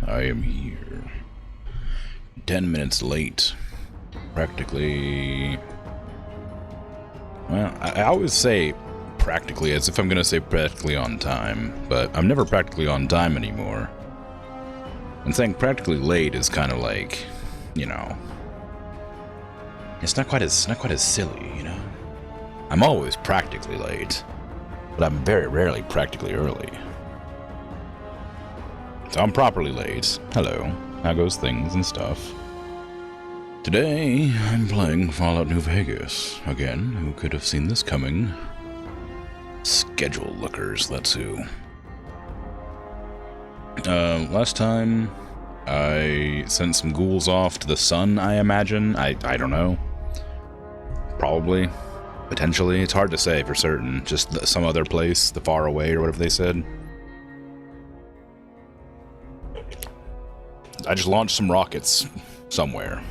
I am here. 10 minutes late. Practically... Well, I always say practically as if I'm going to say practically on time, but I'm never practically on time anymore. And saying practically late is kind of like, you know... It's not quite as silly, you know? I'm always practically late, but I'm very rarely practically early. So I'm properly late. Hello. How goes things and stuff? Today, I'm playing Fallout New Vegas. Again, who could have seen this coming? Schedule lookers, let's who. Last time, I sent some ghouls off to the sun, I imagine. I don't know. Probably. Potentially. It's hard to say for certain. Just some other place, the far away or whatever they said. I just launched some rockets somewhere.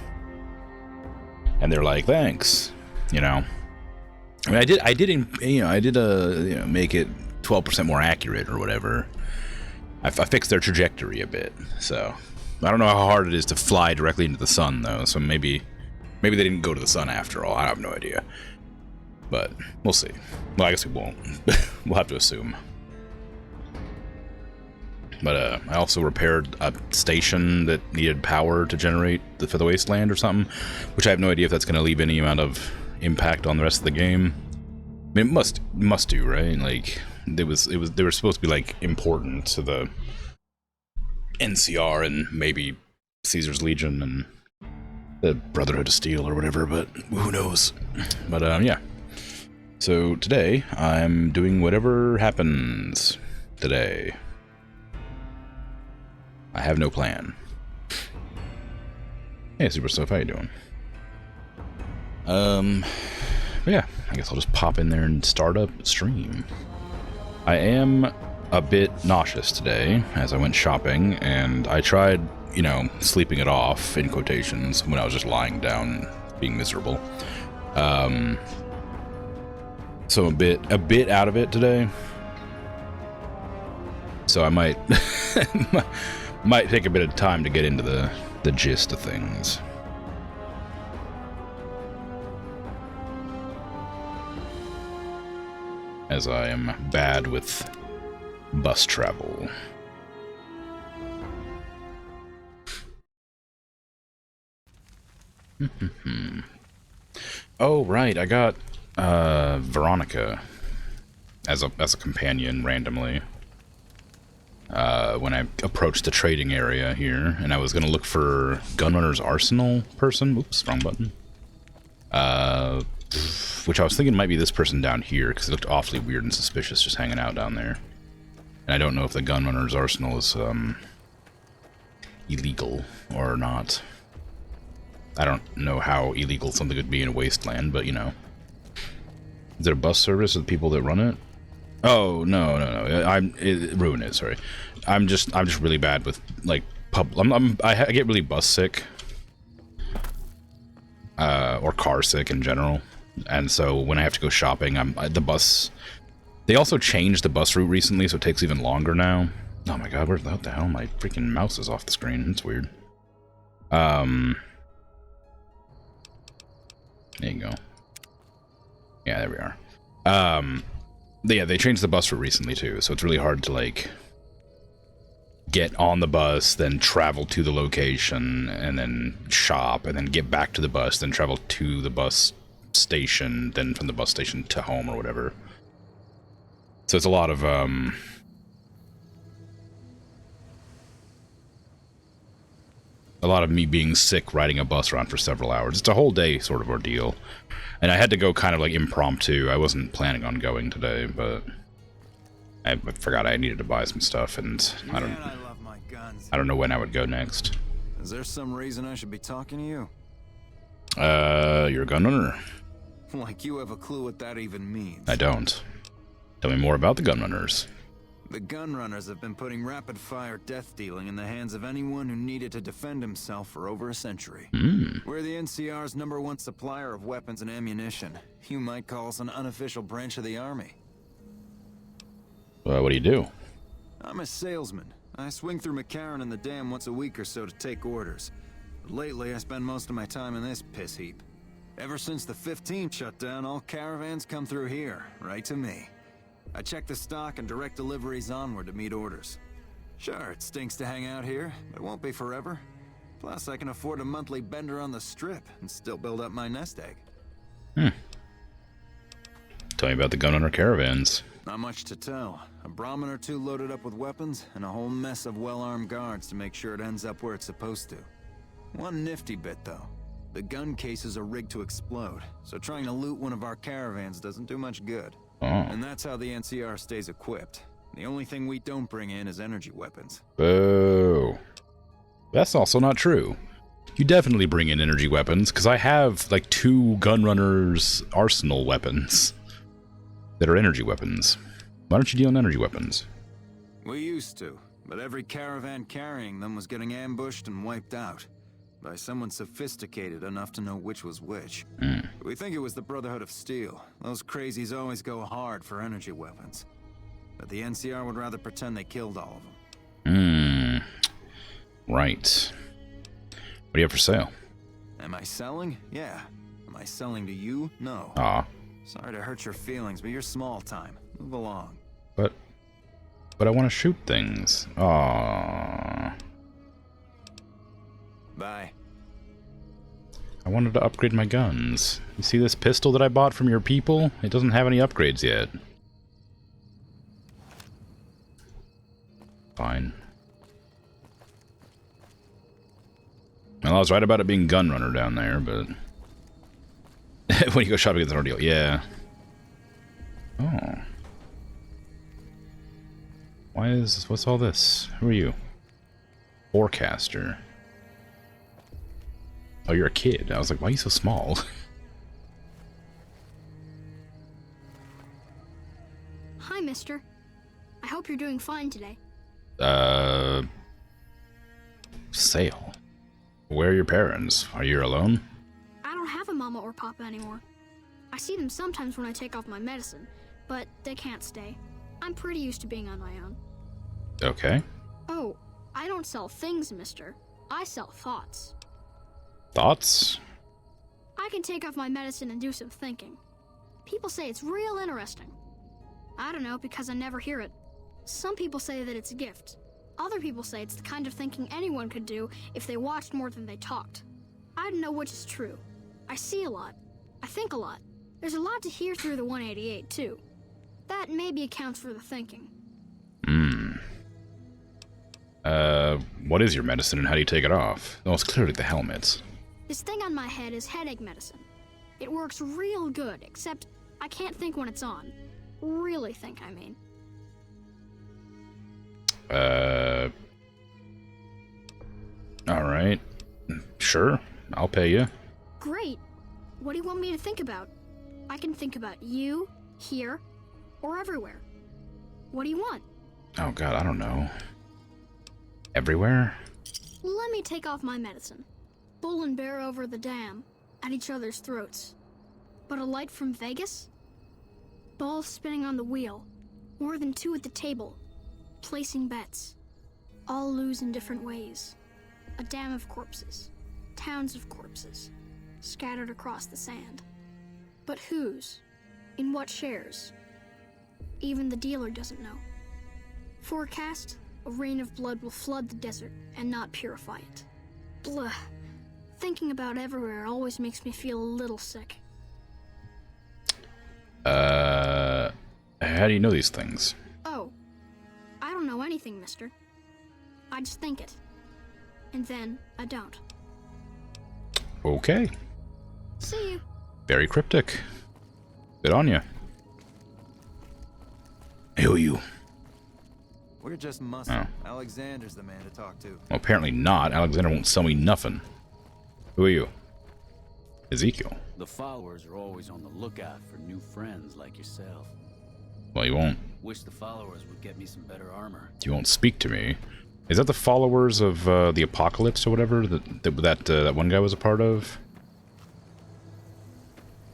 And they're like, thanks. You know. I mean, I did make it 12% more accurate or whatever. I fixed their trajectory a bit. So, I don't know how hard it is to fly directly into the sun, though. So maybe they didn't go to the sun after all. I have no idea. But we'll see. Well, I guess we won't. We'll have to assume. But I also repaired a station that needed power to generate for the wasteland or something, which I have no idea if that's going to leave any amount of impact on the rest of the game. I mean, it must do, right? Like they were supposed to be like important to the NCR and maybe Caesar's Legion and the Brotherhood of Steel or whatever, but who knows? But yeah. So today I'm doing whatever happens today. I have no plan. Hey, Super Stuff, how you doing? Yeah, I guess I'll just pop in there and start up stream. I am a bit nauseous today, as I went shopping, and I tried, you know, sleeping it off, in quotations, when I was just lying down, being miserable. So a bit out of it today. So I might... Might take a bit of time to get into the gist of things. As I am bad with bus travel. Oh, right, I got Veronica as a companion randomly. When I approached the trading area here, and I was going to look for Gunrunner's Arsenal person. Oops, wrong button. Which I was thinking might be this person down here, because it looked awfully weird and suspicious just hanging out down there. And I don't know if the Gunrunner's Arsenal is, illegal or not. I don't know how illegal something could be in a wasteland, but, you know. Is there a bus service with people that run it? Oh, no. Ruin it, sorry. I'm just really bad with, like, I get really bus sick. Or car sick in general. And so when I have to go shopping, the bus... They also changed the bus route recently, so it takes even longer now. Oh my god, what the hell? My freaking mouse is off the screen. It's weird. There you go. Yeah, there we are. Yeah, they changed the bus route recently too, so it's really hard to, like, get on the bus, then travel to the location, and then shop, and then get back to the bus, then travel to the bus station, then from the bus station to home or whatever. So it's a lot of, me being sick riding a bus around for several hours. It's a whole day sort of ordeal. And I had to go kind of like impromptu. I wasn't planning on going today, but I forgot I needed to buy some stuff, and I don't know when I would go next. Is there some reason I should be talking to you? You're a gun runner. Like you have a clue what that even means. I don't. Tell me more about the gun runners. The gun runners have been putting rapid-fire death dealing in the hands of anyone who needed to defend himself for over a century. We're the NCR's #1 supplier of weapons and ammunition. You might call us an unofficial branch of the army. What do you do? I'm a salesman. I swing through McCarran and the dam once a week or so to take orders. But lately, I spend most of my time in this piss heap. Ever since the 15th shut down, all caravans come through here, right to me. I check the stock and direct deliveries onward to meet orders. Sure, it stinks to hang out here, but it won't be forever. Plus, I can afford a monthly bender on the strip and still build up my nest egg. Tell me about the gun runner caravans. Not much to tell. A Brahmin or two loaded up with weapons, and a whole mess of well-armed guards to make sure it ends up where it's supposed to. One nifty bit, though. The gun cases are rigged to explode, so trying to loot one of our caravans doesn't do much good. Oh. And that's how the NCR stays equipped. The only thing we don't bring in is energy weapons. Boo. That's also not true. You definitely bring in energy weapons, because I have, like, 2 gunrunners arsenal weapons that are energy weapons. Why don't you deal in energy weapons? We used to, but every caravan carrying them was getting ambushed and wiped out by someone sophisticated enough to know which was which. We think it was the Brotherhood of Steel. Those crazies always go hard for energy weapons. But the NCR would rather pretend they killed all of them. Right. What do you have for sale? Am I selling? Yeah. Am I selling to you? No. Aw. Sorry to hurt your feelings, but you're small time. Move along. But I want to shoot things. Aw. Bye. I wanted to upgrade my guns. You see this pistol that I bought from your people? It doesn't have any upgrades yet. Fine. Well, I was right about it being Gunrunner down there, but... when you go shopping, it's an ordeal. Yeah. Oh. What's all this? Who are you? Forecaster. Oh, you're a kid. I was like, why are you so small? Hi, mister. I hope you're doing fine today. Sale. Where are your parents? Are you alone? I don't have a mama or papa anymore. I see them sometimes when I take off my medicine, but they can't stay. I'm pretty used to being on my own. Okay. Oh, I don't sell things, mister. I sell thoughts. Thoughts? I can take off my medicine and do some thinking. People say it's real interesting. I don't know, because I never hear it. Some people say that it's a gift. Other people say it's the kind of thinking anyone could do if they watched more than they talked. I don't know which is true. I see a lot. I think a lot. There's a lot to hear through the 188, too. That maybe accounts for the thinking. What is your medicine and how do you take it off? Oh, it's clearly the helmet. This thing on my head is headache medicine. It works real good, except I can't think when it's on. Really think, I mean. Alright. Sure, I'll pay you. Great. What do you want me to think about? I can think about you, here, or everywhere. What do you want? Oh god, I don't know. Everywhere? Let me take off my medicine. Bull and bear over the dam, at each other's throats. But a light from Vegas? Balls spinning on the wheel. More than 2 at the table. Placing bets. All lose in different ways. A dam of corpses. Towns of corpses. Scattered across the sand. But whose? In what shares? Even the dealer doesn't know. Forecast, a rain of blood will flood the desert and not purify it. Blah. Thinking about everywhere always makes me feel a little sick. How do you know these things? Oh, I don't know anything, mister. I just think it. And then, I don't. Okay. See you. Very cryptic. Good on you. Who are you? We're just muscle. Oh. Alexander's the man to talk to. Well, apparently not. Alexander won't sell me nothing. Who are you? Ezekiel. The followers are always on the lookout for new friends like yourself. Well, you won't. Wish the followers would get me some better armor. You won't speak to me. Is that the followers of the Apocalypse or whatever that one guy was a part of?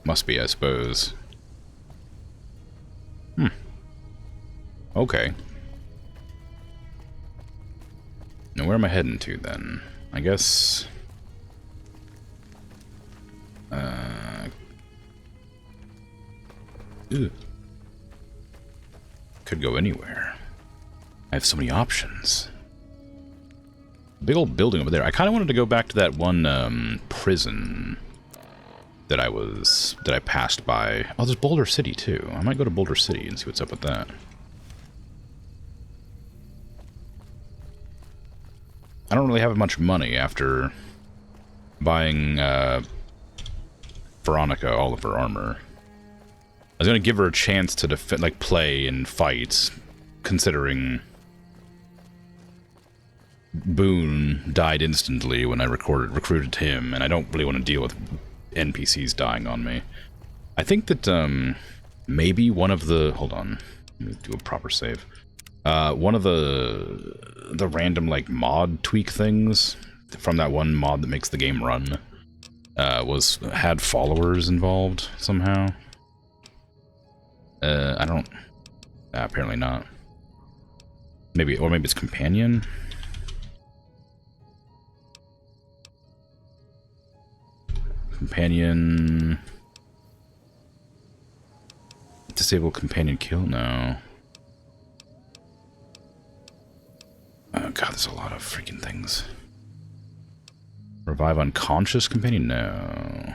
Must be, I suppose. Okay. Now, where am I heading to, then? I guess... Ew. Could go anywhere. I have so many options. Big old building over there. I kind of wanted to go back to that one prison that I passed by. Oh, there's Boulder City too. I might go to Boulder City and see what's up with that. I don't really have much money after buying Veronica all of her armor. I was gonna give her a chance to play and fight, considering Boone died instantly when I recruited him, and I don't really want to deal with NPCs dying on me. I think that maybe one of the hold on, let me do a proper save. One of the random like mod tweak things from that one mod that makes the game run had followers involved somehow. I don't. Apparently not. Maybe it's companion. Companion. Disable companion kill? No. Oh god, there's a lot of freaking things. Revive unconscious companion? No.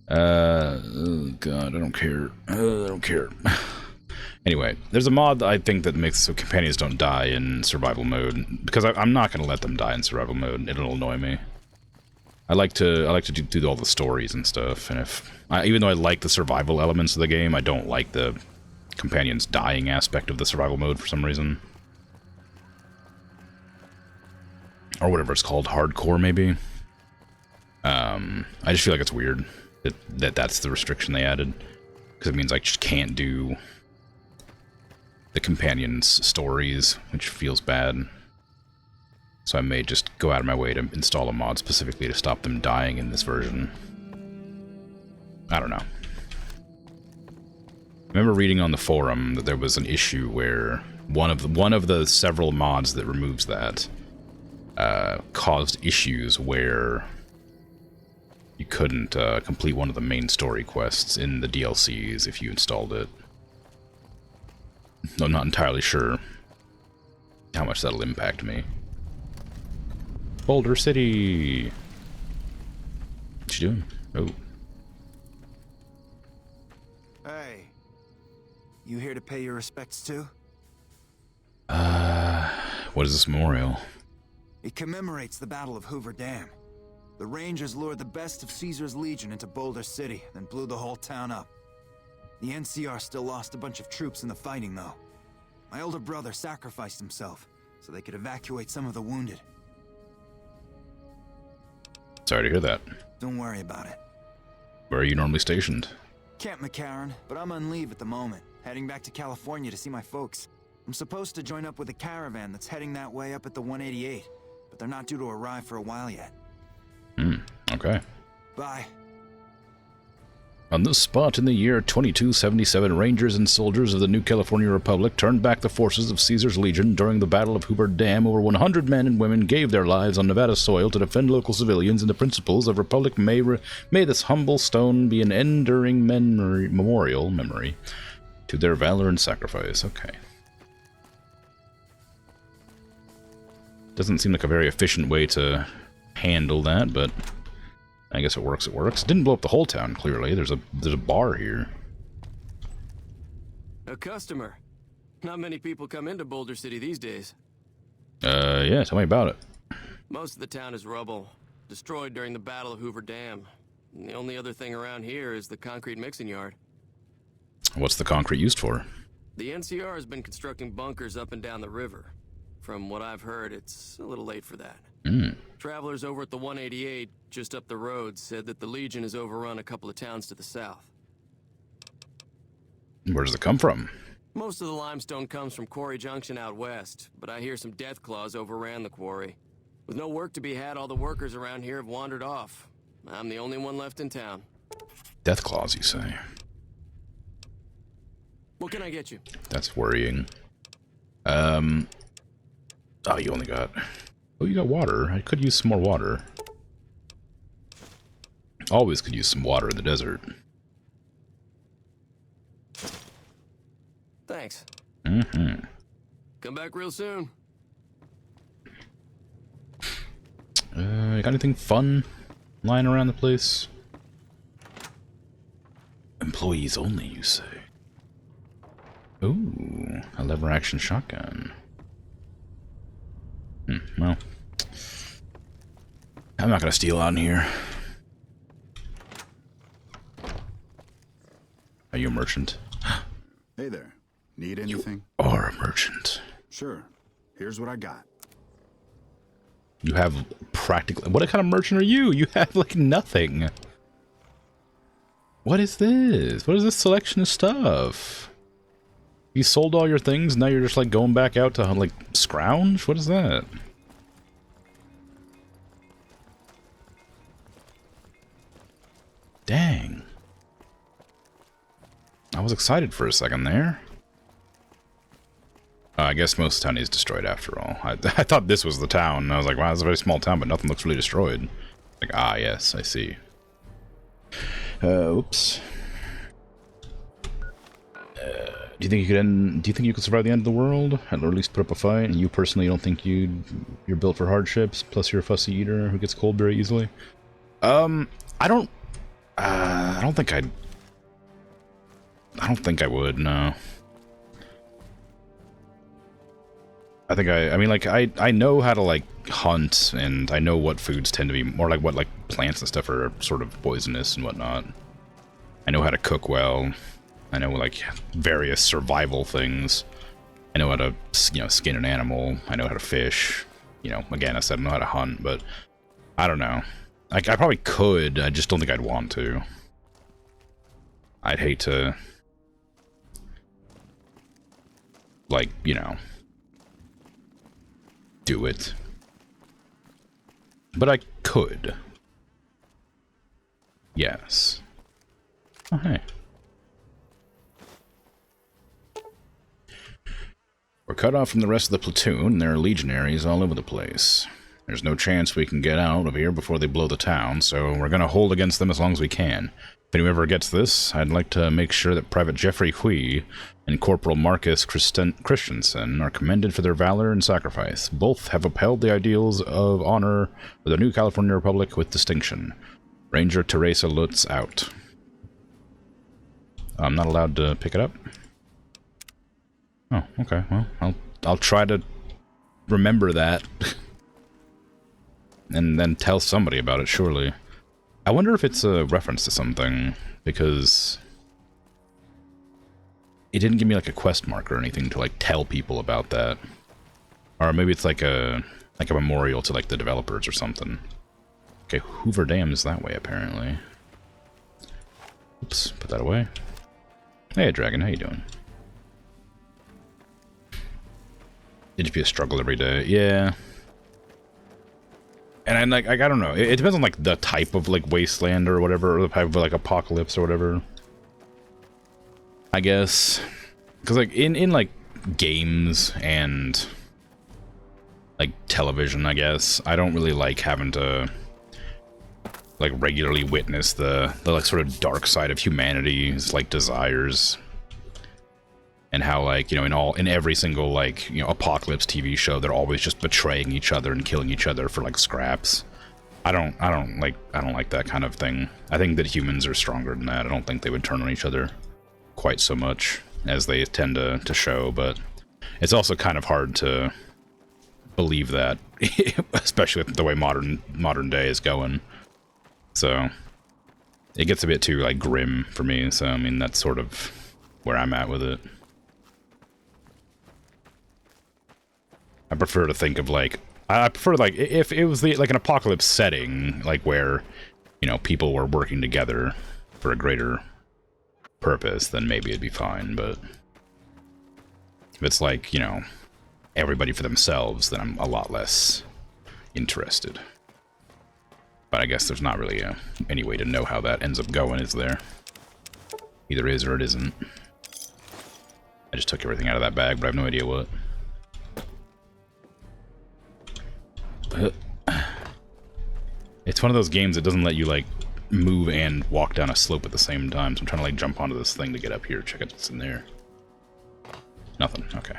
Oh god, I don't care. I don't care. Anyway, there's a mod that I think that makes so companions don't die in survival mode, because I'm not going to let them die in survival mode. It'll annoy me. I like to do all the stories and stuff, and even though I like the survival elements of the game, I don't like the companions dying aspect of the survival mode for some reason. Or whatever it's called, hardcore maybe. I just feel like it's weird that's the restriction they added, because it means I just can't do the companions' stories, which feels bad. So I may just go out of my way to install a mod specifically to stop them dying in this version. I don't know. I remember reading on the forum that there was an issue where one of the several mods that removes that caused issues where you couldn't complete one of the main story quests in the DLCs if you installed it. I'm not entirely sure how much that'll impact me. Boulder City! What you doing? Oh. Hey. You here to pay your respects too? What is this memorial? It commemorates the Battle of Hoover Dam. The Rangers lured the best of Caesar's Legion into Boulder City, then blew the whole town up. The NCR still lost a bunch of troops in the fighting, though. My older brother sacrificed himself so they could evacuate some of the wounded. Sorry to hear that. Don't worry about it. Where are you normally stationed? Camp McCarran, but I'm on leave at the moment, heading back to California to see my folks. I'm supposed to join up with a caravan that's heading that way up at the 188, but they're not due to arrive for a while yet. Okay. Bye. On this spot in the year 2277, Rangers and soldiers of the New California Republic turned back the forces of Caesar's Legion during the Battle of Hoover Dam. Over 100 men and women gave their lives on Nevada soil to defend local civilians and the principles of Republic. May this humble stone be an enduring memorial to their valor and sacrifice. Okay. Doesn't seem like a very efficient way to handle that, but I guess it works. It works. It didn't blow up the whole town, clearly. There's a bar here. A customer. Not many people come into Boulder City these days. Yeah, tell me about it. Most of the town is rubble, destroyed during the Battle of Hoover Dam. And the only other thing around here is the concrete mixing yard. What's the concrete used for? The NCR has been constructing bunkers up and down the river. From what I've heard, it's a little late for that. Travelers over at the 188, just up the road, said that the Legion has overrun a couple of towns to the south. Where does it come from? Most of the limestone comes from Quarry Junction out west, but I hear some death claws overran the quarry. With no work to be had, all the workers around here have wandered off. I'm the only one left in town. Death claws, you say? What can I get you? That's worrying. Oh, you only got... Oh, you got water. I could use some more water. Always could use some water in the desert. Thanks. Mm-hmm. Come back real soon. Got anything fun lying around the place? Employees only, you say? Ooh, a lever action shotgun. Well, I'm not gonna steal out in here. Are you a merchant? Hey there. Need anything? You are a merchant. Sure. Here's what I got. You have practically... What kind of merchant are you? You have, like, nothing. What is this? What is this selection of stuff? You sold all your things, now you're just, like, going back out to, like, scrounge? What is that? Dang. I was excited for a second there. I guess most of the town is destroyed after all. I thought this was the town. I was like, wow, it's a very small town, but nothing looks really destroyed. Like, ah, yes, I see. Oops. Do you think you could end? Do you think you could survive the end of the world, or at least put up a fight? And you personally don't think you're built for hardships? Plus, you're a fussy eater who gets cold very easily. I don't think I'd. I don't think I would. No. I mean, like, I know how to, like, hunt, and I know what foods tend to be more like what, like, plants and stuff are sort of poisonous and whatnot. I know how to cook well. I know, like, various survival things. I know how to, you know, skin an animal. I know how to fish. You know, again, I said I know how to hunt, but I don't know. Like, I probably could, I just don't think I'd want to. I'd hate to, like, you know, do it. But I could. Yes. Oh, hey. We're cut off from the rest of the platoon, and there are legionaries all over the place. There's no chance we can get out of here before they blow the town, so we're gonna hold against them as long as we can. If anyone ever gets this, I'd like to make sure that Private Jeffrey Hui and Corporal Marcus Christensen are commended for their valor and sacrifice. Both have upheld the ideals of honor for the new California Republic with distinction. Ranger Teresa Lutz out. I'm not allowed to pick it up? Oh, okay. Well, I'll try to remember that. And then tell somebody about it, surely. I wonder if it's a reference to something, because it didn't give me like a quest mark or anything to like tell people about that. Or maybe it's like a memorial to like the developers or something. Okay, Hoover Dam is that way apparently. Oops, put that away. Hey Dragon, how you doing? It'd just be a struggle every day. Yeah. And I'm like, I don't know. It depends on like the type of like wasteland or whatever, or the type of like apocalypse or whatever. I guess, because like in like games and like television, I guess I don't really like having to like regularly witness the like sort of dark side of humanity's like desires. And how, like, you know, in every single, like, you know, apocalypse TV show, they're always just betraying each other and killing each other for, like, scraps. I don't like that kind of thing. I think that humans are stronger than that. I don't think they would turn on each other quite so much as they tend to show, but it's also kind of hard to believe that, especially with the way modern day is going. So, it gets a bit too, like, grim for me, so, I mean, that's sort of where I'm at with it. I prefer to think of like, I prefer like if it was like an apocalypse setting, like where, you know, people were working together for a greater purpose, then maybe it'd be fine. But if it's like, you know, everybody for themselves, then I'm a lot less interested. But I guess there's not really any way to know how that ends up going, is there? Either is or it isn't. I just took everything out of that bag, but I have no idea what. It's one of those games that doesn't let you, like, move and walk down a slope at the same time, so I'm trying to, like, jump onto this thing to get up here, check out what's in there. Nothing, okay.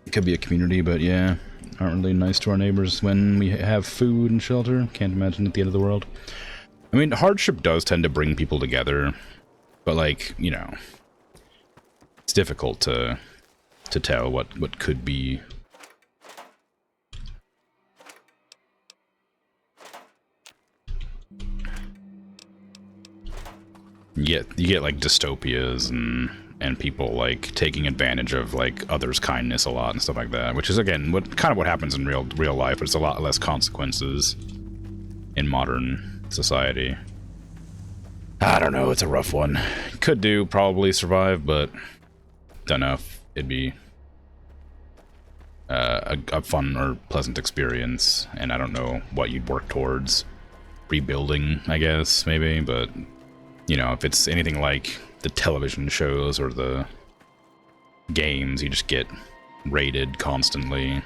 It could be a community, but yeah, aren't really nice to our neighbors when we have food and shelter. Can't imagine at the end of the world. I mean, hardship does tend to bring people together, but, like, you know, it's difficult to tell what could be. You get like dystopias and people like taking advantage of like others' kindness a lot and stuff like that, which is again what happens in real life, but it's a lot less consequences in modern society. I don't know, it's a rough one. Could probably survive, but don't know if it'd be a fun or pleasant experience, and I don't know what you'd work towards. Rebuilding, I guess, maybe, but you know, if it's anything like the television shows or the games, you just get raided constantly.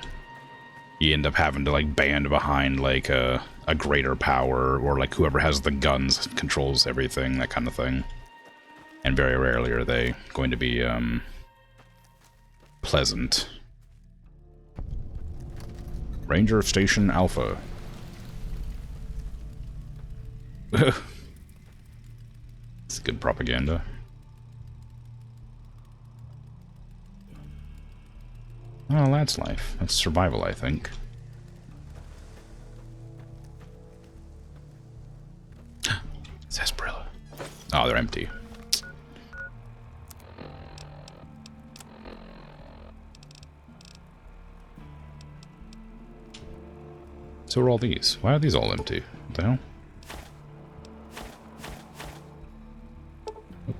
You end up having to like band behind like a greater power, or like whoever has the guns controls everything, that kind of thing. And very rarely are they going to be pleasant. Ranger Station Alpha. It's good propaganda. Oh, that's life. That's survival, I think. Sarsaparilla. Oh, they're empty. So are all these. Why are these all empty? What the hell?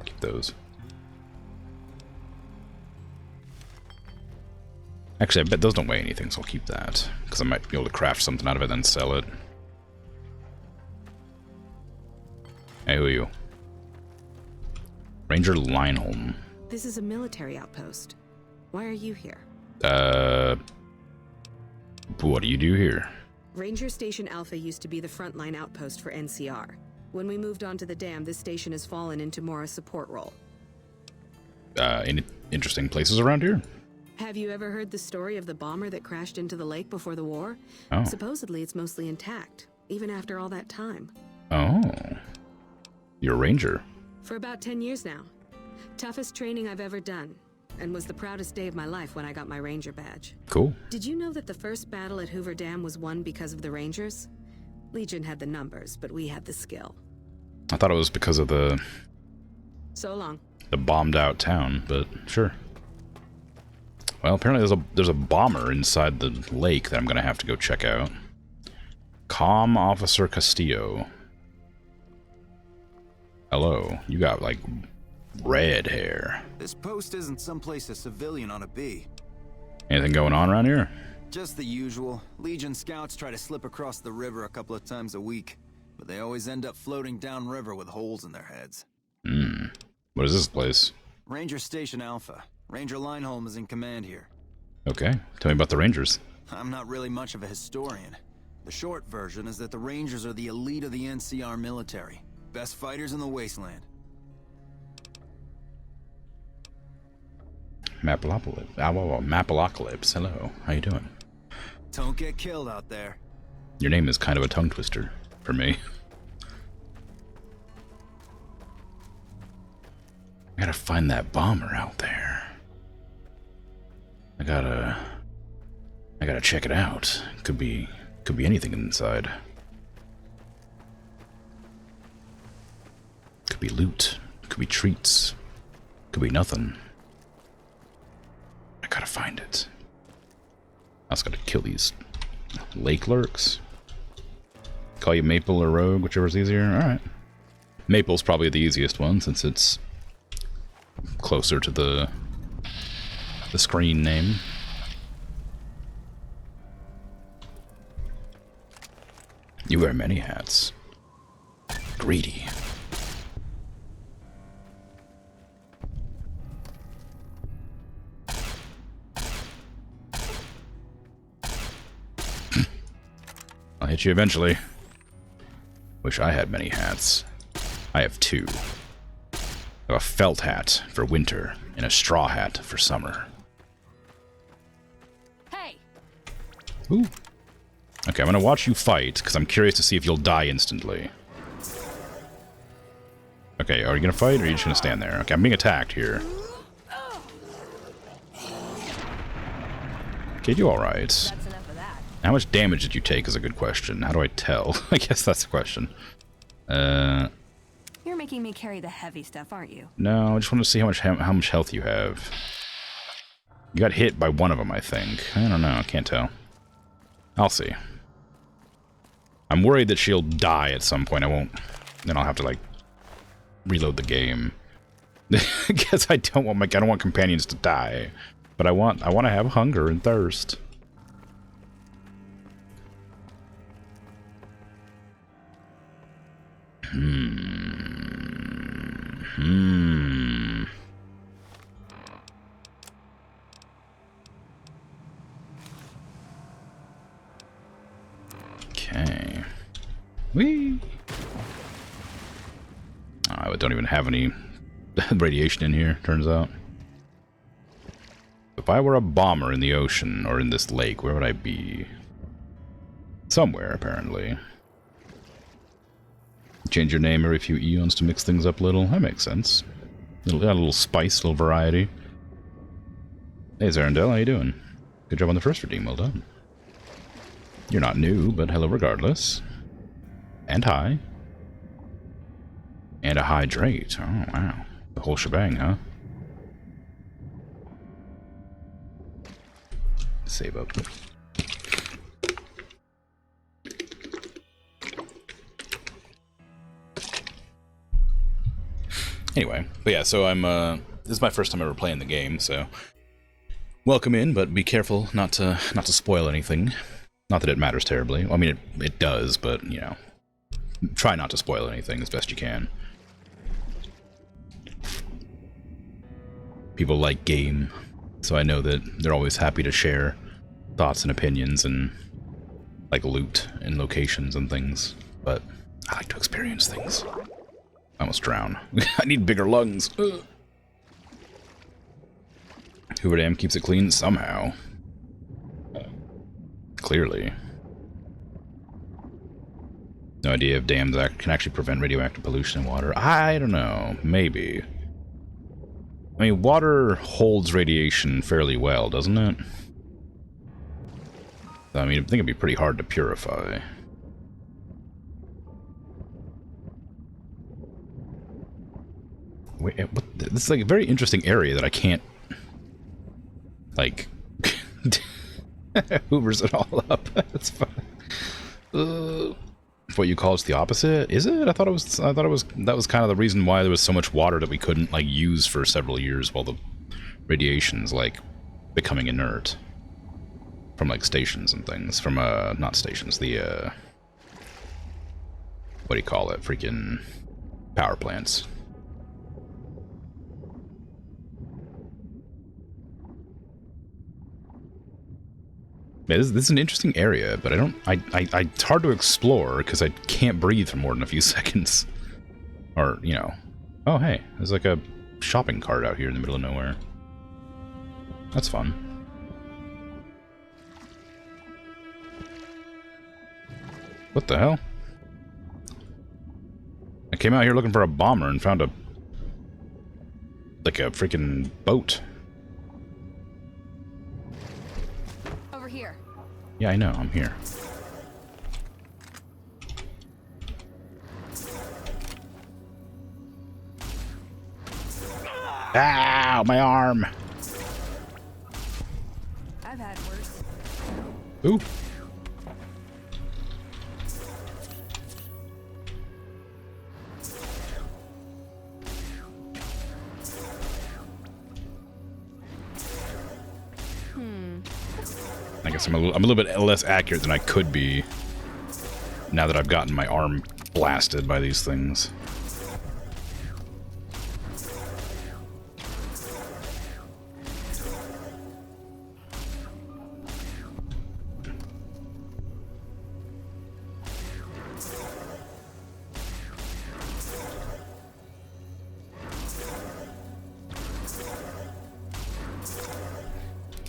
Keep those. Actually, I bet those don't weigh anything, so I'll keep that. Because I might be able to craft something out of it and then sell it. Hey, who are you? Ranger Lineholm. This is a military outpost. Why are you here? What do you do here? Ranger Station Alpha used to be the frontline outpost for NCR. When we moved on to the dam, this station has fallen into more a support role. Any interesting places around here? Have you ever heard the story of the bomber that crashed into the lake before the war? Oh. Supposedly it's mostly intact, even after all that time. Oh. You're a ranger. For about 10 years now. Toughest training I've ever done, and was the proudest day of my life when I got my ranger badge. Cool. Did you know that the first battle at Hoover Dam was won because of the Rangers? Legion had the numbers, but we had the skill. I thought it was because of the So long. bombed out town, but sure. Well, apparently there's a bomber inside the lake that I'm gonna have to go check out. Comm Officer Castillo. Hello. You got like red hair. This post isn't someplace a civilian ought to be. Anything going on around here? Just the usual. Legion scouts try to slip across the river a couple of times a week, but they always end up floating downriver with holes in their heads. What is this place? Ranger Station Alpha. Ranger Lineholm is in command here. Okay. Tell me about the Rangers. I'm not really much of a historian. The short version is that the Rangers are the elite of the NCR military. Best fighters in the wasteland. Mapalocalypse. Hello. How you doing? Don't get killed out there. Your name is kind of a tongue twister for me. I gotta find that bomber out there. I gotta check it out. Could be anything inside. Could be loot. Could be treats. Could be nothing. I gotta find it. I also gotta kill these lake lurks. Call you Maple or Rogue, whichever's easier. Alright. Maple's probably the easiest one since it's closer to the screen name. You wear many hats. Greedy. I'll hit you eventually. Wish I had many hats. I have 2. I have a felt hat for winter and a straw hat for summer. Hey. Ooh. Okay, I'm gonna watch you fight, because I'm curious to see if you'll die instantly. Okay, are you gonna fight, or are you just gonna stand there? Okay, I'm being attacked here. Okay, you alright. That's enough of that. How much damage did you take is a good question. How do I tell? I guess that's the question. You're making me carry the heavy stuff, aren't you? No, I just want to see how much health you have. You got hit by one of them, I think. I don't know, I can't tell. I'll see. I'm worried that she'll die at some point. I won't. Then I'll have to, like, reload the game. Because I don't want companions to die. But I want to have hunger and thirst. Okay. Whee! I don't even have any radiation in here, turns out. If I were a bomber in the ocean, or in this lake, where would I be? Somewhere, apparently. Change your name every few eons to mix things up a little. That makes sense. A little spice, a little variety. Hey, Zarandel, how you doing? Good job on the first redeem, well done. You're not new, but hello regardless. And hi. And a hydrate. Oh, wow. The whole shebang, huh? Save up. Anyway, but yeah, so I'm, this is my first time ever playing the game, so welcome in, but be careful not to spoil anything. Not that it matters terribly. Well, I mean, it does, but, you know, try not to spoil anything as best you can. People like game, so I know that they're always happy to share thoughts and opinions and, like, loot and locations and things, but I like to experience things. I almost drown. I need bigger lungs. Ugh. Hoover Dam keeps it clean somehow. Clearly. No idea if dams can actually prevent radioactive pollution in water. I don't know. Maybe. I mean, water holds radiation fairly well, doesn't it? I mean, I think it'd be pretty hard to purify. Wait, this is like a very interesting area that I can't, like, hoovers it all up. That's fine. What you call it's the opposite? Is it? I thought it was that was kind of the reason why there was so much water that we couldn't, like, use for several years while the radiation's, like, becoming inert from, like, stations and things. From not stations, the what do you call it? Freaking power plants. Yeah, this is an interesting area, but it's hard to explore because I can't breathe for more than a few seconds. Or, you know. Oh, hey, there's like a shopping cart out here in the middle of nowhere. That's fun. What the hell? I came out here looking for a bomber and found like a freaking boat. Here. Yeah, I know, I'm here. Ow, my arm! I've had worse. Ooh. I guess I'm a little bit less accurate than I could be now that I've gotten my arm blasted by these things.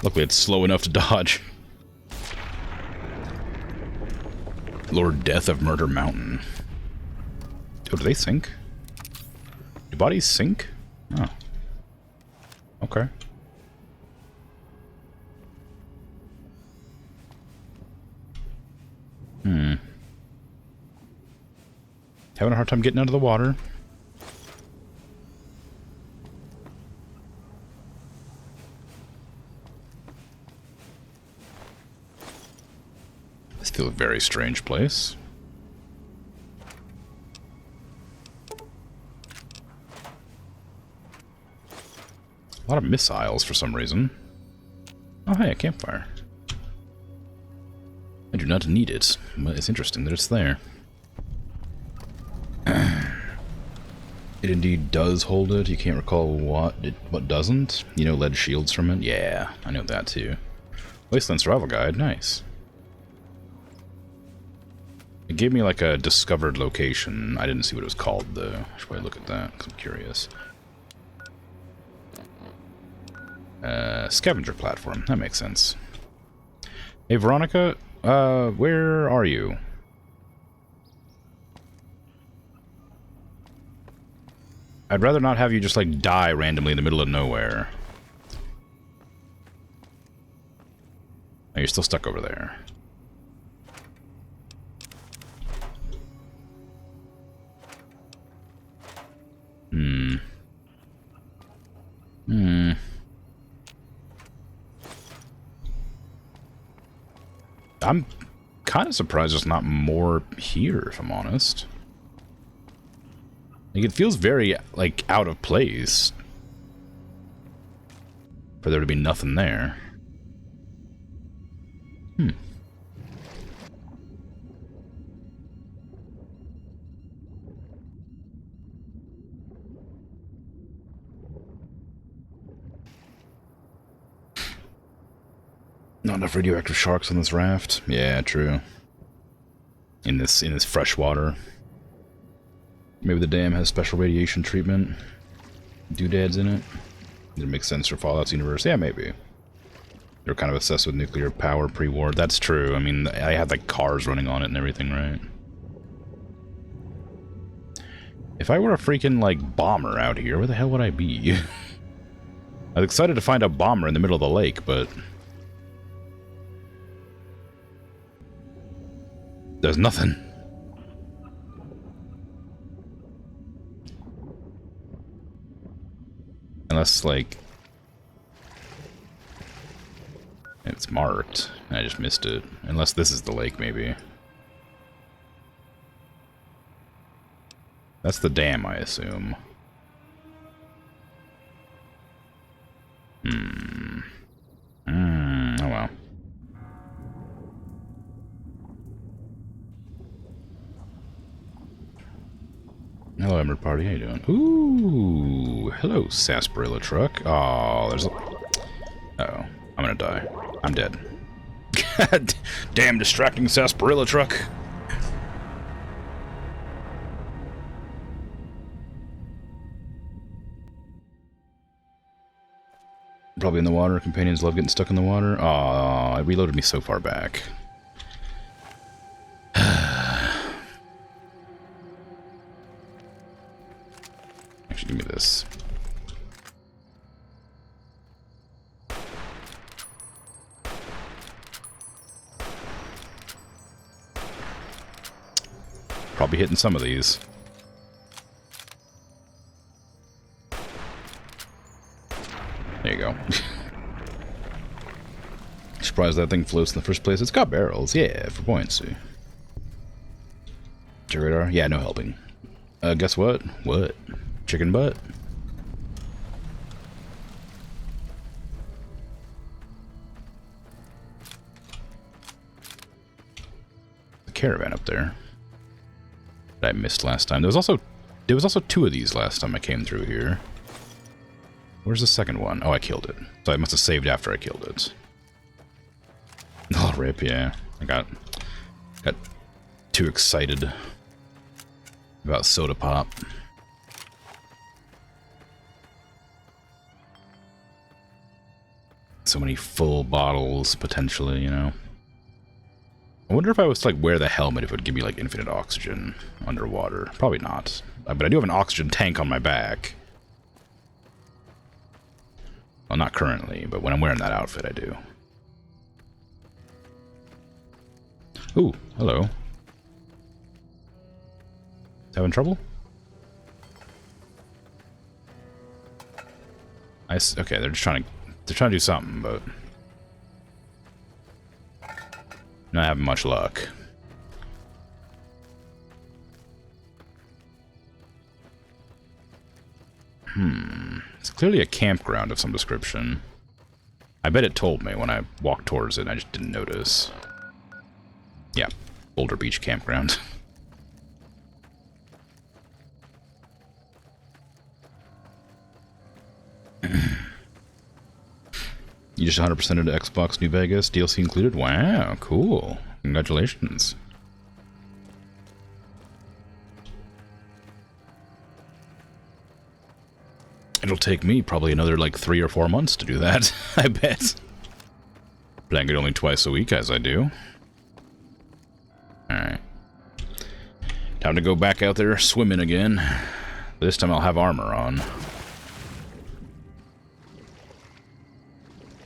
Luckily, it's slow enough to dodge. Lord Death of Murder Mountain. Oh, do they sink? Do bodies sink? Oh. Okay. Having a hard time getting out of the water. This feels a very strange place. A lot of missiles for some reason. Oh, hey, a campfire. I do not need it, but it's interesting that it's there. It indeed does hold it. You can't recall what doesn't. You know, lead shields from it? Yeah, I know that too. Wasteland Survival Guide, nice. It gave me like a discovered location. I didn't see what it was called though. I should probably look at that because I'm curious. Scavenger platform. That makes sense. Hey, Veronica, where are you? I'd rather not have you just, like, die randomly in the middle of nowhere. Oh, you're still stuck over there. I'm kind of surprised there's not more here, if I'm honest. Like, it feels very, like, out of place for there to be nothing there. Not enough radioactive sharks on this raft. Yeah, true. In this fresh water. Maybe the dam has special radiation treatment. Doodads in it. It makes sense for Fallout's universe. Yeah, maybe. They're kind of obsessed with nuclear power pre-war. That's true. I mean, I had like cars running on it and everything, right? If I were a freaking like bomber out here, where the hell would I be? I was excited to find a bomber in the middle of the lake, but there's nothing. Unless, like, it's marked. I just missed it. Unless this is the lake, maybe. That's the dam, I assume. Oh well. Hello, Emerald Party. How you doing? Ooh, hello, sarsaparilla truck. Oh, there's a... Uh-oh. I'm gonna die. I'm dead. God damn distracting sarsaparilla truck. Probably in the water. Companions love getting stuck in the water. Oh, it reloaded me so far back. Actually, give me this. Probably hitting some of these. There you go. Surprised that thing floats in the first place. It's got barrels, yeah, for buoyancy. Radar? Yeah, no helping. Guess what? What? Chicken butt? The caravan up there that I missed last time. There was also two of these last time I came through here. Where's the second one? Oh, I killed it. So I must have saved after I killed it. Oh, rip, yeah. I got too excited about soda pop. so many full bottles, potentially, you know? I wonder if I was to, like, wear the helmet, if it would give me, like, infinite oxygen underwater. Probably not. But I do have an oxygen tank on my back. Well, not currently, but when I'm wearing that outfit, I do. Ooh, hello. Having trouble? Okay, they're just trying to do something, but not having much luck. It's clearly a campground of some description. I bet it told me when I walked towards it and I just didn't notice. Yeah, Boulder Beach campground. You just 100% into Xbox New Vegas, DLC included? Wow, cool. Congratulations. It'll take me probably another, like, 3 or 4 months to do that, I bet. Playing it only twice a week, as I do. Alright. Time to go back out there swimming again. This time I'll have armor on.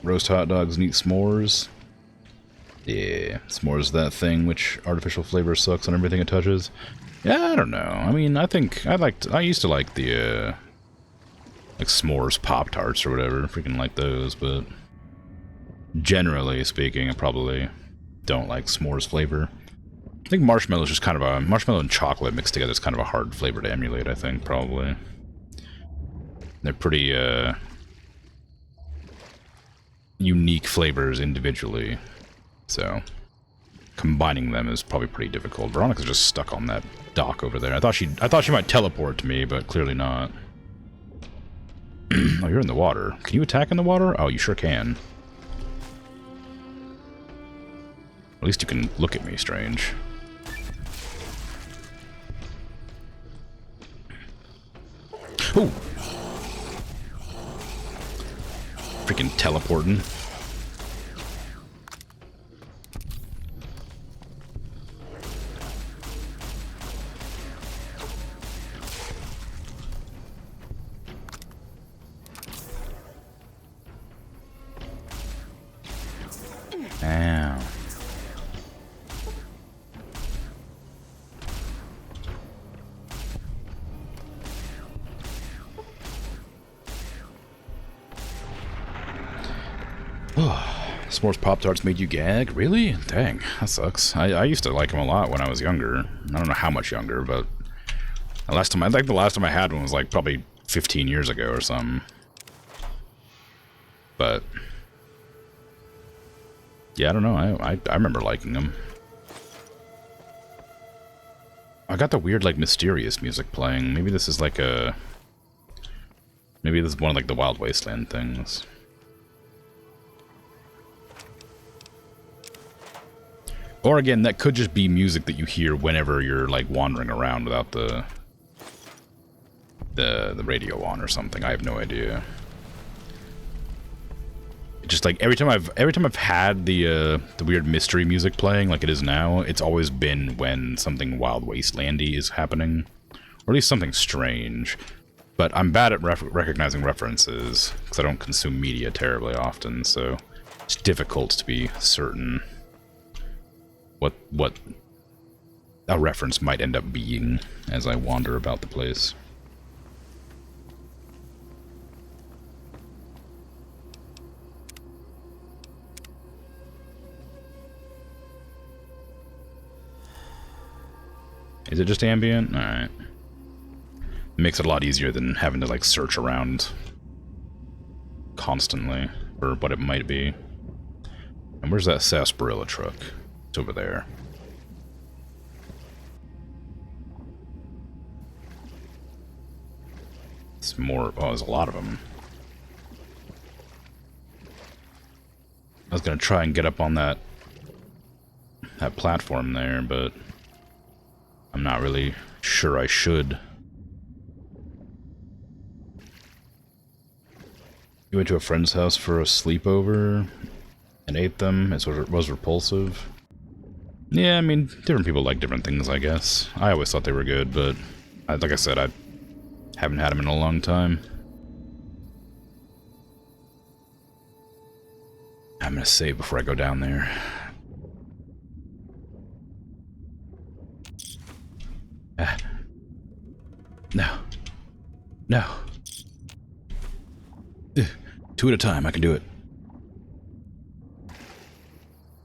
Roast hot dogs and eat s'mores. Yeah, s'mores that thing which artificial flavor sucks on everything it touches. Yeah, I don't know. I mean, I used to like the, like s'mores Pop-Tarts or whatever. Freaking like those, but generally speaking, I probably don't like s'mores flavor. I think marshmallow is just kind of a... Marshmallow and chocolate mixed together is kind of a hard flavor to emulate, I think, probably. They're pretty, unique flavors individually, so combining them is probably pretty difficult. Veronica's just stuck on that dock over there. I thought she might teleport to me, but clearly not. Oh, you're in the water. Can you attack in the water? Oh, you sure can. At least you can look at me, strange. Ooh! Freaking teleporting. Ow. S'mores Pop-Tarts made you gag? Really? Dang, that sucks. I used to like them a lot when I was younger. I don't know how much younger, but the last time I had one was like probably 15 years ago or something. But yeah, I don't know. I remember liking them. I got the weird, like, mysterious music playing. Maybe this is like a... Maybe this is one of, like, the Wild Wasteland things. Or again, that could just be music that you hear whenever you're, like, wandering around without the radio on or something. I have no idea. Just like every time I've had the weird mystery music playing like it is now, it's always been when something Wild Wastelandy is happening, or at least something strange. But I'm bad at recognizing references because I don't consume media terribly often, so it's difficult to be certain what a reference might end up being as I wander about the place. Is it just ambient? Alright. Makes it a lot easier than having to, like, search around constantly for what it might be. And where's that sarsaparilla truck? It's over there. It's more... Oh, there's a lot of them. I was gonna try and get up on that platform there, but I'm not really sure I should. You went to a friend's house for a sleepover and ate them. It was repulsive. Yeah, I mean, different people like different things, I guess. I always thought they were good, but like I said, I haven't had them in a long time. I'm gonna save before I go down there. No. No. 2 at a time, I can do it.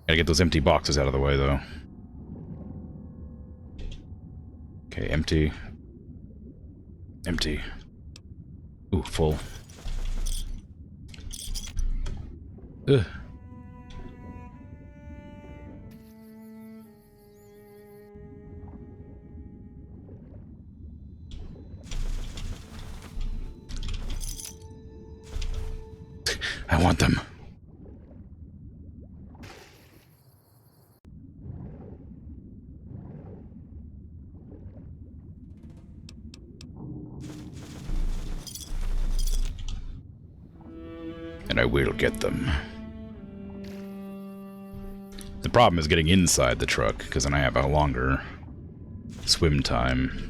Gotta get those empty boxes out of the way, though. Okay, empty. Empty. Ooh, full. Ugh. I want them. And I will get them. The problem is getting inside the truck, because then I have a longer swim time.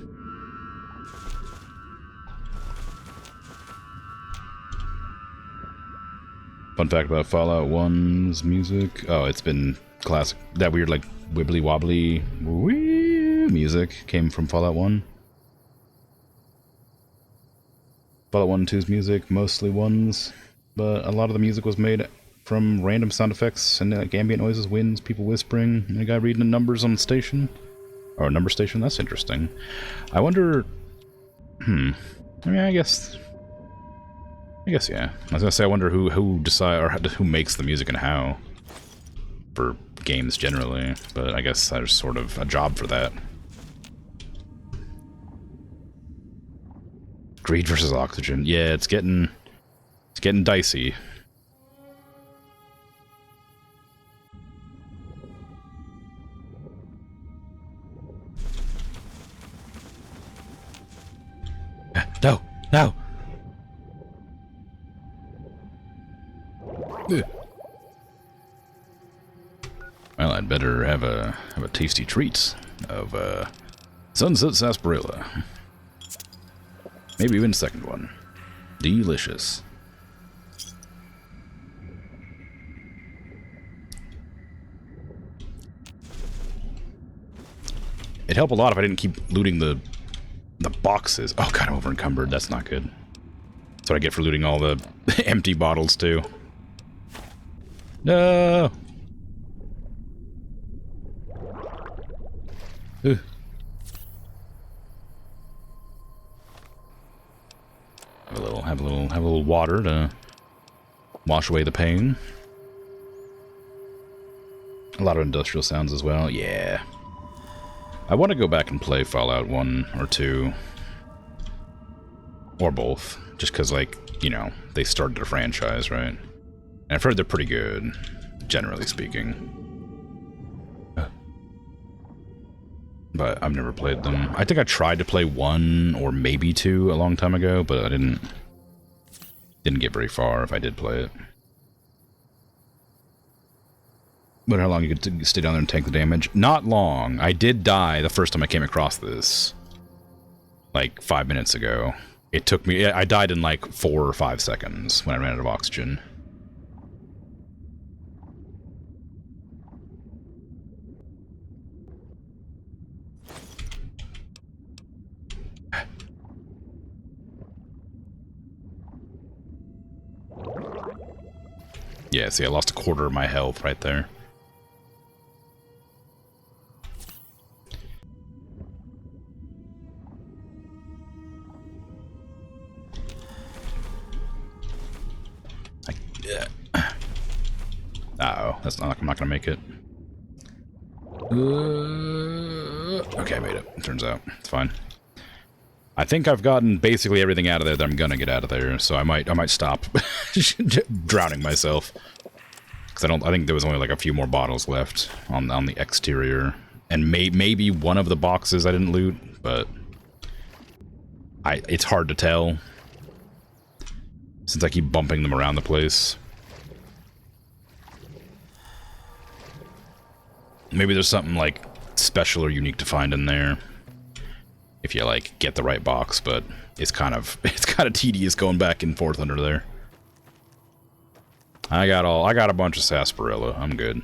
Fun fact about Fallout 1's music. Oh, it's been classic. That weird, like, wibbly wobbly music came from Fallout 1. Fallout 1 and 2's music, mostly 1's, but a lot of the music was made from random sound effects and like ambient noises, winds, people whispering, and a guy reading the numbers on the station. Or a number station, that's interesting. I wonder... I mean, I guess, yeah. I was gonna say, I wonder who makes the music and how for games generally, but I guess there's sort of a job for that. Greed versus oxygen. Yeah, it's getting dicey. No, no. Ugh. Well, I'd better have a tasty treat of sunset sarsaparilla. Maybe even a second one. Delicious. It'd help a lot if I didn't keep looting the boxes. Oh god, I'm over encumbered. That's not good. That's what I get for looting all the empty bottles too. No. Ugh. Have a little water to wash away the pain. A lot of industrial sounds as well. Yeah. I want to go back and play Fallout 1 or 2. Or both. Just because, like, you know, they started a franchise, right? And I've heard they're pretty good, generally speaking. But I've never played them. I think I tried to play 1 or maybe 2 a long time ago, but I didn't get very far if I did play it. But how long you could stay down there and tank the damage? Not long. I did die the first time I came across this. Like 5 minutes ago. It took me... I died in like 4 or 5 seconds when I ran out of oxygen. Yeah, see, I lost a quarter of my health right there. Uh-oh, I'm not gonna make it. Okay, I made it, turns out. It's fine. I think I've gotten basically everything out of there that I'm gonna get out of there, so I might stop drowning myself. Because I think there was only like a few more bottles left on the exterior. And maybe one of the boxes I didn't loot, but it's hard to tell. Since I keep bumping them around the place. Maybe there's something, like, special or unique to find in there. If you, like, get the right box, but it's kind of tedious going back and forth under there. I got a bunch of sarsaparilla. I'm good.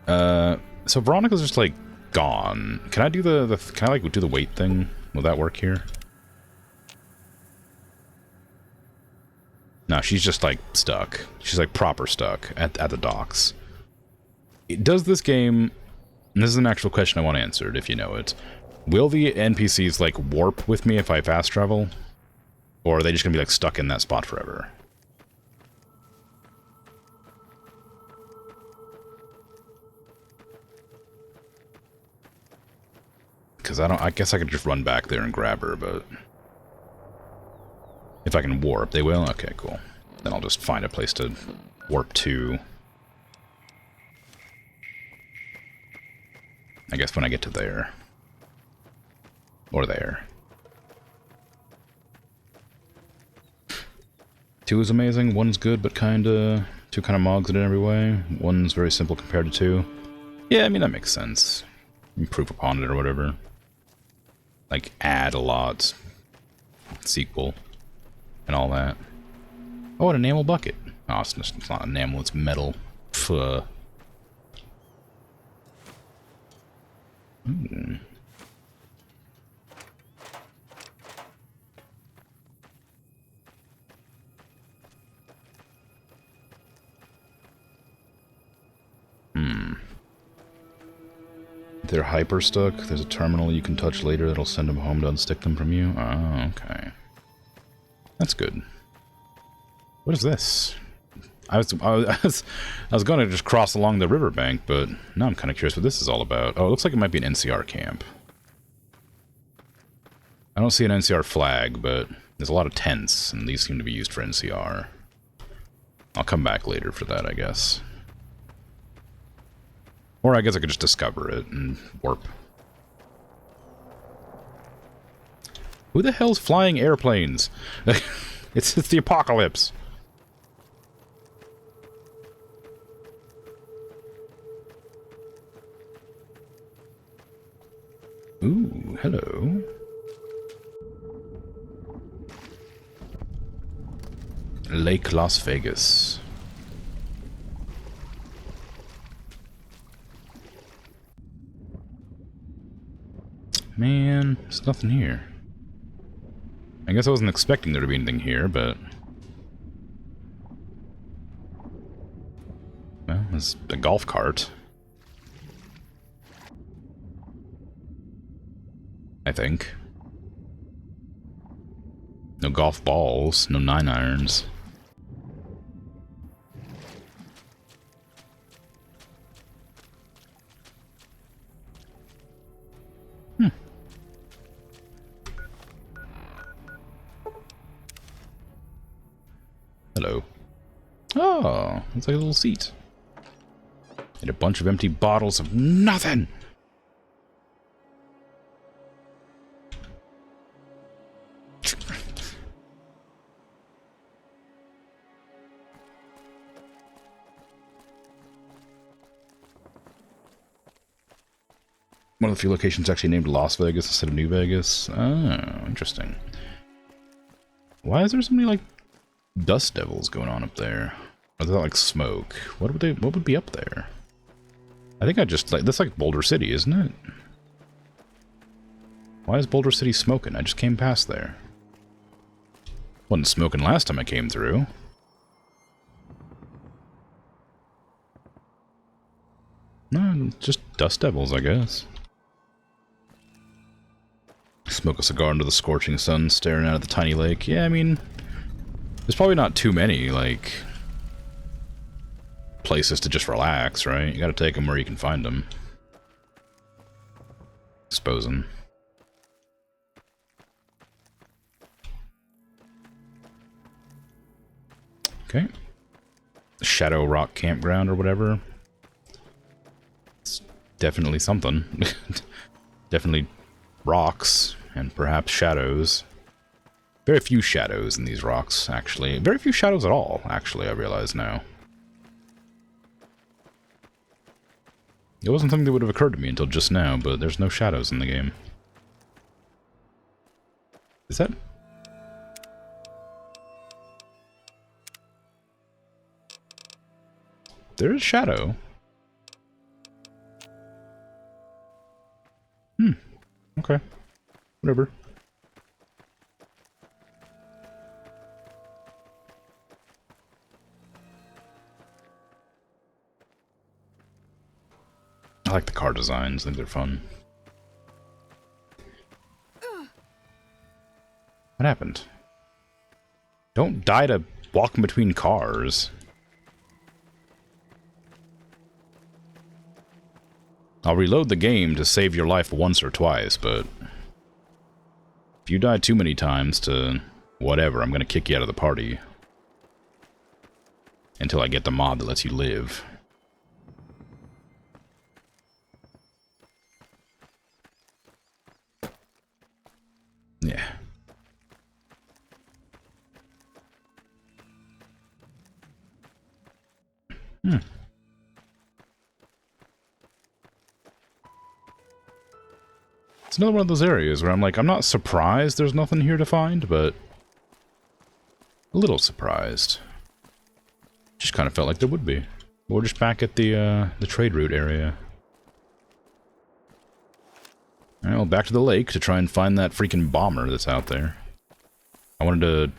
So Veronica's just, like, gone. Can I do can I, like, do the wait thing? Will that work here? No, she's just, like, stuck. She's, like, proper stuck at the docks. Does this game... And this is an actual question I want answered, if you know it. Will the NPCs, like, warp with me if I fast travel? Or are they just gonna be, like, stuck in that spot forever? Because I guess I could just run back there and grab her, but... If I can warp, they will? Okay, cool. Then I'll just find a place to warp to. I guess when I get to there. Or there. 2 is amazing, 1's good, but kinda... 2 kinda mogs it in every way. 1's very simple compared to 2. Yeah, I mean, that makes sense. Improve upon it or whatever. Like, add a lot. Sequel. And all that. Oh, an enamel bucket. Oh, it's not enamel, it's metal. Pfuh. If they're hyper stuck, there's a terminal you can touch later that'll send them home to unstick them from you. Oh, okay. That's good. What is this? I was going to just cross along the riverbank, but now I'm kind of curious what this is all about. Oh, it looks like it might be an NCR camp. I don't see an NCR flag, but there's a lot of tents, and these seem to be used for NCR. I'll come back later for that, I guess. Or I guess I could just discover it and warp. Who the hell's flying airplanes? It's the apocalypse. Ooh, hello. Lake Las Vegas. Man, there's nothing here. I guess I wasn't expecting there to be anything here, but... Well, there's a golf cart. I think. No golf balls, no 9-irons. Hello. Oh, it's like a little seat. And a bunch of empty bottles of nothing! One of the few locations actually named Las Vegas instead of New Vegas. Oh, interesting. Why is there so many, like, dust devils going on up there? Or is that like smoke? What would be up there? I think I just, like, that's like Boulder City, isn't it? Why is Boulder City smoking? I just came past there. Wasn't smoking last time I came through. No, just dust devils, I guess. Smoke a cigar under the scorching sun, staring out at the tiny lake. Yeah, I mean, there's probably not too many, like, places to just relax, right? You gotta take them where you can find them. Expose them. Okay. Shadow Rock Campground or whatever. It's definitely something. Definitely rocks and perhaps shadows. Very few shadows in these rocks, actually. Very few shadows at all, actually, I realize now. It wasn't something that would have occurred to me until just now, but there's no shadows in the game. Is that... There is shadow. Okay. Whatever. I like the car designs. I think they're fun. What happened? Don't die to walking between cars. I'll reload the game to save your life once or twice, but if you die too many times to whatever, I'm gonna kick you out of the party. Until I get the mod that lets you live. Yeah. It's another one of those areas where I'm like, I'm not surprised there's nothing here to find, but a little surprised. Just kind of felt like there would be. We're just back at the trade route area. Alright, well, back to the lake to try and find that freaking bomber that's out there. I wanted to...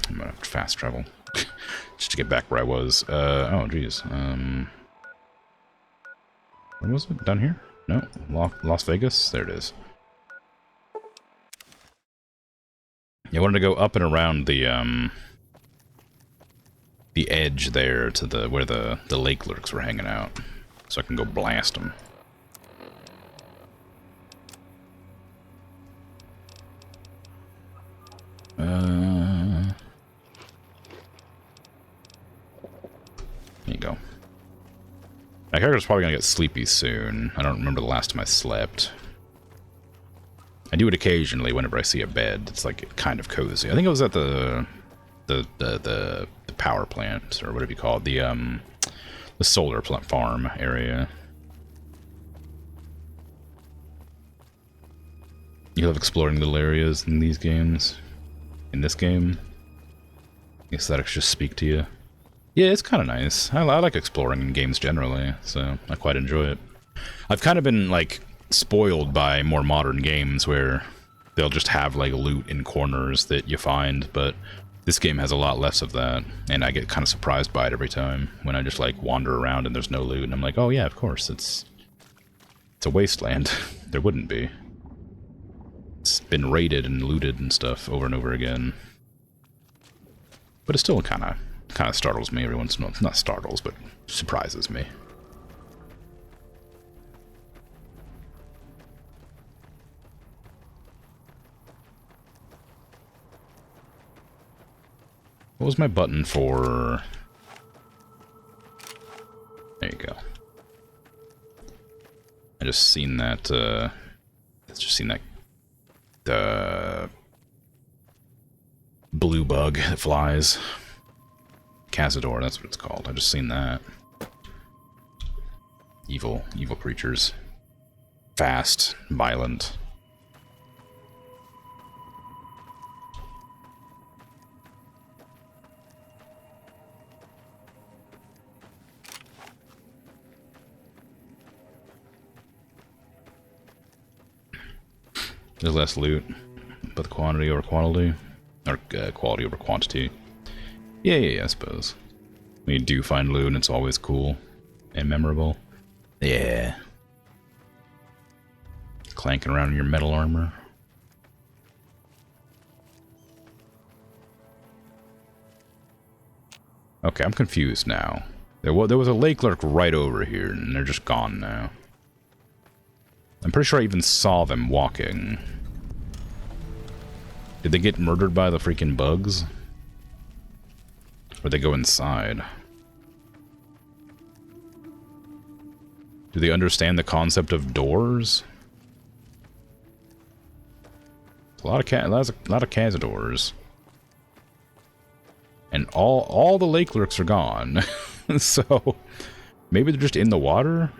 I'm gonna have to fast travel. Just to get back where I was. Oh, geez. Where was it? Down here? No. Las Vegas? There it is. Yeah, I wanted to go up and around the edge there to the where the lake lurks were hanging out. So I can go blast them. There you go. My character's probably gonna get sleepy soon. I don't remember the last time I slept. I do it occasionally whenever I see a bed. It's like kind of cozy. I think it was at the power plant, or whatever you call it, the solar farm area. You love exploring little areas in these games. In this game, the aesthetics just speak to you. Yeah, it's kind of nice. I like exploring in games generally, so I quite enjoy it. I've kind of been, like, spoiled by more modern games where they'll just have, like, loot in corners that you find, but this game has a lot less of that, and I get kind of surprised by it every time when I just, like, wander around and there's no loot, and I'm like, oh yeah, of course, it's a wasteland. There wouldn't be. It's been raided and looted and stuff over and over again. But it still kind of startles me every once in a while. Not startles, but surprises me. What was my button for? There you go. I just seen that, the blue bug that flies. Cazador, that's what it's called. I just seen that. Evil creatures. Fast, violent. There's less loot, but the quantity over quality, or quality over quantity. Yeah, I suppose. When you do find loot, and it's always cool and memorable. Yeah. Clanking around in your metal armor. Okay, I'm confused now. There was a lake lurk right over here, and they're just gone now. I'm pretty sure I even saw them walking. Did they get murdered by the freaking bugs? Or they go inside? Do they understand the concept of doors? A lot of cazadors. And all the lake lurks are gone. So maybe they're just in the water?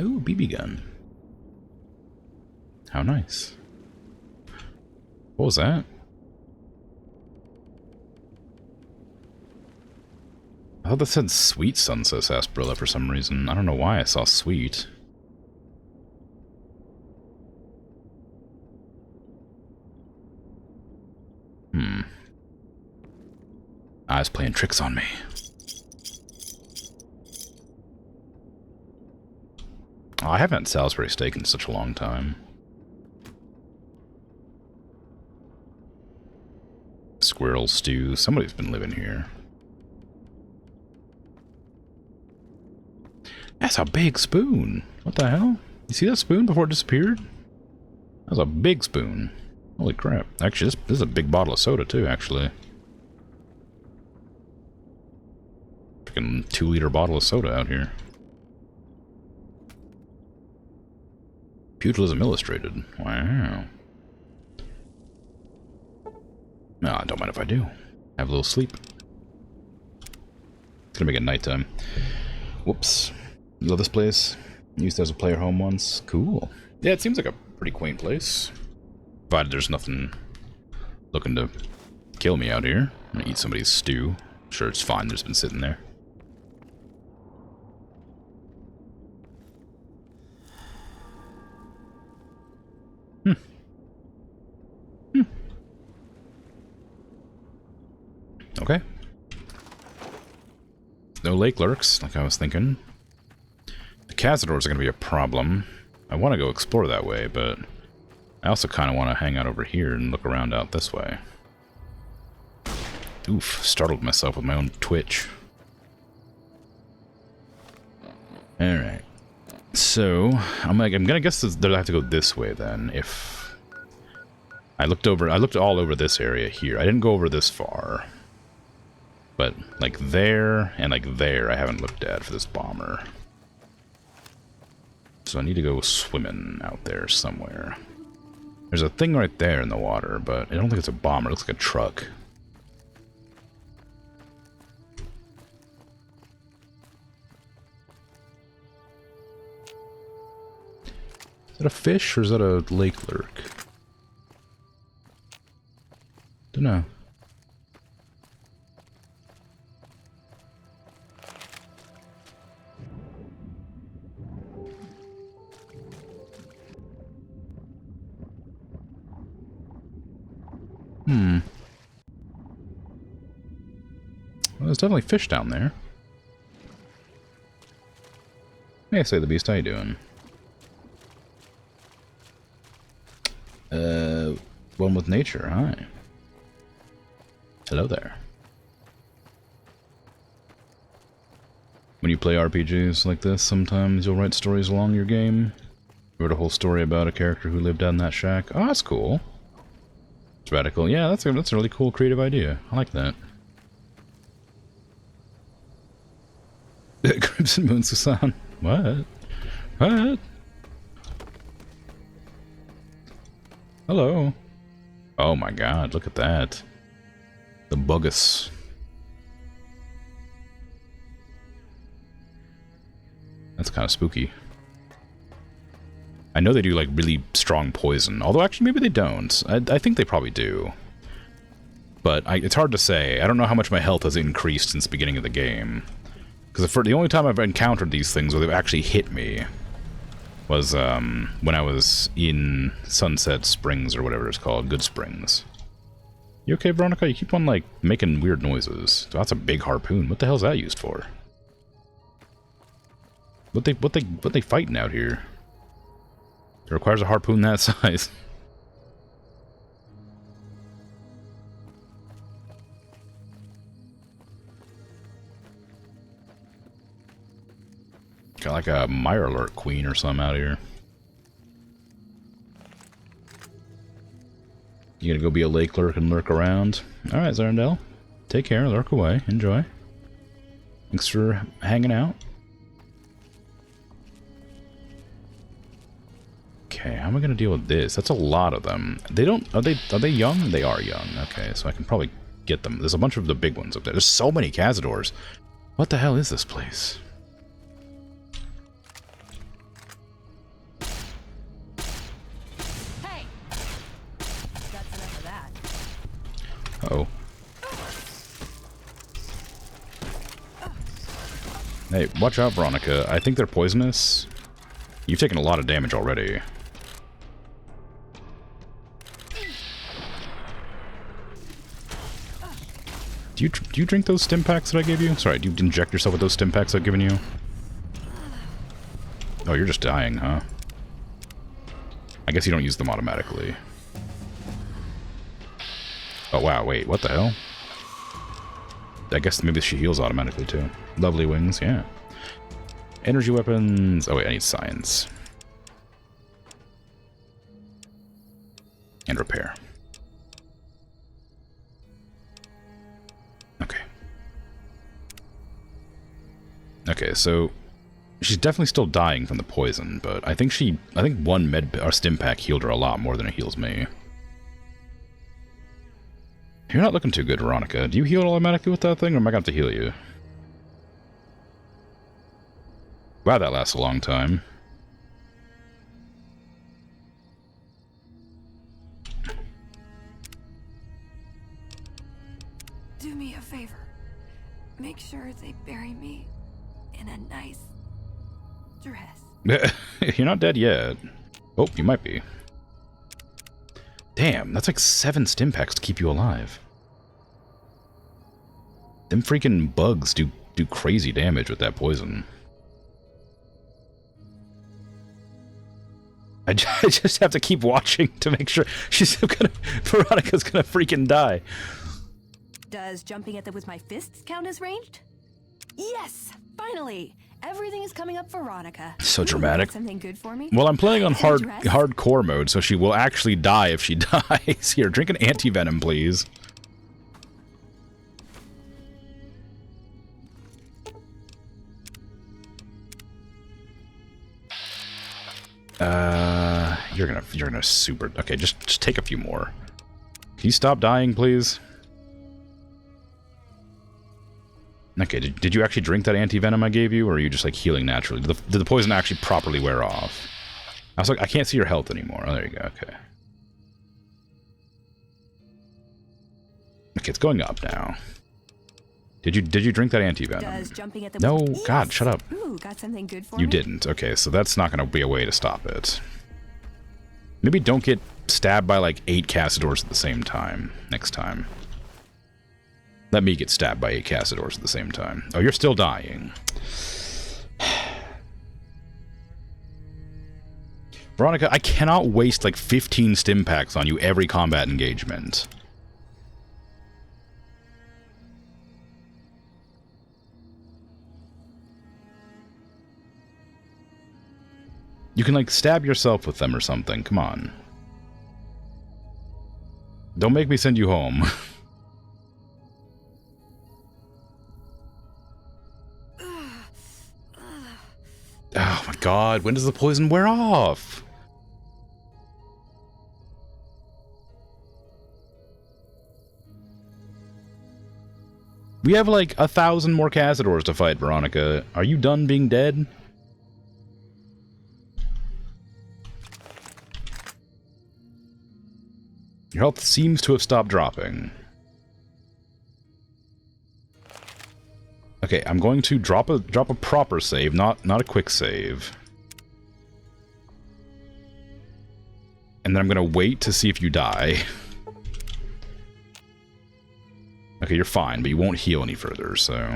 Ooh, BB gun. How nice. What was that? I thought that said sweet sunset sarsaparilla for some reason. I don't know why I saw sweet. I was playing tricks on me. Oh, I haven't had Salisbury steak in such a long time. Squirrel stew. Somebody's been living here. That's a big spoon. What the hell? You see that spoon before it disappeared? That was a big spoon. Holy crap. Actually, this is a big bottle of soda too, actually. Freaking 2-liter bottle of soda out here. Pugilism Illustrated. Wow. No, I don't mind if I do. Have a little sleep. It's gonna make it nighttime. Whoops. You love this place? Used as a player home once. Cool. Yeah, it seems like a pretty quaint place. Provided there's nothing looking to kill me out here. I'm gonna eat somebody's stew. I'm sure it's fine, there's been sitting there. Okay. No lake lurks, like I was thinking. The cazadors are going to be a problem. I want to go explore that way, but I also kind of want to hang out over here and look around out this way. Oof, startled myself with my own twitch. Alright. So, I'm gonna guess that I have to go this way then, if... I looked all over this area here. I didn't go over this far. But, like there, and like there, I haven't looked at for this bomber. So I need to go swimming out there somewhere. There's a thing right there in the water, but I don't think it's a bomber. It looks like a truck. Is that a fish, or is that a lake lurk? Dunno. Well, there's definitely fish down there. Hey, say the beast, how you doing? One with nature, hi. Hello there. When you play RPGs like this, sometimes you'll write stories along your game. I wrote a whole story about a character who lived down that shack. Oh, that's cool. It's radical. Yeah, that's a really cool creative idea. I like that. Krimzonmoon Susan. What? What? Hello. Oh my god, look at that. The Buggus. That's kind of spooky. I know they do like really strong poison, although actually maybe they don't. I think they probably do. But it's hard to say. I don't know how much my health has increased since the beginning of the game. Because the only time I've encountered these things where they've actually hit me was when I was in Sunset Springs or whatever it's called, Good Springs. You okay, Veronica? You keep on like making weird noises. That's a big harpoon. What the hell's that used for? What they fighting out here? It requires a harpoon that size. Got like a Mirelurk queen or something out here. You gonna go be a lake lurk and lurk around? Alright, Zarndell. Take care, lurk away, enjoy. Thanks for hanging out. Okay, how am I gonna deal with this? That's a lot of them. They don't... Are they young? They are young. Okay, so I can probably get them. There's a bunch of the big ones up there. There's so many Cazadors. What the hell is this place? Hey! That's enough of that. Uh-oh. Hey, watch out, Veronica. I think they're poisonous. You've taken a lot of damage already. Do you drink those stim packs that I gave you? Sorry, do you inject yourself with those stim packs I've given you? Oh, you're just dying, huh? I guess you don't use them automatically. Oh, wow, wait, what the hell? I guess maybe she heals automatically, too. Lovely wings, yeah. Energy weapons... Oh, wait, I need science. And repair. Okay. Okay, so... She's definitely still dying from the poison, but I think one or stim pack healed her a lot more than it heals me. You're not looking too good, Veronica. Do you heal automatically with that thing, or am I going to have to heal you? Wow, that lasts a long time. Do me a favor. Make sure they bury me in a nice dress. You're not dead yet. Oh, you might be. Damn, that's like 7 stim packs to keep you alive. Them freaking bugs do crazy damage with that poison. I just have to keep watching to make sure Veronica's gonna freaking die. Does jumping at them with my fists count as ranged? Yes! Finally! Everything is coming up, Veronica. So dramatic. Something good for me? Well, I'm playing on hardcore mode, so she will actually die if she dies. Here, drink an anti-venom, please. You're gonna super... Okay, just take a few more. Can you stop dying, please? Okay, did you actually drink that anti-venom I gave you, or are you just, like, healing naturally? Did the poison actually properly wear off? I was like, I can't see your health anymore. Oh, there you go, okay. Okay, it's going up now. Did you drink that anti-venom? No, yes. God, shut up. Ooh, got something good for you me? didn't. Okay, so that's not going to be a way to stop it. Maybe don't get stabbed by like 8 Cazadors at the same time next time. Let me get stabbed by 8 Cazadors at the same time. Oh, you're still dying. Veronica, I cannot waste like 15 stim packs on you every combat engagement. You can, like, stab yourself with them or something. Come on. Don't make me send you home. Oh my god, when does the poison wear off? We have, like, 1,000 more Cazadors to fight, Veronica. Are you done being dead? Your health seems to have stopped dropping. Okay, I'm going to drop a proper save, not a quick save. And then I'm gonna wait to see if you die. Okay, you're fine, but you won't heal any further, so...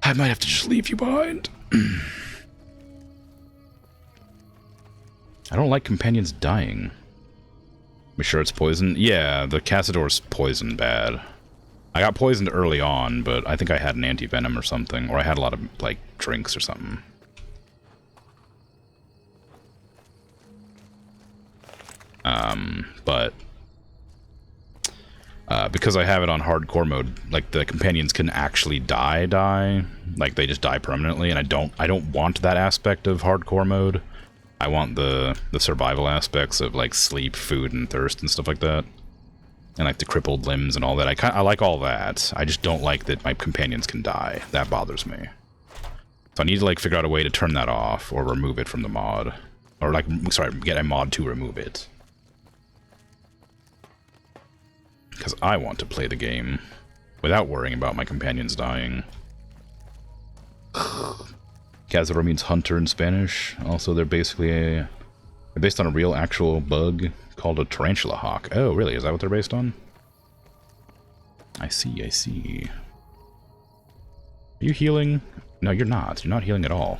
I might have to just leave you behind. I don't like companions dying. Be sure it's poison? Yeah, the Cazador's poison bad. I got poisoned early on, but I think I had an anti-venom or something, or I had a lot of, like, drinks or something. But because I have it on hardcore mode, like, the companions can actually die. Like, they just die permanently, and I don't want that aspect of hardcore mode. I want the survival aspects of, like, sleep, food, and thirst and stuff like that. And, like, the crippled limbs and all that. I like all that. I just don't like that my companions can die. That bothers me. So I need to, like, figure out a way to turn that off or remove it from the mod. Or, like, sorry, get a mod to remove it. Because I want to play the game without worrying about my companions dying. Cazador means hunter in Spanish. Also, they're basically they're based on a real, actual bug called a tarantula hawk. Oh, really? Is that what they're based on? I see, I see. Are you healing? No, you're not. You're not healing at all.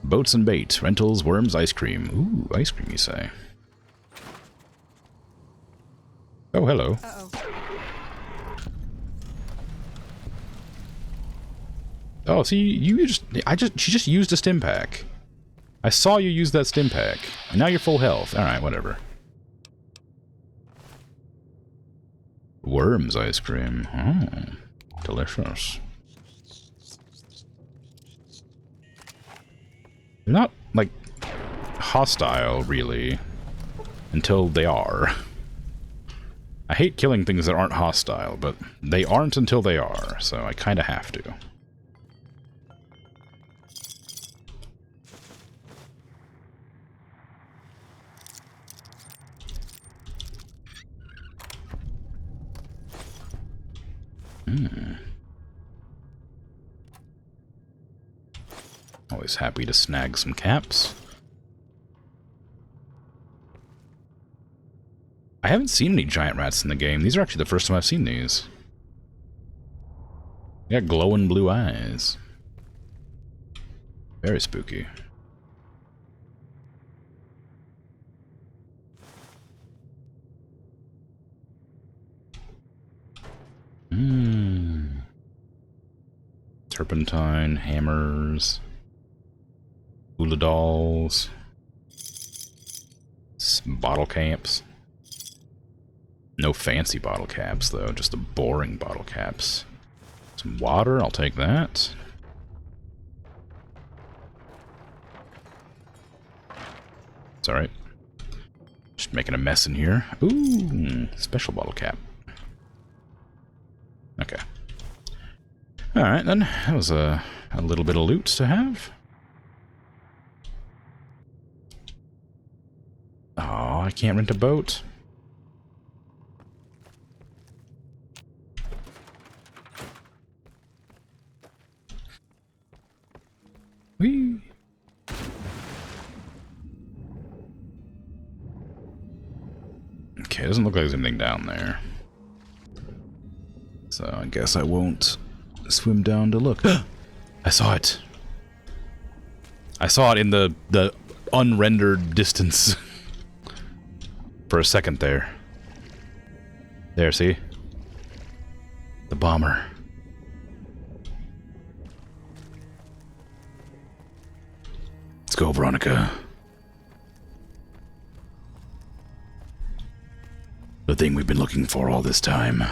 Boats and bait. Rentals, worms, ice cream. Ooh, ice cream, you say? Oh, hello. Uh-oh. Oh, see, she just used a stim pack. I saw you use that stim pack. And now you're full health. Alright, whatever. Worms ice cream. Oh, delicious. They're not, like, hostile, really. Until they are. I hate killing things that aren't hostile, but they aren't until they are, so I kinda have to. Always happy to snag some caps. I haven't seen any giant rats in the game. These are actually the first time I've seen these. They got glowing blue eyes. Very spooky. Turpentine, hammers, hula dolls, bottle caps. No fancy bottle caps, though, just the boring bottle caps. Some water, I'll take that. It's alright. Just making a mess in here. Ooh, special bottle cap. Okay. Alright, then. That was a little bit of loot to have. Oh, I can't rent a boat. Whee! Okay, doesn't look like there's anything down there. So I guess I won't swim down to look. I saw it. I saw it in the unrendered distance. For a second there. There, see? The bomber. Let's go, Veronica. The thing we've been looking for all this time.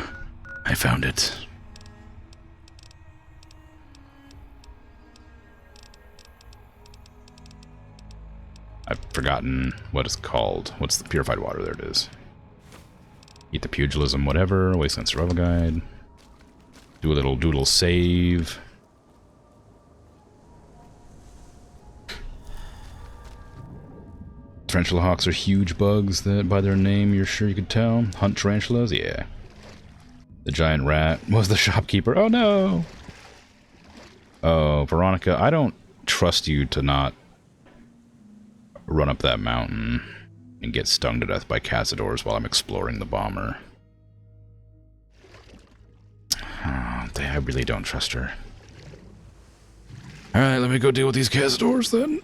I found it. I've forgotten what it's called. What's the purified water? There it is. Eat the pugilism, whatever. Wasteland survival guide. Do a little doodle save. Tarantula hawks are huge bugs that, by their name, you're sure you could tell. Hunt tarantulas? Yeah. The giant rat was the shopkeeper. Oh no! Oh, Veronica, I don't trust you to not run up that mountain and get stung to death by cazadors while I'm exploring the bomber. Oh, I really don't trust her. Alright, let me go deal with these cazadors then.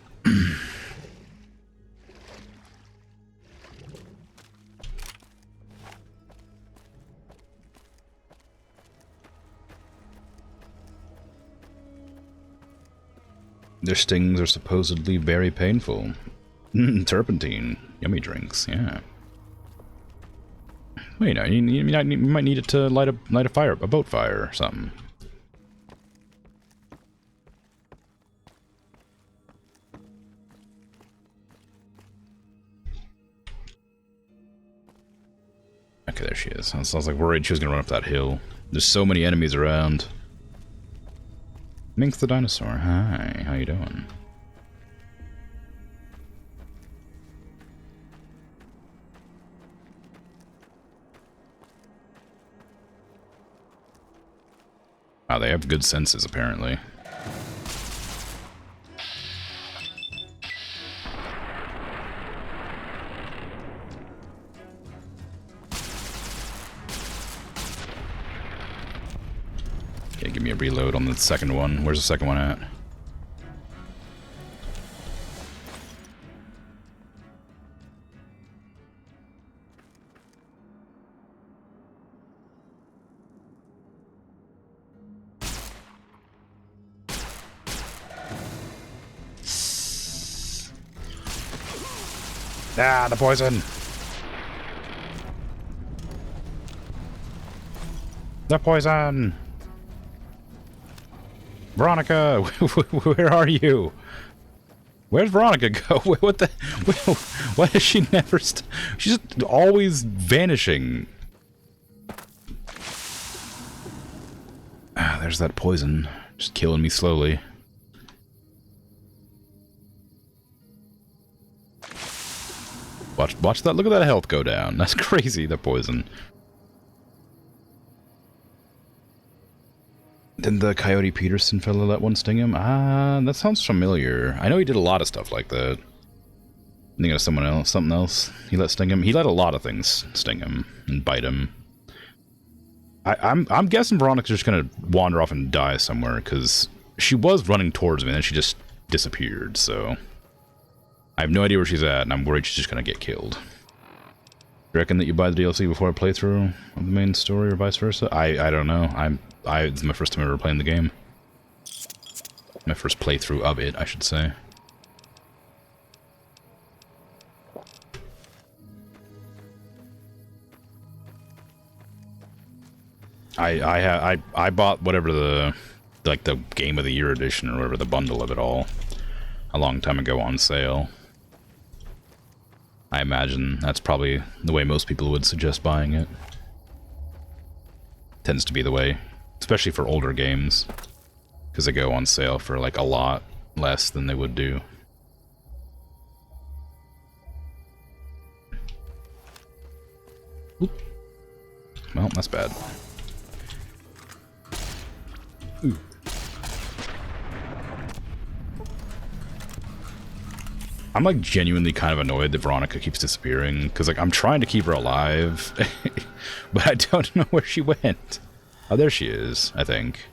Their stings are supposedly very painful. Turpentine. Yummy drinks, yeah. Wait, no, you might need it to light a fire, a boat fire or something. Okay, there she is. I was like worried she was gonna run up that hill. There's so many enemies around. Minx the dinosaur. Hi, how you doing? Wow, they have good senses, apparently. Okay, give me a reload on the second one. Where's the second one at? Ah, the poison! The poison! Veronica! Where are you? Where's Veronica go? What the... Why does she never... She's just always vanishing. Ah, there's that poison. Just killing me slowly. Watch that. Look at that health go down. That's crazy, the poison. Didn't the Coyote Peterson fella let one sting him? Ah, that sounds familiar. I know he did a lot of stuff like that. I think of something else he let sting him. He let a lot of things sting him and bite him. I'm guessing Veronica's just gonna wander off and die somewhere, because she was running towards me and then she just disappeared, so... I have no idea where she's at, and I'm worried she's just gonna get killed. You reckon that you buy the DLC before a playthrough of the main story, or vice versa? I don't know. It's my first time ever playing the game. My first playthrough of it, I should say. I bought whatever the Game of the Year edition or whatever, the bundle of it all, a long time ago on sale. I imagine that's probably the way most people would suggest buying it. Tends to be the way, especially for older games, because they go on sale for like a lot less than they would do. Oop. Well, that's bad. Ooh. I'm like genuinely kind of annoyed that Veronica keeps disappearing, because like I'm trying to keep her alive, but I don't know where she went. Oh, there she is, I think.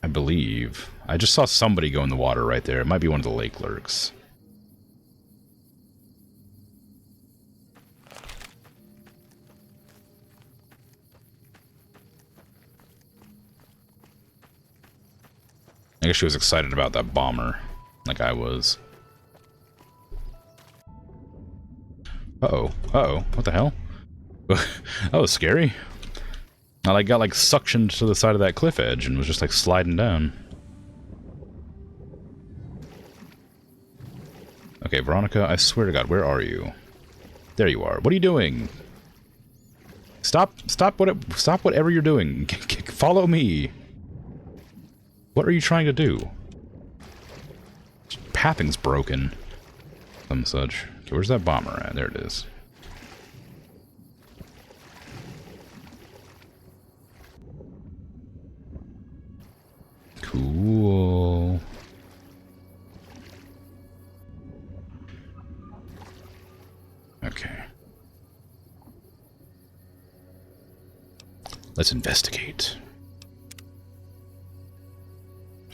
I believe. I just saw somebody go in the water right there. It might be one of the lake lurks. I guess she was excited about that bomber, like I was. Uh-oh. Uh-oh. What the hell? That was scary. I like got like suctioned to the side of that cliff edge and was just like sliding down. Okay, Veronica, I swear to God, where are you? There you are. What are you doing? Stop whatever you're doing. Follow me. What are you trying to do? Pathing's broken. Some such. Okay, where's that bomber at? There it is. Cool. Okay. Let's investigate.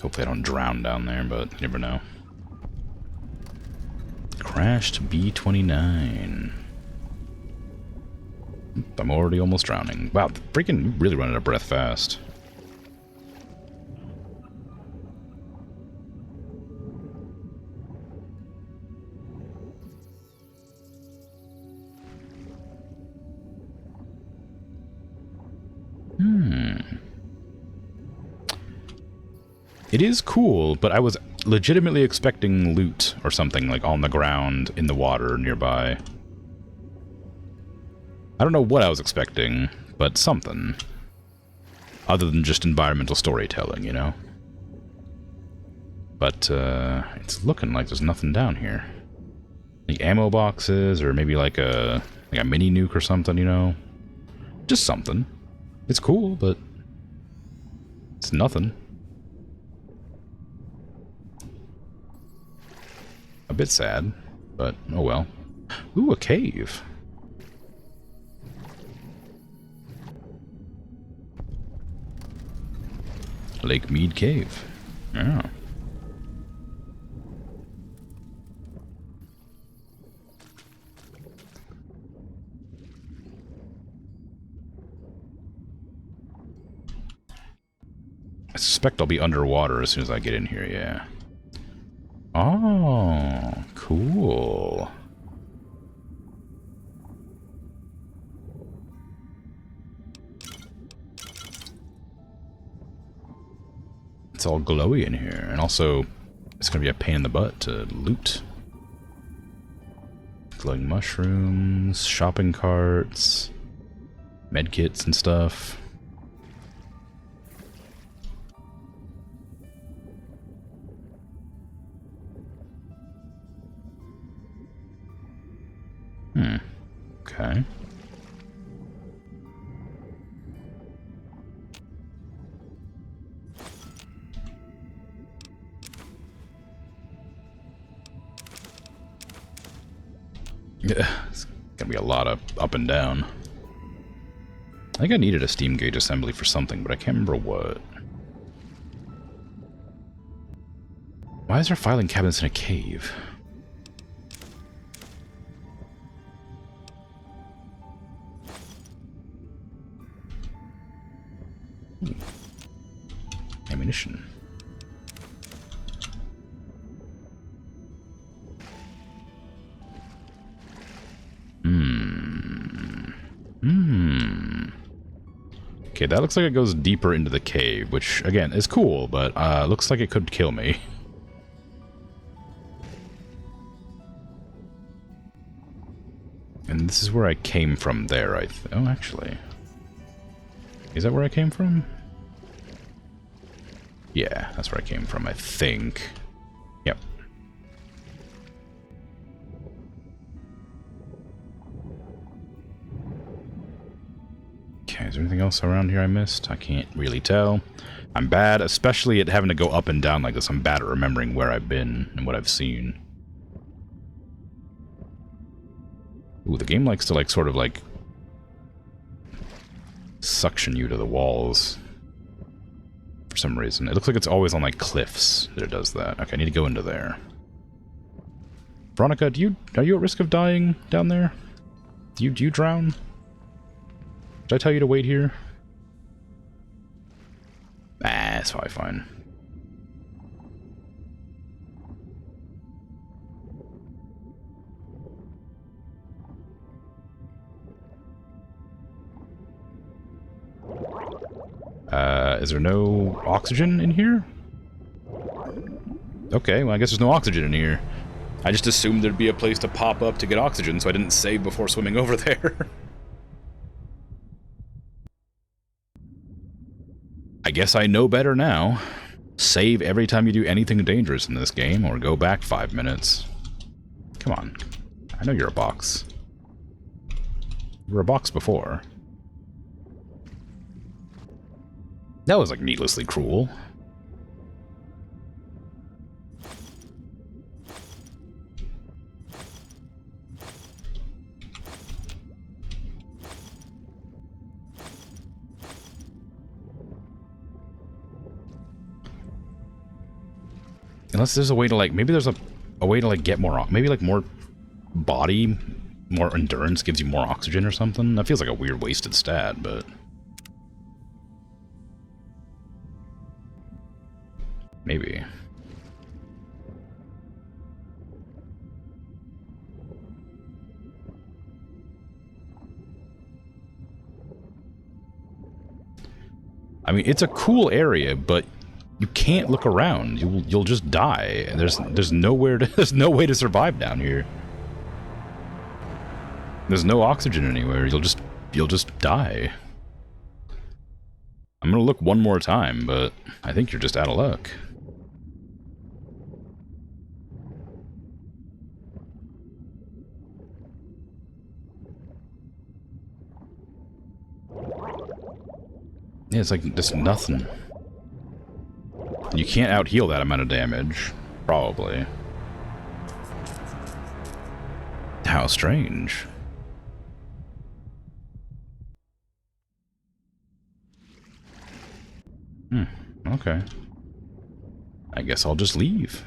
Hopefully I don't drown down there, but you never know. Crashed B-29. I'm already almost drowning. Wow, freaking really running out of breath fast. It is cool, but I was legitimately expecting loot or something, like, on the ground, in the water, nearby. I don't know what I was expecting, but something. Other than just environmental storytelling, you know? But, it's looking like there's nothing down here. Like ammo boxes, or maybe like a mini nuke or something, you know? Just something. It's cool, but it's nothing. A bit sad, but oh well. Ooh, a cave. Lake Mead Cave. Yeah. I suspect I'll be underwater as soon as I get in here, yeah. Oh, cool. It's all glowy in here, and also it's gonna be a pain in the butt to loot. Glowing mushrooms, shopping carts, medkits and stuff. Okay. Yeah, it's gonna be a lot of up and down. I think I needed a steam gauge assembly for something, but I can't remember what. Why is there filing cabinets in a cave? Ammunition. Okay, that looks like it goes deeper into the cave, which, again, is cool, but looks like it could kill me. And this is where I came from there, oh, actually. Is that where I came from? Yeah, that's where I came from, I think. Yep. Okay, is there anything else around here I missed? I can't really tell. I'm bad, especially at having to go up and down like this. I'm bad at remembering where I've been and what I've seen. Ooh, the game likes to, like, sort of, like, suction you to the walls. For some reason. It looks like it's always on, like, cliffs that it does that. Okay, I need to go into there. Veronica, are you at risk of dying down there? Do you drown? Did I tell you to wait here? Ah, it's probably fine. Is there no oxygen in here? Okay, well I guess there's no oxygen in here. I just assumed there'd be a place to pop up to get oxygen, so I didn't save before swimming over there. I guess I know better now. Save every time you do anything dangerous in this game, or go back 5 minutes. Come on. I know you're a box. You were a box before. That was, like, needlessly cruel. Unless there's a way to, like, maybe there's a way to, like, get more, maybe, like, more body, more endurance gives you more oxygen or something. That feels like a weird wasted stat, but... maybe. I mean, it's a cool area, but You can't look around. You'll just die. And there's nowhere to there's no way to survive down here. There's no oxygen anywhere. You'll just die. I'm gonna look one more time, but I think you're just out of luck. Yeah, it's like just nothing. You can't out-heal that amount of damage. Probably. How strange. Okay. I guess I'll just leave.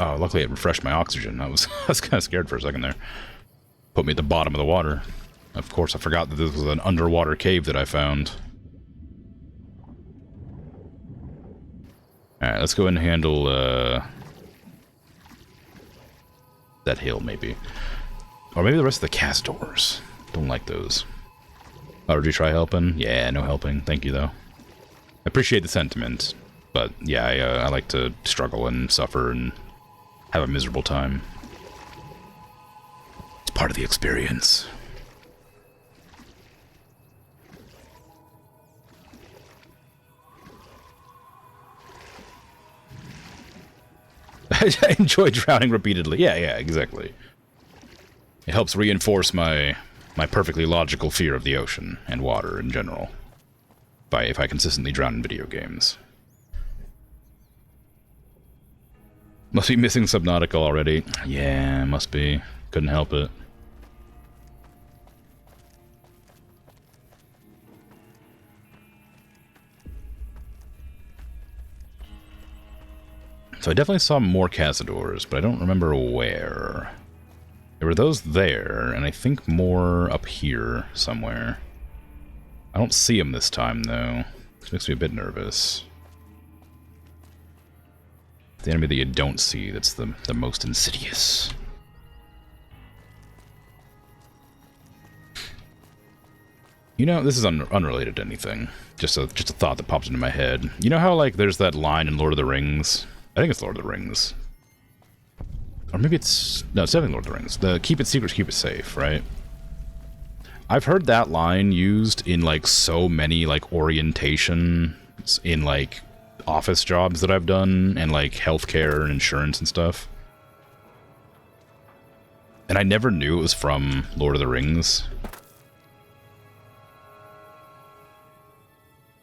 Oh, luckily it refreshed my oxygen. I was kind of scared for a second there. Put me at the bottom of the water. Of course, I forgot that this was an underwater cave that I found. Alright, let's go ahead and handle, that hill, maybe. Or maybe the rest of the cast doors. Don't like those. Oh, did you try helping? Yeah, no helping. Thank you, though. I appreciate the sentiment. But, yeah, I like to struggle and suffer and have a miserable time. It's part of the experience. I enjoy drowning repeatedly. Yeah, exactly. It helps reinforce my perfectly logical fear of the ocean and water in general. If I consistently drown in video games. Must be missing Subnautica already. Yeah, must be. Couldn't help it. So I definitely saw more Cazadors, but I don't remember where. There were those there, and I think more up here somewhere. I don't see them this time, though. Which makes me a bit nervous. The enemy that you don't see that's the most insidious. You know, this is unrelated to anything. Just a thought that popped into my head. You know how, like, there's that line in Lord of the Rings? I think it's Lord of the Rings. Or maybe it's... No, it's definitely Lord of the Rings. The keep it secret, keep it safe, right? I've heard that line used in, like, so many, like, orientations in, like, office jobs that I've done, and, like, healthcare and insurance and stuff. And I never knew it was from Lord of the Rings.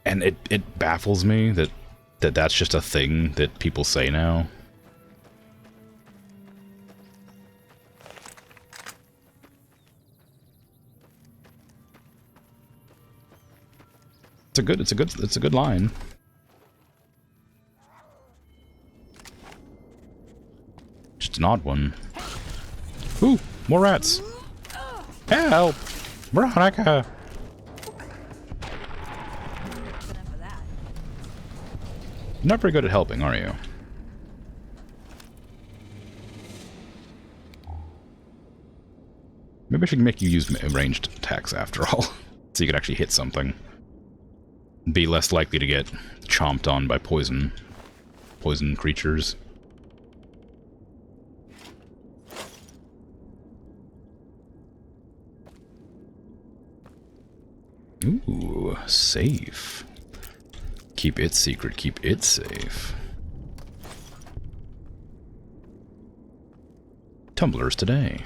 And it baffles me that that's just a thing that people say now. It's a good line. Just an odd one. Ooh, more rats. Help! Veronica! Not very good at helping, are you? Maybe I should make you use ranged attacks after all, so you could actually hit something. Be less likely to get chomped on by poison creatures. Ooh, safe. Keep it secret, keep it safe. Tumblers today.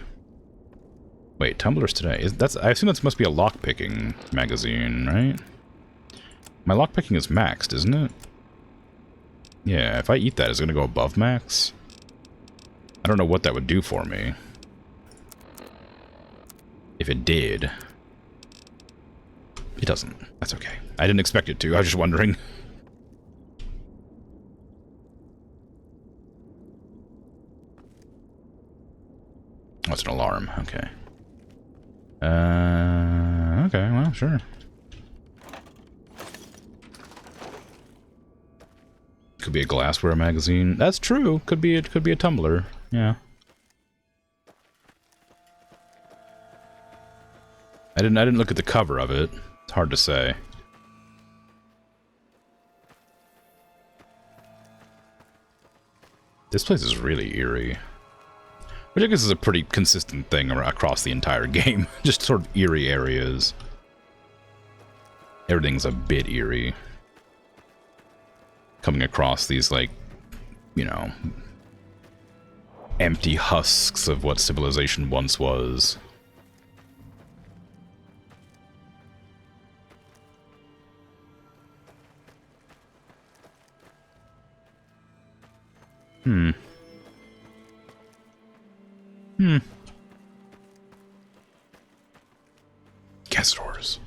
Wait, tumblers today. I assume that must be a lockpicking magazine, right? My lockpicking is maxed, isn't it? Yeah, if I eat that, is it gonna go above max? I don't know what that would do for me. If it did. It doesn't. That's okay. I didn't expect it to. I was just wondering. Oh, it's an alarm. Okay. Okay, well, sure. Could be a glassware magazine. That's true. Could be a tumbler. Yeah. I didn't look at the cover of it. It's hard to say. This place is really eerie. Which I guess is a pretty consistent thing across the entire game. Just sort of eerie areas. Everything's a bit eerie. Coming across these, like, you know, empty husks of what civilization once was. Castors.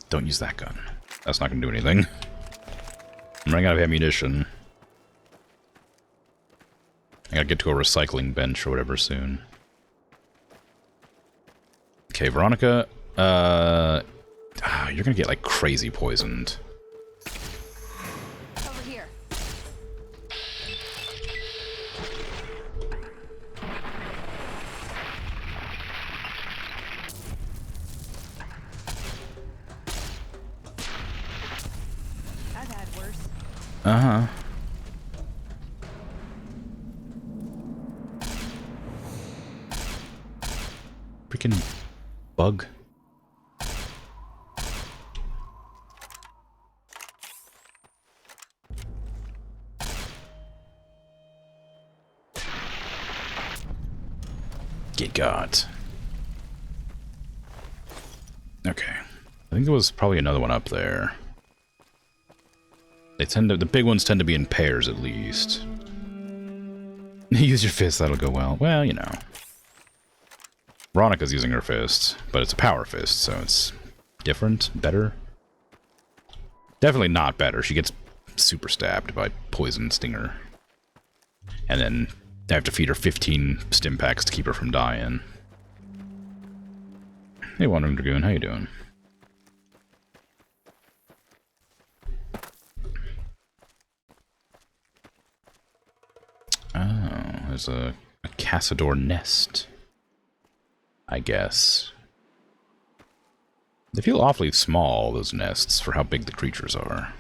Don't use that gun. That's not gonna do anything. I'm running out of ammunition. I gotta get to a recycling bench or whatever soon. Okay, Veronica, you're gonna get, like, crazy poisoned. Over here. I've had worse. Uh-huh. Freaking bug. Get got. Okay. I think there was probably another one up there. They tend to, the big ones tend to be in pairs at least. Use your fist, that'll go well. Well, you know. Veronica's using her fist, but it's a power fist, so it's different, better. Definitely not better. She gets super stabbed by poison stinger. And then I have to feed her 15 stim packs to keep her from dying. Hey, Wandering Dragoon, how you doing? Oh, there's a Cassador nest, I guess. They feel awfully small, those nests, for how big the creatures are.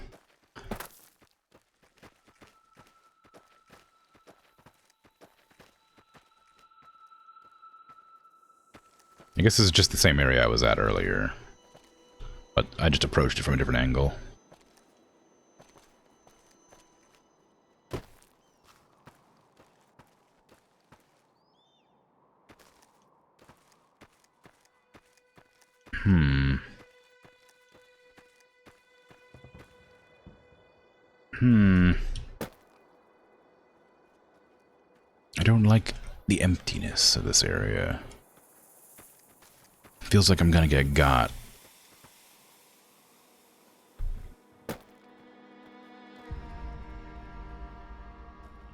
I guess this is just the same area I was at earlier, but I just approached it from a different angle. I don't like the emptiness of this area. Feels like I'm gonna get got.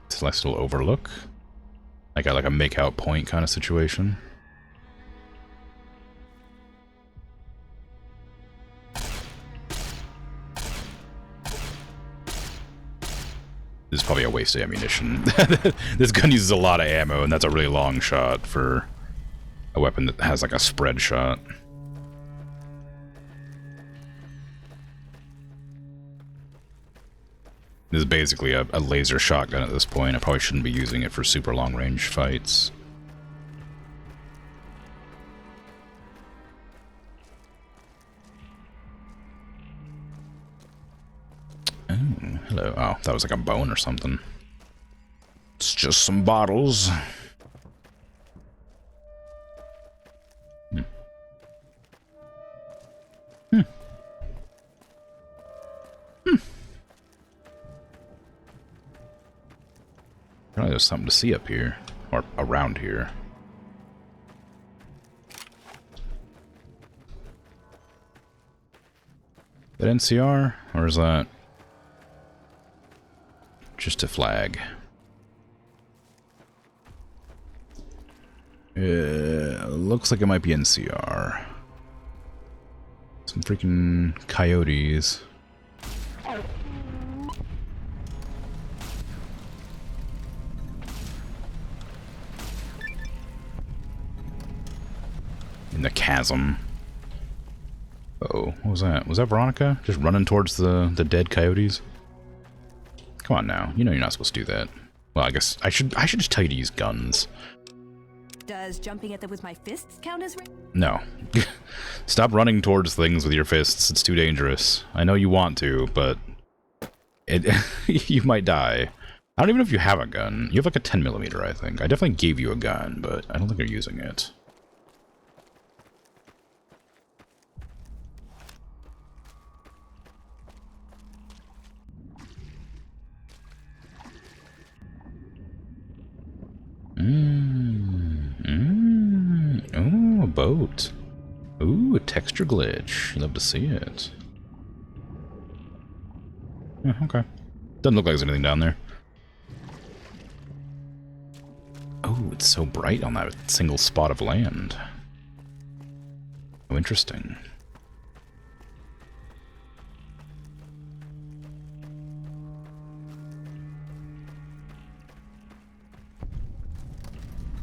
It's a nice little overlook. I got like a make-out point kind of situation. This is probably a waste of ammunition. This gun uses a lot of ammo, and that's a really long shot for a weapon that has like a spread shot. This is basically a laser shotgun at this point. I probably shouldn't be using it for super long range fights. Oh, hello. Oh, that was like a bone or something. It's just some bottles. Apparently there's something to see up here, or around here. That NCR, or is that just a flag? Looks like it might be NCR. Some freaking coyotes. in the chasm. Uh-oh, what was that? Was that Veronica? Just running towards the dead coyotes? Come on now, you know you're not supposed to do that. Well, I guess I should just tell you to use guns. Does jumping at them with my fists count as No. Stop running towards things with your fists. It's too dangerous. I know you want to, but you might die. I don't even know if you have a gun. You have like a 10mm, I think. I definitely gave you a gun, but I don't think you're using it. Oh, a boat. Ooh, a texture glitch. You love to see it. Yeah, okay. Doesn't look like there's anything down there. Oh, it's so bright on that single spot of land. Oh, interesting.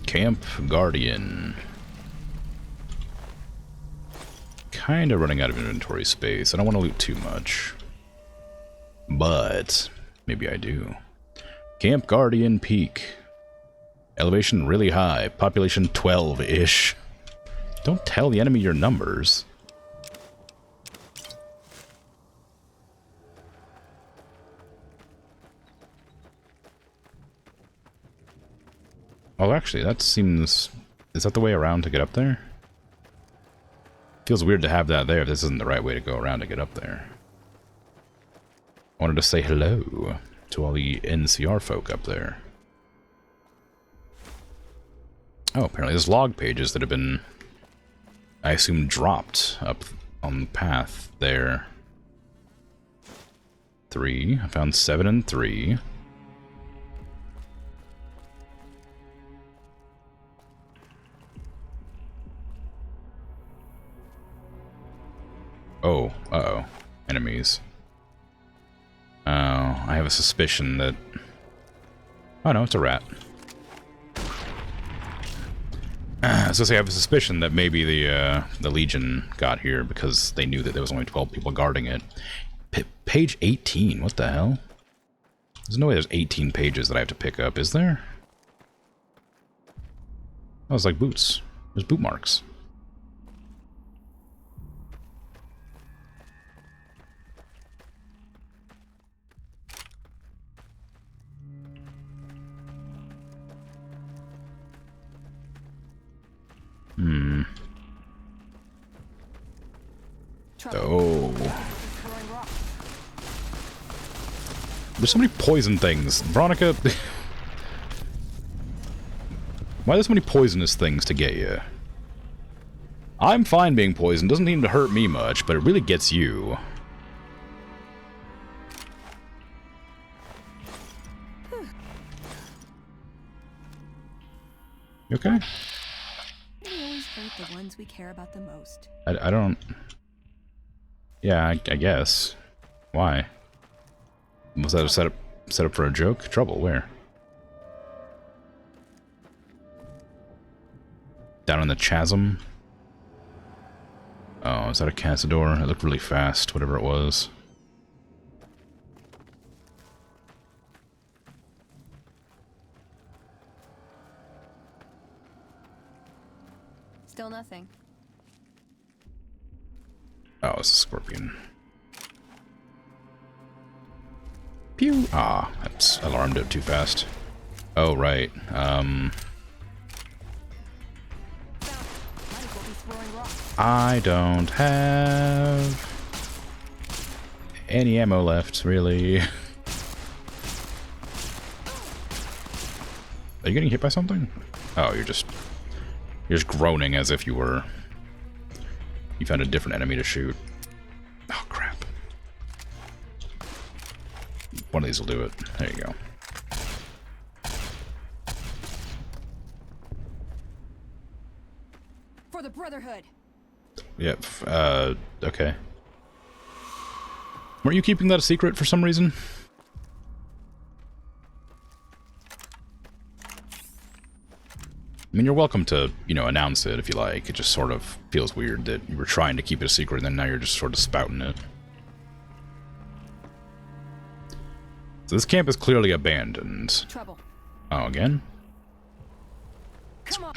Camp Guardian. Kinda running out of inventory space. I don't want to loot too much. But maybe I do. Camp Guardian Peak. Elevation really high. Population 12-ish. Don't tell the enemy your numbers. Oh, actually, that seems... Is that the way around to get up there? Feels weird to have that there if this isn't the right way to go around to get up there. I wanted to say hello to all the NCR folk up there. Oh, apparently there's log pages that have been, I assume, dropped up on the path there. 3. I found 7 and 3. Oh, uh-oh. Enemies. Oh, I have a suspicion that... Oh no, it's a rat. So I have a suspicion that maybe the Legion got here because they knew that there was only 12 people guarding it. Page 18, what the hell? There's no way there's 18 pages that I have to pick up, is there? Oh, it's like boots. There's boot marks. Oh. There's so many poison things. Veronica... Why are there so many poisonous things to get you? I'm fine being poisoned. Doesn't seem to hurt me much, but it really gets you. You okay? We always hurt the ones we care about the most. I don't... Yeah, I guess. Why? Was that a setup for a joke? Trouble, where? Down in the chasm? Oh, is that a cazador? It looked really fast, whatever it was. Still nothing. Oh, it's a scorpion. Pew! Ah, that's alarmed it too fast. Oh, right. I don't have any ammo left, really. Are you getting hit by something? Oh, you're just groaning as if you found a different enemy to shoot. Oh, crap. One of these will do it. There you go. For the Brotherhood. Yep. Okay. Weren't you keeping that a secret for some reason? I mean, you're welcome to, you know, announce it if you like. It just sort of feels weird that you were trying to keep it a secret and then now you're just sort of spouting it. So this camp is clearly abandoned. Trouble. Oh, again? Come on.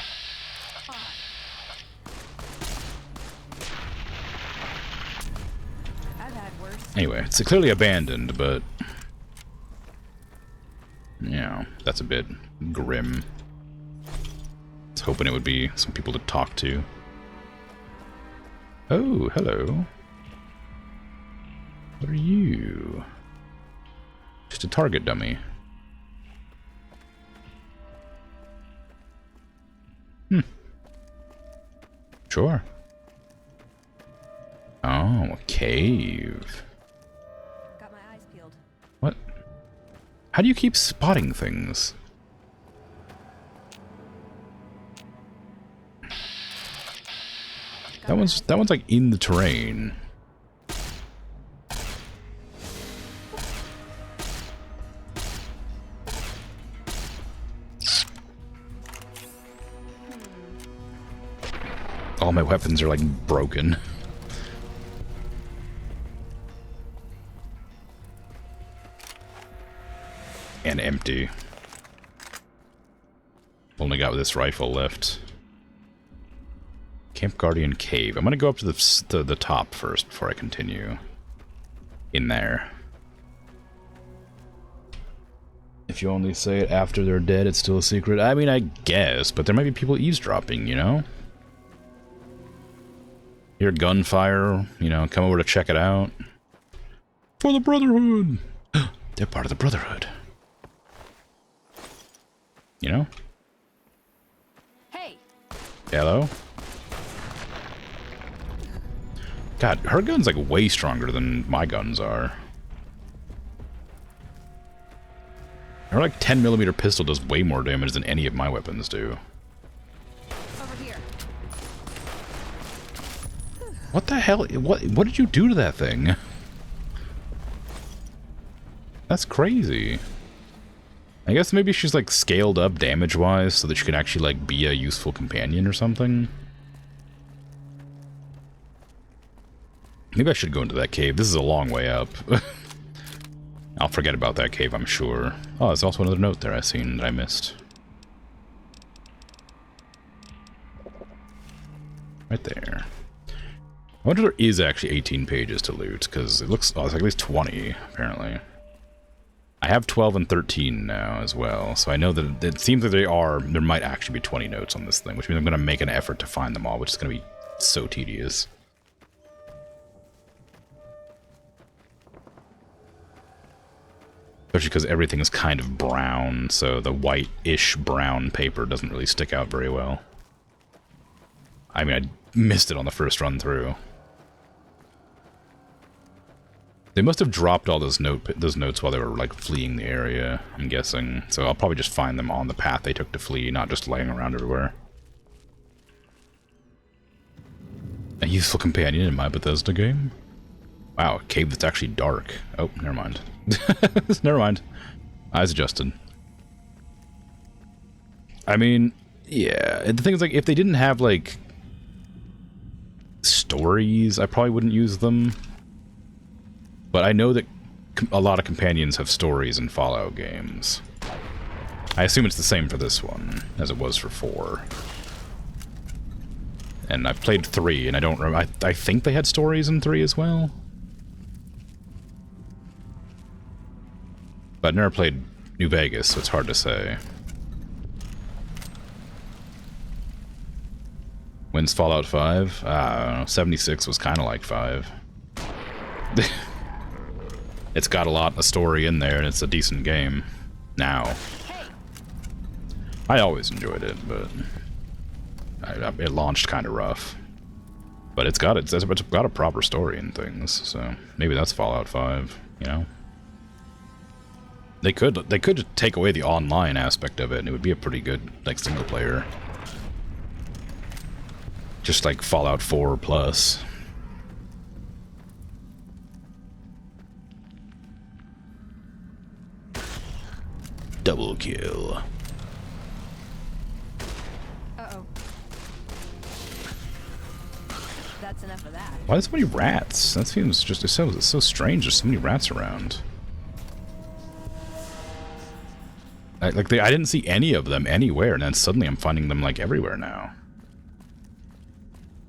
I've had worse. Anyway, it's clearly abandoned, but... yeah, that's a bit grim. I was hoping it would be some people to talk to. Oh, hello. What are you? Just a target dummy. Sure. Oh, a cave. Got my eyes peeled. What? How do you keep spotting things? That one's like in the terrain. All my weapons are like broken. And empty. Only got this rifle left. Camp Guardian Cave. I'm gonna go up to the top first before I continue. In there. If you only say it after they're dead, it's still a secret. I mean, I guess, but there might be people eavesdropping, you know? Hear gunfire, you know, come over to check it out. For the Brotherhood! They're part of the Brotherhood. You know? Hey. Hello? God, her gun's like way stronger than my guns are. Her like 10mm pistol does way more damage than any of my weapons do. Over here. What the hell? What did you do to that thing? That's crazy. I guess maybe she's like scaled up damage-wise so that she can actually like be a useful companion or something. Maybe I should go into that cave. This is a long way up. I'll forget about that cave, I'm sure. Oh, there's also another note there I've seen that I missed. Right there. I wonder if there is actually 18 pages to loot, because it looks... oh, it's like at least 20, apparently. I have 12 and 13 now as well, so I know that it seems that there might actually be 20 notes on this thing, which means I'm going to make an effort to find them all, which is going to be so tedious. Especially because everything is kind of brown, so the white-ish brown paper doesn't really stick out very well. I mean, I missed it on the first run through. They must have dropped all those notes while they were, like, fleeing the area, I'm guessing. So I'll probably just find them on the path they took to flee, not just laying around everywhere. A useful companion in my Bethesda game? Wow, a cave that's actually dark. Oh, never mind. Never mind. Eyes adjusted. I mean, yeah. The thing is, like, if they didn't have, like, stories, I probably wouldn't use them. But I know that a lot of companions have stories in Fallout games. I assume it's the same for this one, as it was for 4. And I've played 3, and I don't remember... I think they had stories in 3 as well? But I've never played New Vegas, so it's hard to say. When's Fallout 5? I don't know, 76 was kind of like 5. It's got a lot of story in there, and it's a decent game. Now. I always enjoyed it, but... it launched kind of rough. But it's got a proper story and things, so... maybe that's Fallout 5, you know? They could just take away the online aspect of it, and it would be a pretty good, like, single player. Just like Fallout 4 plus. Double kill. that's enough of that. Why are there so many rats? That seems just it's so strange. There's so many rats around. I didn't see any of them anywhere, and then suddenly I'm finding them like everywhere now.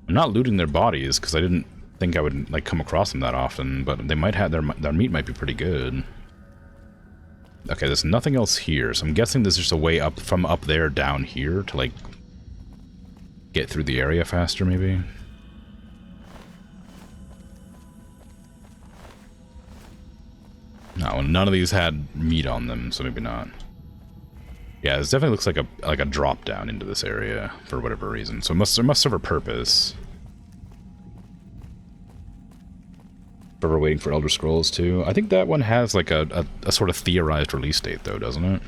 I'm not looting their bodies because I didn't think I would like come across them that often, but they might have their meat might be pretty good. Okay, there's nothing else here, so I'm guessing there's just a way up from up there down here to like get through the area faster, maybe. No, none of these had meat on them, so maybe not. Yeah, this definitely looks like a drop down into this area for whatever reason. So it must serve a purpose. But we're waiting for Elder Scrolls 2. I think that one has like a sort of theorized release date though, doesn't it?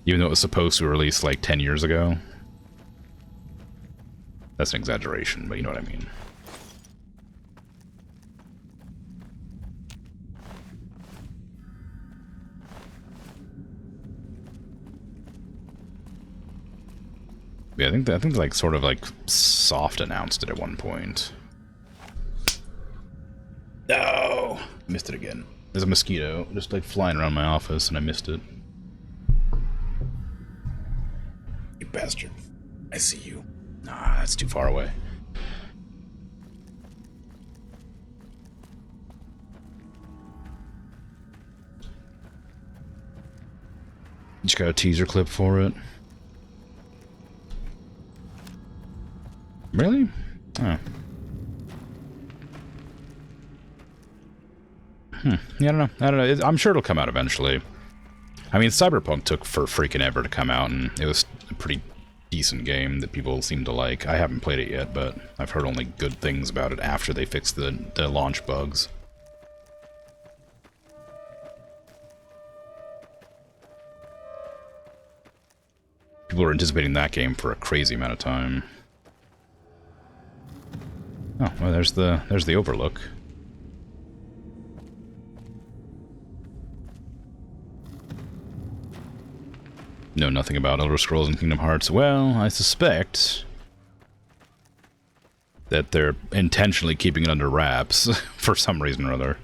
Even though it was supposed to release like 10 years ago. That's an exaggeration, but you know what I mean. Yeah, I think like sort of like soft announced it at one point. No, missed it again. There's a mosquito just like flying around my office, and I missed it. You bastard! I see you. Nah, that's too far away. Just got a teaser clip for it. Really? Oh. Yeah, I don't know. I'm sure it'll come out eventually. I mean, Cyberpunk took for freaking ever to come out, and it was a pretty decent game that people seem to like. I haven't played it yet, but I've heard only good things about it after they fixed the launch bugs. People were anticipating that game for a crazy amount of time. Oh, well, there's the overlook. Know nothing about Elder Scrolls and Kingdom Hearts. Well, I suspect that they're intentionally keeping it under wraps for some reason or other.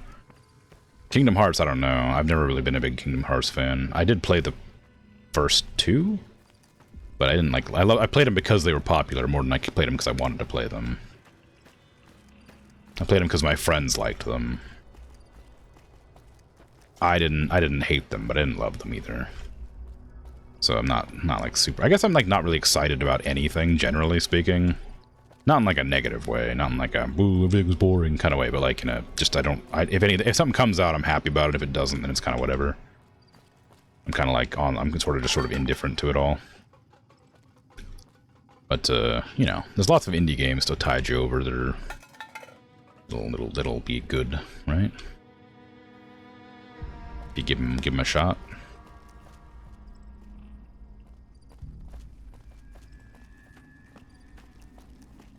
Kingdom Hearts, I don't know. I've never really been a big Kingdom Hearts fan. I did play the first two, but I didn't like. I played them because they were popular more than I played them because I wanted to play them. I played them because my friends liked them. I didn't hate them, but I didn't love them either. So I'm not like super. I guess I'm like not really excited about anything, generally speaking. Not in like a negative way, not in like a "boo, everything was boring" kind of way, but like in a just if something comes out, I'm happy about it. If it doesn't, then it's kind of whatever. I'm kind of like I'm sort of indifferent to it all. But you know, there's lots of indie games to tide you over that are that'll be good, right? If you give them a shot.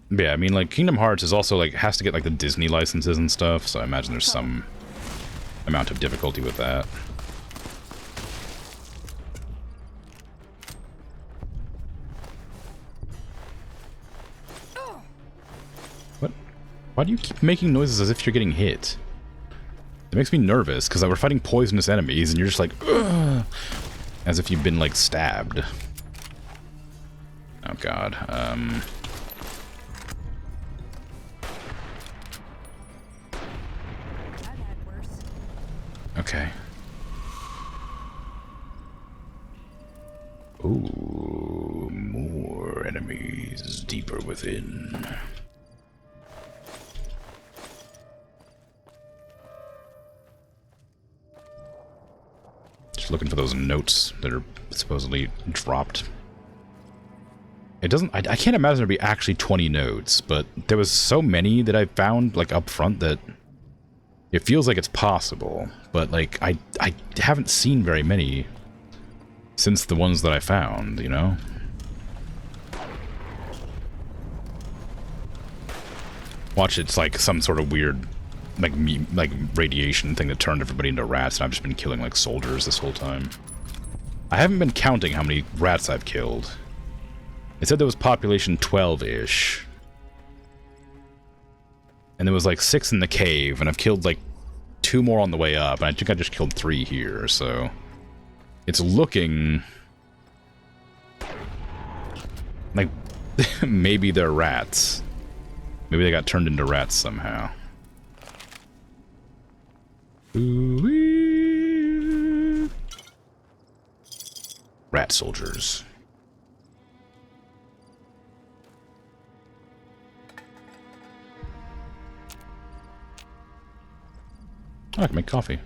Yeah, I mean, like, Kingdom Hearts is also, like, has to get, like, the Disney licenses and stuff, so I imagine there's some amount of difficulty with that. What? Why do you keep making noises as if you're getting hit? It makes me nervous, because we're fighting poisonous enemies, and you're just like, ugh, as if you've been, like, stabbed. Oh, God. Okay. Ooh, more enemies deeper within. Just looking for those notes that are supposedly dropped. It doesn't. I can't imagine there'd be actually 20 notes, but there was so many that I found like up front that it feels like it's possible. But like I haven't seen very many since the ones that I found, you know? Watch, it's like some sort of weird like radiation thing that turned everybody into rats, and I've just been killing like soldiers this whole time. I haven't been counting how many rats I've killed. It said there was population 12-ish. And there was like 6 in the cave, and I've killed like 2 more on the way up, and I think I just killed 3 here, so it's looking like maybe they're rats. Maybe they got turned into rats somehow. Ooh-wee. Rat soldiers. Oh, I can make coffee.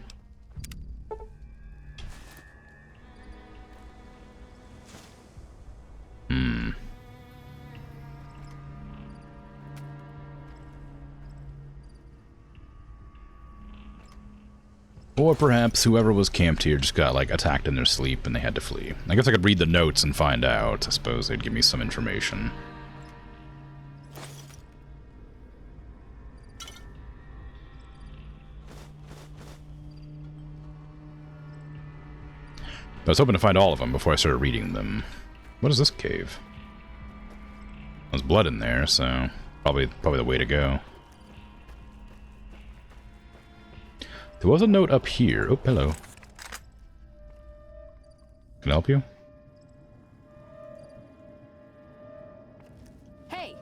Or perhaps whoever was camped here just got, like, attacked in their sleep and they had to flee. I guess I could read the notes and find out. I suppose they'd give me some information. I was hoping to find all of them before I started reading them. What is this cave? There's blood in there, so probably the way to go. There was a note up here. Oh, hello. Can I help you? Hey!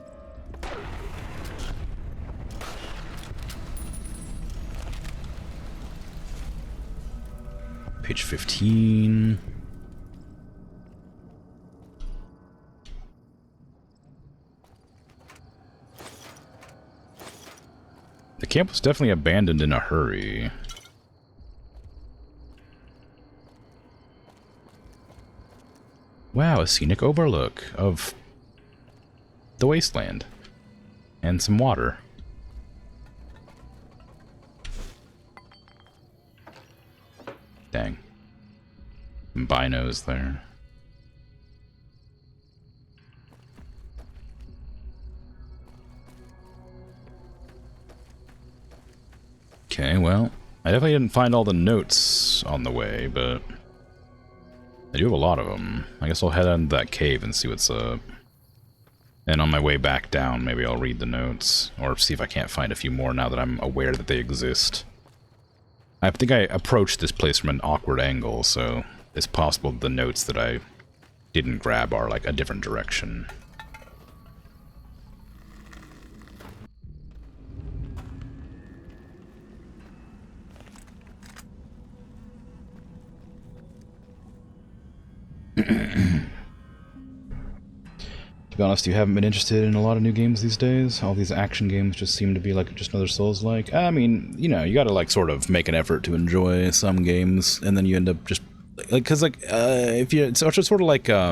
Page 15. The camp was definitely abandoned in a hurry. Wow, a scenic overlook of the wasteland. And some water. Dang. Some binos there. Okay, well, I definitely didn't find all the notes on the way, but I do have a lot of them. I guess I'll head into that cave and see what's up. And on my way back down, maybe I'll read the notes, or see if I can't find a few more now that I'm aware that they exist. I think I approached this place from an awkward angle, so it's possible the notes that I didn't grab are like a different direction. To be honest, you haven't been interested in a lot of new games these days. All these action games just seem to be like just another Souls-like. I mean, you know, you gotta like sort of make an effort to enjoy some games, and then you end up just like, cause like if you, it's sort of like I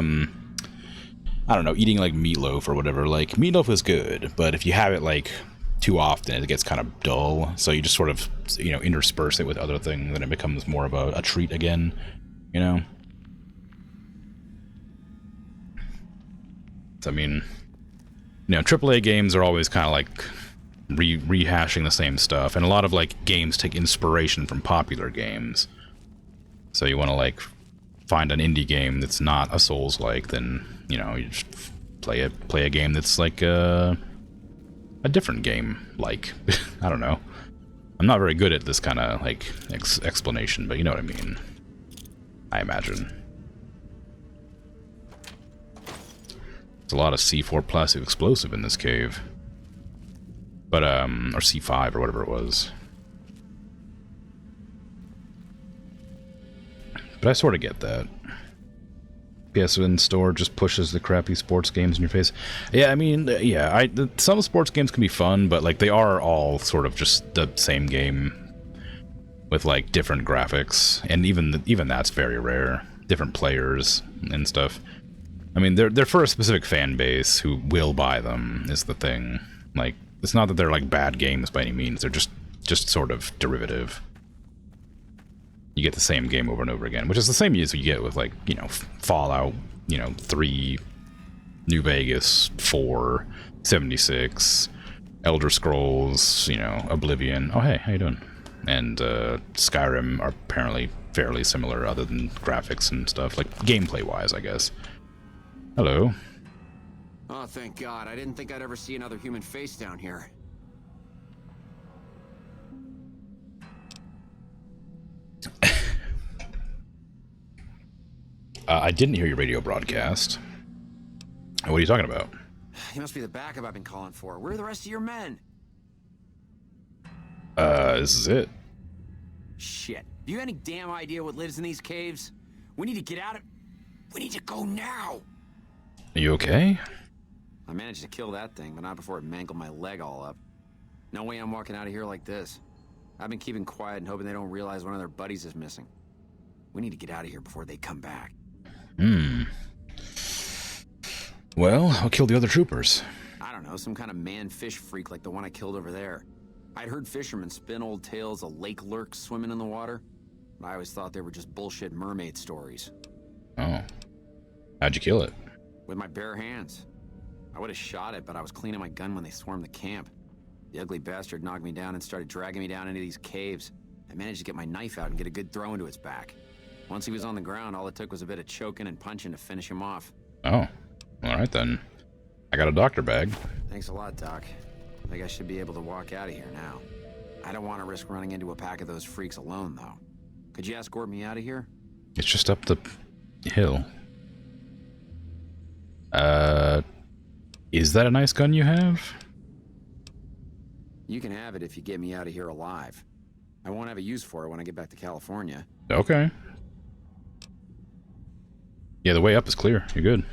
don't know, eating like meatloaf or whatever. Like meatloaf is good, but if you have it like too often, it gets kind of dull. So you just sort of, you know, intersperse it with other things, and it becomes more of a treat again. You know. I mean, you know, AAA games are always kind of like rehashing the same stuff, and a lot of like games take inspiration from popular games. So you want to like find an indie game that's not a Souls-like, then you know you just play a game that's like a different game. Like I don't know. I'm not very good at this kind of like explanation, but you know what I mean. I imagine. There's a lot of C4 plastic explosive in this cave. But, or C5 or whatever it was. But I sort of get that. PSN store just pushes the crappy sports games in your face. Yeah, I mean, yeah, some sports games can be fun, but like they are all sort of just the same game with like different graphics, and even that's very rare. Different players and stuff. I mean, they're for a specific fan base who will buy them, is the thing. Like, it's not that they're, like, bad games by any means. They're just sort of derivative. You get the same game over and over again, which is the same as you get with, like, you know, Fallout, you know, 3, New Vegas, 4, 76, Elder Scrolls, you know, Oblivion. Oh, hey, how you doing? And Skyrim are apparently fairly similar, other than graphics and stuff. Like, gameplay-wise, I guess. Hello. Oh, thank God. I didn't think I'd ever see another human face down here. I didn't hear your radio broadcast. What are you talking about? He must be the backup I've been calling for. Where are the rest of your men? This is it. Shit. Do you have any damn idea what lives in these caves? We need to get out of... We need to go now! Are you okay? I managed to kill that thing, but not before it mangled my leg all up. No way I'm walking out of here like this. I've been keeping quiet and hoping they don't realize one of their buddies is missing. We need to get out of here before they come back. Well, I'll kill the other troopers. I don't know, some kind of man-fish freak like the one I killed over there. I'd heard fishermen spin old tales of lake lurks swimming in the water, but I always thought they were just bullshit mermaid stories. Oh. How'd you kill it? With my bare hands. I would have shot it, but I was cleaning my gun when they swarmed the camp. The ugly bastard knocked me down and started dragging me down into these caves. I managed to get my knife out and get a good throw into its back. Once he was on the ground, all it took was a bit of choking and punching to finish him off. Oh. Alright then. I got a doctor bag. Thanks a lot, Doc. I think I should be able to walk out of here now. I don't want to risk running into a pack of those freaks alone, though. Could you escort me out of here? It's just up the hill. Is that a nice gun you have? You can have it if you get me out of here alive. I won't have a use for it when I get back to California. Okay. Yeah, the way up is clear. You're good.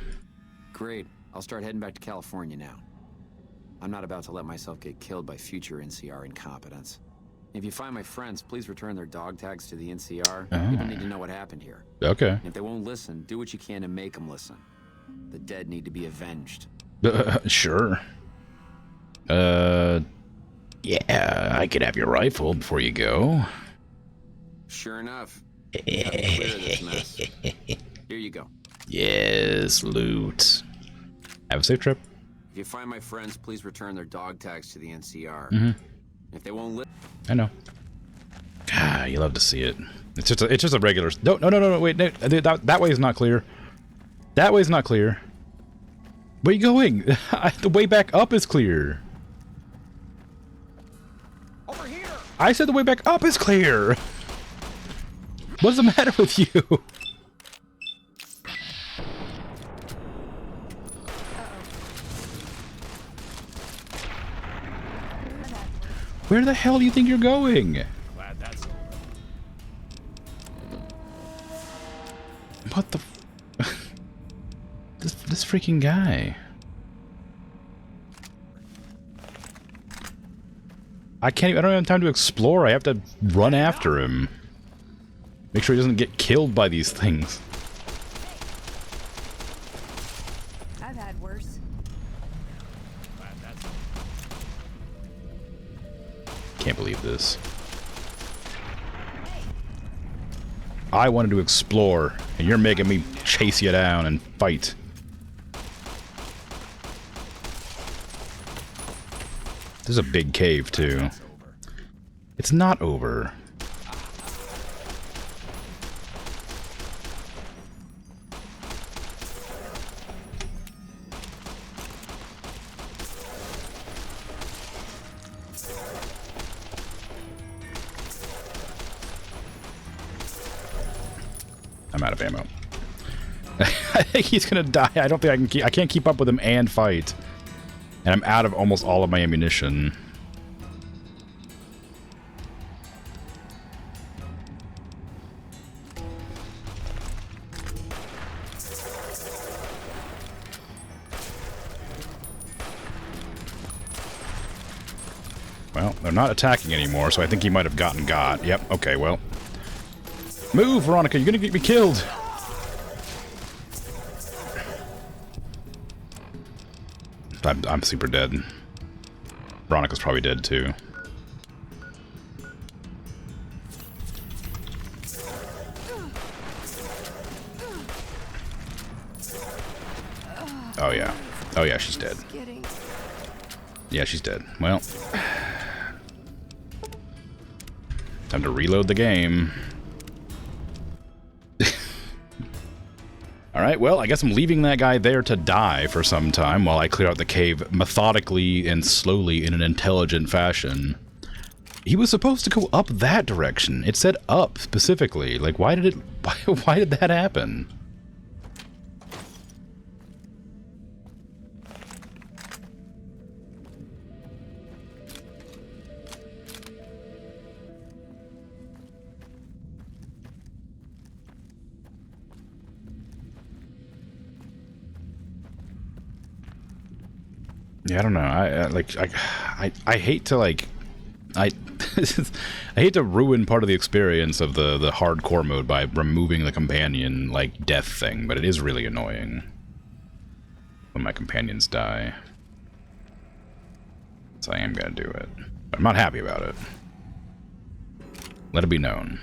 Great. I'll start heading back to California now. I'm not about to let myself get killed by future NCR incompetence. If you find my friends, please return their dog tags to the NCR. People need to know what happened here. Okay. And if they won't listen, do what you can to make them listen. The dead need to be avenged. Sure. Yeah, I could have your rifle before you go. Sure enough. Clear this mess. Here you go. Yes, loot. Have a safe trip. If you find my friends, please return their dog tags to the NCR. If they won't listen... I know. Ah, you love to see it. It's just a regular... No, wait, no, that way is not clear. That way is not clear. Where are you going? The way back up is clear. Over here! I said the way back up is clear. What's the matter with you? Where the hell do you think you're going? Glad that's over. What the... this freaking guy. I don't have time to explore. I have to run after him. Make sure he doesn't get killed by these things. I've had worse. Glad that's over. Can't believe this. I wanted to explore, and you're making me chase you down and fight. This is a big cave, too. It's not over. I'm out of ammo. I think he's gonna die. I don't think I can't keep up with him and fight. And I'm out of almost all of my ammunition. Well, they're not attacking anymore, so I think he might have gotten got. Yep, okay, well. Move, Veronica, you're gonna get me killed! I'm super dead. Veronica's probably dead, too. Oh, yeah. Oh, yeah, she's dead. Yeah, she's dead. Well. Time to reload the game. Alright, well, I guess I'm leaving that guy there to die for some time while I clear out the cave methodically and slowly in an intelligent fashion. He was supposed to go up that direction. It said up, specifically. Like, why did that happen? Yeah, I don't know. I hate to like I I hate to ruin part of the experience of the hardcore mode by removing the companion like death thing, but it is really annoying when my companions die. So I am gonna do it. But I'm not happy about it. Let it be known.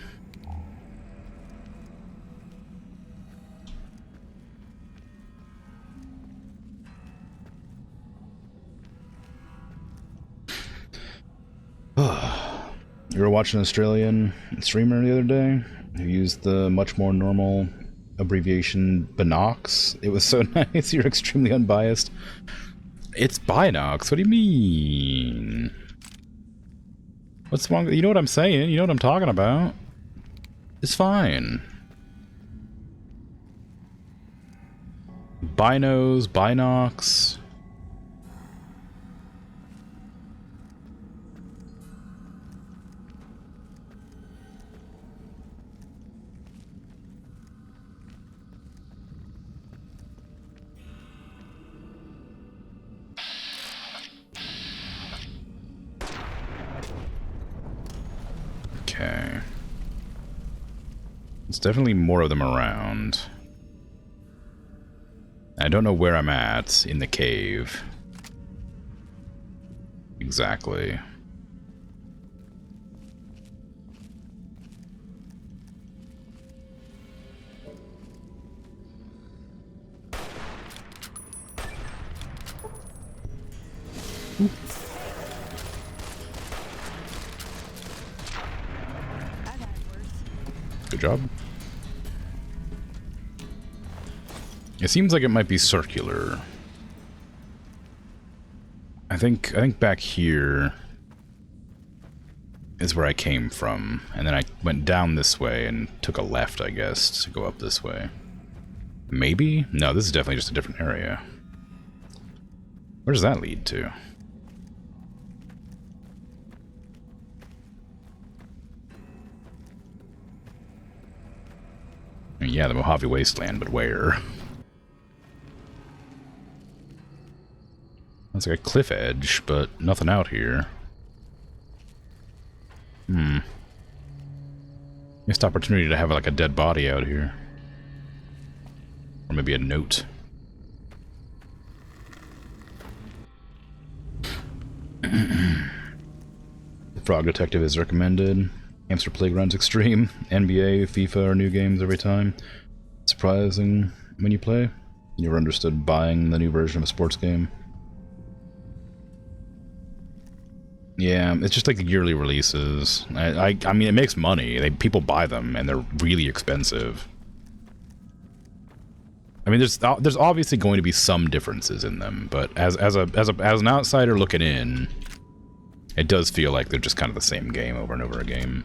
You were watching an Australian streamer the other day who used the much more normal abbreviation Binox. It was so nice. You're extremely unbiased. It's Binox. What do you mean? What's wrong? You know what I'm saying. You know what I'm talking about. It's fine. Binos, Binox. Okay. There's definitely more of them around. I don't know where I'm at in the cave. Exactly. Good job. It seems like it might be circular. I think back here is where I came from, and then I went down this way and took a left, I guess, to go up this way. Maybe? No, this is definitely just a different area. Where does that lead to? I mean, yeah, the Mojave Wasteland, but where? It's like a cliff edge, but nothing out here. Missed opportunity to have like a dead body out here. Or maybe a note. The Frog Detective is recommended. Hamster Playground's extreme. NBA, FIFA are new games every time. Surprising when you play. You never understood buying the new version of a sports game. Yeah, it's just like the yearly releases. I mean, it makes money. People buy them, and they're really expensive. I mean, there's obviously going to be some differences in them, but as an outsider looking in, it does feel like they're just kind of the same game over and over again.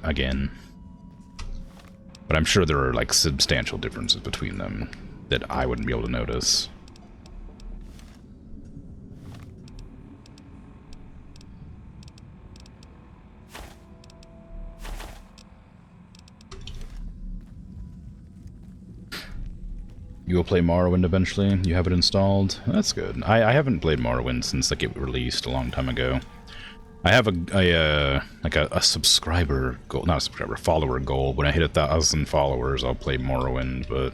But I'm sure there are like substantial differences between them that I wouldn't be able to notice. You will play Morrowind eventually. You have it installed. That's good. I haven't played Morrowind since like it released a long time ago. I have a subscriber goal, not a subscriber, follower goal. When I hit 1,000 followers, I'll play Morrowind, but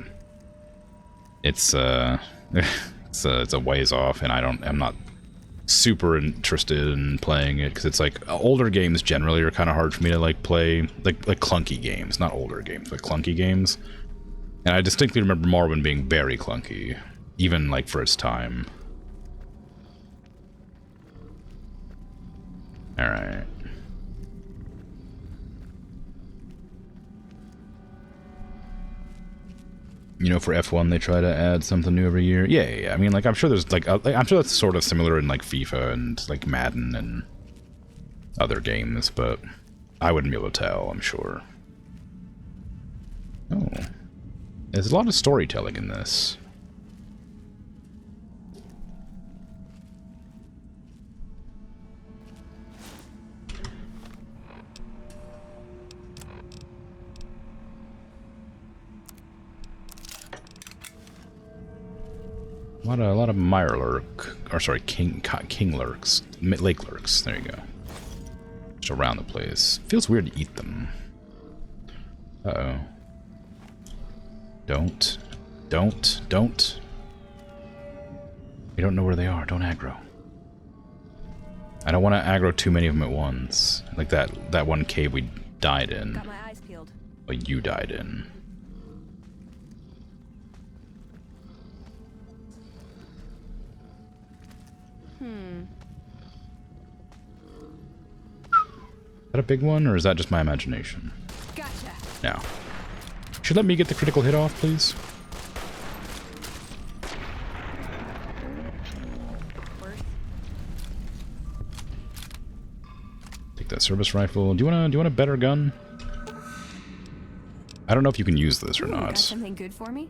it's it's a ways off, and I'm not super interested in playing it because it's like older games generally are kind of hard for me to like play, like clunky games, not older games, but clunky games. And I distinctly remember Morrowind being very clunky, even like for its time. Alright. You know, for F1 they try to add something new every year. Yeah. I mean, like, I'm sure there's like, I'm sure that's sort of similar in like FIFA and like Madden and other games, but I wouldn't be able to tell, I'm sure. Oh. There's a lot of storytelling in this. A lot of mirelurk, or sorry, king lurks, lake lurks. There you go. Just around the place. Feels weird to eat them. Uh-oh. Don't. You don't know where they are. Don't aggro. I don't want to aggro too many of them at once. Like that one cave we died in. Got my eyes peeled. Well, you died in. Is that a big one, or is that just my imagination? Gotcha. No. Should let me get the critical hit off, please? Take that service rifle. Do you want a better gun? I don't know if you can use this or not. Got something good for me?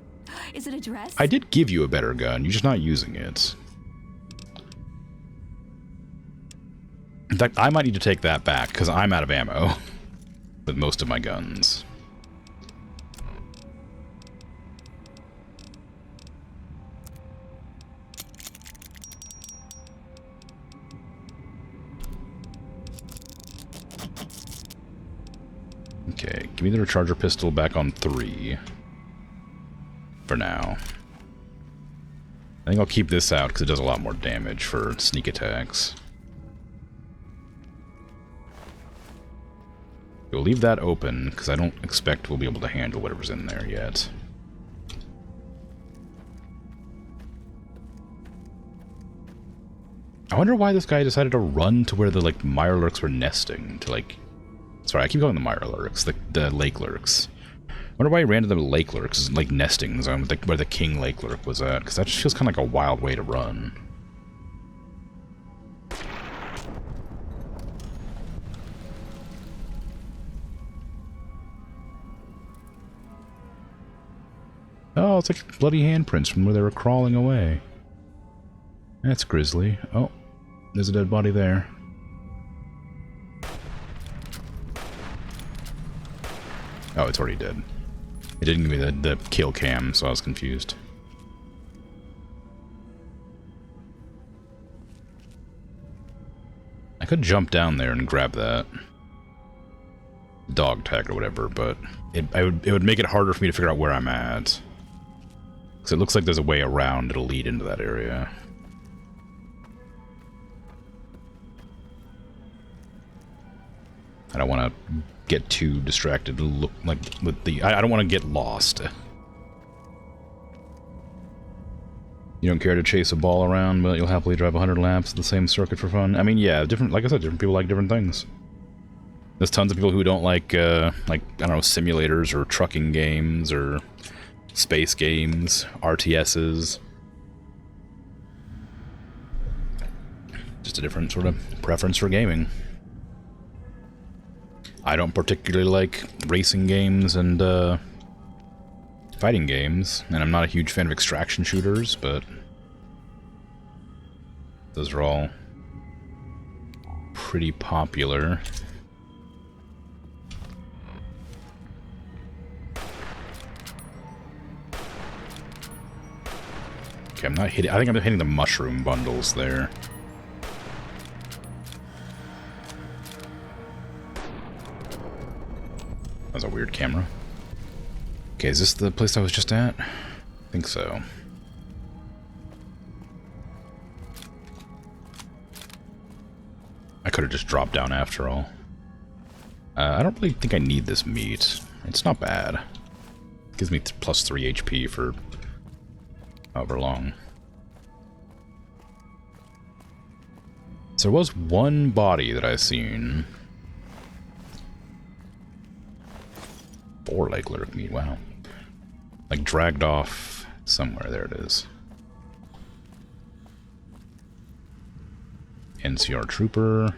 Is it a dress? I did give you a better gun. You're just not using it. In fact, I might need to take that back, because I'm out of ammo with most of my guns. Okay, give me the recharger pistol back on 3. For now. I think I'll keep this out, because it does a lot more damage for sneak attacks. We'll leave that open, because I don't expect we'll be able to handle whatever's in there yet. I wonder why this guy decided to run to where the, like, mirelurks were nesting. To, like... Sorry, I keep calling them the mirelurks, the lake lurks. I wonder why he ran to the lake lurks, like, nesting zone, where the king lake lurk was at, because that just feels kind of like a wild way to run. Oh, it's like bloody handprints from where they were crawling away. That's grisly. Oh, there's a dead body there. Oh, it's already dead. It didn't give me the kill cam, so I was confused. I could jump down there and grab that dog tag or whatever, but it would make it harder for me to figure out where I'm at. Because it looks like there's a way around that'll lead into that area. I don't want to get too distracted to look like with the... I don't want to get lost. You don't care to chase a ball around, but you'll happily drive 100 laps of the same circuit for fun. I mean, yeah, different. Like I said, different people like different things. There's tons of people who don't like I don't know, simulators or trucking games or space games, RTSs. Just a different sort of preference for gaming. I don't particularly like racing games and fighting games, and I'm not a huge fan of extraction shooters, but those are all pretty popular. Okay, I'm not hitting... I think I'm hitting the mushroom bundles there. That's a weird camera. Okay, is this the place I was just at? I think so. I could have just dropped down after all. I don't really think I need this meat. It's not bad. It gives me plus 3 HP for however long. So there was one body that I seen. 4 lake lurk meat, wow. Like dragged off somewhere, there it is. NCR trooper.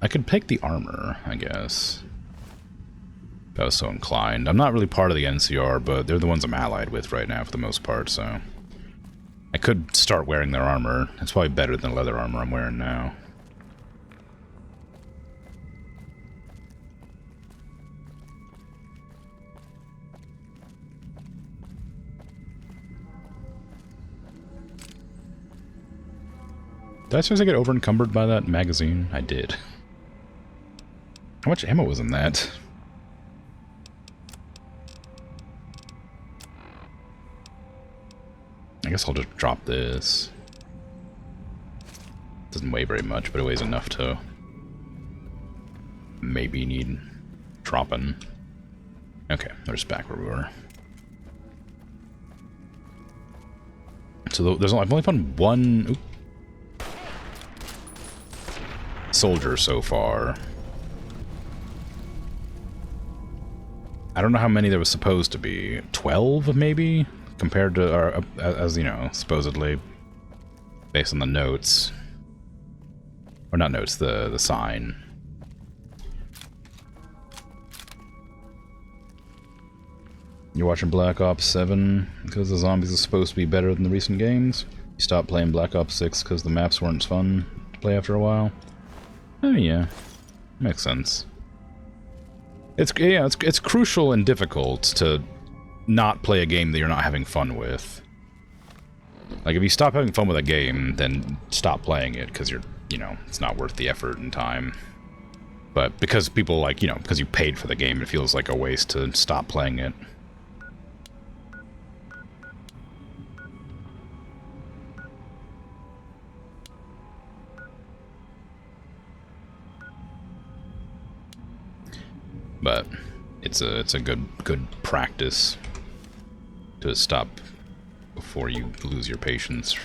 I could pick the armor, I guess. If I was so inclined. I'm not really part of the NCR, but they're the ones I'm allied with right now for the most part, so... I could start wearing their armor. It's probably better than the leather armor I'm wearing now. Did I seriously get over encumbered by that magazine? I did. How much ammo was in that? I guess I'll just drop this. Doesn't weigh very much, but it weighs enough to maybe need dropping. Okay, there's back where we were. So there's only, I've only found one soldier so far. I don't know how many there was supposed to be. 12, maybe? Compared to, or, as you know, supposedly, based on the notes. Or not notes, the sign. You're watching Black Ops 7 because the zombies are supposed to be better than the recent games. You stopped playing Black Ops 6 because the maps weren't fun to play after a while. Oh yeah, makes sense. It's crucial and difficult to not play a game that you're not having fun with. Like, if you stop having fun with a game, then stop playing it, because it's not worth the effort and time. But because people, like, because you paid for the game, it feels like a waste to stop playing it. But it's a good practice to stop before you lose your patience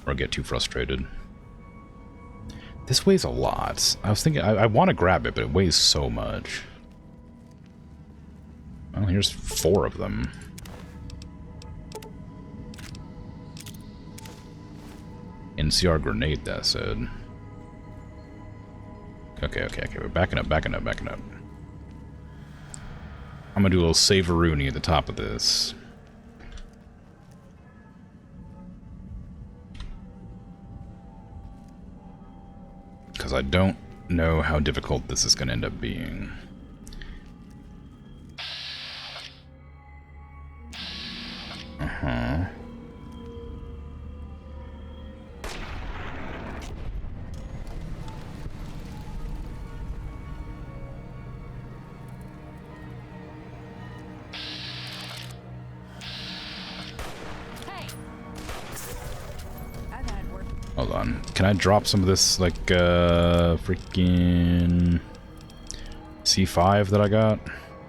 or get too frustrated. This weighs a lot. I was thinking I want to grab it, but it weighs so much. Well, here's 4 of them. NCR grenade, that said. Okay, we're backing up. I'm gonna do a little save-a-rooney at the top of this. Because I don't know how difficult this is gonna end up being. Uh-huh. Hold on. Can I drop some of this, like, freaking C5 that I got?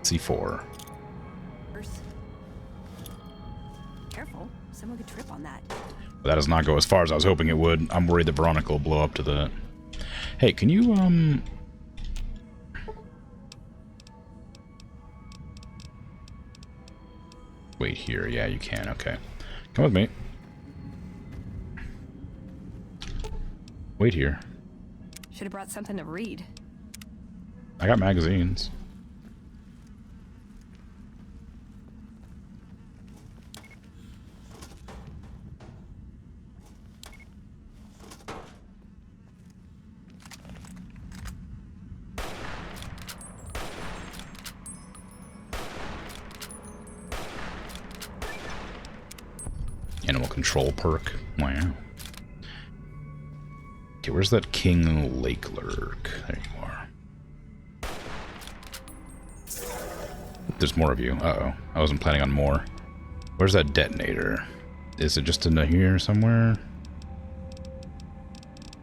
C4. Careful, someone could trip on that. But that does not go as far as I was hoping it would. I'm worried that Veronica will blow up to that. Hey, can you, wait here. Yeah, you can. Okay. Come with me. Wait here. Should have brought something to read. I got magazines. Animal control perk. Wow. Okay, where's that King Lake Lurk? There you are. There's more of you. Uh-oh. I wasn't planning on more. Where's that detonator? Is it just in here somewhere?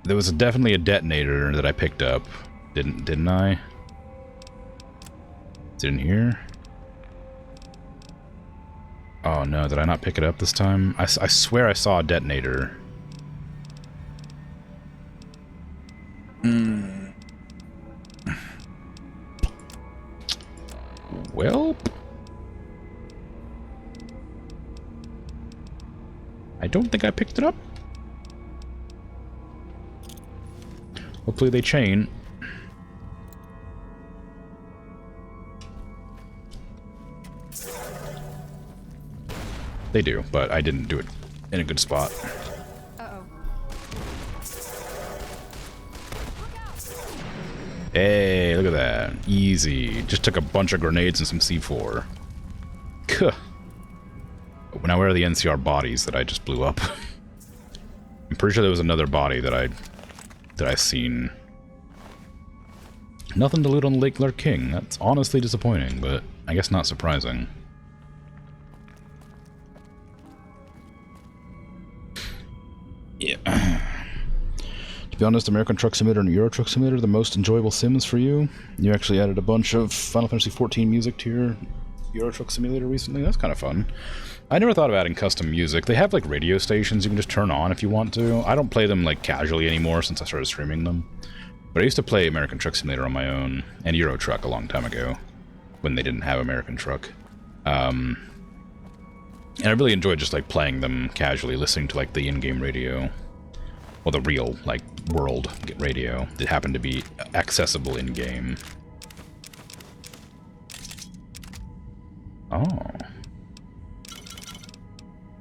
There was definitely a detonator that I picked up. Didn't I? Is it in here? Oh no, did I not pick it up this time? I swear I saw a detonator. Well, I don't think I picked it up. Hopefully they chain. They do, but I didn't do it in a good spot. Uh-oh. Hey, look at that. Easy. Just took a bunch of grenades and some C4. Kuh. Now where are the NCR bodies that I just blew up? I'm pretty sure there was another body that I seen. Nothing to loot on Lake Lurk King. That's honestly disappointing, but I guess not surprising. Yeah. To be honest, American Truck Simulator and Euro Truck Simulator are the most enjoyable sims for you. You actually added a bunch of Final Fantasy XIV music to your Euro Truck Simulator recently. That's kind of fun. I never thought of adding custom music. They have like radio stations you can just turn on if you want to. I don't play them like casually anymore since I started streaming them. But I used to play American Truck Simulator on my own, and Euro Truck a long time ago, when they didn't have American Truck. And I really enjoyed just like playing them casually, listening to like the in-game radio. Well, the real, like, world radio that happened to be accessible in-game. Oh.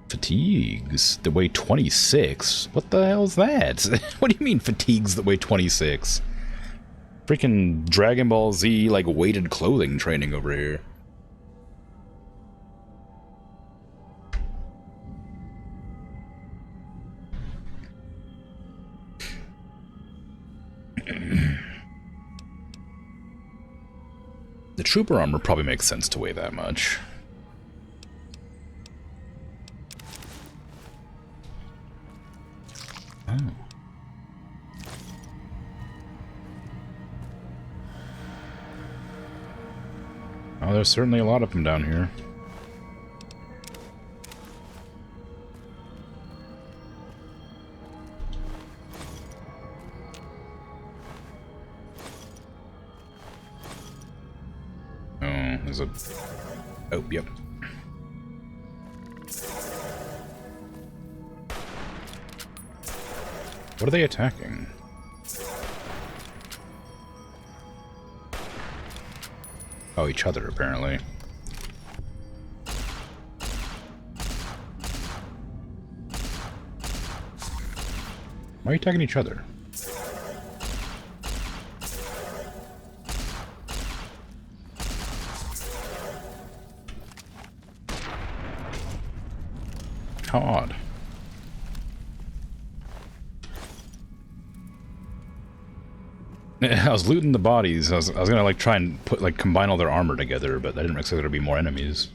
Fatigues that weigh 26? What the hell's that? What do you mean fatigues that weigh 26? Freaking Dragon Ball Z, like, weighted clothing training over here. The trooper armor probably makes sense to weigh that much. Oh. Oh, there's certainly a lot of them down here. Oh, there's a... Oh, yep. What are they attacking? Oh, each other, apparently. Why are you attacking each other? How odd. I was looting the bodies. I was gonna like try and put like combine all their armor together, but I didn't expect there to be more enemies.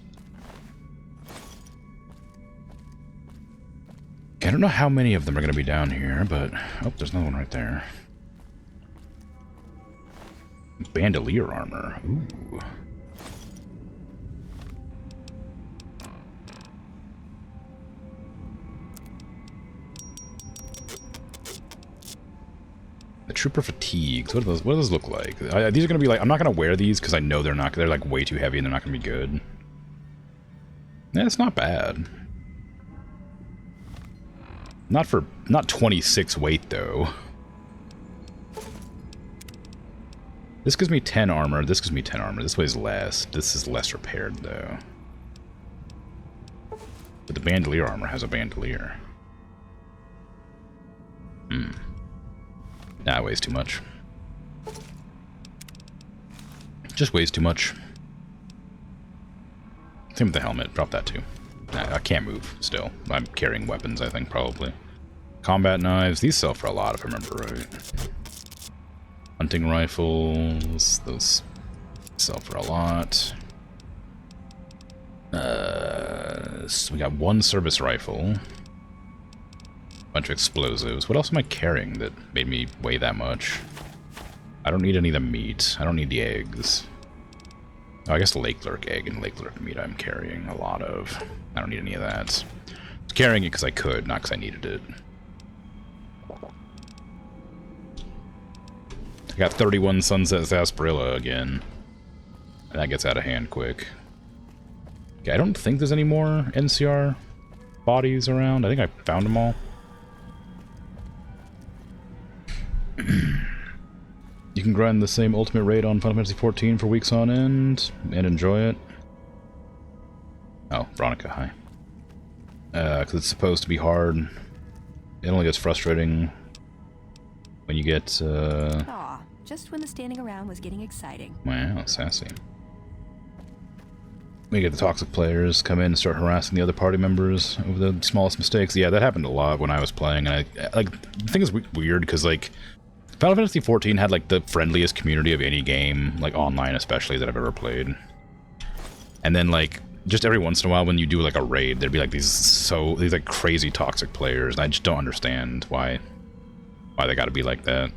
I don't know how many of them are gonna be down here, but oh, there's another one right there. Bandolier armor. Ooh. The trooper fatigues. What do those look like? These are gonna be like. I'm not gonna wear these because I know they're not. They're like way too heavy and they're not gonna be good. Yeah, it's not bad. Not 26 weight though. This gives me 10 armor. This gives me 10 armor. This weighs less. This is less repaired though. But the bandolier armor has a bandolier. Hmm. Nah, it weighs too much. Just weighs too much. Same with the helmet. Drop that too. Nah, I can't move still. I'm carrying weapons, I think, probably. Combat knives. These sell for a lot, if I remember right. Hunting rifles. Those sell for a lot. So we got one service rifle. Bunch of explosives. What else am I carrying that made me weigh that much? I don't need any of the meat. I don't need the eggs. Oh, I guess the Lake Lurk egg and Lake Lurk meat I'm carrying a lot of. I don't need any of that. I was carrying it because I could, not because I needed it. I got 31 Sunset Sarsaparilla again. And that gets out of hand quick. Okay, I don't think there's any more NCR bodies around. I think I found them all. You can grind the same ultimate raid on Final Fantasy XIV for weeks on end and enjoy it. Oh, Veronica, hi. Because it's supposed to be hard. It only gets frustrating when you get, Just when the standing around was getting exciting. Wow, sassy. we get the toxic players come in and start harassing the other party members over the smallest mistakes. Yeah, that happened a lot when I was playing, and the thing is weird because like Final Fantasy XIV had like the friendliest community of any game, like online especially, that I've ever played. And then like just every once in a while when you do like a raid, there'd be like these like crazy toxic players, and I just don't understand why they got to be like that.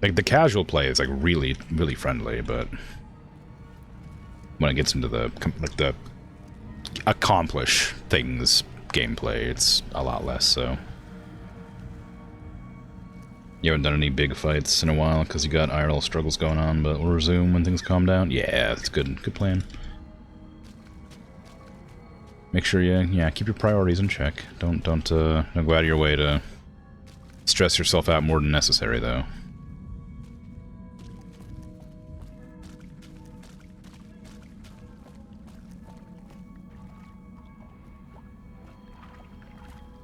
Like the casual play is like really friendly, but when it gets into the accomplish things gameplay, it's a lot less so. You haven't done any big fights in a while because you got IRL struggles going on, but we'll resume when things calm down. Yeah, that's good. Good plan. Make sure you keep your priorities in check. Don't go out of your way to stress yourself out more than necessary, though.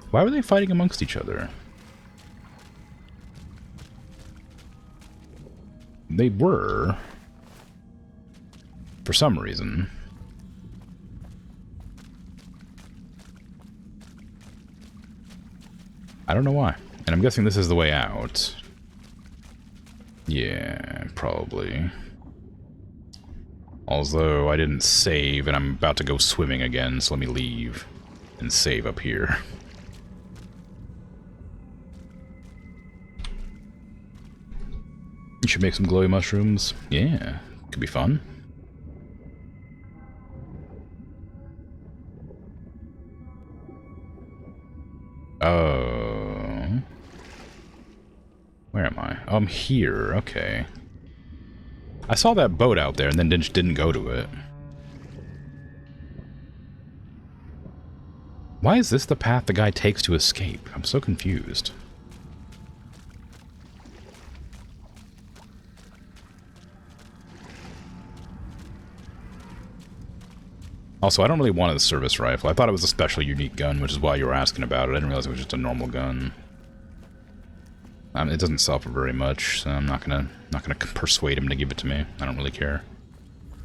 Why were they fighting amongst each other? They were. For some reason. I don't know why. And I'm guessing this is the way out. Yeah, probably. Although I didn't save, and I'm about to go swimming again, so let me leave and save up here. You should make some glowy mushrooms. Yeah, could be fun. Oh. Where am I? Oh, I'm here. Okay. I saw that boat out there and then didn't go to it. Why is this the path the guy takes to escape? I'm so confused. Also, I don't really want a service rifle. I thought it was a special unique gun, which is why you were asking about it. I didn't realize it was just a normal gun. It doesn't sell for very much, so I'm not gonna persuade him to give it to me. I don't really care.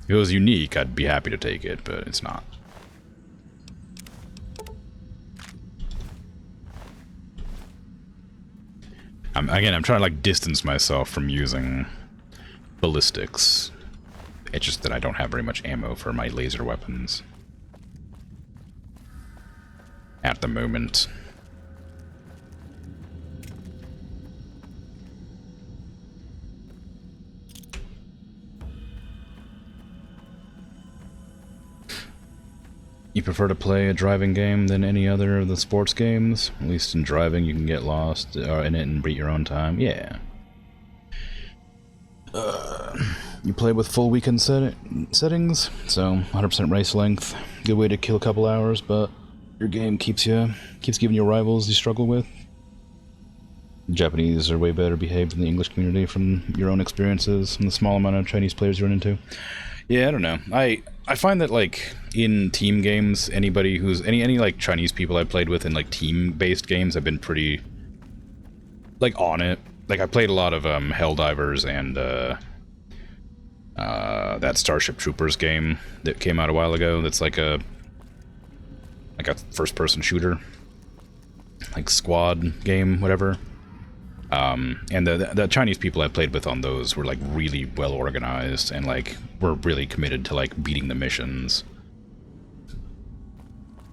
If it was unique, I'd be happy to take it, but it's not. I'm trying to like distance myself from using ballistics. It's just that I don't have very much ammo for my laser weapons. At the moment. You prefer to play a driving game than any other of the sports games? At least in driving you can get lost in it and beat your own time. Yeah. You play with full weekend settings, so 100% race length. Good way to kill a couple hours, but your game keeps giving you rivals you struggle with. The Japanese are way better behaved than the English community from your own experiences and the small amount of Chinese players you run into. Yeah, I don't know. I find that like in team games, anybody who's any like Chinese people I played with in like team-based games have been pretty like on it. Like I played a lot of Helldivers and that Starship Troopers game that came out a while ago. That's like a first-person shooter, like squad game, whatever. And the Chinese people I played with on those were like really well organized and like were really committed to like beating the missions.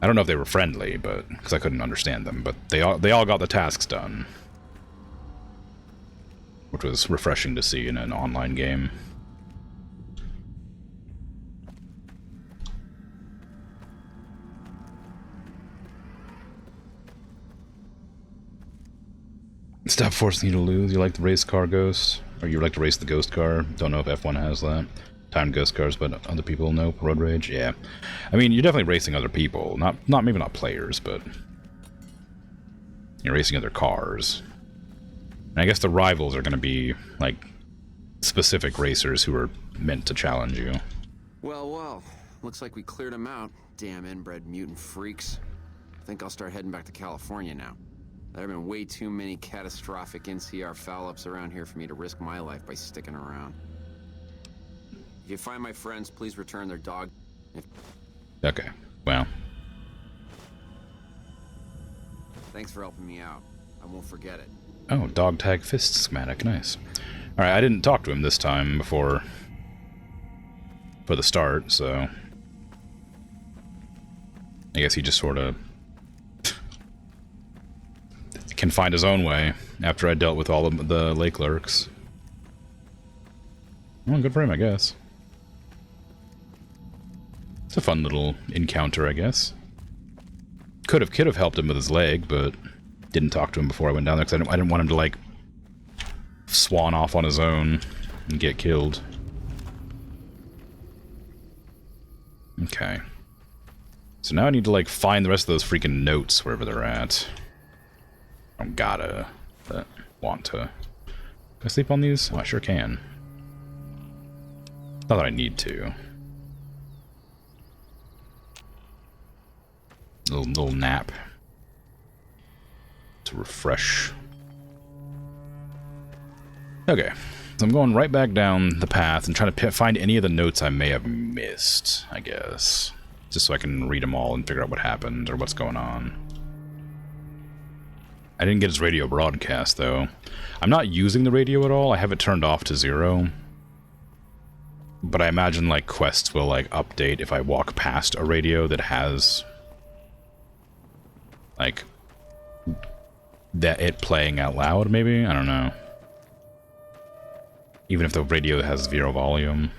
I don't know if they were friendly, but because I couldn't understand them, but they all got the tasks done, which was refreshing to see in an online game. Stop forcing you to lose. You like the race car ghost? Or you like to race the ghost car? Don't know if F1 has that. Timed ghost cars, but other people know. Road rage, yeah. I mean, you're definitely racing other people. Maybe not players, but you're racing other cars. And I guess the rivals are going to be, like, specific racers who are meant to challenge you. Well. Looks like we cleared them out. Damn inbred mutant freaks. I think I'll start heading back to California now. There have been way too many catastrophic NCR foul-ups around here for me to risk my life by sticking around. If you find my friends, please return their dog. Okay, well. Thanks for helping me out. I won't forget it. Oh, dog tag fist schematic, nice. Alright, I didn't talk to him this time for the start, so I guess he just sort of can find his own way after I dealt with all of the lake lurks. Well, good for him, I guess. It's a fun little encounter, I guess. Could have helped him with his leg, but didn't talk to him before I went down there because I didn't want him to, like, swan off on his own and get killed. Okay. So now I need to, like, find the rest of those freaking notes wherever they're at. I don't gotta, but want to. Can I sleep on these? Oh, I sure can. Not that I need to. Little nap. To refresh. Okay. So I'm going right back down the path and trying to find any of the notes I may have missed, I guess. Just so I can read them all and figure out what happened or what's going on. I didn't get his radio broadcast, though. I'm not using the radio at all. I have it turned off to 0. But I imagine, like, quests will, like, update if I walk past a radio that has, like, it playing out loud, maybe? I don't know. Even if the radio has 0 volume.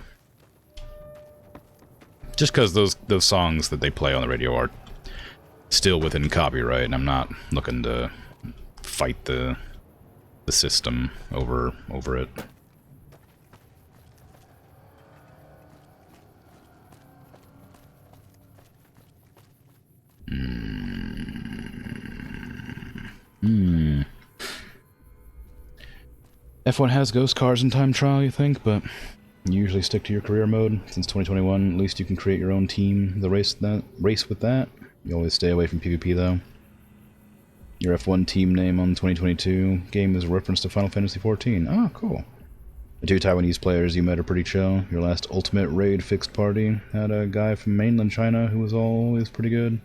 Just because those songs that they play on the radio are still within copyright, and I'm not looking to fight the system over it. F1 has ghost cars in time trial, you think, but you usually stick to your career mode. Since 2021, at least you can create your own team. The race with that. You always stay away from PvP, though. Your F1 team name on 2022 game is a reference to Final Fantasy XIV. Oh, cool. The 2 Taiwanese players you met are pretty chill. Your last Ultimate Raid fixed party had a guy from mainland China who was always pretty good.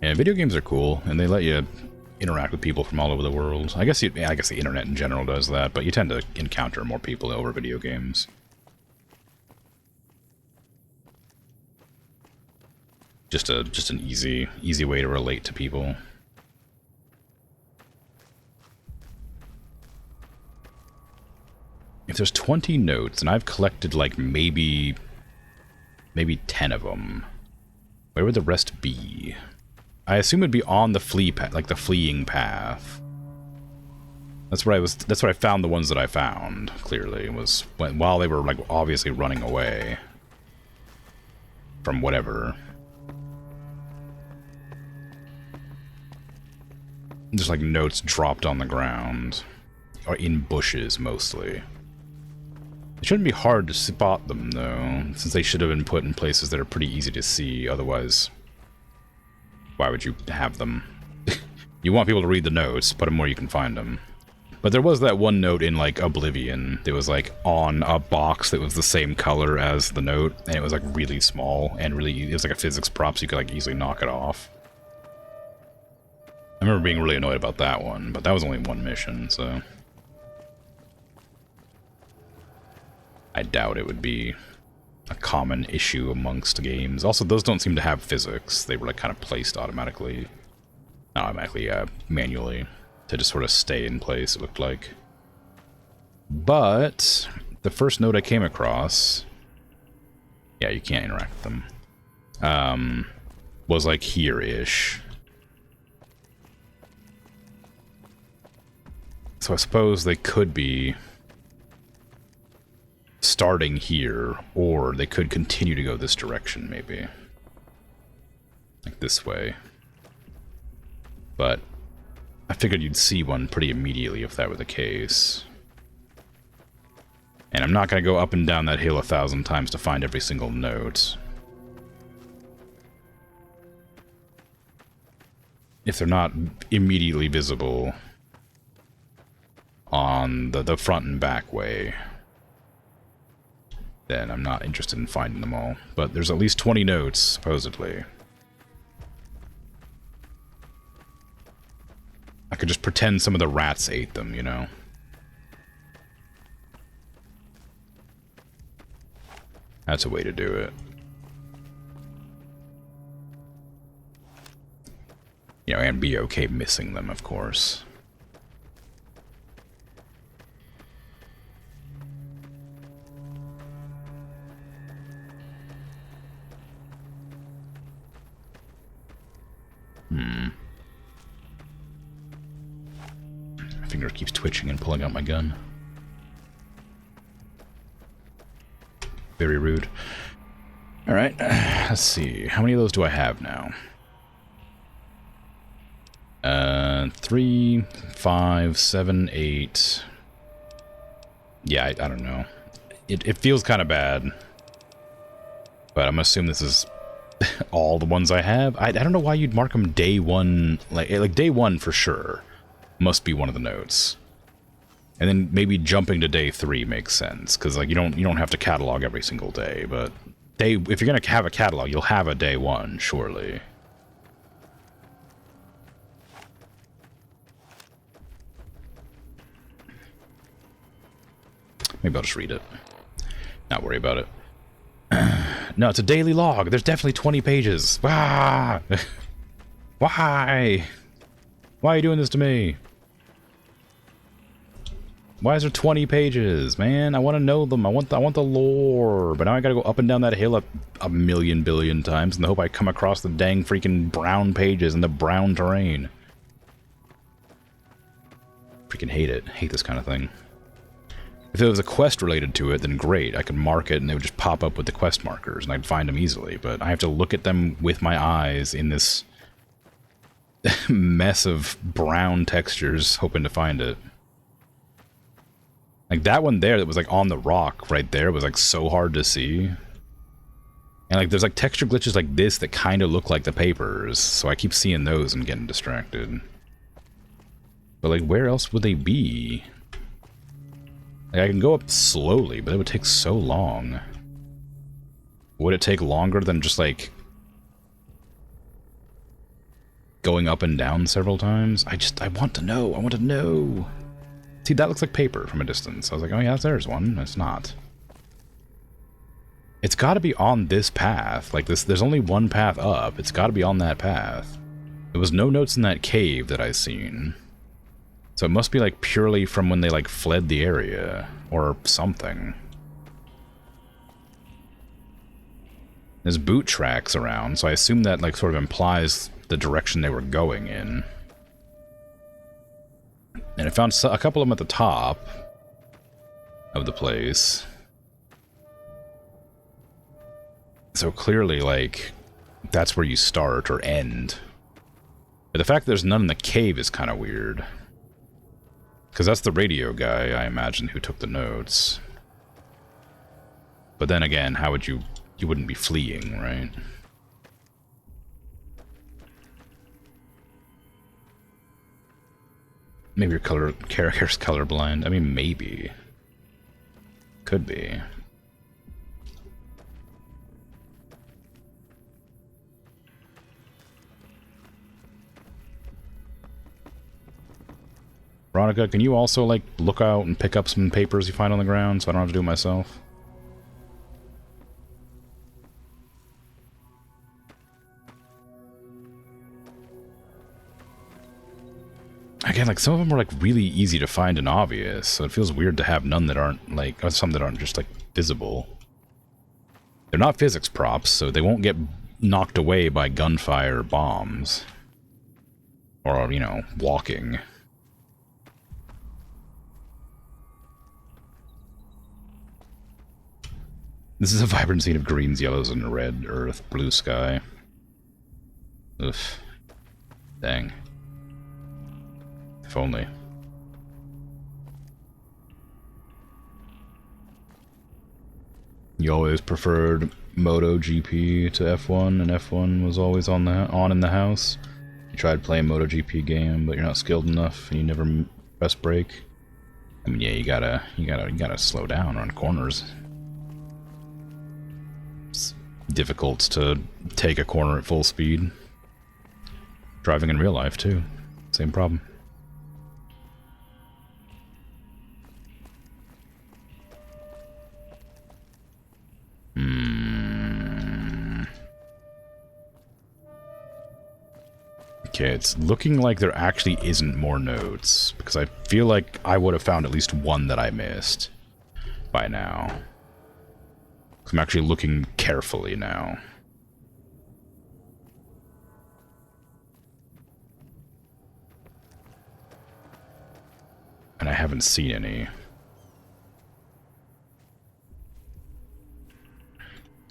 Yeah, video games are cool, and they let you interact with people from all over the world. I guess the internet in general does that, but you tend to encounter more people over video games. Just an easy way to relate to people. If there's 20 notes, and I've collected like maybe 10 of them, where would the rest be? I assume it'd be on the fleeing path. That's where I found the ones that I found, clearly, was while they were like obviously running away from whatever. There's like notes dropped on the ground, or in bushes mostly. It shouldn't be hard to spot them though, since they should have been put in places that are pretty easy to see, otherwise why would you have them? You want people to read the notes, put them where you can find them. But there was that one note in, like, Oblivion that was, like, on a box that was the same color as the note, and it was, like, really small, and it was like a physics prop, so you could, like, easily knock it off. I remember being really annoyed about that one, but that was only one mission, so I doubt it would be a common issue amongst games. Also, those don't seem to have physics. They were like kind of placed manually, to just sort of stay in place, it looked like. But the first note I came across, yeah, you can't interact with them, was like here-ish. So I suppose they could be starting here, or they could continue to go this direction, maybe. Like this way. But I figured you'd see one pretty immediately if that were the case. And I'm not going to go up and down that hill 1,000 times to find every single note. If they're not immediately visible on the front and back way. then I'm not interested in finding them all. But there's at least 20 notes, supposedly. I could just pretend some of the rats ate them, you know? That's a way to do it. You know, and be okay missing them, of course. My finger keeps twitching and pulling out my gun. Very rude. Alright, let's see. How many of those do I have now? 3, 5, 7, 8. Yeah, I don't know. It feels kind of bad. But I'm gonna assume this is all the ones I have. I don't know why you'd mark them day one. Like day one for sure must be one of the notes. And then maybe jumping to day 3 makes sense, because like you don't have to catalog every single day, but if you're gonna have a catalog, you'll have a day 1, surely. Maybe I'll just read it. Not worry about it. No, it's a daily log. There's definitely 20 pages. Ah! Why? Why are you doing this to me? Why is there 20 pages, man? I want to know them. I want the lore. But now I gotta go up and down that hill a million billion times and hope I come across the dang freaking brown pages and the brown terrain. Freaking hate it. Hate this kind of thing. If there was a quest related to it, then great. I could mark it and they would just pop up with the quest markers and I'd find them easily. But I have to look at them with my eyes in this mess of brown textures hoping to find it. Like that one there that was like on the rock right there was like so hard to see. And like there's like texture glitches like this that kind of look like the papers. So I keep seeing those and getting distracted. But like where else would they be? Like I can go up slowly, but it would take so long. Would it take longer than just like going up and down several times? I want to know. I want to know. See, that looks like paper from a distance. I was like, oh yeah, there's one. It's not. It's got to be on this path. Like this, there's only one path up. It's got to be on that path. There was no notes in that cave that I seen. So it must be like purely from when they like fled the area or something. There's boot tracks around, so I assume that like sort of implies the direction they were going in. And I found a couple of them at the top of the place. So clearly, like, that's where you start or end. But the fact that there's none in the cave is kind of weird. Because that's the radio guy, I imagine, who took the notes. But then again, how would you wouldn't be fleeing, right? Maybe your character's colorblind. I mean, maybe. Could be. Veronica, can you also, like, look out and pick up some papers you find on the ground so I don't have to do it myself? Again, like, some of them are, like, really easy to find and obvious, so it feels weird to have none that aren't, like, or some that aren't just, like, visible. They're not physics props, so they won't get knocked away by gunfire or bombs. Or, you know, walking. This is a vibrant scene of greens, yellows, and red earth, blue sky. Oof. Dang. If only. You always preferred MotoGP to F1, and F1 was always on in the house. You tried playing MotoGP game, but you're not skilled enough, and you never press brake. I mean, yeah, you gotta slow down on corners. difficult to take a corner at full speed. Driving in real life, too. Same problem. Okay, it's looking like there actually isn't more nodes, because I feel like I would have found at least one that I missed by now. I'm actually looking carefully now. And I haven't seen any.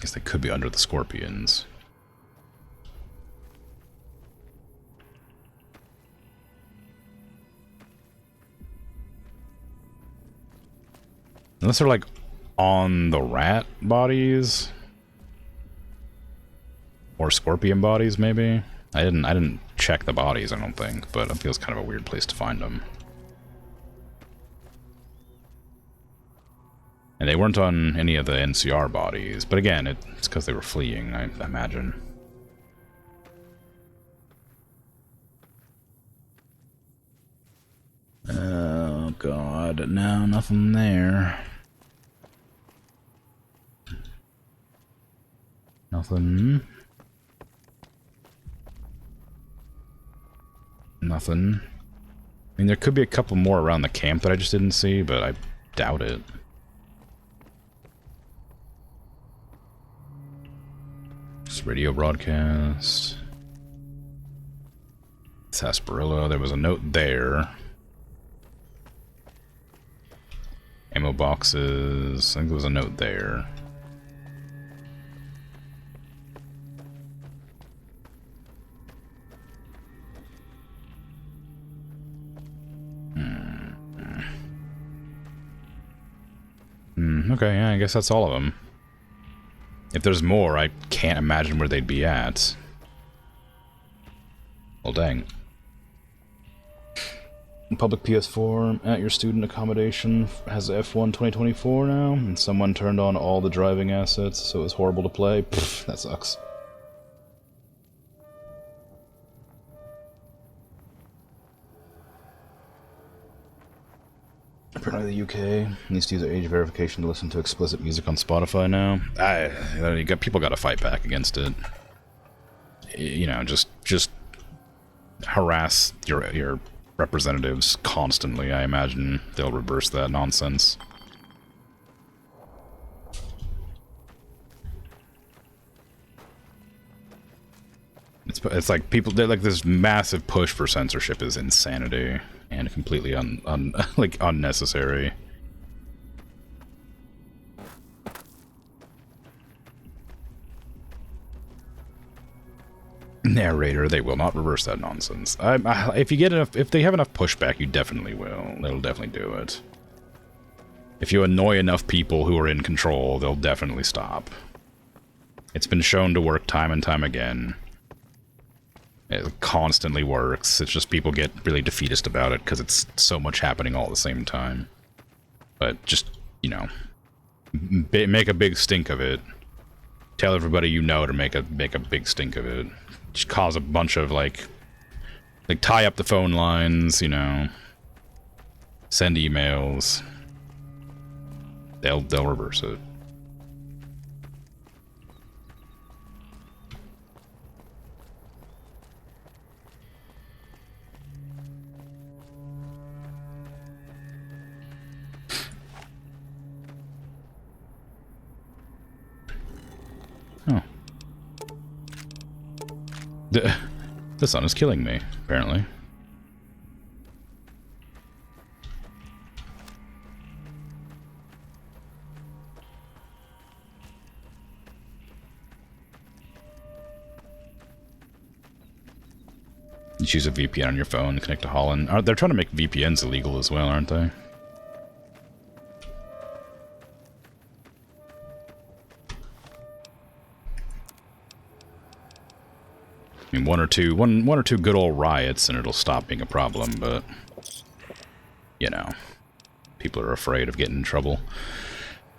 Guess they could be under the scorpions. Unless they're like on the rat bodies or scorpion bodies, maybe. I didn't check the bodies, I don't think, but it feels kind of a weird place to find them. And they weren't on any of the NCR bodies, but again, it's because they were fleeing, I imagine. Oh god, no, nothing there. Nothing. Nothing. I mean, there could be a couple more around the camp that I just didn't see, but I doubt it. Just radio broadcast. Sarsaparilla, there was a note there. Ammo boxes, I think there was a note there. Okay, yeah, I guess that's all of them. If there's more, I can't imagine where they'd be at. Well, dang. Public PS4 at your student accommodation has F1 2024 now, and someone turned on all the driving assets, so it was horrible to play. Pfft, that sucks. Apparently the UK needs to use age verification to listen to explicit music on Spotify now. People got to fight back against it. You know, just harass your representatives constantly. I imagine they'll reverse that nonsense. It's like people, they're like, this massive push for censorship is insanity and completely like unnecessary. Narrator, they will not reverse that nonsense. If you get enough, if they have enough pushback, you definitely will. They'll definitely do it. If you annoy enough people who are in control, they'll definitely stop. It's been shown to work time and time again. It constantly works. It's just people get really defeatist about it because it's so much happening all at the same time. But just, you know, make a big stink of it. Tell everybody you know to make a big stink of it. Just cause a bunch of like tie up the phone lines, you know. Send emails. They'll reverse it. Oh. The sun is killing me, apparently. You choose a VPN on your phone to connect to Holland. They're trying to make VPNs illegal as well, aren't they? I mean, one or two good old riots and it'll stop being a problem, but, you know, people are afraid of getting in trouble.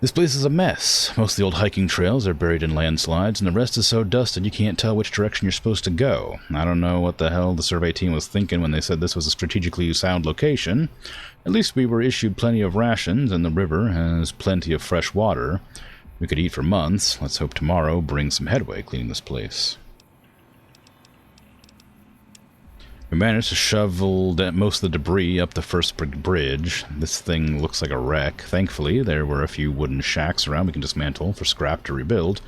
This place is a mess. Most of the old hiking trails are buried in landslides, and the rest is so dusted you can't tell which direction you're supposed to go. I don't know what the hell the survey team was thinking when they said this was a strategically sound location. At least we were issued plenty of rations, and the river has plenty of fresh water. We could eat for months. Let's hope tomorrow brings some headway cleaning this place. We managed to shovel most of the debris up the first bridge. This thing looks like a wreck. Thankfully, there were a few wooden shacks around we can dismantle for scrap to rebuild.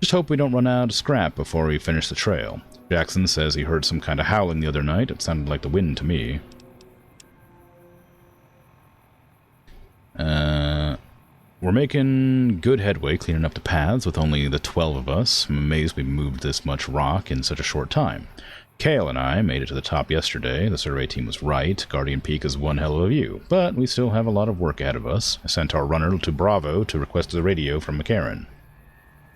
Just hope we don't run out of scrap before we finish the trail. Jackson says he heard some kind of howling the other night. It sounded like the wind to me. We're making good headway cleaning up the paths with only the 12 of us. I'm amazed we moved this much rock in such a short time. Kale and I made it to the top yesterday. The survey team was right. Guardian Peak is one hell of a view, but we still have a lot of work ahead of us. I sent our runner to Bravo to request a radio from McCarran.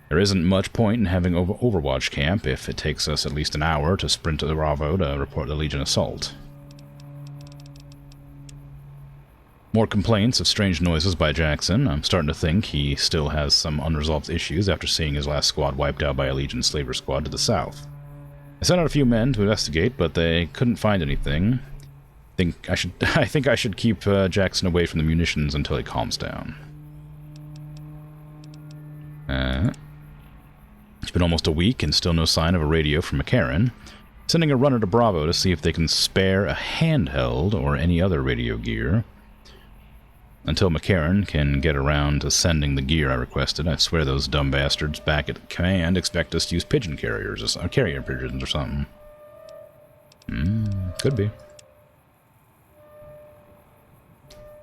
There isn't much point in having Overwatch camp if it takes us at least an hour to sprint to Bravo to report the Legion assault. More complaints of strange noises by Jackson. I'm starting to think he still has some unresolved issues after seeing his last squad wiped out by a Legion slaver squad to the south. I sent out a few men to investigate, but they couldn't find anything. I think I should keep Jackson away from the munitions until he calms down. It's been almost a week and still no sign of a radio from McCarran. Sending a runner to Bravo to see if they can spare a handheld or any other radio gear. Until McCarran can get around to sending the gear I requested, I swear those dumb bastards back at command expect us to use pigeon carriers, or carrier pigeons or something. Could be.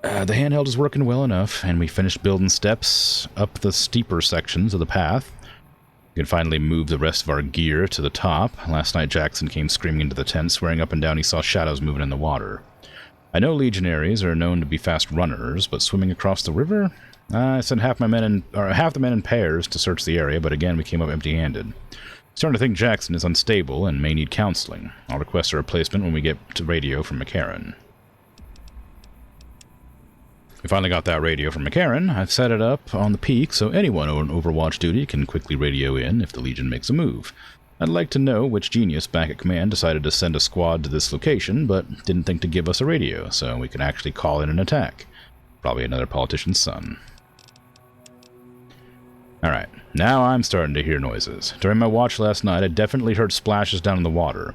The handheld is working well enough, and we finished building steps up the steeper sections of the path. We can finally move the rest of our gear to the top. Last night Jackson came screaming into the tent, swearing up and down he saw shadows moving in the water. I know legionaries are known to be fast runners, but swimming across the river? I sent half the men in pairs to search the area, but again we came up empty-handed. Starting to think Jackson is unstable and may need counseling. I'll request a replacement when we get to radio from McCarran. We finally got that radio from McCarran. I've set it up on the peak so anyone on Overwatch duty can quickly radio in if the Legion makes a move. I'd like to know which genius back at command decided to send a squad to this location, but didn't think to give us a radio, so we could actually call in an attack. Probably another politician's son. Alright, now I'm starting to hear noises. During my watch last night, I definitely heard splashes down in the water.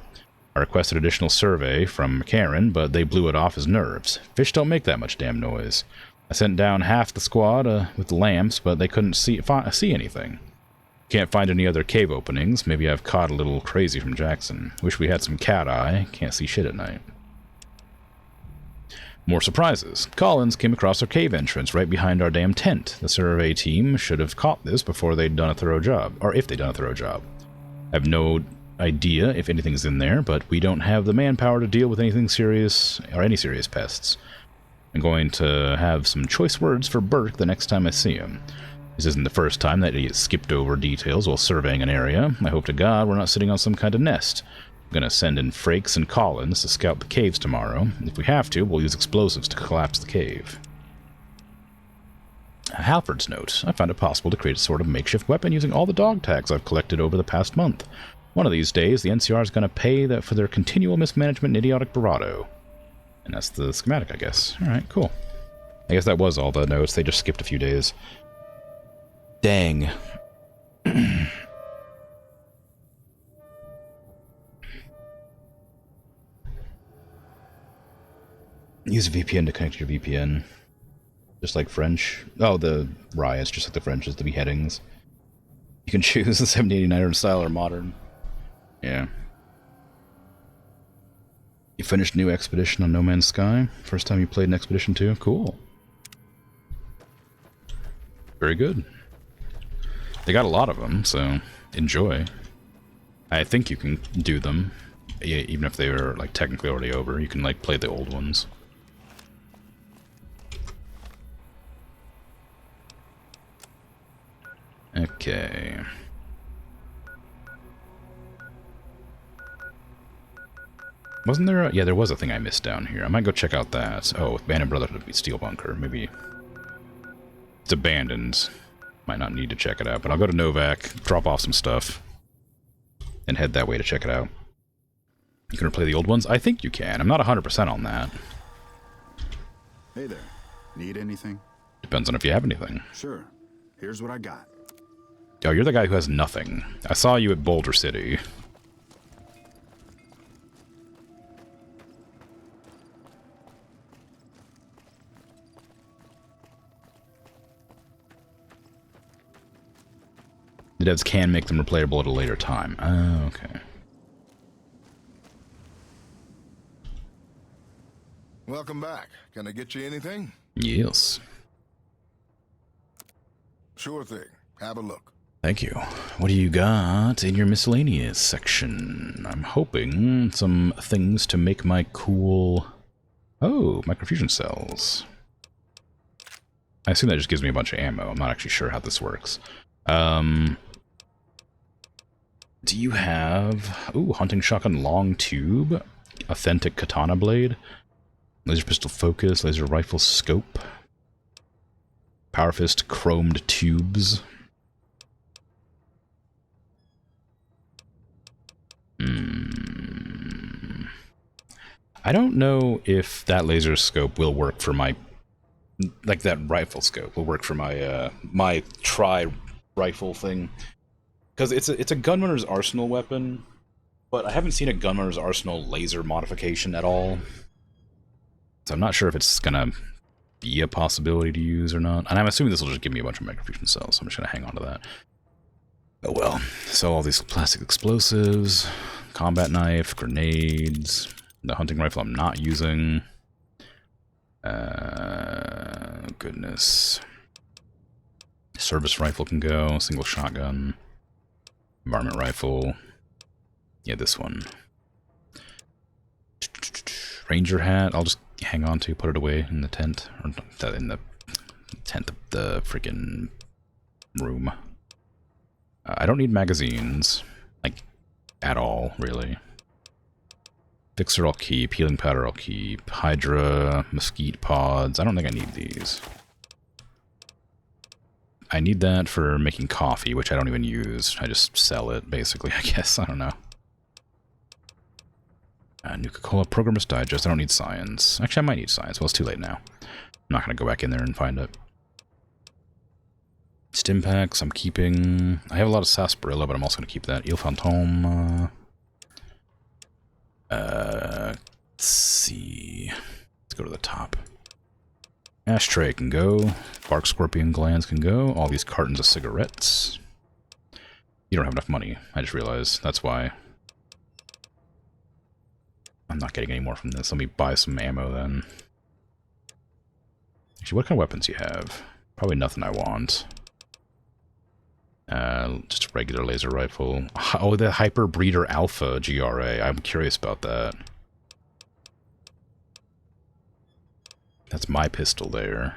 I requested additional survey from McCarran, but they blew it off as nerves. Fish don't make that much damn noise. I sent down half the squad with lamps, but they couldn't see anything. Can't find any other cave openings. Maybe I've caught a little crazy from Jackson. Wish we had some cat eye. Can't see shit at night. More surprises. Collins came across our cave entrance right behind our damn tent. The survey team should have caught this before they'd done a thorough job. Or if they'd done a thorough job. I have no idea if anything's in there, but we don't have the manpower to deal with anything serious, or any serious pests. I'm going to have some choice words for Burke the next time I see him. This isn't the first time that he has skipped over details while surveying an area. I hope to God we're not sitting on some kind of nest. I'm going to send in Frakes and Collins to scout the caves tomorrow. If we have to, we'll use explosives to collapse the cave. Halford's note. I found it possible to create a sort of makeshift weapon using all the dog tags I've collected over the past month. One of these days, the NCR is going to pay for their continual mismanagement and idiotic bravado. And that's the schematic, I guess. Alright, cool. I guess that was all the notes. They just skipped a few days. Dang. Use a VPN to connect to your VPN. Just like French. Oh, the riots, just like the French, is the beheadings. You can choose the 7089 style or modern. Yeah. You finished new Expedition on No Man's Sky? First time you played an Expedition 2? Cool. Very good. They got a lot of them, so enjoy. I think you can do them, even if they are like technically already over. You can like play the old ones. Okay. Wasn't there a... Yeah, there was a thing I missed down here. I might go check out that. Oh, with Band of Brotherhood Steel Bunker. Maybe It's abandoned. Might not need to check it out, but I'll go to Novak, drop off some stuff, and head that way to check it out. You can replay the old ones? I think you can. I'm not 100% on that. Hey there. Need anything? Depends on if you have anything. Sure. Here's what I got. Oh, you're the guy who has nothing. I saw you at Boulder City. The devs can make them replayable at a later time. Oh, okay. Welcome back. Can I get you anything? Yes. Sure thing. Have a look. Thank you. What do you got in your miscellaneous section? I'm hoping some things to make my cool... Oh, microfusion cells. I assume that just gives me a bunch of ammo. I'm not actually sure how this works. Do you have... Ooh, hunting shotgun long tube. Authentic katana blade. Laser pistol focus. Laser rifle scope. Power fist chromed tubes. I don't know if that laser scope will work for my... Like, that rifle scope will work for my, my tri-rifle thing. Because it's a gunrunner's arsenal weapon, but I haven't seen a gunrunner's arsenal laser modification at all. So I'm not sure if it's gonna be a possibility to use or not. And I'm assuming this will just give me a bunch of microfusion cells, so I'm just gonna hang on to that. Oh well. So all these plastic explosives, combat knife, grenades, the hunting rifle I'm not using. Goodness. Service rifle can go, single shotgun, varmint rifle. Yeah, this one. Ranger hat, I'll just hang on to, put it away in the tent, or in the tent, the freaking room. I don't need magazines, like, at all, really. Fixer I'll keep, healing powder I'll keep, Hydra, mesquite pods, I don't think I need these. I need that for making coffee, which I don't even use, I just sell it, basically, I guess, I don't know. Nuka-Cola Programmer's Digest, I don't need science. Actually, I might need science, well, it's too late now. I'm not going to go back in there and find it. Stim packs, I'm keeping... I have a lot of sarsaparilla, but I'm also going to keep that. Il Fantôme. Let's see. Let's go to the top. Ashtray can go. Bark Scorpion glands can go. All these cartons of cigarettes. You don't have enough money, I just realized. That's why. I'm not getting any more from this. Let me buy some ammo then. Actually, what kind of weapons do you have? Probably nothing I want. Just a regular laser rifle. Oh, the Hyper Breeder Alpha GRA. I'm curious about that. That's my pistol there.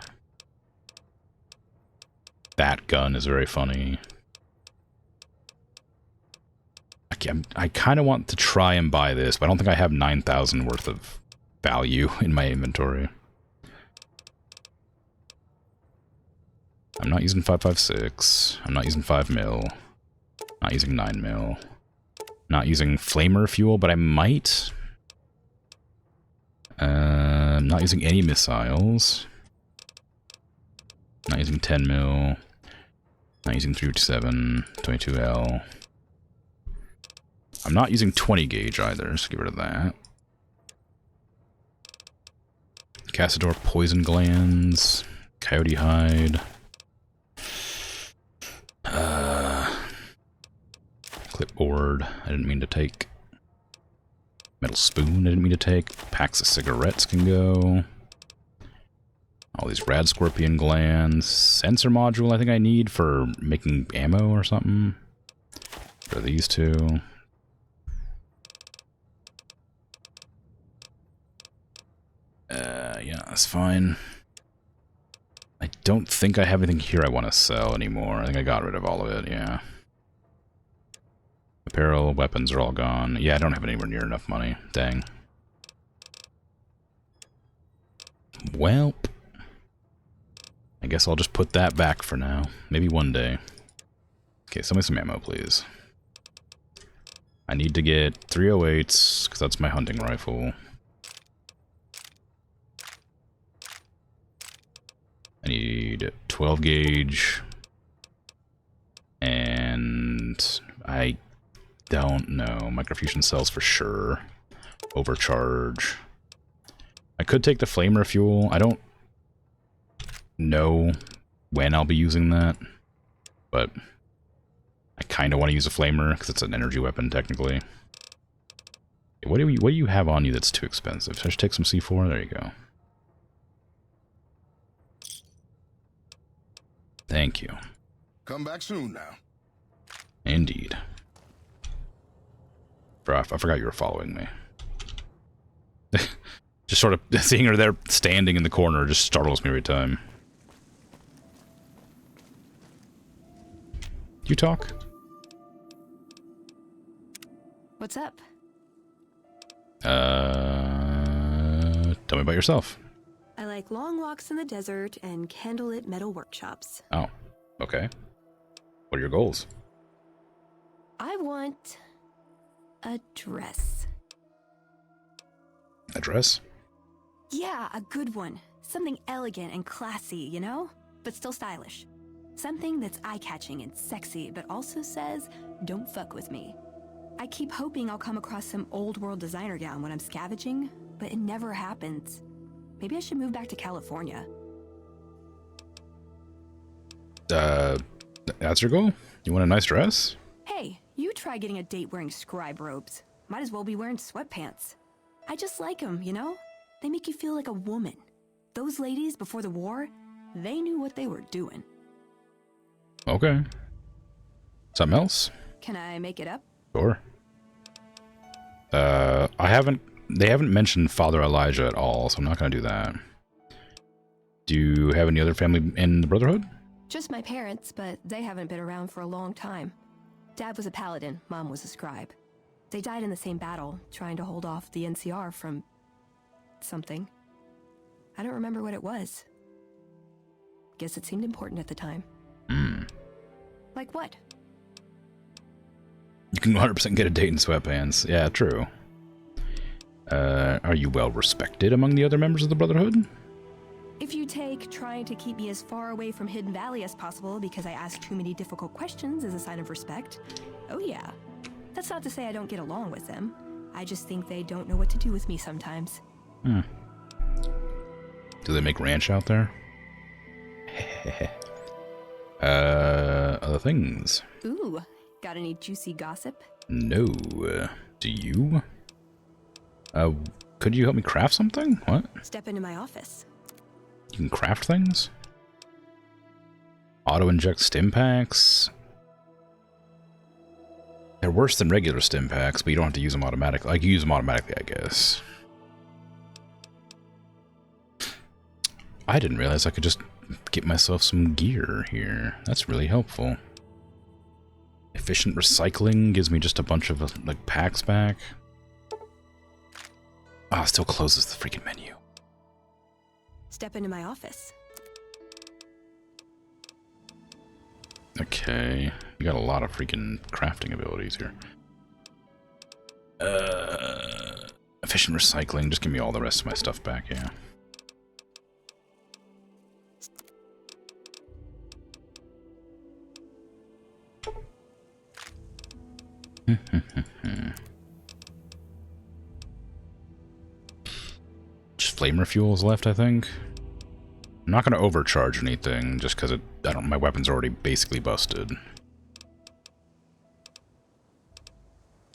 That gun is very funny. I kind of want to try and buy this, but I don't think I have 9,000 worth of value in my inventory. I'm not using 5.56. I'm not using 5mm. Not using 9mm. Not using flamer fuel, but I might. Not using any missiles. Not using 10mm. Not using 357, 22L. I'm not using 20 gauge either, so get rid of that. Cassador poison glands. Coyote hide. Clipboard, I didn't mean to take. Metal spoon, I didn't mean to take. Packs of cigarettes can go. All these rad scorpion glands. Sensor module I think I need for making ammo or something. For these two. Yeah, that's fine. I don't think I have anything here I want to sell anymore. I think I got rid of all of it, yeah. Apparel, weapons are all gone. Yeah, I don't have anywhere near enough money. Dang. Welp. I guess I'll just put that back for now. Maybe one day. Okay, sell me some ammo, please. I need to get 308s, because that's my hunting rifle. I need 12 gauge. And I don't know. Microfusion cells for sure. Overcharge. I could take the flamer fuel. I don't know when I'll be using that, but I kind of want to use a flamer because it's an energy weapon technically. What do you have on you that's too expensive? Should I just take some C4? There you go. Thank you. Come back soon now. Indeed. Bro, I forgot you were following me. Just sort of seeing her there standing in the corner just startles me every time. Do you talk? What's up? Tell me about yourself. I like long walks in the desert and candlelit metal workshops. Oh, okay. What are your goals? I want a dress. A dress? Yeah, a good one. Something elegant and classy, you know? But still stylish. Something that's eye-catching and sexy, but also says, don't fuck with me. I keep hoping I'll come across some old-world designer gown when I'm scavenging, but it never happens. Maybe I should move back to California. That's your goal? You want a nice dress? Hey, you try getting a date wearing scribe robes. Might as well be wearing sweatpants. I just like them, you know? They make you feel like a woman. Those ladies before the war, they knew what they were doing. Okay. Something else? Can I make it up? Sure. They haven't mentioned Father Elijah at all, so I'm not gonna do that. Do you have any other family in the Brotherhood? Just my parents, but they haven't been around for a long time. Dad was a paladin, Mom was a scribe. They died in the same battle, trying to hold off the NCR from something. I don't remember what it was. Guess it seemed important at the time. Like what? You can 100% get a date in sweatpants. Yeah, true. Are you well respected among the other members of the Brotherhood? If you take trying to keep me as far away from Hidden Valley as possible because I ask too many difficult questions as a sign of respect, oh yeah. That's not to say I don't get along with them. I just think they don't know what to do with me sometimes. Do they make ranch out there? Other things? Ooh, got any juicy gossip? No. Do you? Could you help me craft something? What? Step into my office. You can craft things? Auto-inject stim packs? They're worse than regular stim packs, but you don't have to use them automatically. Like, you use them automatically, I guess. I didn't realize I could just get myself some gear here. That's really helpful. Efficient recycling gives me just a bunch of, like, packs back. Ah, still closes the freaking menu. Step into my office. Okay, you got a lot of freaking crafting abilities here. Efficient recycling, just give me all the rest of my stuff back, yeah. Just flamer fuels left, I think. I'm not going to overcharge anything, just because my weapon's already basically busted.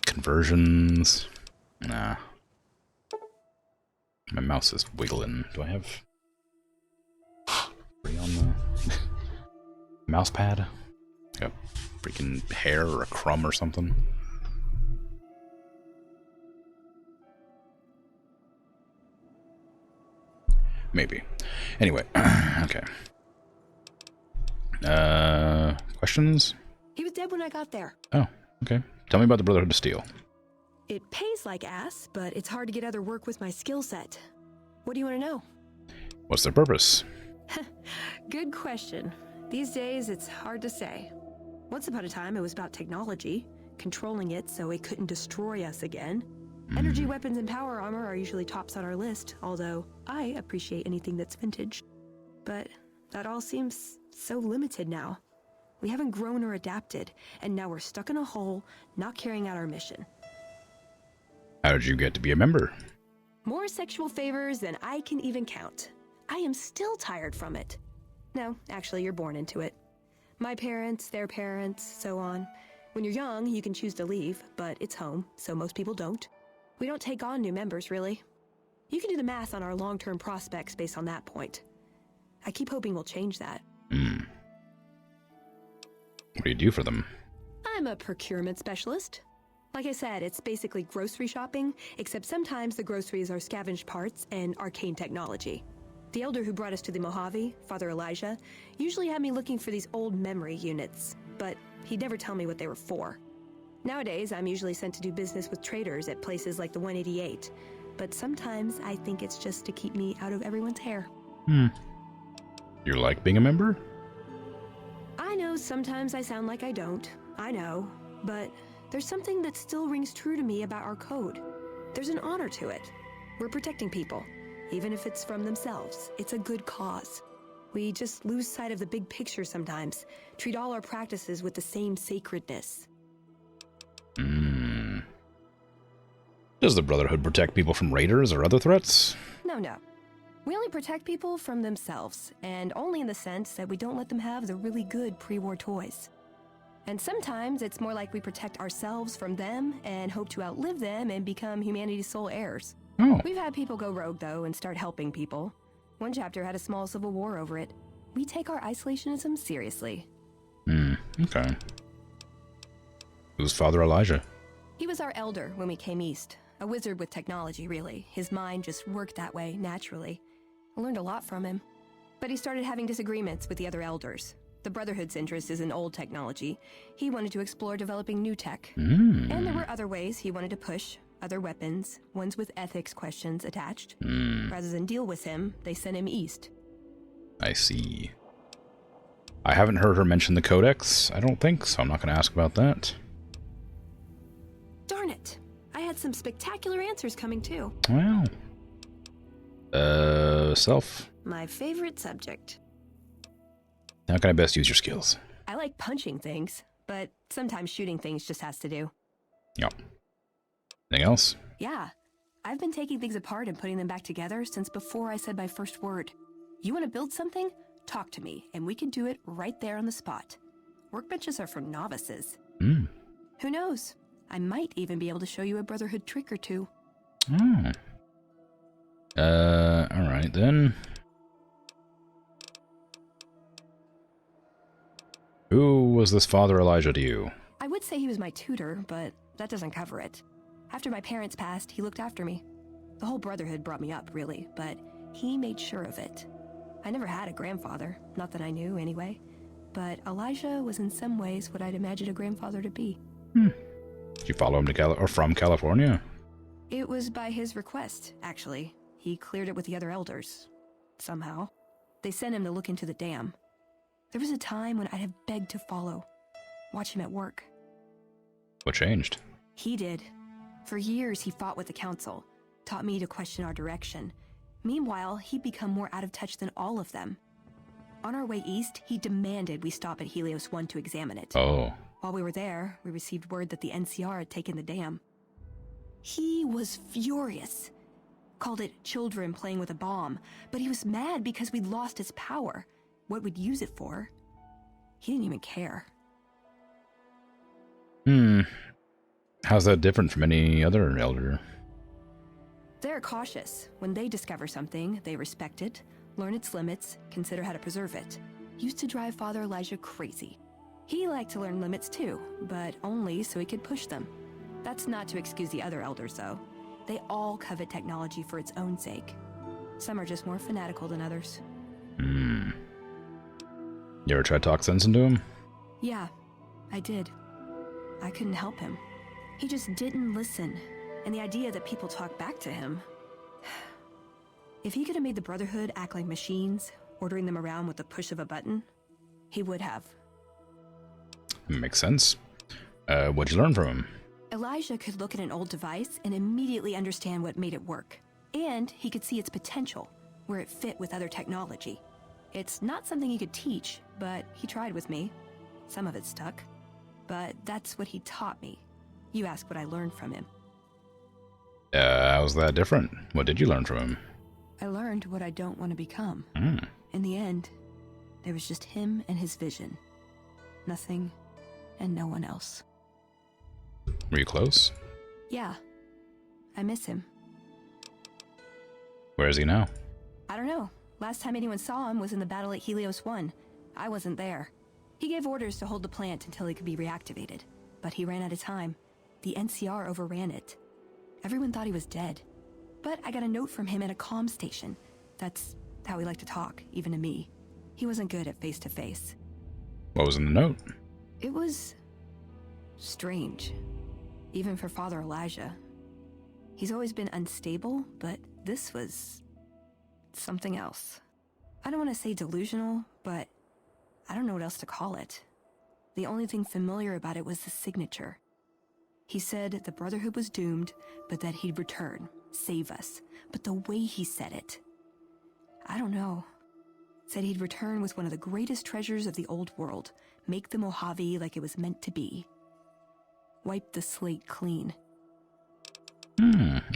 Conversions. Nah. My mouse is wiggling. Do I have free on the mouse pad? Like a freaking hair or a crumb or something? Maybe. Anyway, okay. Questions? He was dead when I got there. Oh, okay. Tell me about the Brotherhood of Steel. It pays like ass, but it's hard to get other work with my skill set. What do you want to know? What's their purpose? Good question. These days, it's hard to say. Once upon a time, it was about technology, controlling it so it couldn't destroy us again. Energy weapons and power armor are usually tops on our list, although I appreciate anything that's vintage. But that all seems so limited now. We haven't grown or adapted, and now we're stuck in a hole, not carrying out our mission. How did you get to be a member? More sexual favors than I can even count. I am still tired from it. No, actually, you're born into it. My parents, their parents, so on. When you're young, you can choose to leave, but it's home, so most people don't. We don't take on new members, really. You can do the math on our long-term prospects based on that point. I keep hoping we'll change that. What do you do for them? I'm a procurement specialist. Like I said, it's basically grocery shopping, except sometimes the groceries are scavenged parts and arcane technology. The elder who brought us to the Mojave, Father Elijah, usually had me looking for these old memory units, but he'd never tell me what they were for. Nowadays, I'm usually sent to do business with traders at places like the 188, but sometimes I think it's just to keep me out of everyone's hair. You like being a member? I know sometimes I sound like I don't. I know. But there's something that still rings true to me about our code. There's an honor to it. We're protecting people. Even if it's from themselves, it's a good cause. We just lose sight of the big picture sometimes. Treat all our practices with the same sacredness. Does the Brotherhood protect people from raiders or other threats? No. We only protect people from themselves, and only in the sense that we don't let them have the really good pre-war toys. And sometimes it's more like we protect ourselves from them and hope to outlive them and become humanity's sole heirs. Oh. We've had people go rogue, though, and start helping people. One chapter had a small civil war over it. We take our isolationism seriously. Okay. Who's Father Elijah? He was our elder when we came east. A wizard with technology, really. His mind just worked that way, naturally. I learned a lot from him. But he started having disagreements with the other elders. The Brotherhood's interest is in old technology. He wanted to explore developing new tech. And there were other ways he wanted to push, other weapons, ones with ethics questions attached. Rather than deal with him, they sent him east. I see. I haven't heard her mention the Codex, I don't think, so I'm not going to ask about that. Darn it. I had some spectacular answers coming, too. Well. Self. My favorite subject. How can I best use your skills? I like punching things, but sometimes shooting things just has to do. Yep. Anything else? Yeah. I've been taking things apart and putting them back together since before I said my first word. You want to build something? Talk to me, and we can do it right there on the spot. Workbenches are for novices. Who knows? I might even be able to show you a Brotherhood trick or two. Alright then. Who was this Father Elijah to you? I would say he was my tutor, but that doesn't cover it. After my parents passed, he looked after me. The whole Brotherhood brought me up, really, but he made sure of it. I never had a grandfather, not that I knew anyway, but Elijah was in some ways what I'd imagined a grandfather to be. Did you follow him to from California? It was by his request, actually. He cleared it with the other elders. Somehow. They sent him to look into the dam. There was a time when I'd have begged to follow. Watch him at work. What changed? He did. For years, he fought with the council. Taught me to question our direction. Meanwhile, he'd become more out of touch than all of them. On our way east, he demanded we stop at Helios 1 to examine it. Oh. While we were there, we received word that the NCR had taken the dam. He was furious. Called it children playing with a bomb, but he was mad because we'd lost its power. What we'd use it for. He didn't even care. How's that different from any other elder? They're cautious. When they discover something, they respect it, learn its limits, consider how to preserve it. Used to drive Father Elijah crazy. He liked to learn limits too, but only so he could push them. That's not to excuse the other elders, though. They all covet technology for its own sake. Some are just more fanatical than others. You ever try to talk sense into him? Yeah, I did. I couldn't help him. He just didn't listen. And the idea that people talk back to him... If he could have made the Brotherhood act like machines, ordering them around with the push of a button, he would have. Makes sense. What'd you learn from him? Elijah could look at an old device and immediately understand what made it work. And he could see its potential, where it fit with other technology. It's not something he could teach, but he tried with me. Some of it stuck. But that's what he taught me. You ask what I learned from him. How's that different? What did you learn from him? I learned what I don't want to become. In the end, there was just him and his vision. Nothing and no one else. Were you close? Yeah. I miss him. Where is he now? I don't know. Last time anyone saw him was in the battle at Helios 1. I wasn't there. He gave orders to hold the plant until it could be reactivated. But he ran out of time. The NCR overran it. Everyone thought he was dead. But I got a note from him at a comm station. That's how he liked to talk, even to me. He wasn't good at face-to-face. What was in the note? It was strange. Even for Father Elijah. He's always been unstable, but this was something else. I don't want to say delusional, but I don't know what else to call it. The only thing familiar about it was the signature. He said the Brotherhood was doomed, but that he'd return, save us. But the way he said it, I don't know. Said he'd return with one of the greatest treasures of the old world, make the Mojave like it was meant to be. Wipe the slate clean.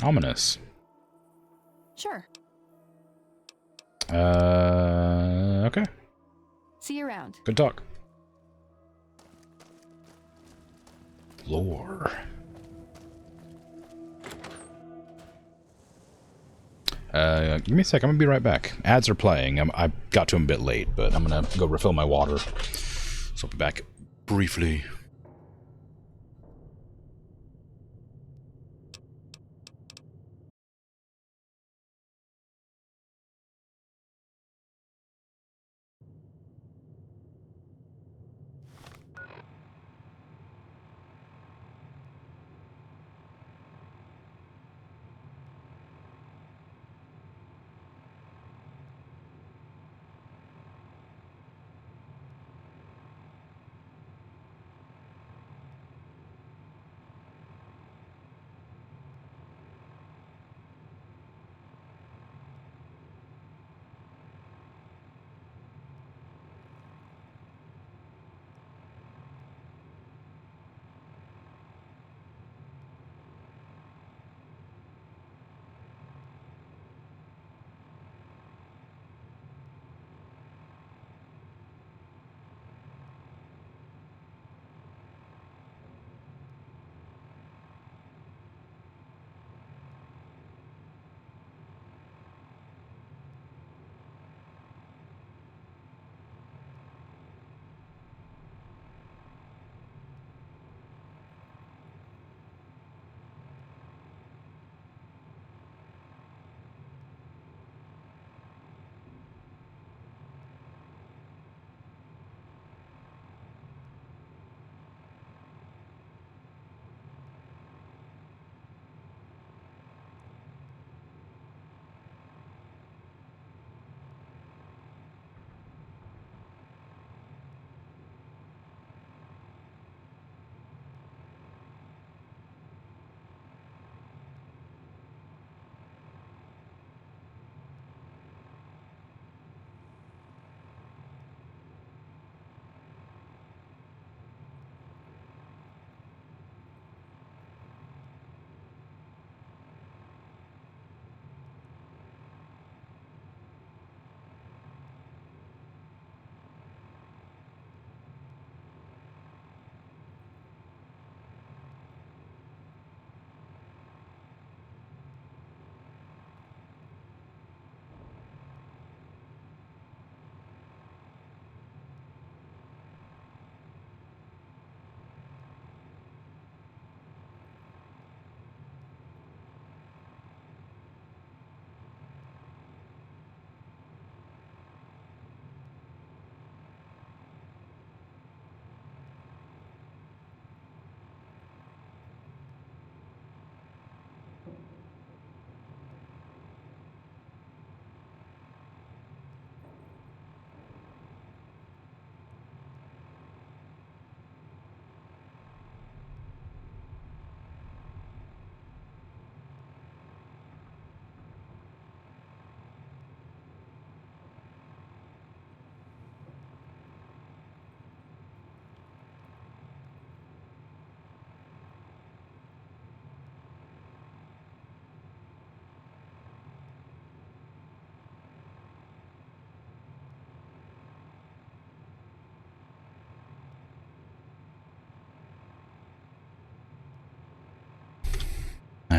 Ominous. Sure. Okay. See you around. Good talk. Lore. Give me a sec. I'm gonna be right back. Ads are playing. I got to them a bit late, but I'm gonna go refill my water. So I'll be back briefly.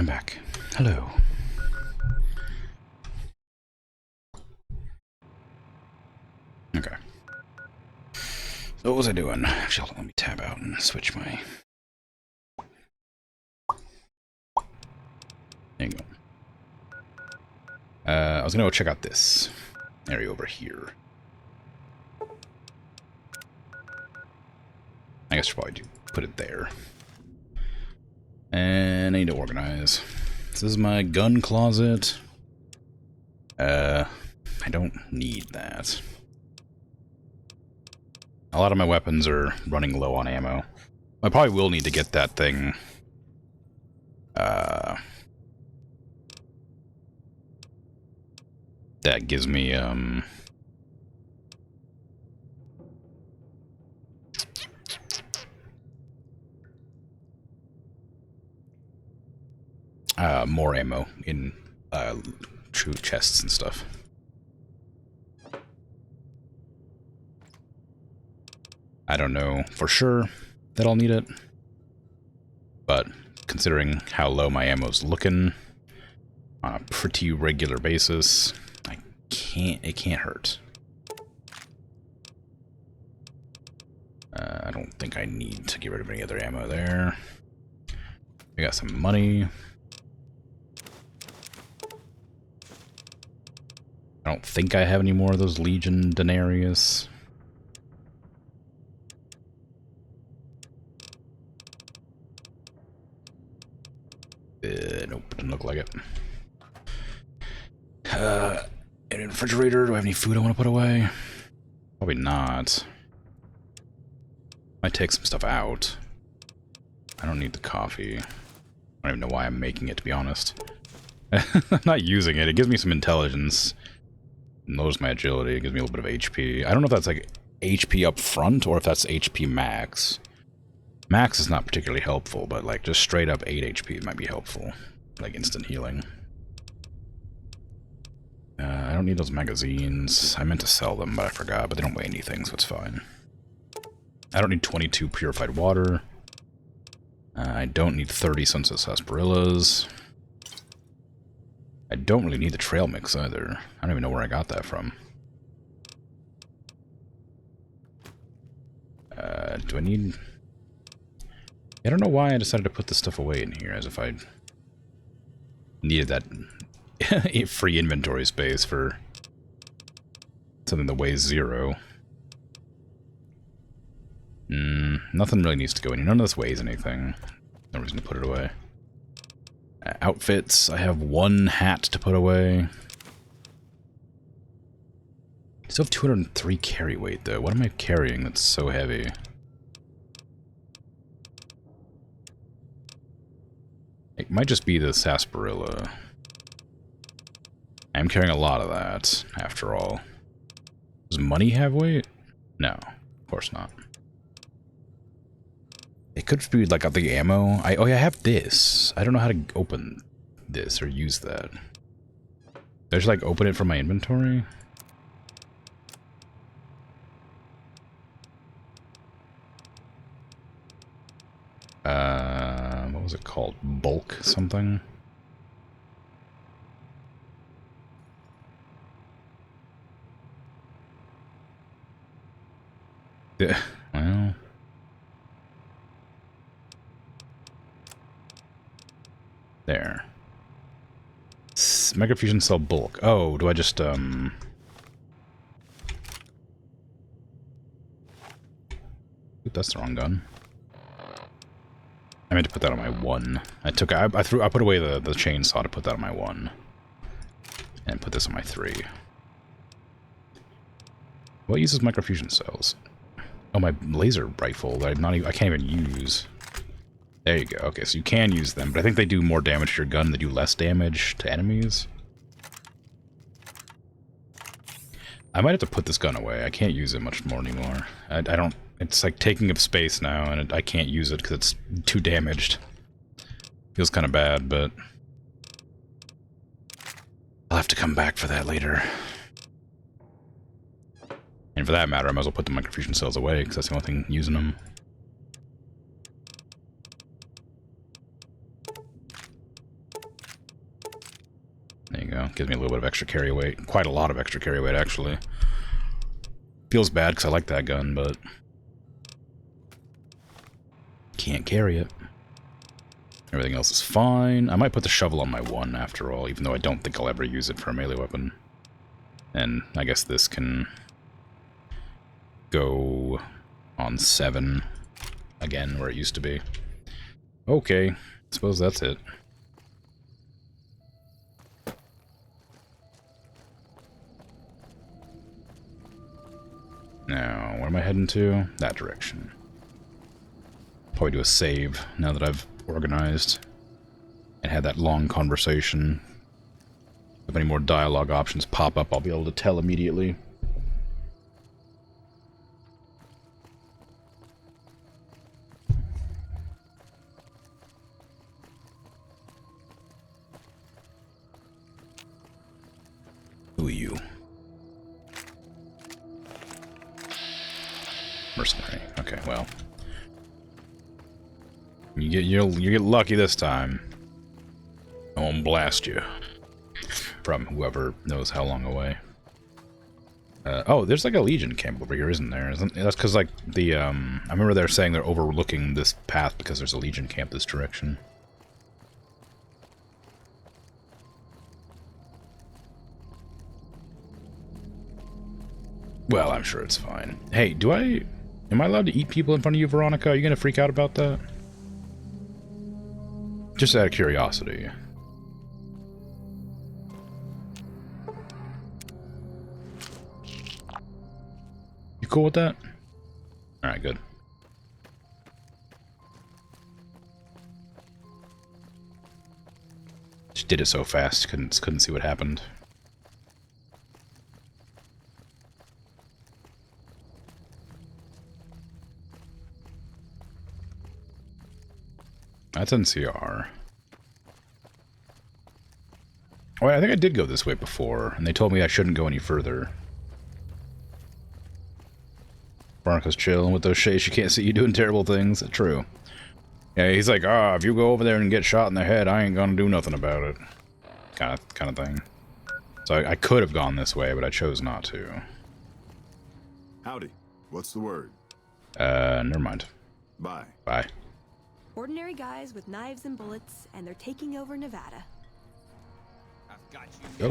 I'm back. Hello. Okay. So what was I doing? Actually, let me tab out and switch my... There you go. I was gonna go check out this area over here. I guess I should probably put it there. And I need to organize. This is my gun closet. I don't need that. A lot of my weapons are running low on ammo. I probably will need to get that thing. That gives me, more ammo in, true chests and stuff. I don't know for sure that I'll need it, but considering how low my ammo's looking on a pretty regular basis, it can't hurt. I don't think I need to get rid of any other ammo there. We got some money. I don't think I have any more of those Legion Denarius. Nope, doesn't look like it. In a refrigerator, do I have any food I want to put away? Probably not. Might take some stuff out. I don't need the coffee. I don't even know why I'm making it, to be honest. I'm not using it. It gives me some intelligence. It lowers my agility. It gives me a little bit of HP. I don't know if that's like HP up front or if that's HP max. Max is not particularly helpful, but like just straight up 8 HP might be helpful. Like instant healing. I don't need those magazines. I meant to sell them, but I forgot. But they don't weigh anything, so it's fine. I don't need 22 purified water. I don't need 30 sunset sarsaparillas. I don't really need the trail mix either. I don't even know where I got that from. Do I need... I don't know why I decided to put this stuff away in here, as if I needed that free inventory space for something that weighs 0. Nothing really needs to go in here. None of this weighs anything. No reason to put it away. Outfits. I have 1 hat to put away. I still have 203 carry weight, though. What am I carrying that's so heavy? It might just be the sarsaparilla. I'm carrying a lot of that, after all. Does money have weight? No, of course not. It could be like the ammo. Oh yeah, I have this. I don't know how to open this or use that. Did I just like open it from my inventory? What was it called? Bulk something? Yeah, well... There. Mega Fusion Cell Bulk. Oh, do I just, Oop, that's the wrong gun. I meant to put that on my 1. I put away the chainsaw to put that on my 1. And put this on my 3. What uses microfusion cells? Oh, my laser rifle that I can't even use. There you go. Okay, so you can use them, but I think they do more damage to your gun. They do less damage to enemies. I might have to put this gun away. I can't use it much more anymore. I don't... It's like taking up space now, and I can't use it because it's too damaged. Feels kind of bad, but... I'll have to come back for that later. And for that matter, I might as well put the microfusion cells away, because that's the only thing using them. Gives me a little bit of extra carry weight. Quite a lot of extra carry weight, actually. Feels bad because I like that gun, but can't carry it. Everything else is fine. I might put the shovel on my 1 after all, even though I don't think I'll ever use it for a melee weapon. And I guess this can go on 7 again, where it used to be. Okay, suppose that's it. Now, where am I heading to? That direction. Probably do a save now that I've organized and had that long conversation. If any more dialogue options pop up, I'll be able to tell immediately. Who are you? Mercenary. Okay, well. You get lucky this time. I won't blast you. From whoever knows how long away. Oh, there's like a Legion camp over here, isn't there? That's because like the I remember they're saying they're overlooking this path because there's a Legion camp this direction. Well, I'm sure it's fine. Hey, am I allowed to eat people in front of you, Veronica? Are you gonna freak out about that? Just out of curiosity. You cool with that? Alright, good. Just did it so fast, couldn't see what happened. That's NCR. Oh, I think I did go this way before, and they told me I shouldn't go any further. Veronica's chilling with those shades. She can't see you doing terrible things. True. Yeah, he's like, if you go over there and get shot in the head, I ain't gonna do nothing about it. Kind of thing. So I could have gone this way, but I chose not to. Howdy. What's the word? Never mind. Bye. Bye. Ordinary guys with knives and bullets, and they're taking over Nevada. I've got you. Oh.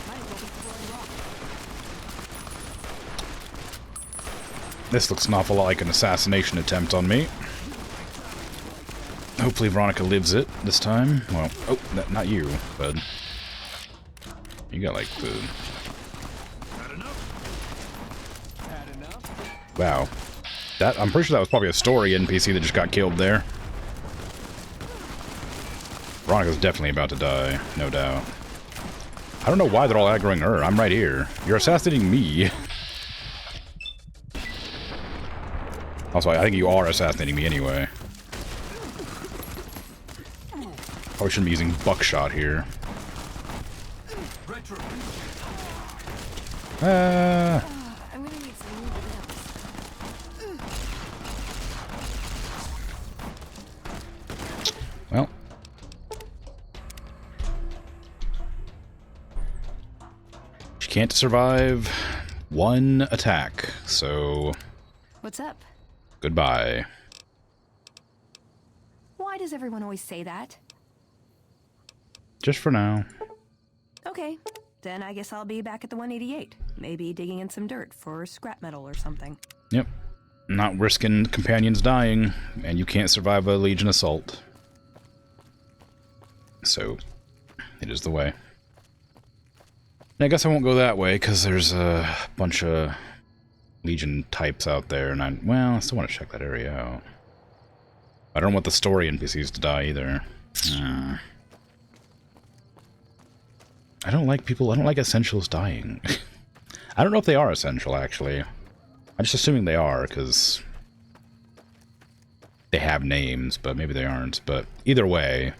Might as well be throwing rocks. This looks an awful lot like an assassination attempt on me. Hopefully Veronica lives it this time. Well, oh, not you, bud. You got like the... Wow. I'm pretty sure that was probably a story NPC that just got killed there. Veronica's definitely about to die, no doubt. I don't know why they're all aggroing her. I'm right here. You're assassinating me. Also, I think you are assassinating me anyway. Probably shouldn't be using buckshot here. I'm gonna need some new Well. She can't survive one attack, so... What's up? Goodbye. Why does everyone always say that? Just for now. Okay, then I guess I'll be back at the 188. Maybe digging in some dirt for scrap metal or something. Yep. Not risking companions dying, and you can't survive a Legion assault. So, it is the way. And I guess I won't go that way, because there's a bunch of Legion types out there, and I still want to check that area out. I don't want the story NPCs to die either. I don't like essentials dying. I don't know if they are essential, actually. I'm just assuming they are, because they have names, but maybe they aren't. But either way,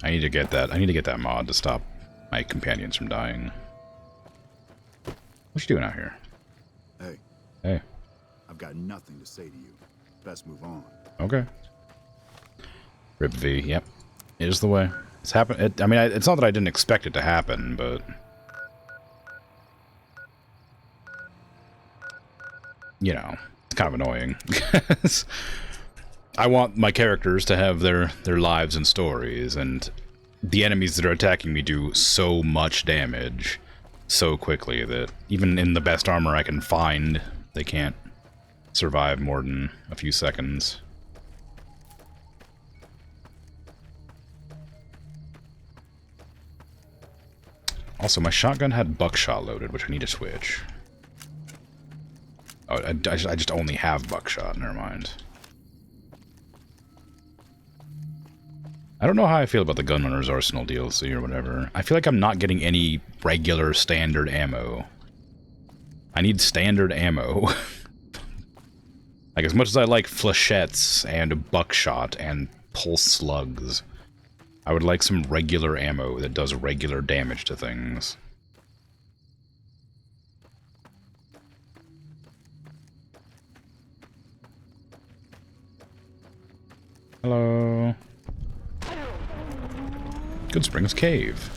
I need to get that mod to stop my companions from dying. What you doing out here? Hey. Hey. I've got nothing to say to you. Best move on. Okay. Rip V, yep. It is the way. It's happened. I mean, it's not that I didn't expect it to happen, but... You know, it's kind of annoying. I want my characters to have their lives and stories, and the enemies that are attacking me do so much damage so quickly that even in the best armor I can find, they can't survive more than a few seconds. Also, my shotgun had buckshot loaded, which I need to switch. Oh, I just only have buckshot, never mind. I don't know how I feel about the Gunrunner's Arsenal DLC or whatever. I feel like I'm not getting any regular standard ammo. I need standard ammo. Like, as much as I like flechettes and buckshot and pulse slugs, I would like some regular ammo that does regular damage to things. Hello. Good Springs Cave.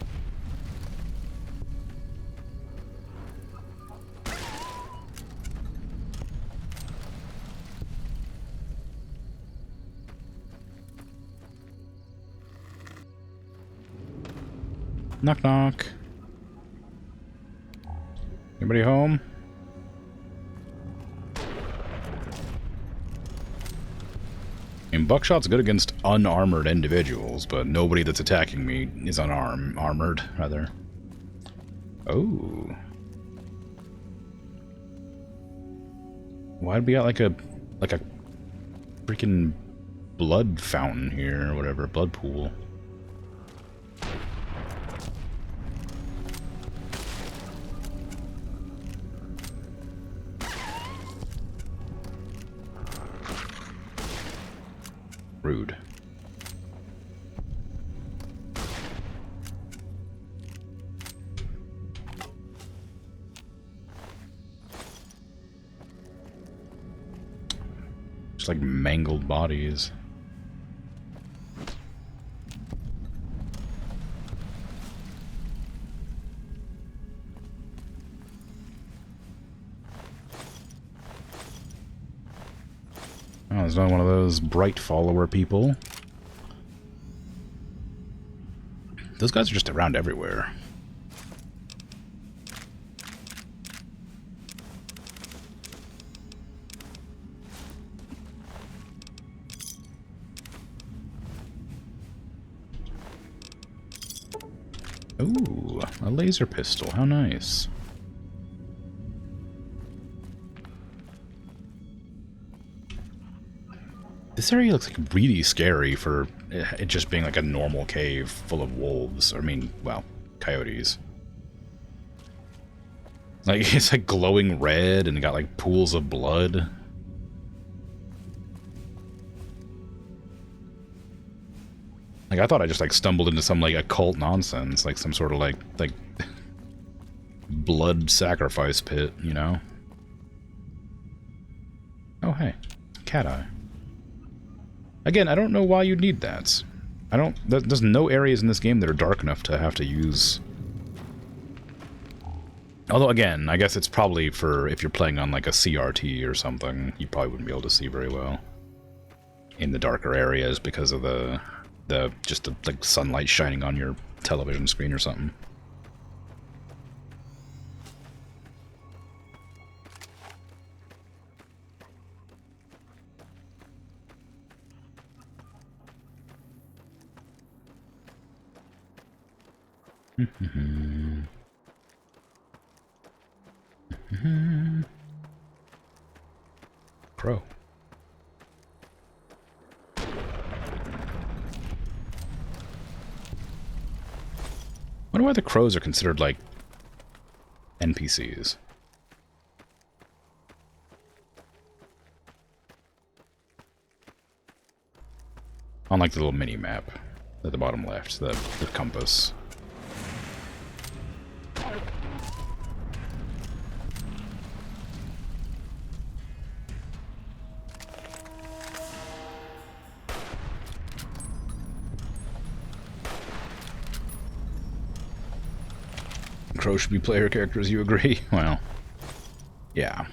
Knock knock. Anybody home? I mean, buckshot's good against unarmored individuals, but nobody that's attacking me is armored, rather. Oh. Why'd we got like a freaking blood fountain here, or whatever, blood pool? Rude. Just like mangled bodies. Oh, there's not one of those bright follower people. Those guys are just around everywhere. Ooh, a laser pistol. How nice. This area looks like really scary for it just being like a normal cave full of wolves. I mean, well, coyotes. Like, it's like glowing red and got like pools of blood. Like, I thought I just like stumbled into some like occult nonsense, like some sort of like blood sacrifice pit, you know? Oh, hey, cat eye. Again, I don't know why you'd need that. There's no areas in this game that are dark enough to have to use. Although, again, I guess it's probably for if you're playing on like a CRT or something, you probably wouldn't be able to see very well in the darker areas because of the like sunlight shining on your television screen or something. Crow. Wonder why the crows are considered like NPCs. On like the little mini map at the bottom left, the compass. crows should be player characters, you agree? Well, yeah.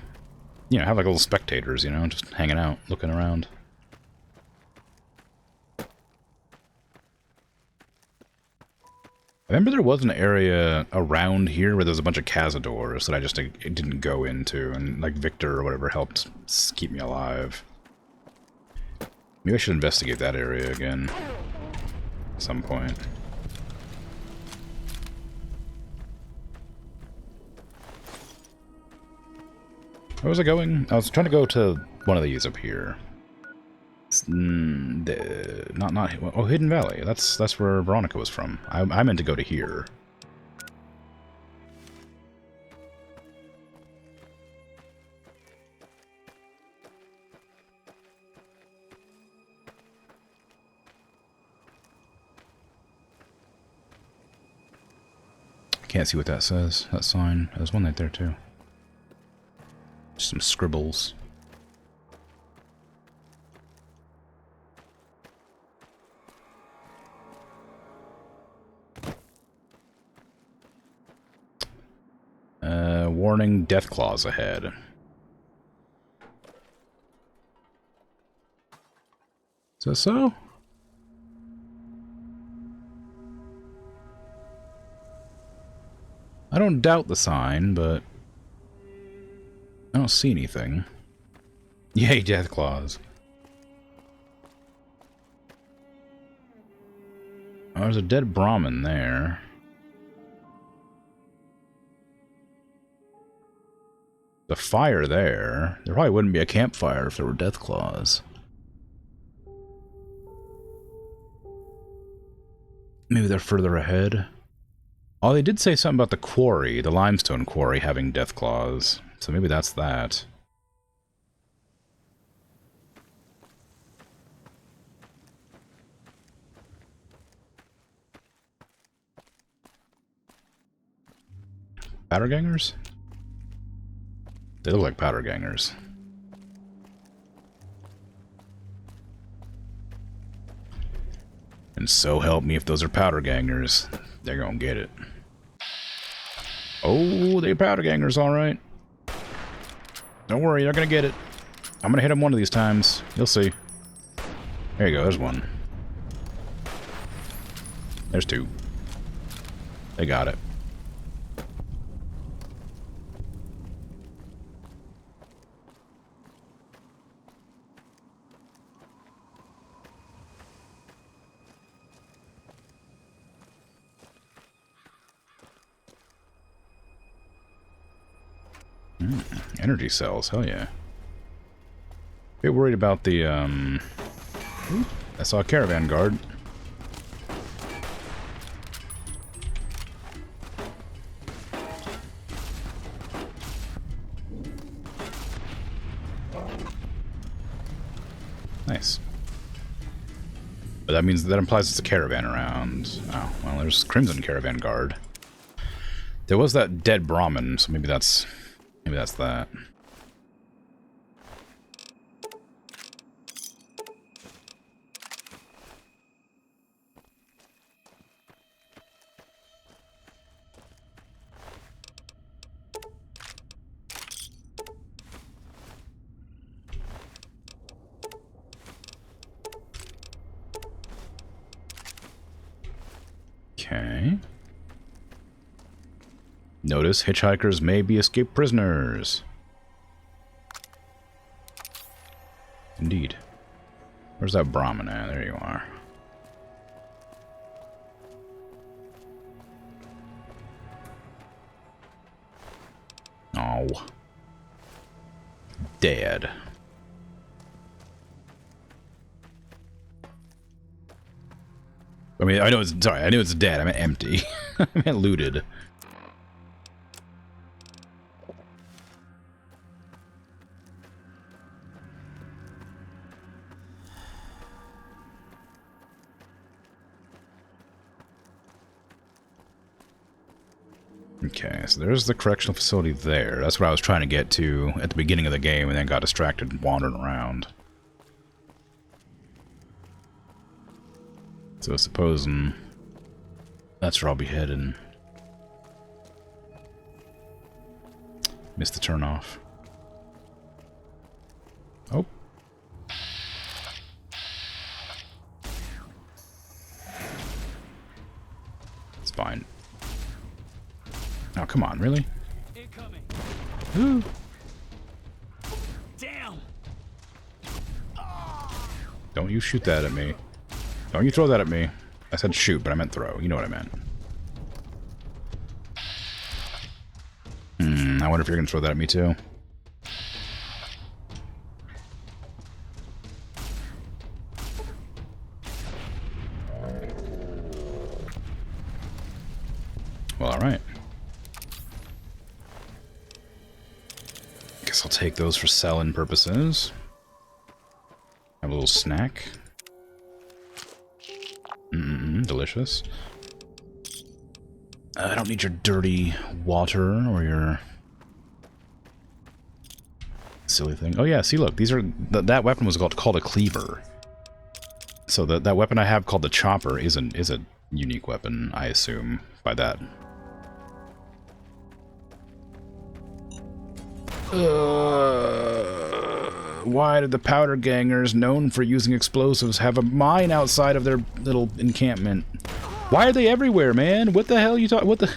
You know, have like little spectators, you know, just hanging out, looking around. I remember there was an area around here where there was a bunch of cazadors that I just didn't go into, and like Victor or whatever helped keep me alive. Maybe I should investigate that area again at some point. Where was I going? I was trying to go to one of these up here. Oh, Hidden Valley. That's where Veronica was from. I meant to go to here. I can't see what that says. That sign. There's one right there too. Some scribbles. Warning, death claws ahead. Is that so? I don't doubt the sign, but I don't see anything. Yay, death claws. Oh, there's a dead Brahmin there. The fire there. There probably wouldn't be a campfire if there were death claws. Maybe they're further ahead. Oh, they did say something about the quarry, the limestone quarry, having death claws. So maybe that's that. Powder gangers? They look like powder gangers. And so help me if those are powder gangers, they're gonna get it. Oh, they're powder gangers, alright. Don't worry, they're gonna get it. I'm gonna hit them one of these times. You'll see. There you go, there's one. There's two. They got it. Energy cells, hell yeah. Bit worried about the, Ooh, I saw a caravan guard. Nice. But that means, that implies it's a caravan around. Oh, well, there's Crimson Caravan Guard. There was that dead Brahmin, so maybe that's that. Okay. Notice hitchhikers may be escaped prisoners. Indeed. Where's that Brahmin at? There you are. Oh. Dead. I mean, I know it's, sorry, I knew it's dead. I meant empty. I meant looted. Okay, so there's the correctional facility there. That's what I was trying to get to at the beginning of the game and then got distracted wandering around. So supposing that's where I'll be heading. Missed the turn off. Oh. It's fine. Oh, come on, really? Incoming. Ooh. Damn. Don't you shoot that at me. Don't you throw that at me. I said shoot, but I meant throw. You know what I meant. I wonder if you're going to throw that at me too. Well, alright. Guess I'll take those for selling purposes. Have a little snack. Delicious. I don't need your dirty water or your silly thing. Oh yeah, see, look, these are that weapon was called a cleaver. So that weapon I have called the chopper is a unique weapon, I assume, by that. Why did the powder gangers, known for using explosives, have a mine outside of their little encampment? Why are they everywhere, man? What the hell are you talking? What the?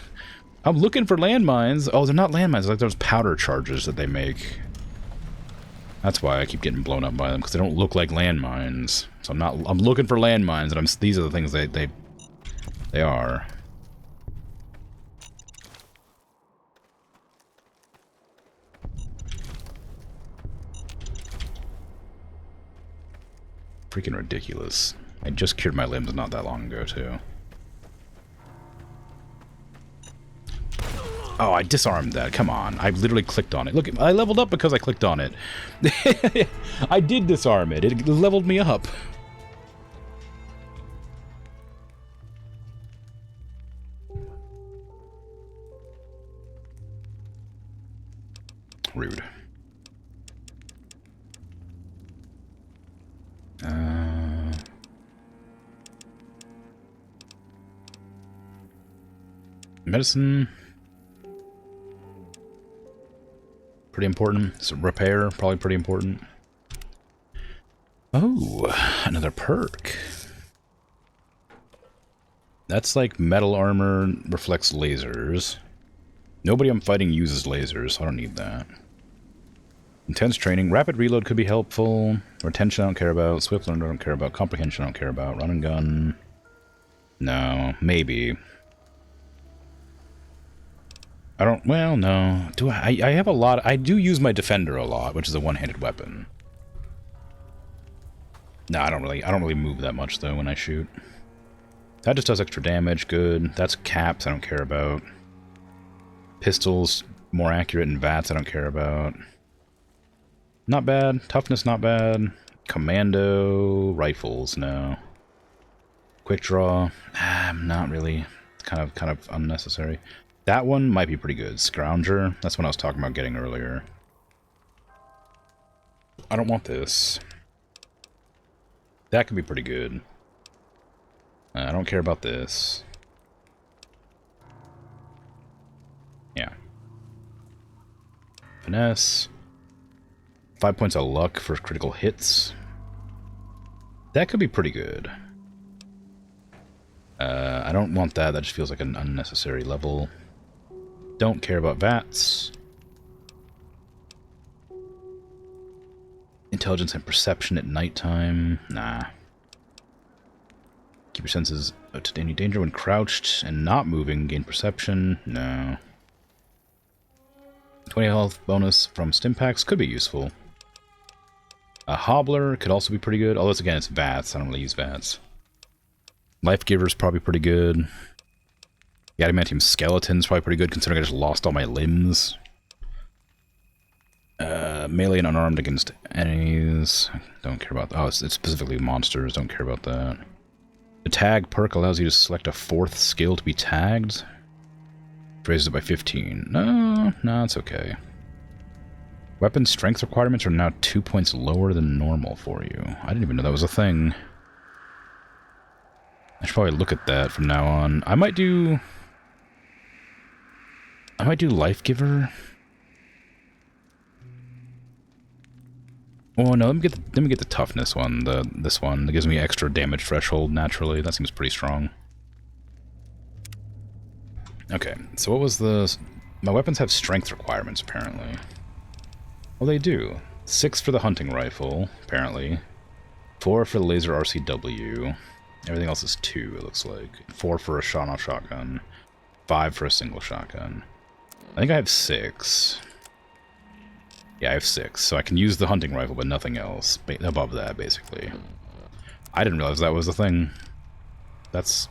I'm looking for landmines. Oh, they're not landmines. They're like those powder charges that they make. That's why I keep getting blown up by them, because they don't look like landmines. So I'm looking for landmines, and these are the things they are. Freaking ridiculous. I just cured my limbs not that long ago, too. Oh, I disarmed that. Come on. I literally clicked on it. Look, I leveled up because I clicked on it. I did disarm it. It leveled me up. Rude. Medicine. Pretty important. Some repair, probably pretty important. Oh, another perk. That's like metal armor, reflects lasers. Nobody I'm fighting uses lasers, so I don't need that. Intense training. Rapid reload could be helpful. Retention I don't care about. Swift learn I don't care about. Comprehension I don't care about. Run and gun. No, maybe. I don't, well, no. Do I have a lot, I do use my defender a lot, which is a one-handed weapon. No, I don't really move that much though when I shoot. That just does extra damage, good. That's caps I don't care about. Pistols, more accurate, and VATS I don't care about. Not bad. Toughness not bad. Commando, rifles, no. Quick draw, not really. It's kind of unnecessary. That one might be pretty good. Scrounger, that's what I was talking about getting earlier. I don't want this. That could be pretty good. I don't care about this. Yeah. Finesse. 5 points of luck for critical hits. That could be pretty good. I don't want that. That just feels like an unnecessary level. Don't care about VATS. Intelligence and perception at nighttime. Nah. Keep your senses to any danger when crouched and not moving. Gain perception. No. 20 health bonus from Stimpaks could be useful. A Hobbler could also be pretty good. Although, again, it's VATS. I don't really use VATS. Life Giver's probably pretty good. The Adamantium Skeleton's probably pretty good, considering I just lost all my limbs. Melee and unarmed against enemies. Don't care about that. Oh, it's specifically monsters. Don't care about that. The tag perk allows you to select a 4th skill to be tagged. Raises it by 15. No, it's okay. Weapon strength requirements are now 2 points lower than normal for you. I didn't even know that was a thing. I should probably look at that from now on. I might do Life Giver. Oh no, let me get the toughness one. This one that gives me extra damage threshold naturally. That seems pretty strong. Okay, so what was the... My weapons have strength requirements, apparently. Well, they do. 6 for the hunting rifle, apparently. 4 for the laser RCW. Everything else is 2, it looks like. 4 for a shot-off shotgun. 5 for a single shotgun. I think I have 6. Yeah, I have 6, so I can use the hunting rifle, but nothing else above that, basically. I didn't realize that was a thing. That's...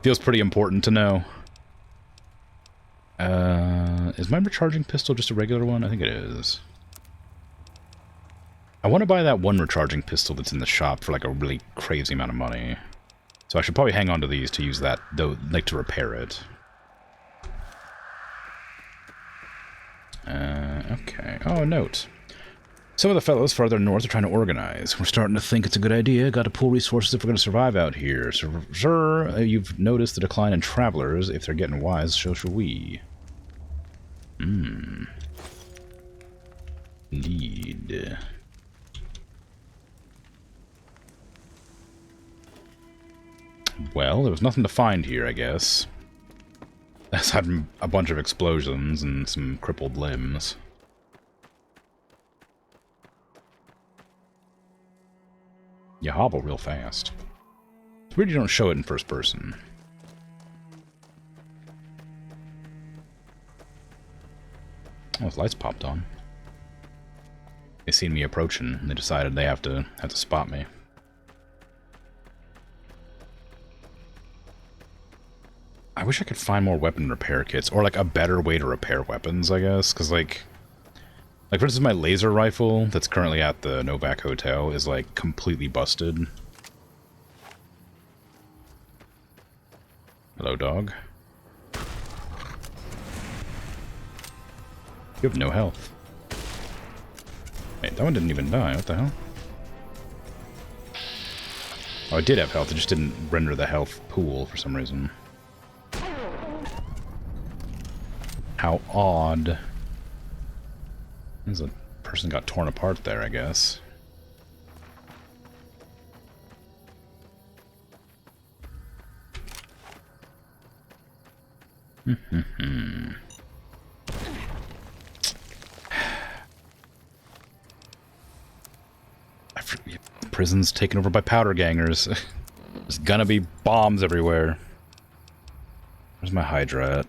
feels pretty important to know. Is my recharging pistol just a regular one? I think it is. I want to buy that one recharging pistol that's in the shop for like a really crazy amount of money. So I should probably hang on to these to use that, though, like to repair it. Okay. Oh, a note. Some of the fellows farther north are trying to organize. We're starting to think it's a good idea. Got to pool resources if we're going to survive out here. So, sir, you've noticed the decline in travelers. If they're getting wise, so shall we. Lead. Well, there was nothing to find here, I guess. Aside from a bunch of explosions and some crippled limbs. You hobble real fast. It's weird you don't show it in first person. Oh, the lights popped on. They seen me approaching, and they decided they have to spot me. I wish I could find more weapon repair kits, or like a better way to repair weapons, I guess, because like for instance, my laser rifle that's currently at the Novak Hotel is like completely busted. Hello, dog. You have no health. Wait, that one didn't even die. What the hell? Oh, I did have health. It just didn't render the health pool for some reason. How odd. There's a person got torn apart there, I guess. Prison's taken over by powder gangers. There's gonna be bombs everywhere. Where's my Hydra at?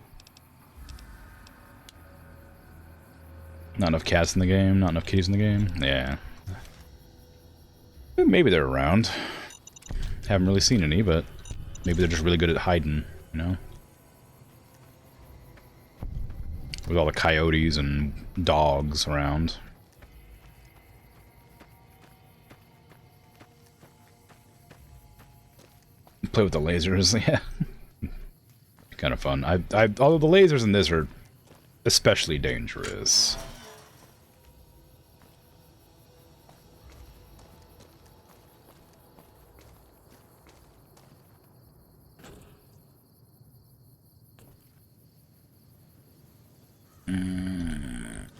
Not enough cats in the game, not enough kitties in the game. Yeah. Maybe they're around. Haven't really seen any, but maybe they're just really good at hiding, you know? With all the coyotes and dogs around. Play with the lasers, yeah. Kind of fun. Although the lasers in this are especially dangerous.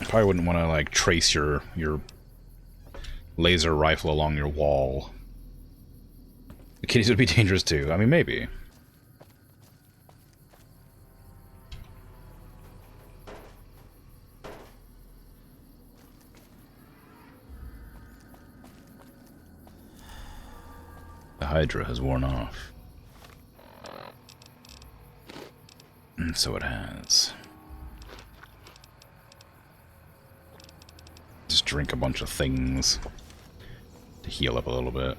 Probably wouldn't want to like trace your laser rifle along your wall. The kitties would be dangerous too. I mean, maybe. The Hydra has worn off. And so it has. Just drink a bunch of things to heal up a little bit.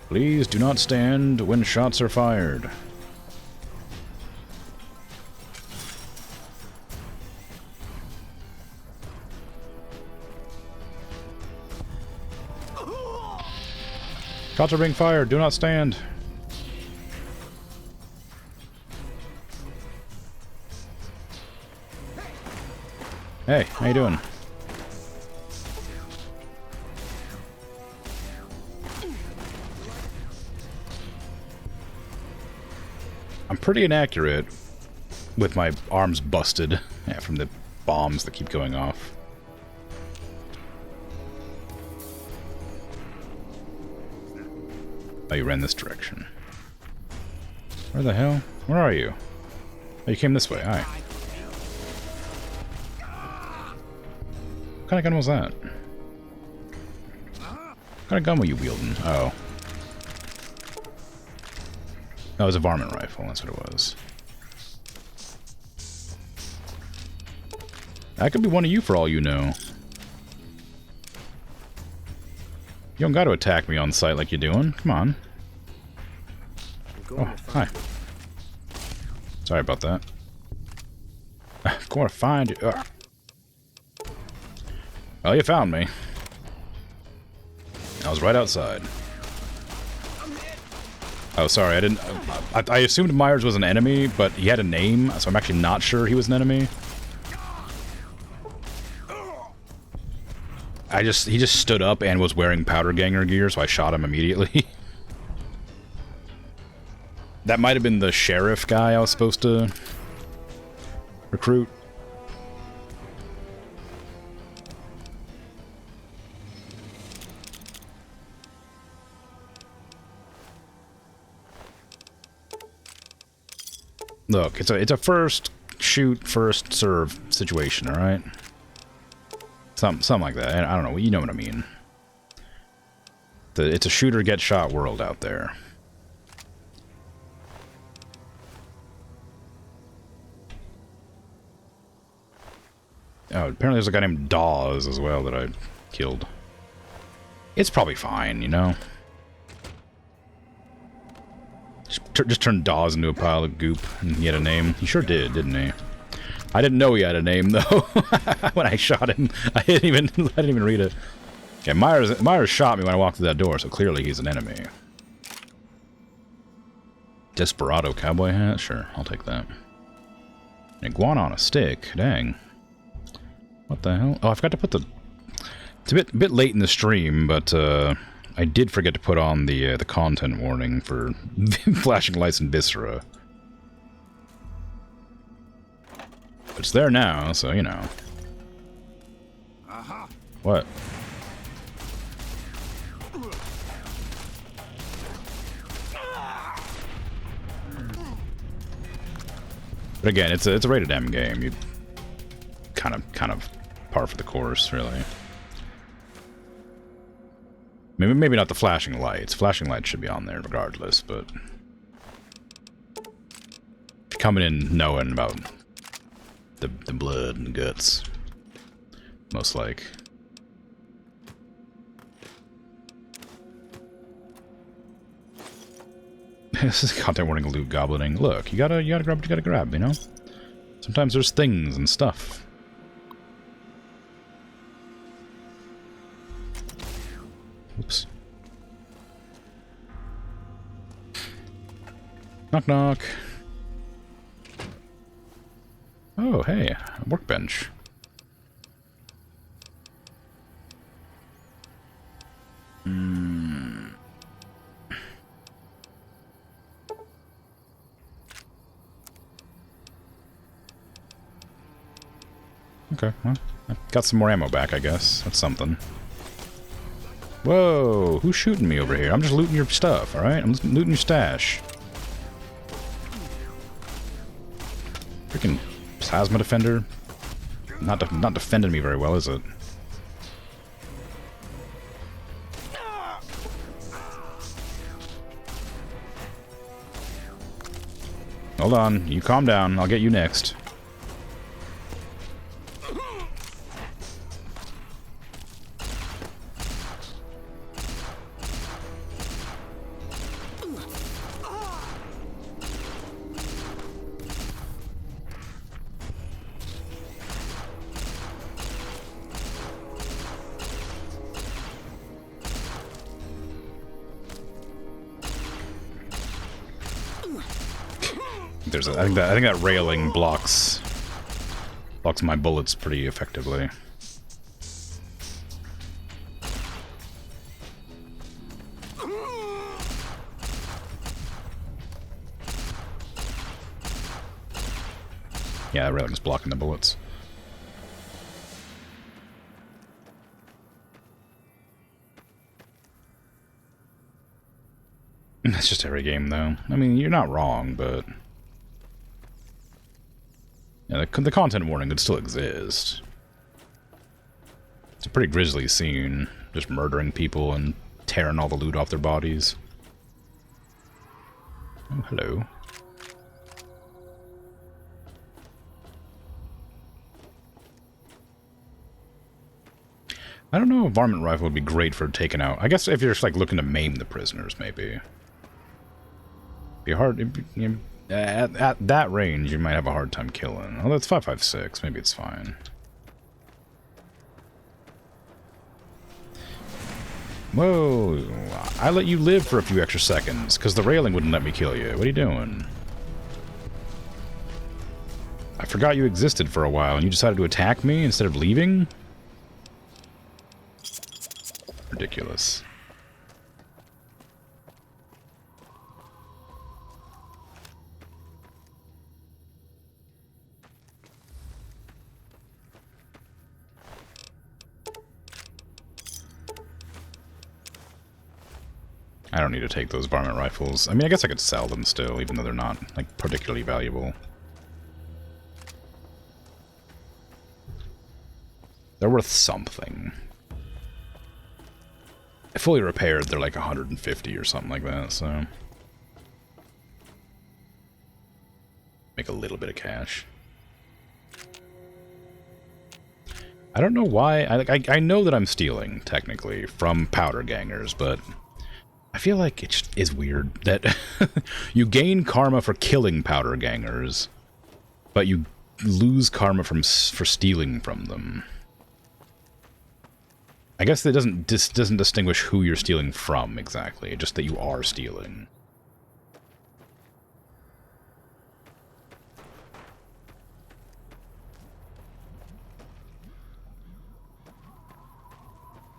Please do not stand when shots are fired. Shots are being fired. Do not stand. Hey, how you doing? I'm pretty inaccurate with my arms busted from the bombs that keep going off. Oh, you ran this direction. Where the hell? Where are you? Oh, you came this way. Hi. What kind of gun was that? What kind of gun were you wielding? Oh. That was a varmint rifle. That's what it was. That could be one of you for all you know. You don't got to attack me on sight like you're doing. Come on. Oh, hi. Sorry about that. I'm going to find you. Ugh. Well, you found me. I was right outside. Oh, sorry, I didn't... I assumed Myers was an enemy, but he had a name, so I'm actually not sure he was an enemy. He just stood up and was wearing powder ganger gear, so I shot him immediately. That might have been the sheriff guy I was supposed to recruit. Look, it's a first shoot, first serve situation, all right? Something like that. I don't know. You know what I mean. It's a shooter get shot world out there. Oh, apparently there's a guy named Dawes as well that I killed. It's probably fine, you know? Just turned Dawes into a pile of goop, and he had a name. He sure did, didn't he? I didn't know he had a name, though. When I shot him, I didn't even read it. Yeah, Myers shot me when I walked through that door, so clearly he's an enemy. Desperado cowboy hat? Sure, I'll take that. An iguana on a stick? Dang. What the hell? Oh, I forgot to put the... It's a bit late in the stream, but I did forget to put on the content warning for flashing lights in Viscera. But it's there now, so you know. What? But again, it's a rated M game. You kind of par for the course, really. Maybe not the flashing lights. Flashing lights should be on there regardless, but if you're coming in knowing about the blood and the guts, most like. This is content warning, loot goblining. Look, you gotta grab what you gotta grab, you know? Sometimes there's things and stuff. Oops. Knock knock. Oh, hey, a workbench. Okay, well, I got some more ammo back, I guess. That's something. Whoa, who's shooting me over here? I'm just looting your stuff, alright? I'm just looting your stash. Freaking plasma defender. Not defending me very well, is it? Hold on, you calm down. I'll get you next. I think that railing blocks my bullets pretty effectively. Yeah, that railing's blocking the bullets. That's just every game, though. I mean, you're not wrong, but... Yeah, the content warning could still exist. It's a pretty grisly scene. Just murdering people and tearing all the loot off their bodies. Oh, hello. I don't know, a varmint rifle would be great for taking out... I guess if you're just, like, looking to maim the prisoners, maybe. Be hard... At that range, you might have a hard time killing. Although it's 5.56, maybe it's fine. Whoa! I let you live for a few extra seconds, because the railing wouldn't let me kill you. What are you doing? I forgot you existed for a while, and you decided to attack me instead of leaving? Ridiculous. I don't need to take those varmint rifles. I mean, I guess I could sell them still, even though they're not, like, particularly valuable. They're worth something. Fully repaired, they're like 150 or something like that, so... Make a little bit of cash. I don't know why... I know that I'm stealing, technically, from powder gangers, but... I feel like it just is weird that you gain karma for killing powder gangers, but you lose karma for stealing from them. I guess that doesn't distinguish who you're stealing from exactly, just that you are stealing.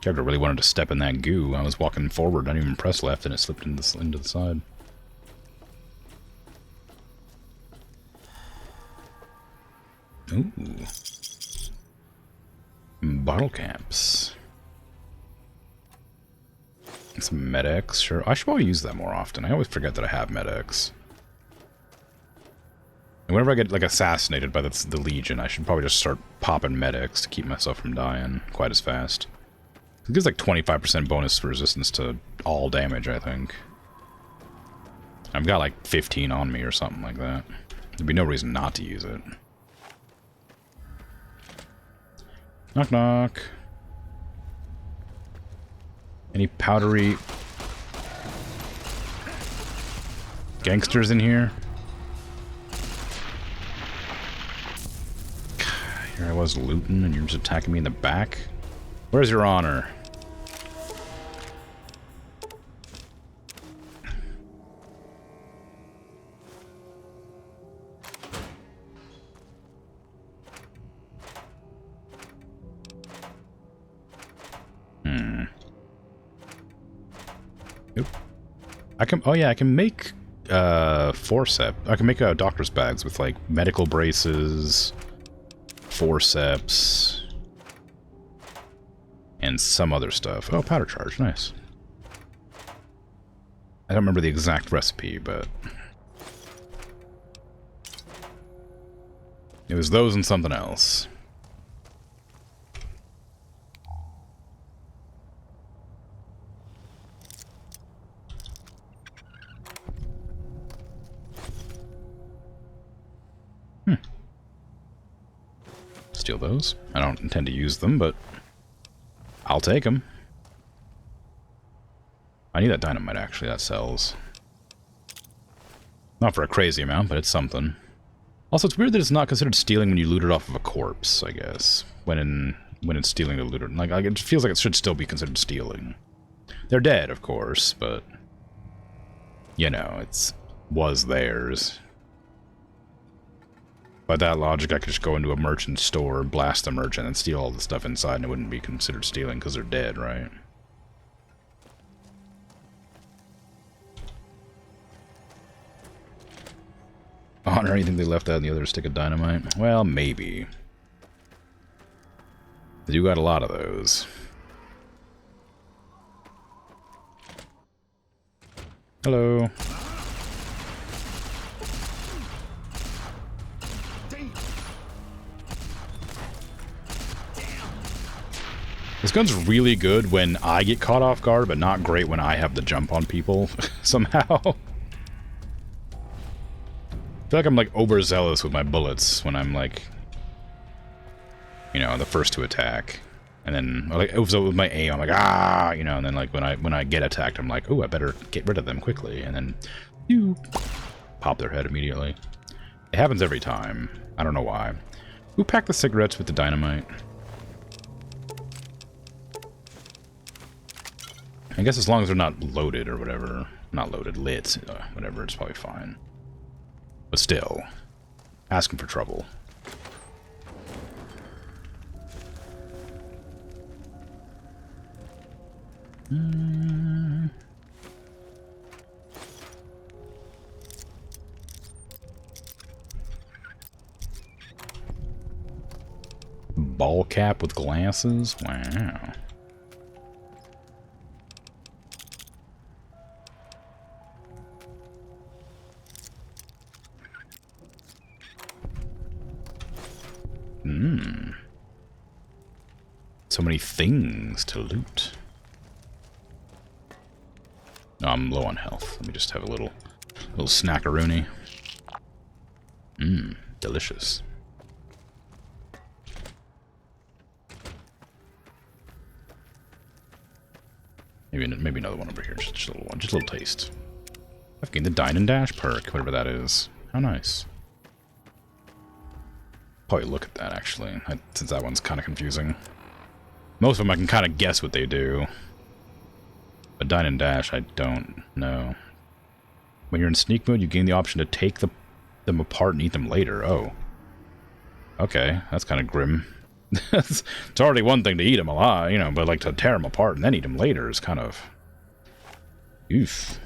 Character really wanted to step in that goo. I was walking forward, I didn't even press left, and it slipped into the side. Ooh. Bottle caps. Some med-X, sure. I should probably use that more often. I always forget that I have med-X. And whenever I get, like, assassinated by the Legion, I should probably just start popping med-X to keep myself from dying quite as fast. It gives like 25% bonus resistance to all damage, I think. I've got like 15 on me or something like that. There'd be no reason not to use it. Knock knock. Any powdery gangsters in here? Here I was looting and you're just attacking me in the back? Where's your honor? Nope. I can make forceps. I can make doctor's bags with like medical braces, forceps, and some other stuff. Oh, powder charge, nice. I don't remember the exact recipe, but it was those and something else. Steal those. I don't intend to use them, but I'll take them. I need that dynamite, actually. That sells. Not for a crazy amount, but it's something. Also, it's weird that it's not considered stealing when you loot it off of a corpse, I guess. When it's stealing the looter. Like, it feels like it should still be considered stealing. They're dead, of course, but... You know, was theirs. By that logic, I could just go into a merchant store, blast the merchant, and steal all the stuff inside, and it wouldn't be considered stealing because they're dead, right? Honor anything they left out in the other stick of dynamite? Well, maybe. They do got a lot of those. Hello. This gun's really good when I get caught off guard, but not great when I have the jump on people, somehow. I feel like I'm, like, overzealous with my bullets when I'm, like, you know, the first to attack. And then, like, overzealous with my aim, I'm like, ah, you know, and then, like, when I get attacked, I'm like, oh, I better get rid of them quickly. And then, you pop their head immediately. It happens every time. I don't know why. Who packed the cigarettes with the dynamite? I guess as long as they're not loaded or whatever. Not loaded, lit, whatever, it's probably fine. But still, asking for trouble. Ball cap with glasses? Wow. So many things to loot. Oh, I'm low on health. Let me just have a little snackaroony. Delicious. Maybe another one over here. Just a little one. Just a little taste. I've gained the Dine and Dash perk, whatever that is. How nice. Probably look at that, actually, since that one's kind of confusing. Most of them I can kind of guess what they do. But Dine and Dash, I don't know. When you're in sneak mode, you gain the option to take them apart and eat them later. Oh. Okay, that's kind of grim. It's already one thing to eat them alive, you know, but like to tear them apart and then eat them later is kind of... Oof.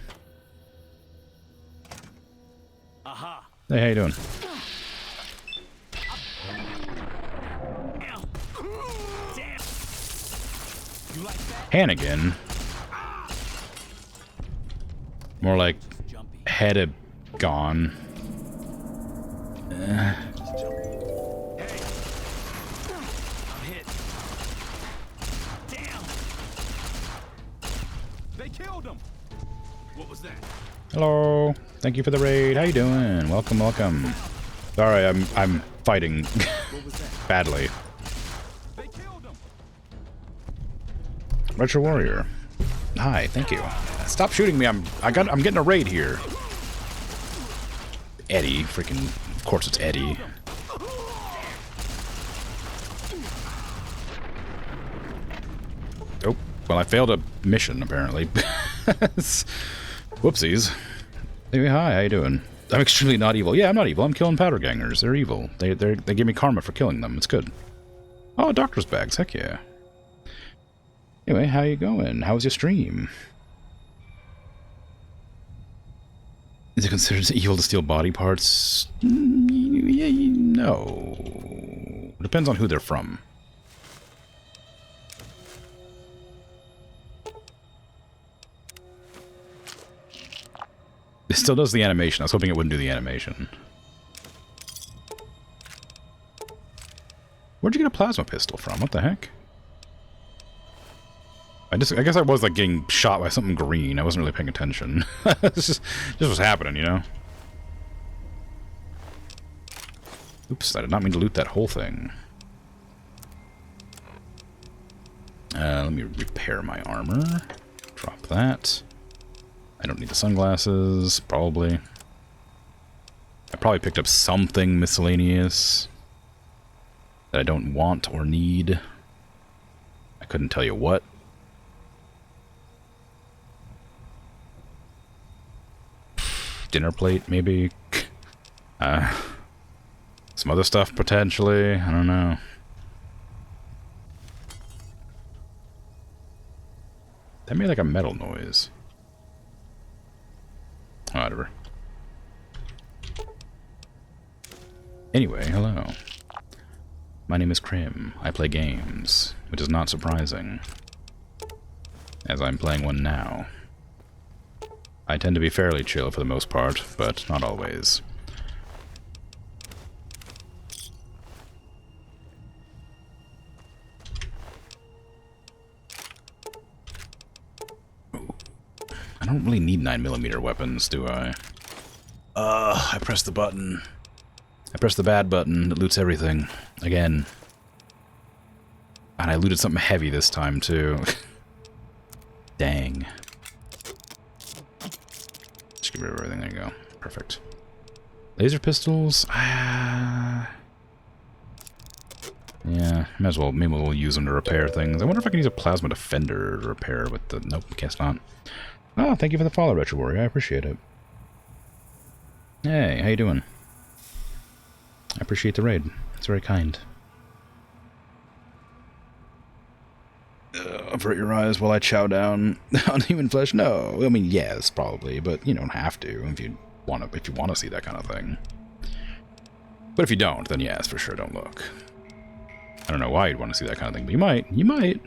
Aha. Hey, how you doing? Hannigan. More like head gone. They killed him. What was that? Hello. Thank you for the raid. How you doing? Welcome, welcome. Sorry, I'm fighting badly. Retro Warrior. Hi, thank you. Stop shooting me. I'm getting a raid here. Eddie, freaking, of course it's Eddie. Oh, well I failed a mission apparently. Whoopsies. Anyway, hi, how you doing? I'm extremely not evil. Yeah, I'm not evil. I'm killing powder gangers. They're evil. They give me karma for killing them. It's good. Oh, doctor's bags. Heck yeah. Anyway, how you going? How was your stream? Is it considered evil to steal body parts? No. It depends on who they're from. It still does the animation. I was hoping it wouldn't do the animation. Where'd you get a plasma pistol from? What the heck? I guess I was like getting shot by something green. I wasn't really paying attention. This was happening, you know? Oops, I did not mean to loot that whole thing. Let me repair my armor. Drop that. I don't need the sunglasses, probably. I probably picked up something miscellaneous that I don't want or need. I couldn't tell you what. Dinner plate, maybe? Some other stuff, potentially. I don't know. That made like a metal noise. Oh, whatever. Anyway, hello. My name is Krim. I play games, which is not surprising, as I'm playing one now. I tend to be fairly chill for the most part, but not always. Ooh. I don't really need 9mm weapons, do I? I pressed the button. I pressed the bad button that loots everything. Again. And I looted something heavy this time, too. Dang. Just get rid of everything. There you go. Perfect. Laser pistols? Yeah, might as well. Maybe we'll use them to repair things. I wonder if I can use a plasma defender to repair with the... Nope, guess not. Oh, thank you for the follow, Retro Warrior. I appreciate it. Hey, how you doing? I appreciate the raid. It's very kind. Avert your eyes while I chow down on human flesh? No. I mean, yes, probably, but you don't have to if you want to see that kind of thing. But if you don't, then yes, for sure, don't look. I don't know why you'd want to see that kind of thing, but you might. You might.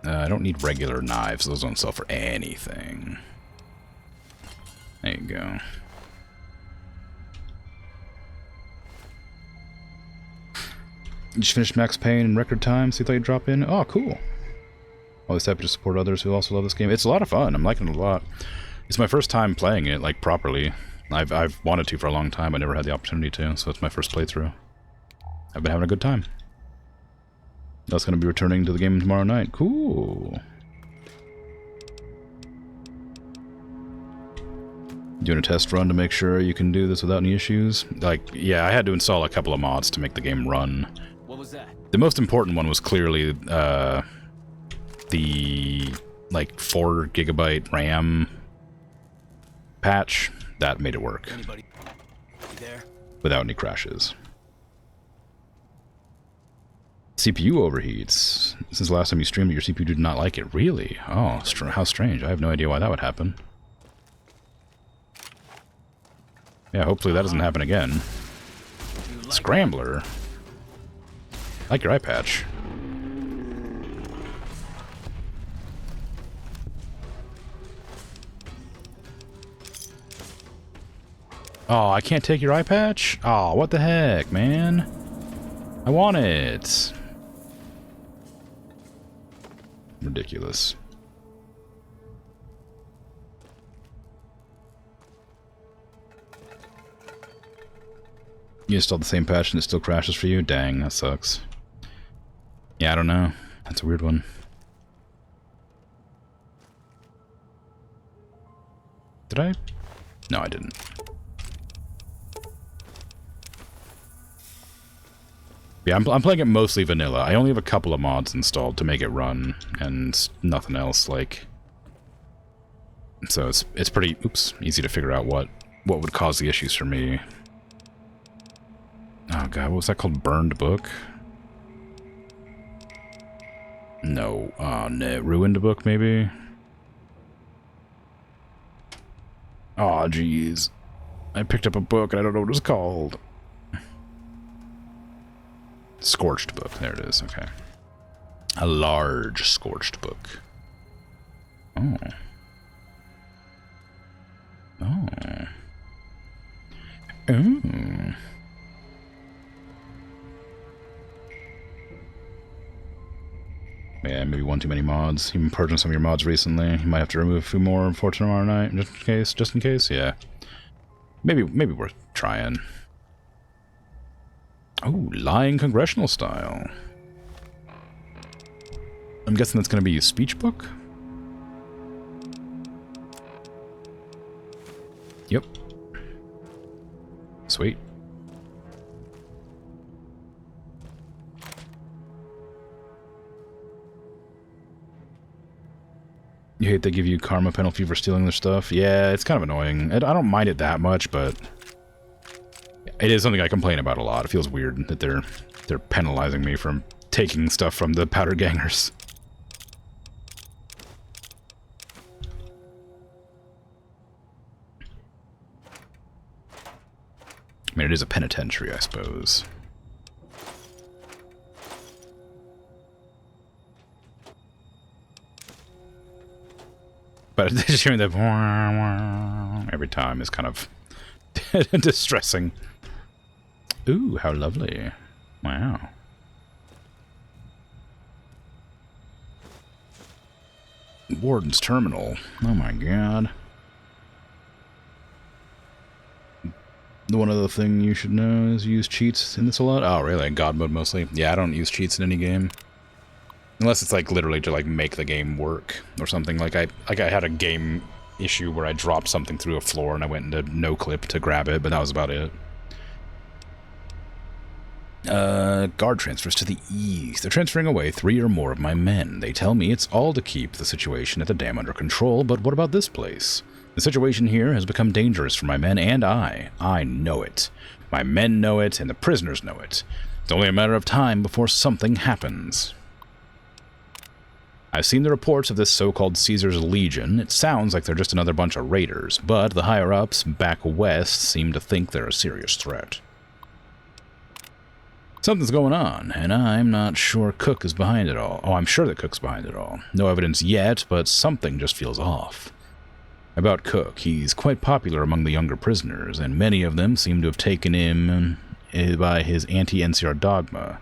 I don't need regular knives. Those don't sell for anything. There you go. You just finished Max Payne in record time, so you thought you'd drop in? Oh, cool. Always happy to support others who also love this game. It's a lot of fun. I'm liking it a lot. It's my first time playing it, like, properly. I've wanted to for a long time. I never had the opportunity to, so it's my first playthrough. I've been having a good time. That's going to be returning to the game tomorrow night. Cool. Doing a test run to make sure you can do this without any issues. Like, yeah, I had to install a couple of mods to make the game run. What was that? The most important one was clearly the like 4 GB RAM patch. That made it work. Anybody there? Without any crashes. CPU overheats. Since the last time you streamed it, your CPU did not like it. Really? Oh, how strange. I have no idea why that would happen. Yeah, hopefully that doesn't happen again. Scrambler. I like your eye patch. Oh, I can't take your eye patch? Oh, what the heck, man? I want it. Ridiculous. You installed the same patch and it still crashes for you? Dang, that sucks. Yeah, I don't know. That's a weird one. Did I? No, I didn't. Yeah, I'm playing it mostly vanilla. I only have a couple of mods installed to make it run, and nothing else, like... So it's pretty, easy to figure out what would cause the issues for me. Oh god, what was that called? Burned Book? No, no, Ruined Book, maybe? Aw, jeez. I picked up a book and I don't know what it's called. Scorched Book, there it is, okay. A large Scorched Book. Oh. Oh. Oh. Yeah, maybe one too many mods. You've been purging some of your mods recently. You might have to remove a few more for tomorrow night, just in case, yeah. Maybe worth trying. Oh, lying congressional style. I'm guessing that's going to be a speech book? Yep. Sweet. You hate they give you karma penalty for stealing their stuff? Yeah, it's kind of annoying. I don't mind it that much, but it is something I complain about a lot. It feels weird that they're penalizing me from taking stuff from the powder gangers. I mean, it is a penitentiary, I suppose. But just hearing that every time is kind of distressing. Ooh, how lovely. Wow. Warden's Terminal. Oh my god. The one other thing you should know is use cheats in this a lot. Oh, really? God mode mostly? Yeah, I don't use cheats in any game. Unless it's like literally to like make the game work or something. Like I had a game issue where I dropped something through a floor and I went into no clip to grab it, but that was about it. Guard transfers to the east. They're transferring away 3 or more of my men. They tell me it's all to keep the situation at the dam under control, but what about this place? The situation here has become dangerous for my men and I. I know it. My men know it, and the prisoners know it. It's only a matter of time before something happens. I've seen the reports of this so-called Caesar's Legion. It sounds like they're just another bunch of raiders, but the higher-ups back west seem to think they're a serious threat. Something's going on, and I'm not sure Cook is behind it all. Oh, I'm sure that Cook's behind it all. No evidence yet, but something just feels off. About Cook, he's quite popular among the younger prisoners, and many of them seem to have taken him by his anti-NCR dogma.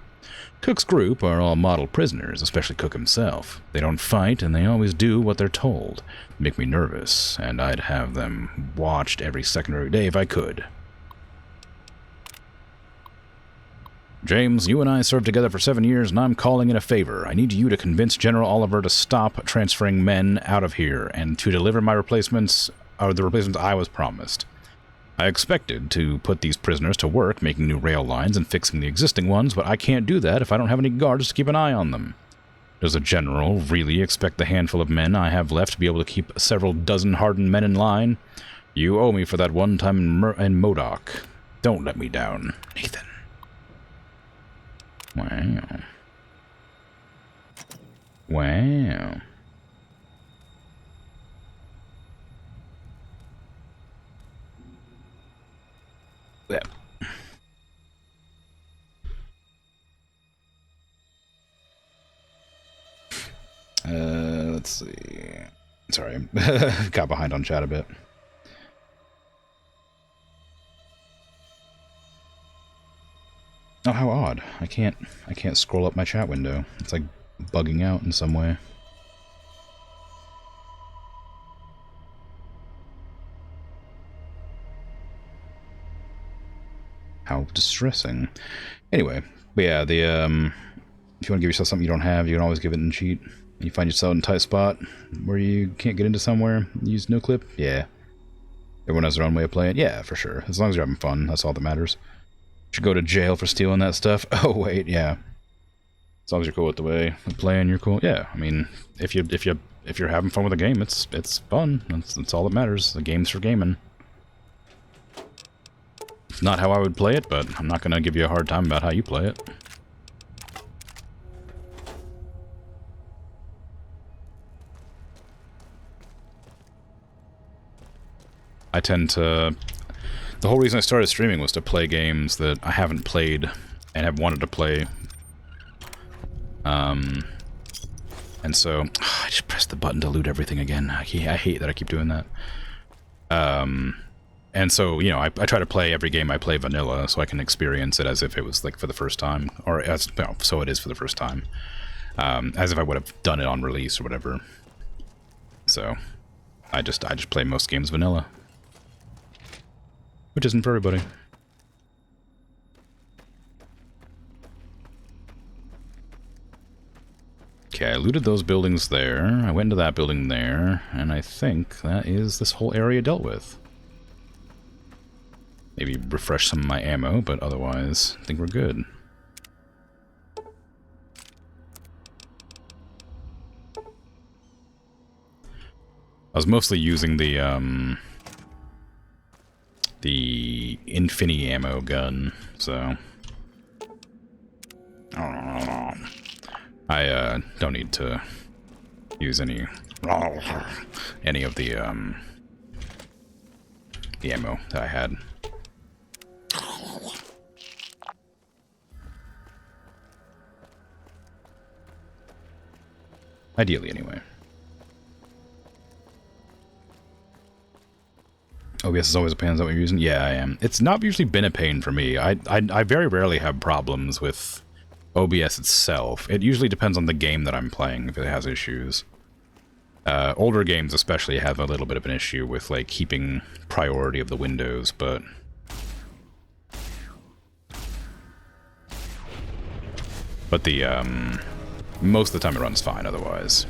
Cook's group are all model prisoners, especially Cook himself. They don't fight, and they always do what they're told. They make me nervous, and I'd have them watched every second or every day if I could. James, you and I served together for 7 years, and I'm calling in a favor. I need you to convince General Oliver to stop transferring men out of here, and to deliver my replacements, or the replacements I was promised. I expected to put these prisoners to work making new rail lines and fixing the existing ones, but I can't do that if I don't have any guards to keep an eye on them. Does a general really expect the handful of men I have left to be able to keep several dozen hardened men in line? You owe me for that one time in Modoc. Don't let me down, Nathan. Wow. Wow. Yeah. Let's see. Sorry, got behind on chat a bit. Oh, how odd. I can't scroll up my chat window. It's like bugging out in some way. How distressing. Anyway, but yeah, the if you want to give yourself something you don't have, you can always give it in cheat. You find yourself in a tight spot where you can't get into somewhere, use no clip. Yeah. Everyone has their own way of playing. Yeah, for sure. As long as you're having fun, that's all that matters. Should go to jail for stealing that stuff. Oh wait, yeah. As long as you're cool with the way of playing, you're cool. Yeah, I mean, if you're having fun with the game, it's fun. That's all that matters. The game's for gaming. It's not how I would play it, but I'm not gonna give you a hard time about how you play it. I tend to... The whole reason I started streaming was to play games that I haven't played and have wanted to play. And so... I just pressed the button to loot everything again. I hate that I keep doing that. And so, you know, I try to play every game I play vanilla so I can experience it as if it was, like, for the first time. Or, as well, so it is for the first time. As if I would have done it on release or whatever. So, I just play most games vanilla. Which isn't for everybody. Okay, I looted those buildings there. I went into that building there. And I think that is this whole area dealt with. Maybe refresh some of my ammo, but otherwise, I think we're good. I was mostly using the Infini ammo gun, so... I don't need to use any of the ammo that I had. Ideally, anyway. OBS is always a pain. Is that what you're using? Yeah, I am. It's not usually been a pain for me. I very rarely have problems with OBS itself. It usually depends on the game that I'm playing if it has issues. Older games especially have a little bit of an issue with like keeping priority of the windows, but the most of the time it runs fine otherwise.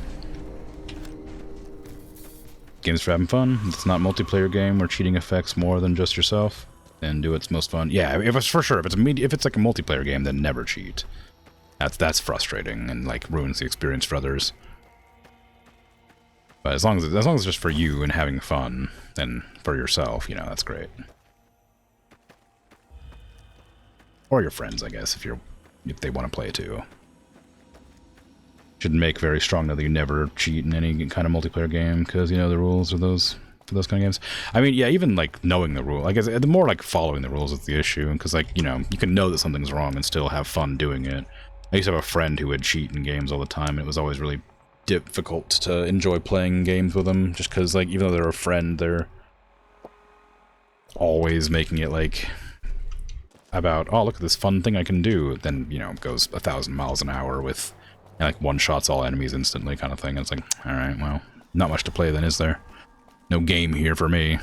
Games for having fun. It's not a multiplayer game where cheating affects more than just yourself. Then do what's most fun. Yeah, if it's for sure. If it's like a multiplayer game, then never cheat. That's frustrating and like ruins the experience for others. But as long as it's just for you and having fun, and for yourself, you know, that's great. Or your friends, I guess, if they want to play too. Should make very strong that you never cheat in any kind of multiplayer game because you know the rules of those for those kind of games. I mean, yeah, even like knowing the rule, I guess the more like following the rules is the issue, because like, you know, you can know that something's wrong and still have fun doing it. I used to have a friend who would cheat in games all the time, and it was always really difficult to enjoy playing games with them, just because like even though they're a friend, they're always making it like about, oh, look at this fun thing I can do. Then, you know, it goes 1,000 miles an hour with, and like one-shots all enemies instantly kind of thing. It's like, alright, well, not much to play then, is there? No game here for me.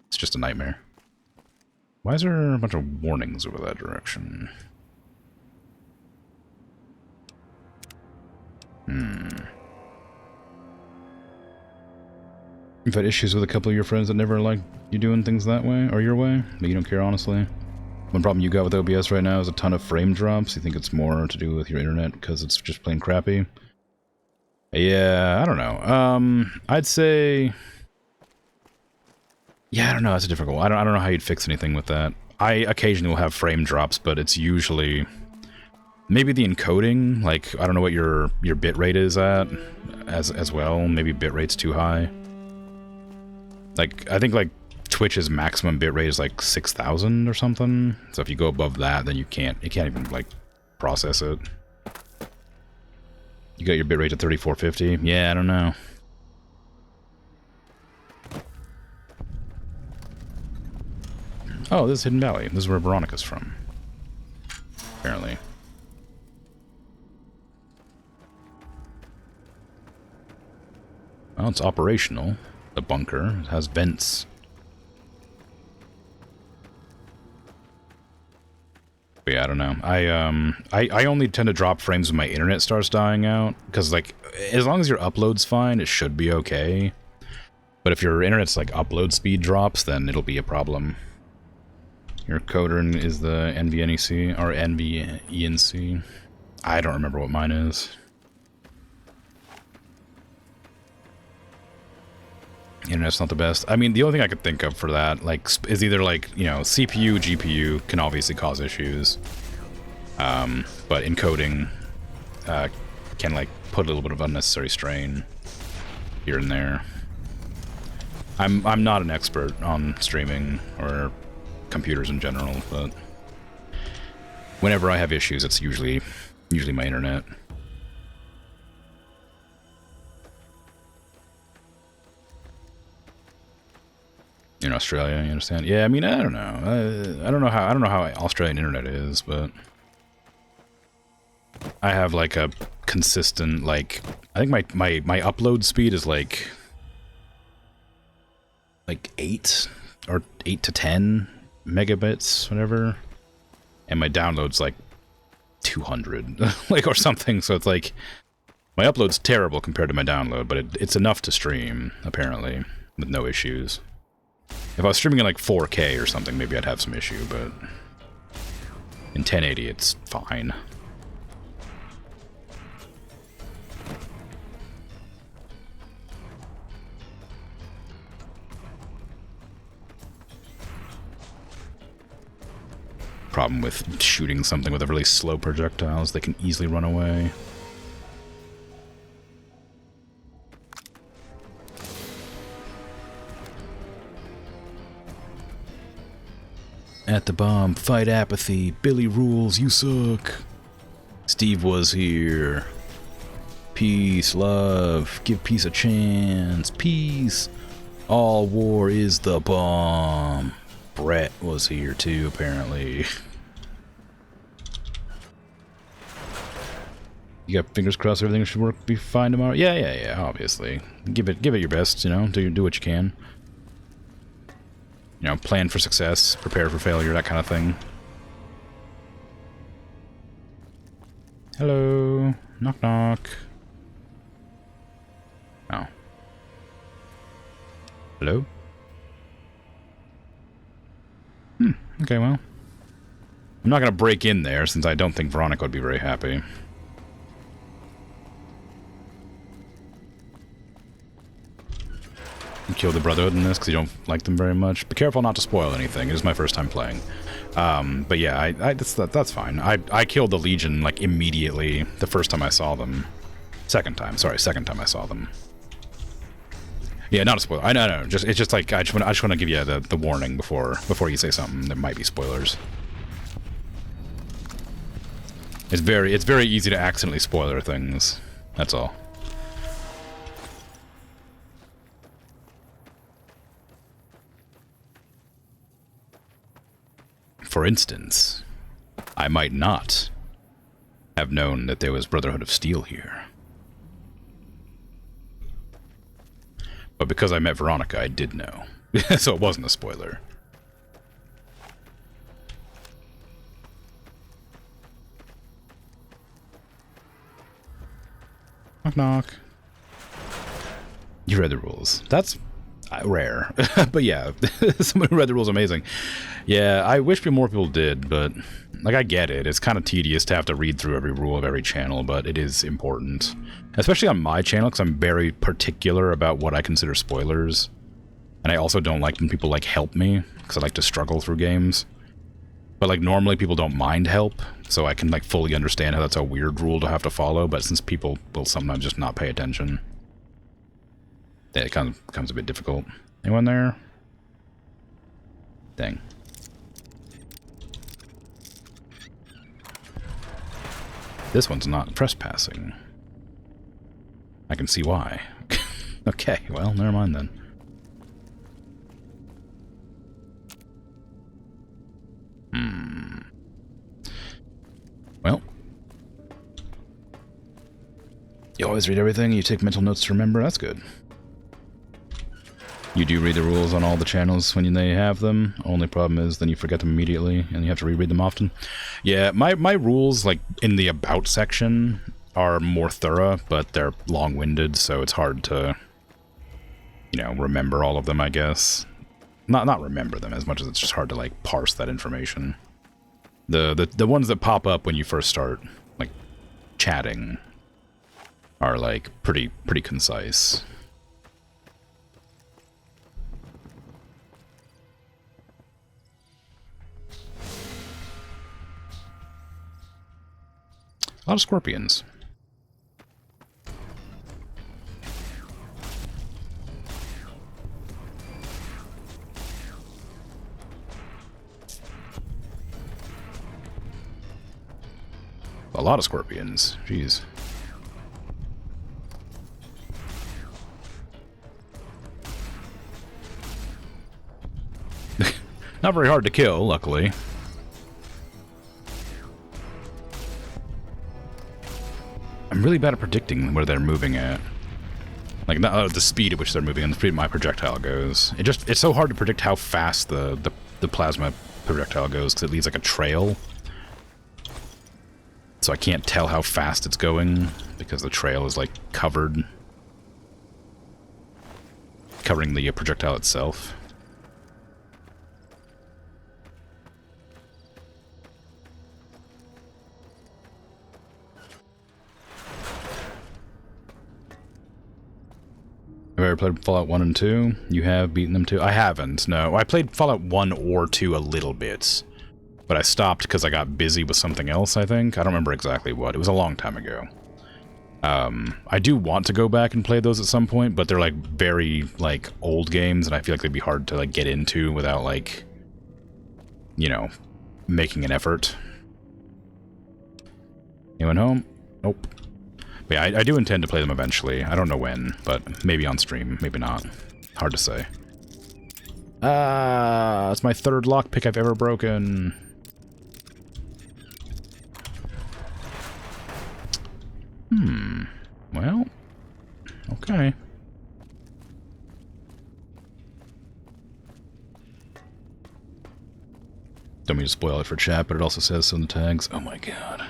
It's just a nightmare. Why is there a bunch of warnings over that direction? You've had issues with a couple of your friends that never liked you doing things that way, or your way, but you don't care, honestly? One problem you got with OBS right now is a ton of frame drops. You think it's more to do with your internet because it's just plain crappy? Yeah, I don't know. I'd say... Yeah, I don't know, that's a difficult one. I don't know how you'd fix anything with that. I occasionally will have frame drops, but it's usually... Maybe the encoding, like, I don't know what your bitrate is at, as well. Maybe bitrate's too high. Like, I think, like, Twitch's maximum bitrate is like 6,000 or something. So if you go above that, then it can't even like process it. You got your bitrate at 3450? Yeah, I don't know. Oh, this is Hidden Valley. This is where Veronica's from. Apparently. Well, it's operational. The bunker. It has vents. But yeah, I don't know. I only tend to drop frames when my internet starts dying out, because like as long as your upload's fine, it should be okay. But if your internet's like upload speed drops, then it'll be a problem. Your coder is the NVNEC or NVENC. I don't remember what mine is. Internet's not the best. I mean, the only thing I could think of for that, like, is either like, you know, CPU, GPU can obviously cause issues, but encoding can like put a little bit of unnecessary strain here and there. I'm not an expert on streaming or computers in general, but whenever I have issues, it's usually my internet. In Australia, you understand? Yeah, I mean, I don't know. I don't know how Australian internet is, but I have like a consistent, like, I think my upload speed is like 8 or 8 to 10 megabits, whatever, and my download's like 200, like, or something. So it's like my upload's terrible compared to my download, but it's enough to stream apparently with no issues. If I was streaming in like 4K or something, maybe I'd have some issue, but in 1080 it's fine. Problem with shooting something with a really slow projectile is they can easily run away. At the bomb, fight apathy, Billy rules, you suck. Steve was here. Peace, love. Give peace a chance. Peace. All war is the bomb. Brett was here too, apparently. You got fingers crossed everything should be fine tomorrow? Yeah, obviously. Give it your best, you know, do what you can. You know, plan for success, prepare for failure, that kind of thing. Hello. Knock knock. Oh. Hello? Okay, well. I'm not gonna break in there since I don't think Veronica would be very happy. You kill the Brotherhood in this because you don't like them very much. Be careful not to spoil anything. It is my first time playing. But yeah, that's fine. I killed the Legion like immediately the first time I saw them. Second time I saw them. Yeah, not a spoiler. I know. It's just like I just want to give you the warning before you say something that might be spoilers. It's very easy to accidentally spoiler things. That's all. For instance, I might not have known that there was Brotherhood of Steel here. But because I met Veronica, I did know. So it wasn't a spoiler. Knock knock. You read the rules. That's rare. But yeah, someone who read the rules, amazing. Yeah, I wish more people did, but like I get it. It's kind of tedious to have to read through every rule of every channel, but it is important. Especially on my channel, because I'm very particular about what I consider spoilers. And I also don't like when people like help me, because I like to struggle through games. But like normally people don't mind help, so I can like fully understand how that's a weird rule to have to follow, but since people will sometimes just not pay attention, it becomes a bit difficult. Anyone there? Dang. This one's not trespassing. I can see why. Okay, well, never mind then. Well. You always read everything, you take mental notes to remember, that's good. You do read the rules on all the channels when they have them. Only problem is then you forget them immediately and you have to reread them often. Yeah, my rules, like, in the About section are more thorough, but they're long-winded, so it's hard to, you know, remember all of them, I guess. Not remember them as much as it's just hard to, like, parse that information. The ones that pop up when you first start, like, chatting are, like, pretty concise. A lot of scorpions. A lot of scorpions. Jeez. Not very hard to kill, luckily. I'm really bad at predicting where they're moving at. Like, not the speed at which they're moving and the speed my projectile goes. It's so hard to predict how fast the plasma projectile goes because it leaves like a trail. So I can't tell how fast it's going because the trail is like covering the projectile itself. Have you ever played Fallout 1 and 2? You have beaten them too? I haven't, no. I played Fallout 1 or 2 a little bit, but I stopped because I got busy with something else, I think. I don't remember exactly what. It was a long time ago. I do want to go back and play those at some point, but they're like very like old games, and I feel like they'd be hard to like get into without like, you know, making an effort. Anyone home? Nope. But yeah, I do intend to play them eventually. I don't know when, but maybe on stream, maybe not. Hard to say. It's my third lockpick I've ever broken. Well, okay. Don't mean to spoil it for chat, but it also says so in the tags. Oh my god.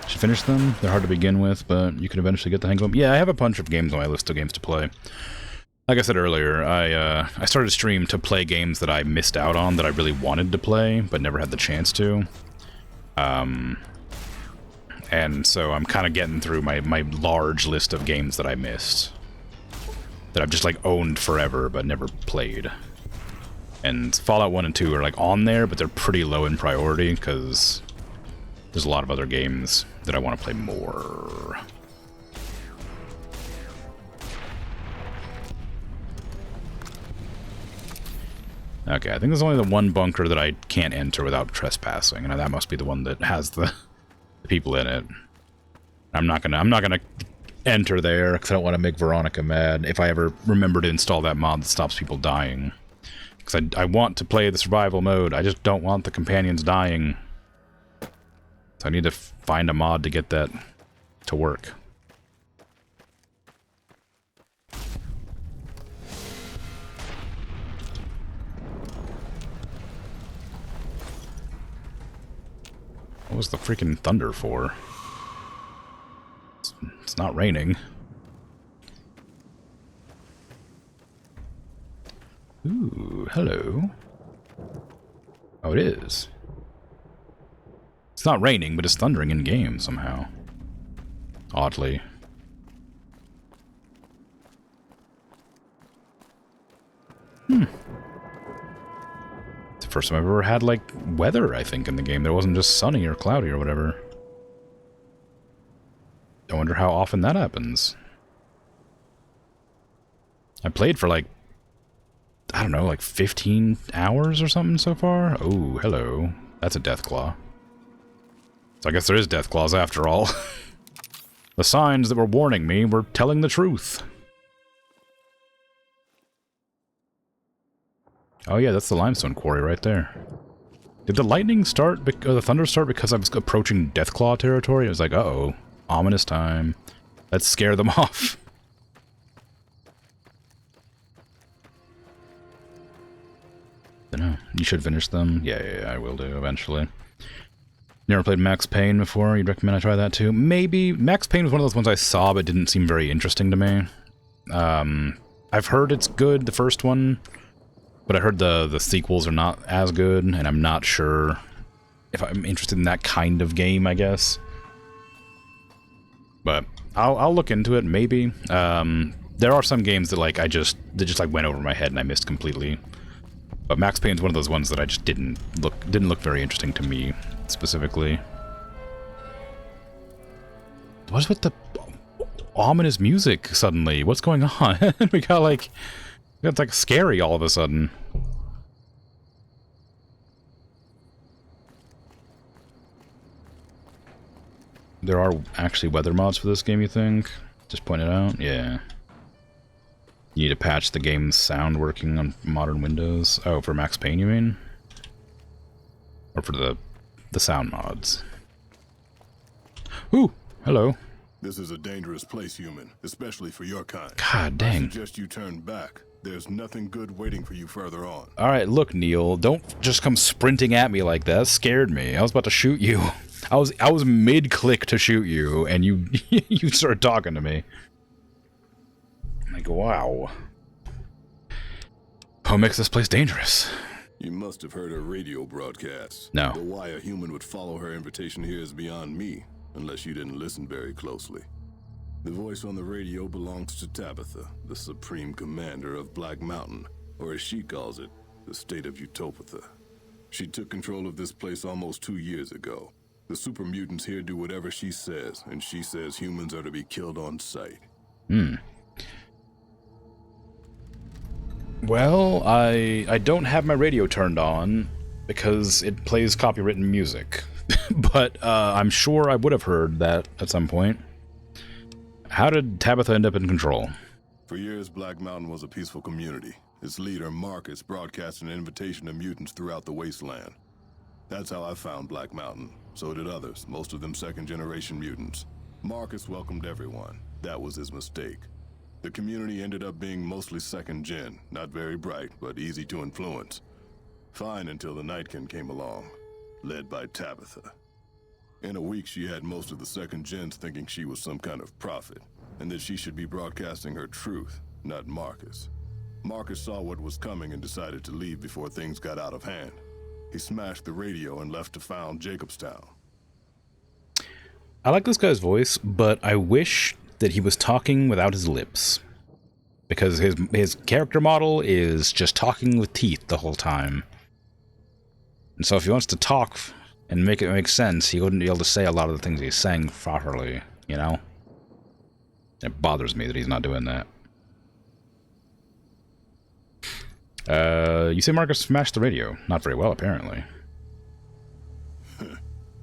Should finish them. They're hard to begin with, but you can eventually get the hang of them. Yeah, I have a bunch of games on my list of games to play. Like I said earlier, I started a stream to play games that I missed out on that I really wanted to play, but never had the chance to. And so I'm kind of getting through my large list of games that I missed. That I've just, like, owned forever, but never played. And Fallout 1 and 2 are, like, on there, but they're pretty low in priority, because there's a lot of other games that I want to play more. Okay, I think there's only the one bunker that I can't enter without trespassing, and that must be the one that has the people in it. I'm not gonna enter there because I don't want to make Veronica mad if I ever remember to install that mod that stops people dying. Because I want to play the survival mode, I just don't want the companions dying. So I need to find a mod to get that to work. What was the freaking thunder for? It's not raining. Ooh, hello. Oh, it is. It's not raining, but it's thundering in game somehow. Oddly. It's the first time I've ever had, like, weather, I think, in the game. There wasn't just sunny or cloudy or whatever. I wonder how often that happens. I played for, like, I don't know, like 15 hours or something so far? Oh, hello. That's a Deathclaw. So I guess there is Deathclaws after all. The signs that were warning me were telling the truth. Oh yeah, that's the limestone quarry right there. Did the lightning start, or the thunder start because I was approaching Deathclaw territory? I was like, uh-oh, ominous time. Let's scare them off. Dunno. You should finish them. Yeah, I will do eventually. Never played Max Payne before. You'd recommend I try that too? Maybe. Max Payne was one of those ones I saw but didn't seem very interesting to me. I've heard it's good, the first one, but I heard the sequels are not as good, and I'm not sure if I'm interested in that kind of game, I guess. But I'll look into it, maybe. There are some games that like they just like went over my head and I missed completely. But Max Payne's one of those ones that I just didn't look very interesting to me, specifically. What's with the ominous music suddenly? What's going on? we got like scary all of a sudden. There are actually weather mods for this game, you think? Just point it out? Yeah. You need to patch the game's sound working on modern Windows. Oh, for Max Payne, you mean? Or for the sound mods? Ooh, hello. This is a dangerous place, human, especially for your kind. God dang. I suggest you turn back. There's nothing good waiting for you further on. Alright, look, Neil, don't just come sprinting at me like that. That scared me. I was about to shoot you. I was mid-click to shoot you, and you you started talking to me. Like, wow. What makes this place dangerous? You must have heard her radio broadcast. No. But why a human would follow her invitation here is beyond me, unless you didn't listen very closely. The voice on the radio belongs to Tabitha, the supreme commander of Black Mountain, or as she calls it, the state of Utopatha. She took control of this place almost 2 years ago. The super mutants here do whatever she says, and she says humans are to be killed on sight. Well, I don't have my radio turned on because it plays copywritten music. But I'm sure I would have heard that at some point. How did Tabitha end up in control? For years, Black Mountain was a peaceful community. Its leader, Marcus, broadcast an invitation to mutants throughout the wasteland. That's how I found Black Mountain. So did others, most of them second-generation mutants. Marcus welcomed everyone. That was his mistake. The community ended up being mostly second-gen, not very bright, but easy to influence. Fine until the Nightkin came along, led by Tabitha. In a week, she had most of the second-gens thinking she was some kind of prophet, and that she should be broadcasting her truth, not Marcus. Marcus saw what was coming and decided to leave before things got out of hand. He smashed the radio and left to found Jacobstown. I like this guy's voice, but I wish that he was talking without his lips. Because his character model is just talking with teeth the whole time. And so if he wants to talk and make it make sense, he wouldn't be able to say a lot of the things he's saying properly, you know? It bothers me that he's not doing that. You say Marcus smashed the radio. Not very well, apparently.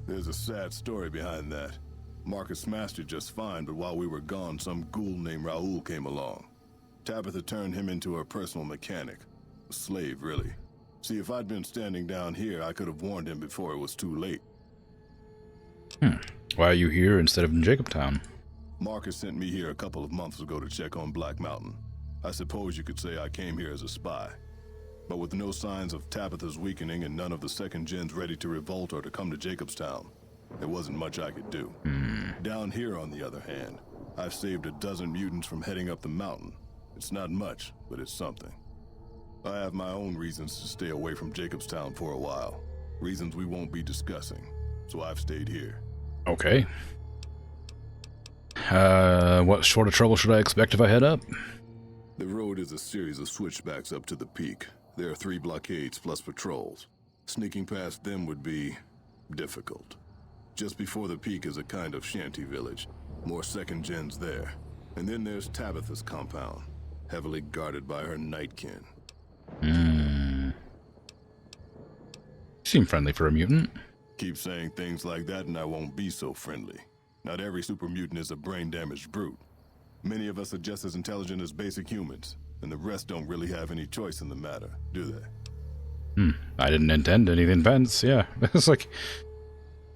There's a sad story behind that. Marcus smashed it just fine, but while we were gone, some ghoul named Raoul came along. Tabitha turned him into her personal mechanic. A slave, really. See, if I'd been standing down here, I could have warned him before it was too late. Why are you here instead of in Jacobtown? Marcus sent me here a couple of months ago to check on Black Mountain. I suppose you could say I came here as a spy. But with no signs of Tabitha's weakening and none of the second gens ready to revolt or to come to Jacobstown, there wasn't much I could do. Down here, on the other hand, I've saved a dozen mutants from heading up the mountain. It's not much, but it's something. I have my own reasons to stay away from Jacobstown for a while. Reasons we won't be discussing. So I've stayed here. Okay. What sort of trouble should I expect if I head up? The road is a series of switchbacks up to the peak. There are 3 blockades plus patrols. Sneaking past them would be difficult. Just before the peak is a kind of shanty village. More second gens there. And then there's Tabitha's compound, heavily guarded by her Nightkin. Seem friendly for a mutant. Keep saying things like that and I won't be so friendly. Not every super mutant is a brain-damaged brute. Many of us are just as intelligent as basic humans, and the rest don't really have any choice in the matter, do they? I didn't intend any offense, yeah. It's like...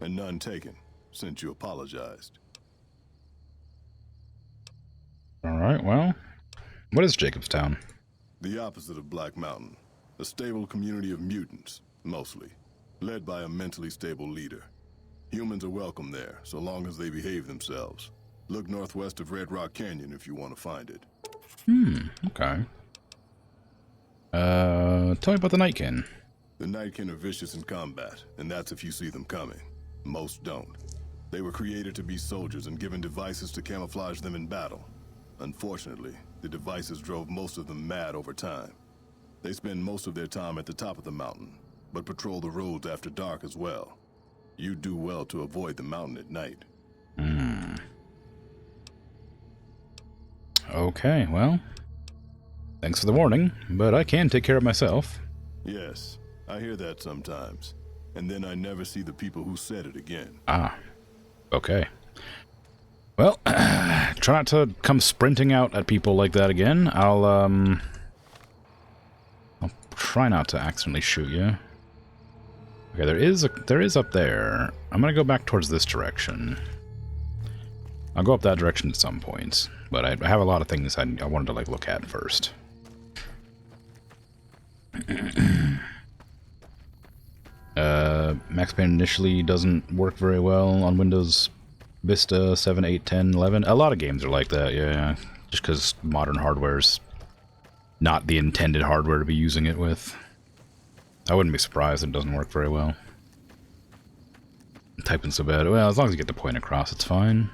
And none taken, since you apologized. Alright, well... What is Jacobstown? The opposite of Black Mountain. A stable community of mutants, mostly. Led by a mentally stable leader. Humans are welcome there, so long as they behave themselves. Look northwest of Red Rock Canyon if you want to find it. Okay. Tell me about the Nightkin. The Nightkin are vicious in combat, and that's if you see them coming. Most don't. They were created to be soldiers and given devices to camouflage them in battle. Unfortunately, the devices drove most of them mad over time. They spend most of their time at the top of the mountain, but patrol the roads after dark as well. You do well to avoid the mountain at night. Okay, well... Thanks for the warning, but I can take care of myself. Yes, I hear that sometimes. And then I never see the people who said it again. Okay. Well, try not to come sprinting out at people like that again. I'll try not to accidentally shoot you. Okay, there is up there. I'm gonna go back towards this direction. I'll go up that direction at some point, but I have a lot of things I wanted to like look at first. Max Payne initially doesn't work very well on Windows Vista 7, 8, 10, 11. A lot of games are like that, yeah. Just because modern hardware's not the intended hardware to be using it with. I wouldn't be surprised if it doesn't work very well. I'm typing so bad. Well, as long as you get the point across, it's fine.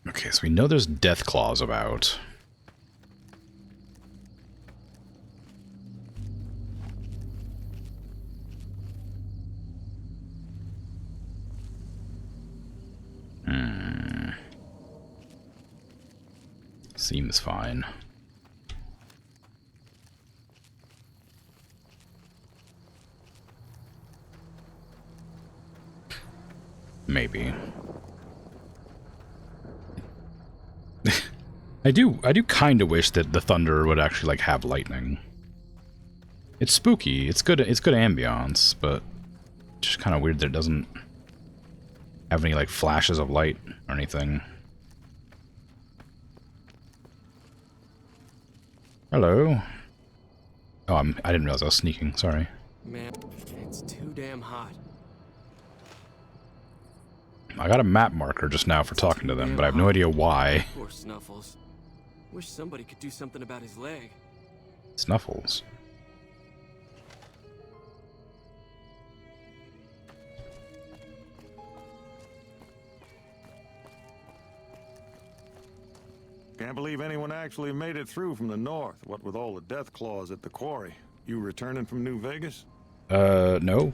Okay, so we know there's death claws about. Seems fine. Maybe. I do kind of wish that the thunder would actually like have lightning. It's spooky. It's good ambiance, but just kind of weird that it doesn't have any like flashes of light or anything. Hello. Oh, I didn't realize I was sneaking. Sorry. Man, it's too damn hot. I got a map marker just now for talking to them, but I have no idea why. Poor Snuffles. Wish somebody could do something about his leg. Snuffles. Can't believe anyone actually made it through from the north, what with all the death claws at the quarry. You returning from New Vegas? No.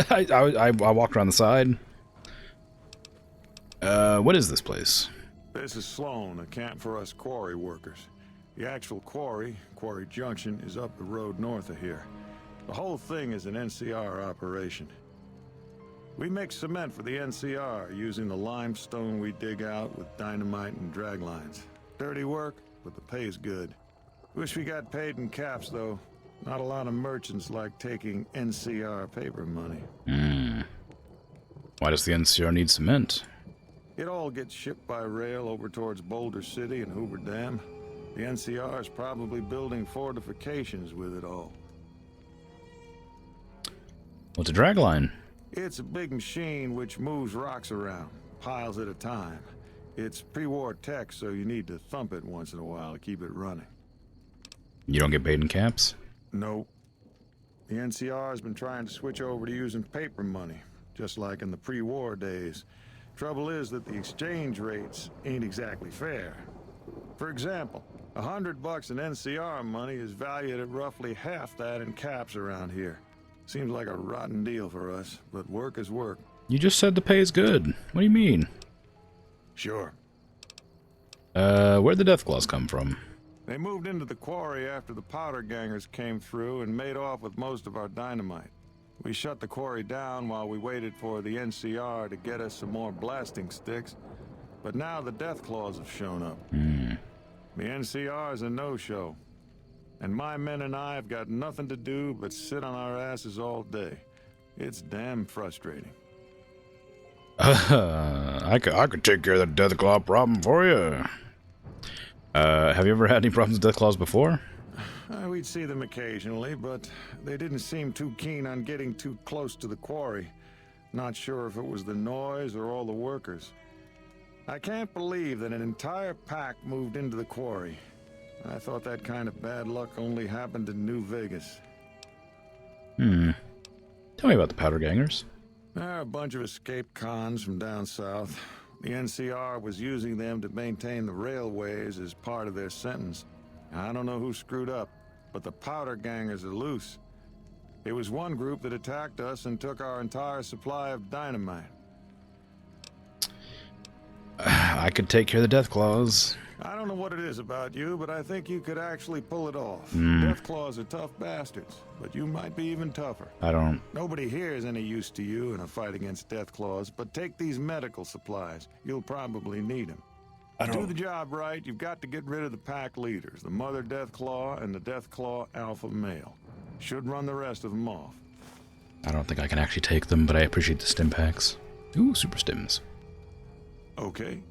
I walked around the side. What is this place? This is Sloan, a camp for us quarry workers. The actual quarry, Quarry Junction, is up the road north of here. The whole thing is an NCR operation. We make cement for the NCR using the limestone we dig out with dynamite and drag lines. Dirty work, but the pay's good. Wish we got paid in caps, though. Not a lot of merchants like taking NCR paper money. Why does the NCR need cement? It all gets shipped by rail over towards Boulder City and Hoover Dam. The NCR is probably building fortifications with it all. What's a dragline? It's a big machine which moves rocks around, piles at a time. It's pre-war tech, so you need to thump it once in a while to keep it running. You don't get paid in caps? Nope. The NCR has been trying to switch over to using paper money, just like in the pre-war days. Trouble is that the exchange rates ain't exactly fair. For example, $100 in NCR money is valued at roughly half that in caps around here. Seems like a rotten deal for us, but work is work. You just said the pay is good. What do you mean? Sure. Where'd the Deathclaws come from? They moved into the quarry after the powder gangers came through and made off with most of our dynamite. We shut the quarry down while we waited for the NCR to get us some more blasting sticks. But now the Deathclaws have shown up. The NCR is a no-show. And my men and I have got nothing to do but sit on our asses all day. It's damn frustrating. I could take care of the Deathclaw problem for you. Have you ever had any problems with Deathclaws before? We'd see them occasionally, but they didn't seem too keen on getting too close to the quarry. Not sure if it was the noise or all the workers. I can't believe that an entire pack moved into the quarry. I thought that kind of bad luck only happened in New Vegas. Tell me about the powder gangers. They're a bunch of escaped cons from down south. The NCR was using them to maintain the railways as part of their sentence. I don't know who screwed up, but the powder gangers are loose. It was one group that attacked us and took our entire supply of dynamite. I could take care of the Deathclaws. I don't know what it is about you, but I think you could actually pull it off. Deathclaws are tough bastards, but you might be even tougher. I don't... Nobody here is any use to you in a fight against Deathclaws, but take these medical supplies. You'll probably need them. To do the job right, you've got to get rid of the pack leaders, the Mother Deathclaw and the Deathclaw Alpha Male. Should run the rest of them off. I don't think I can actually take them, but I appreciate the stim packs. Ooh, super stims. Okay.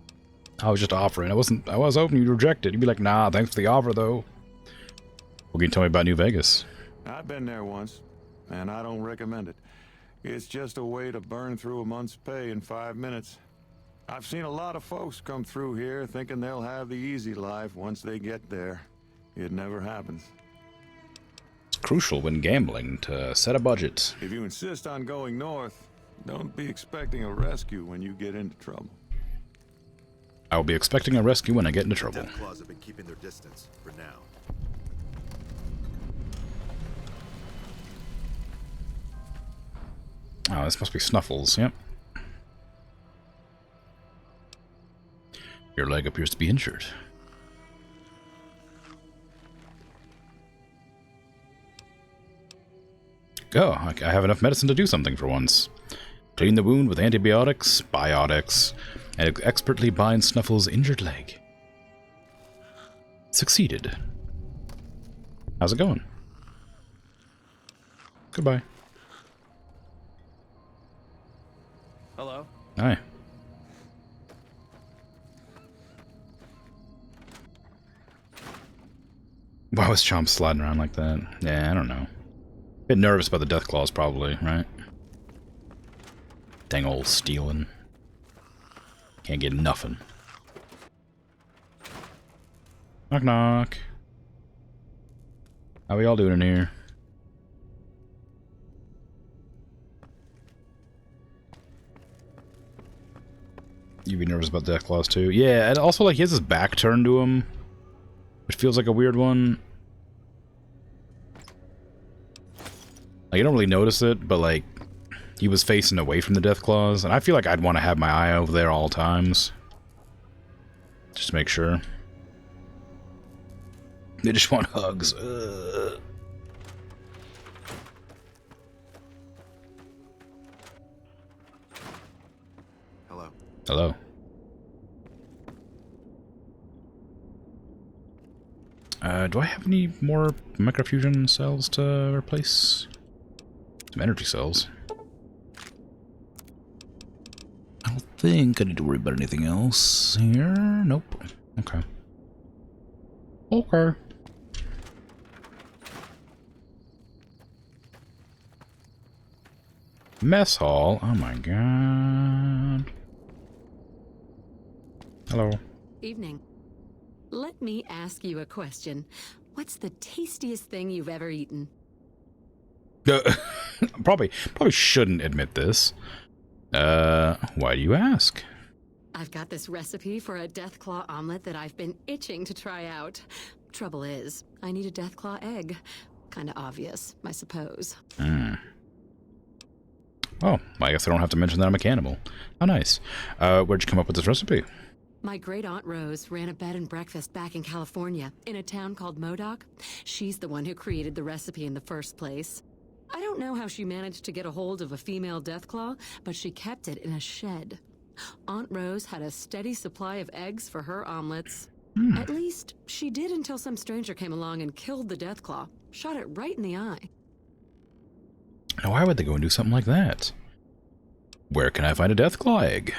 I was just offering. I was hoping you'd reject it. You'd be like, nah, thanks for the offer, though. What can you tell me about New Vegas? I've been there once, and I don't recommend it. It's just a way to burn through a month's pay in 5 minutes. I've seen a lot of folks come through here thinking they'll have the easy life once they get there. It never happens. It's crucial when gambling to set a budget. If you insist on going north, don't be expecting a rescue when you get into trouble. I will be expecting a rescue when I get into trouble. Deathclaws have been keeping their distance for now. Oh, this must be Snuffles, yep. Your leg appears to be injured. Oh, I have enough medicine to do something for once. Clean the wound with antibiotics, biotics, and expertly bind Snuffle's injured leg. Succeeded. How's it going? Goodbye. Hello? Hi. Why was Chomp sliding around like that? Yeah, I don't know. Bit nervous about the death claws, probably, right? Dang old stealing. Can't get nothing. Knock knock. How we all doing in here? You be nervous about death claws too? Yeah, and also like he has his back turned to him, which feels like a weird one. Like you don't really notice it, but like he was facing away from the death claws, and I feel like I'd want to have my eye over there all times, just to make sure. They just want hugs. Hello. Hello. Do I have any more microfusion cells to replace? Some energy cells. I don't think I need to worry about anything else here. Nope. Okay. Okay. Mess hall. Oh my god. Hello. Evening. Let me ask you a question. What's the tastiest thing you've ever eaten? Probably shouldn't admit this. Why do you ask? I've got this recipe for a Deathclaw omelet that I've been itching to try out. Trouble is, I need a Deathclaw egg. Kinda obvious, I suppose. Oh, I guess I don't have to mention that I'm a cannibal. How nice. Where'd you come up with this recipe? My great-aunt Rose ran a bed and breakfast back in California, in a town called Modoc. She's the one who created the recipe in the first place. I don't know how she managed to get a hold of a female Deathclaw, but she kept it in a shed. Aunt Rose had a steady supply of eggs for her omelets. At least, she did until some stranger came along and killed the Deathclaw. Shot it right in the eye. Now, why would they go and do something like that? Where can I find a Deathclaw egg?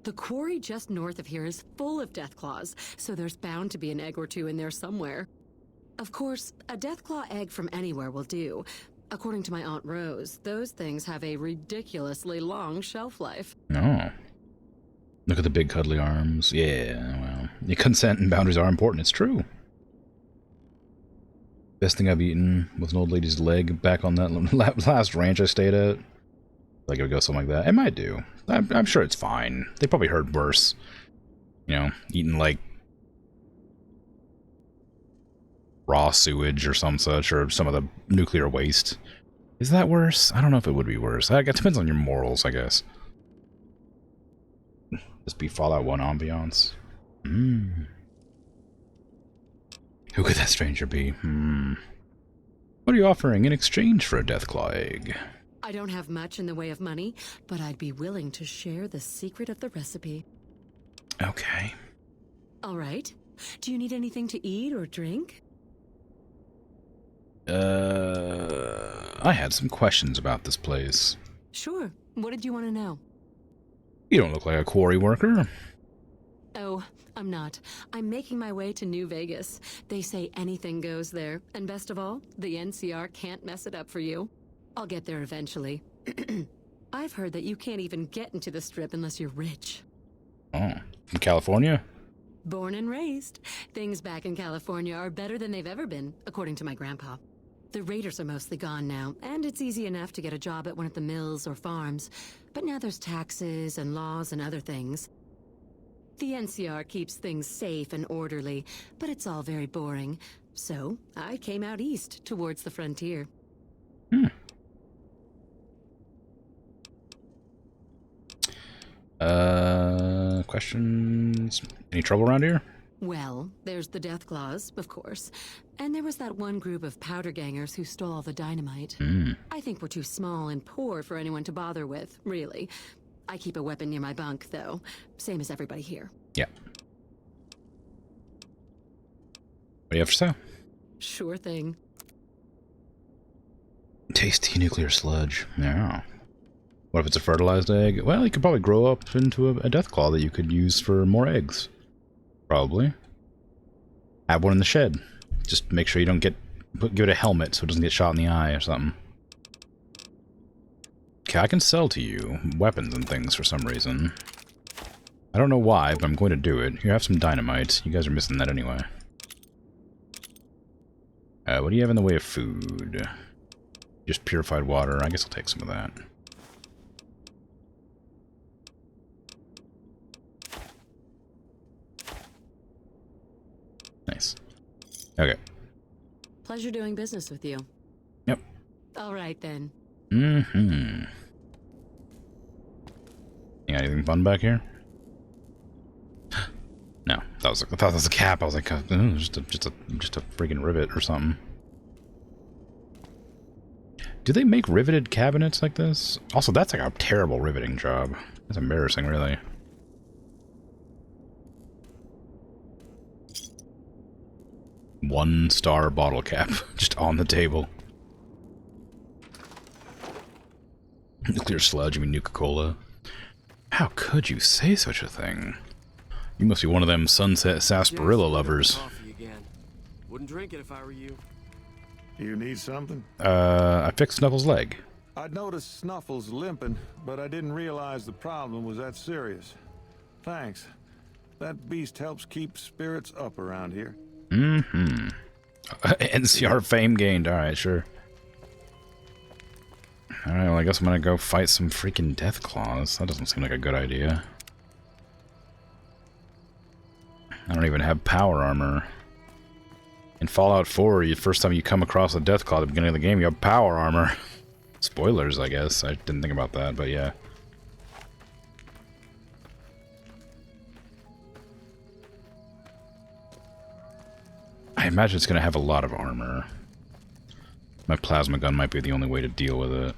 The quarry just north of here is full of Deathclaws, so there's bound to be an egg or two in there somewhere. Of course, a Deathclaw egg from anywhere will do. According to my Aunt Rose, those things have a ridiculously long shelf life. Oh. Look at the big cuddly arms. Yeah, well, your consent and boundaries are important. It's true. Best thing I've eaten was an old lady's leg back on that last ranch I stayed at. Like it would go something like that. It might do. I'm sure it's fine. They probably heard worse. You know, eating like raw sewage or some such, or some of the nuclear waste. Is that worse? I don't know if it would be worse. It depends on your morals, I guess. Just be Fallout 1 ambiance. Who could that stranger be? What are you offering in exchange for a Deathclaw egg? I don't have much in the way of money, but I'd be willing to share the secret of the recipe. Okay. All right. Do you need anything to eat or drink? I had some questions about this place. Sure. What did you want to know? You don't look like a quarry worker. Oh, I'm not. I'm making my way to New Vegas. They say anything goes there, and best of all, the NCR can't mess it up for you. I'll get there eventually. I've heard that you can't even get into the Strip unless you're rich. Oh, from California? Born and raised. Things back in California are better than they've ever been, according to my grandpa. The raiders are mostly gone now, and it's easy enough to get a job at one of the mills or farms. But now there's taxes and laws and other things. The NCR keeps things safe and orderly, but it's all very boring. So, I came out east, towards the frontier. Questions? Any trouble around here? Well, there's the Death Claws, of course. And there was that one group of powder gangers who stole all the dynamite. I think we're too small and poor for anyone to bother with, really. I keep a weapon near my bunk, though. Same as everybody here. Yeah. What do you have for sale? Sure thing. Tasty nuclear sludge. Yeah. What if it's a fertilized egg? Well, you could probably grow up into a death claw that you could use for more eggs. Probably. Have one in the shed. Just make sure you don't give it a helmet so it doesn't get shot in the eye or something. Okay, I can sell to you weapons and things for some reason. I don't know why, but I'm going to do it. Here, have some dynamite. You guys are missing that anyway. What do you have in the way of food? Just purified water. I guess I'll take some of that. Nice. Okay. Pleasure doing business with you. Yep. All right, then. Mm-hmm. You got anything fun back here? No, I thought that was a cap. I was like, just a freaking rivet or something. Do they make riveted cabinets like this? Also, that's like a terrible riveting job. That's embarrassing, really. One-star bottle cap, just on the table. Nuclear sludge, I mean Nuka-Cola. How could you say such a thing? You must be one of them sunset sarsaparilla lovers. Coffee again. Wouldn't drink it if I were you. You need something? I fixed Snuffle's leg. I'd noticed Snuffles limping, but I didn't realize the problem was that serious. Thanks. That beast helps keep spirits up around here. Mm-hmm. NCR fame gained. Alright, sure. Alright, well, I guess I'm gonna go fight some freaking death claws. That doesn't seem like a good idea. I don't even have power armor. In Fallout 4, the first time you come across a death claw at the beginning of the game, you have power armor. Spoilers, I guess. I didn't think about that, but yeah. I imagine it's going to have a lot of armor. My plasma gun might be the only way to deal with it.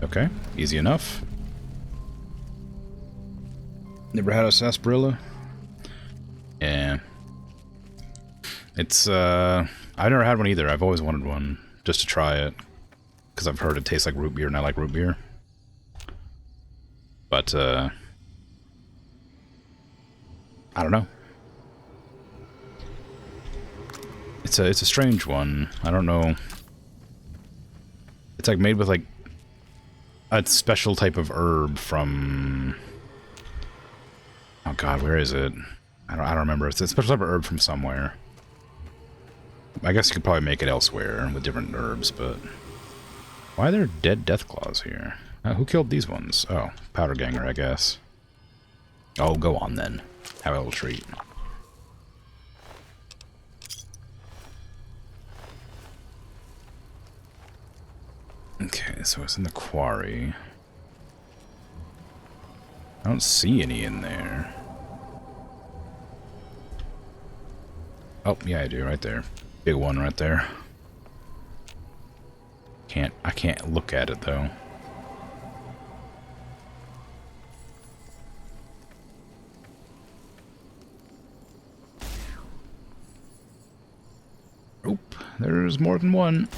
Okay, easy enough. Never had a sarsaparilla? Yeah. It's, I've never had one either. I've always wanted one, just to try it. Because I've heard it tastes like root beer, and I like root beer. But, I don't know. It's a strange one. I don't know. It's like made with like a special type of herb from... Oh god, where is it? I don't remember. It's a special type of herb from somewhere. I guess you could probably make it elsewhere with different herbs, but... Why are there dead death claws here? Who killed these ones? Oh, powder ganger, I guess. Oh, go on then. Have a little treat. Okay, so it's in the quarry. I don't see any in there. Oh, yeah, I do, right there. Big one right there. I can't look at it, though. Oop, there's more than one.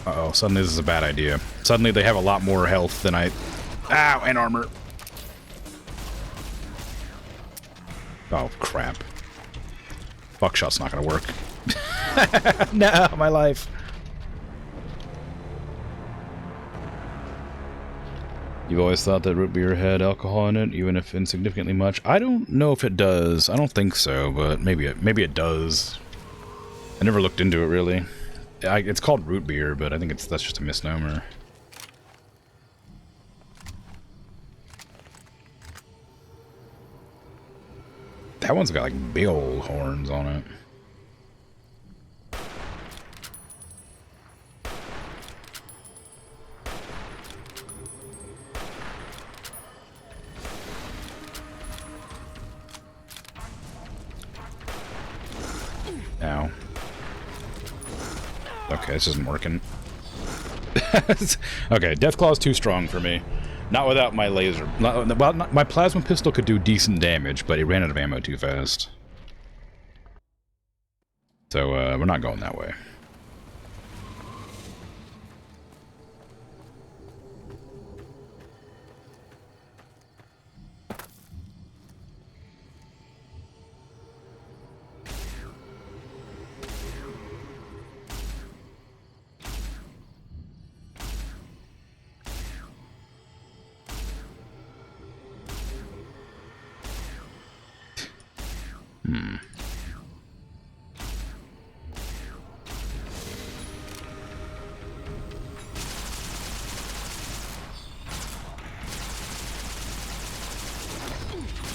Uh-oh, suddenly this is a bad idea. Suddenly they have a lot more health than I... Ow, and armor. Oh, crap. Buckshot's not gonna work. No, my life. You've always thought that root beer had alcohol in it, even if insignificantly much. I don't know if it does. I don't think so, but maybe it does. I never looked into it, really. it's called root beer, but I think that's just a misnomer. That one's got like big old horns on it. Ow. Okay, this isn't working. Okay, Deathclaw's too strong for me. Not without my laser. Well, my plasma pistol could do decent damage, but it ran out of ammo too fast. So, we're not going that way.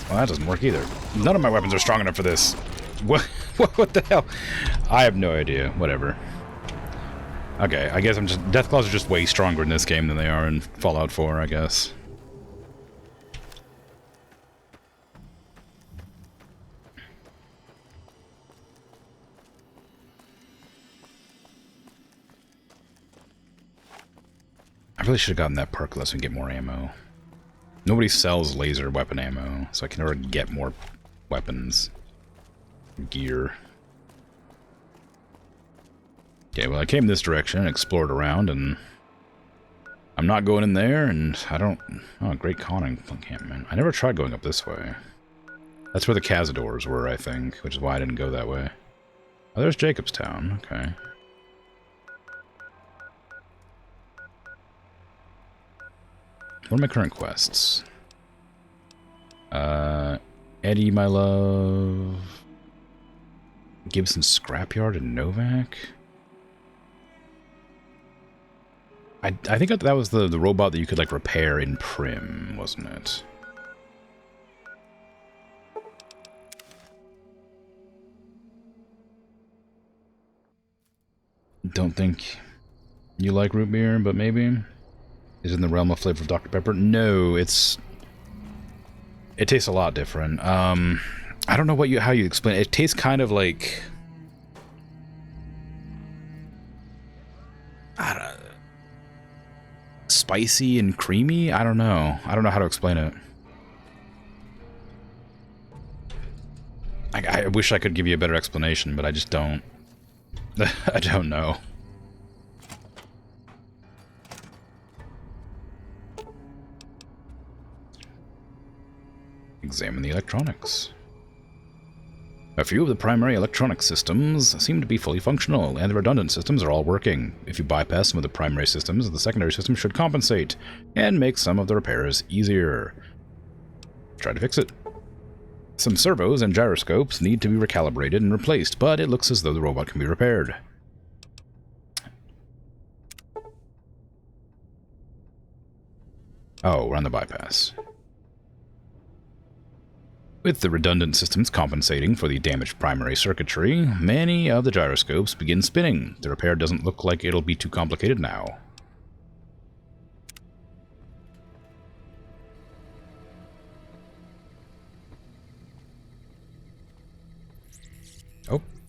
Well, that doesn't work either. None of my weapons are strong enough for this. What? What the hell? I have no idea. Whatever. Okay, I guess Deathclaws are just way stronger in this game than they are in Fallout 4, I guess. I really should have gotten that perk less and get more ammo. Nobody sells laser weapon ammo, so I can never get more weapons. Gear. Okay, well I came this direction and explored around, and I'm not going in there, and I don't... Oh, Great Conning encampment. I never tried going up this way. That's where the Cazadors were, I think, which is why I didn't go that way. Oh, there's Jacobstown. Okay. What are my current quests? Eddie, my love. Gibson Scrapyard in Novak. I think that was the robot that you could like repair in Prim, wasn't it? Don't think you like root beer, but maybe. Is it in the realm of flavor of Dr. Pepper? No, it tastes a lot different. I don't know how you explain it. It tastes kind of like, I don't know, spicy and creamy. I don't know how to explain it. I wish I could give you a better explanation, but I just don't. I don't know. Examine the electronics. A few of the primary electronic systems seem to be fully functional, and the redundant systems are all working. If you bypass some of the primary systems, the secondary system should compensate, and make some of the repairs easier. Try to fix it. Some servos and gyroscopes need to be recalibrated and replaced, but it looks as though the robot can be repaired. Oh, we're on the bypass. With the redundant systems compensating for the damaged primary circuitry, many of the gyroscopes begin spinning. The repair doesn't look like it'll be too complicated now.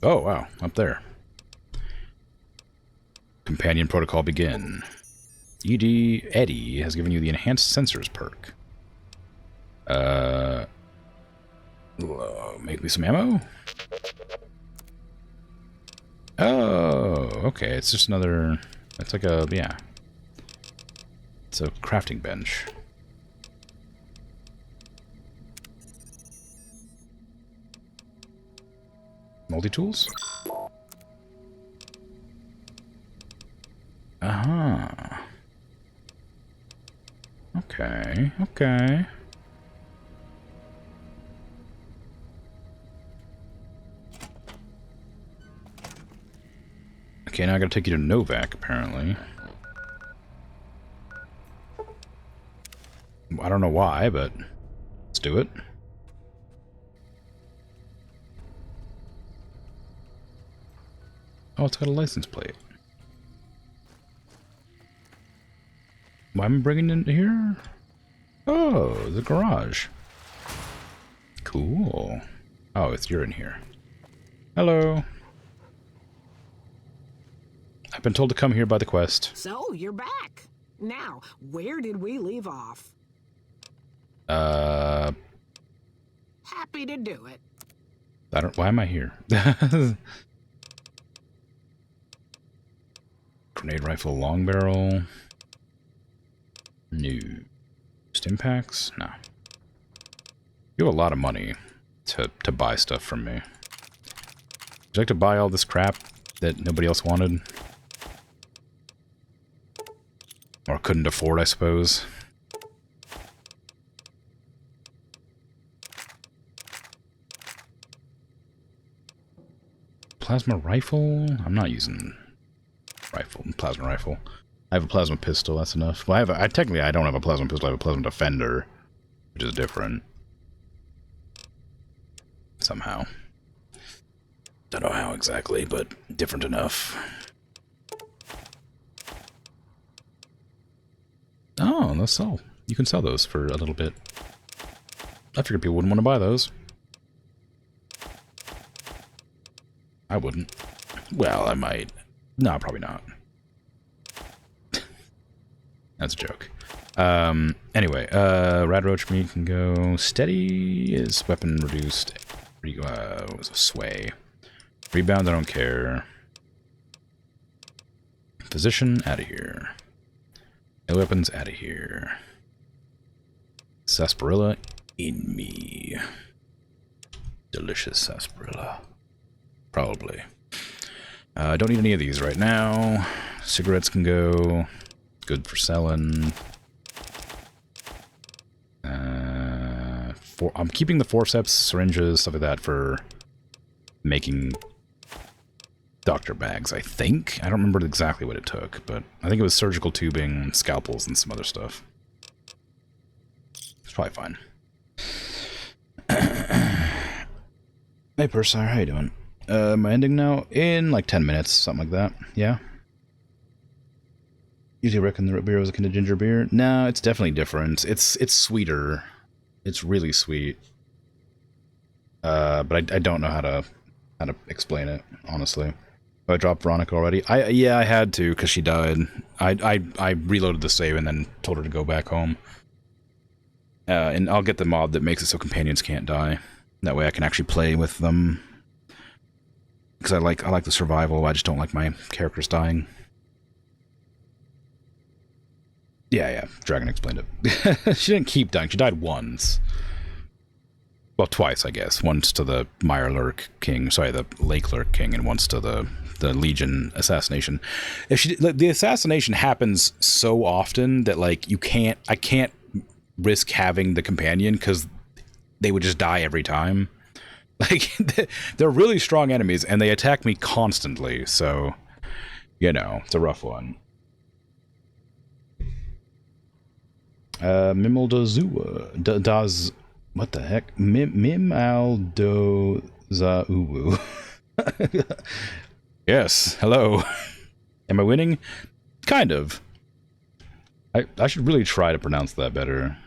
Oh, wow, up there. Companion protocol begin. Eddie has given you the enhanced sensors perk. Make me some ammo? Oh, okay, it's just another... It's like a... yeah. It's a crafting bench. Multi-tools? Uh-huh. Okay, okay. Okay, now I gotta take you to Novak, apparently. I don't know why, but let's do it. Oh, it's got a license plate. Why am I bringing it in here? Oh, the garage. Cool. Oh, you're in here. Hello. I've been told to come here by the quest. So, you're back. Now, where did we leave off? Happy to do it. Why am I here? Grenade rifle, long barrel. New. Stim packs? No. You have a lot of money to buy stuff from me. Would you like to buy all this crap that nobody else wanted? Or couldn't afford, I suppose. Plasma rifle? I'm not using plasma rifle. I have a plasma pistol, that's enough. Well, technically I don't have a plasma pistol, I have a plasma defender, which is different. Somehow. Don't know how exactly, but different enough. Oh, let's sell. You can sell those for a little bit. I figured people wouldn't want to buy those. I wouldn't. Well, I might. No, probably not. That's a joke. Anyway, Rad Roach meat can go. Steady is weapon reduced. Sway. Rebound, I don't care. Position, out of here. No weapons, out of here. Sarsaparilla, in me. Delicious sarsaparilla. Probably. I don't need any of these right now. Cigarettes can go. Good for selling. I'm keeping the forceps, syringes, stuff like that for making doctor bags, I think. I don't remember exactly what it took, but I think it was surgical tubing, scalpels, and some other stuff. It's probably fine. Hey, Pursire, how you doing? Am I ending now? In like 10 minutes, something like that. Yeah? Usually reckon the root beer was akin to ginger beer. No, it's definitely different. It's sweeter. It's really sweet. But I don't know how to explain it, honestly. I dropped Veronica already. Yeah, I had to because she died. I reloaded the save and then told her to go back home. And I'll get the mod that makes it so companions can't die. That way I can actually play with them. Because I like the survival. I just don't like my characters dying. Yeah, Dragon explained it. She didn't keep dying. She died once. Well, twice, I guess. Once to the Mirelurk King, sorry, the Lake Lurk King, and once to the Legion assassination. The assassination happens so often that like I can't risk having the companion because they would just die every time. Like they're really strong enemies and they attack me constantly, so you know, it's a rough one. Mimaldozua does what the heck? Mimaldozauwu. Yes, hello. Am I winning? Kind of. I should really try to pronounce that better.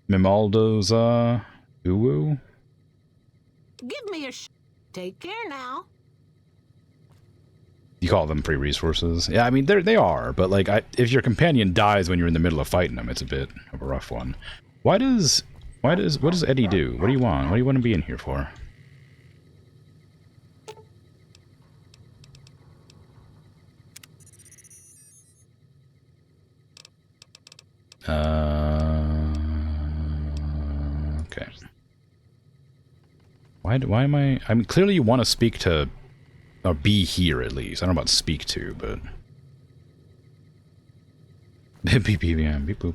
Mimaldozauwu. Give me a Take care now. You call them free resources? Yeah, I mean they are, but like if your companion dies when you're in the middle of fighting them, it's a bit of a rough one. What does Eddie do? What do you want? What do you want to be in here for? Okay. Why am I mean, clearly you want to speak to, or be here at least. I don't know about speak to, but... Beep, beep, yeah, beep, boop.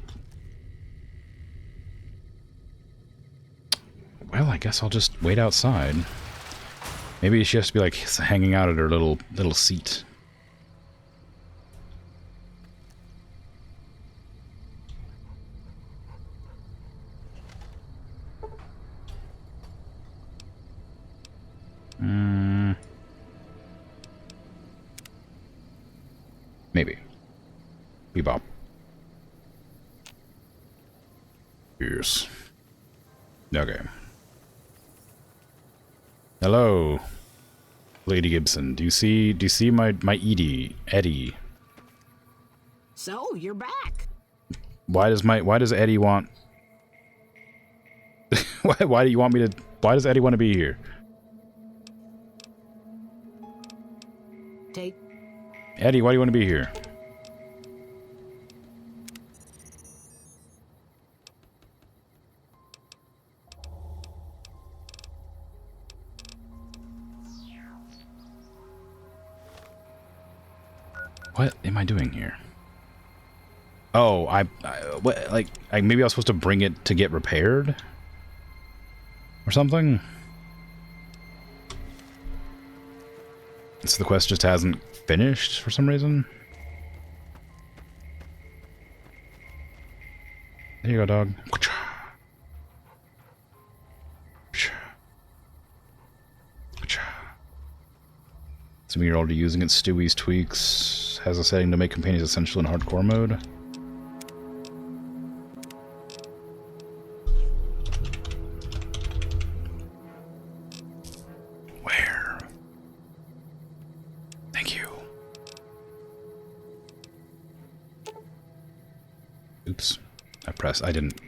Well, I guess I'll just wait outside. Maybe she has to be, like, hanging out at her little seat. Maybe. Bebop. Yes. Okay. Hello, Lady Gibson. Do you see my Eddie? So, you're back. Why does Eddie want... why do you want me to... Why does Eddie want to be here? Take... Eddie, why do you want to be here? What am I doing here? Oh, what, like maybe I was supposed to bring it to get repaired? Or something? So the quest just hasn't finished for some reason? There you go, dog. Assuming you're already using it, Stewie's Tweaks has a setting to make companions essential in hardcore mode. Where? Thank you. Oops. I didn't.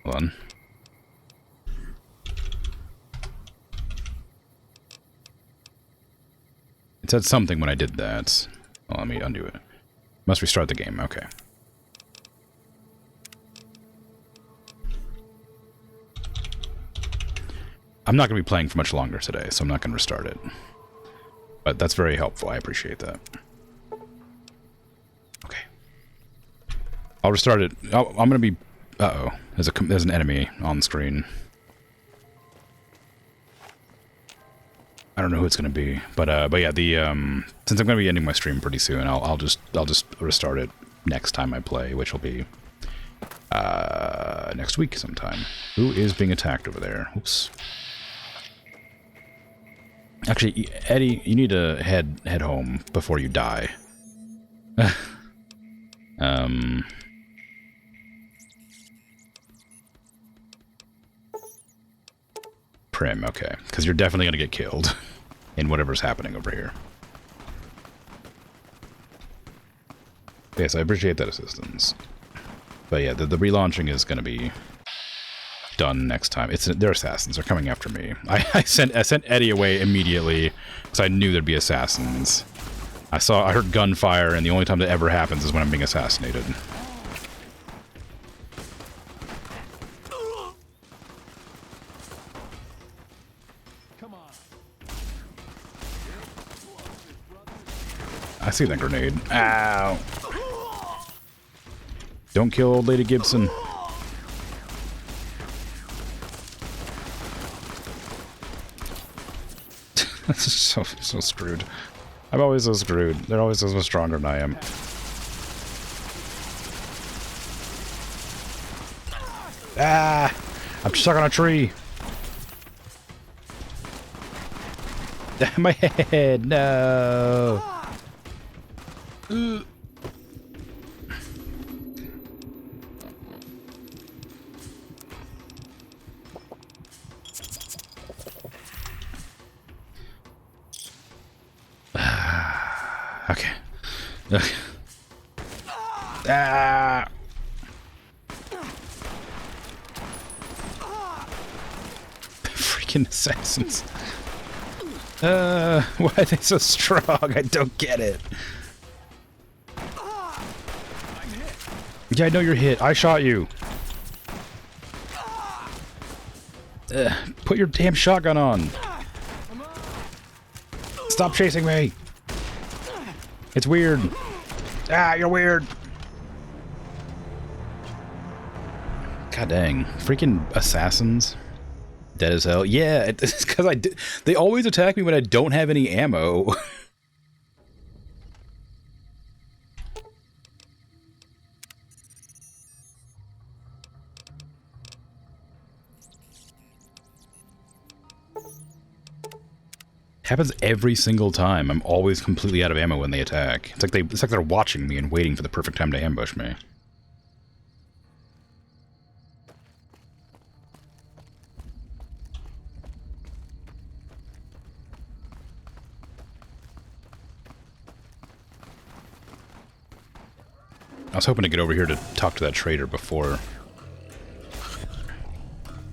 Hold on. It said something when I did that. Well, let me undo it. Must restart the game. Okay. I'm not going to be playing for much longer today, so I'm not going to restart it. But that's very helpful. I appreciate that. Okay. I'll restart it. Oh, I'm going to be... Uh-oh. There's an enemy on screen. I don't know who it's going to be, but yeah, since I'm going to be ending my stream pretty soon, I'll just restart it next time I play, which will be next week sometime. Who is being attacked over there? Oops. Actually, Eddie, you need to head home before you die. Prim, okay. Because you're definitely going to get killed in whatever's happening over here. Yes, I appreciate that assistance. But yeah, the relaunching is going to be done next time. They're assassins. They're coming after me. I sent Eddie away immediately because I knew there'd be assassins. I heard gunfire, and the only time that ever happens is when I'm being assassinated. I see that grenade. Ow. Don't kill old Lady Gibson. This is so screwed. I'm always so screwed. They're always so much stronger than I am. Ah! I'm stuck on a tree. My head, no. Okay. Ah! Freaking assassins. Why are they so strong? I don't get it. Yeah, I know you're hit. I shot you. Put your damn shotgun on. Stop chasing me. It's weird. Ah, you're weird. God dang. Freaking assassins. Dead as hell. Yeah, it's because they always attack me when I don't have any ammo. Happens every single time. I'm always completely out of ammo when they attack. It's like they're watching me and waiting for the perfect time to ambush me. I was hoping to get over here to talk to that trader before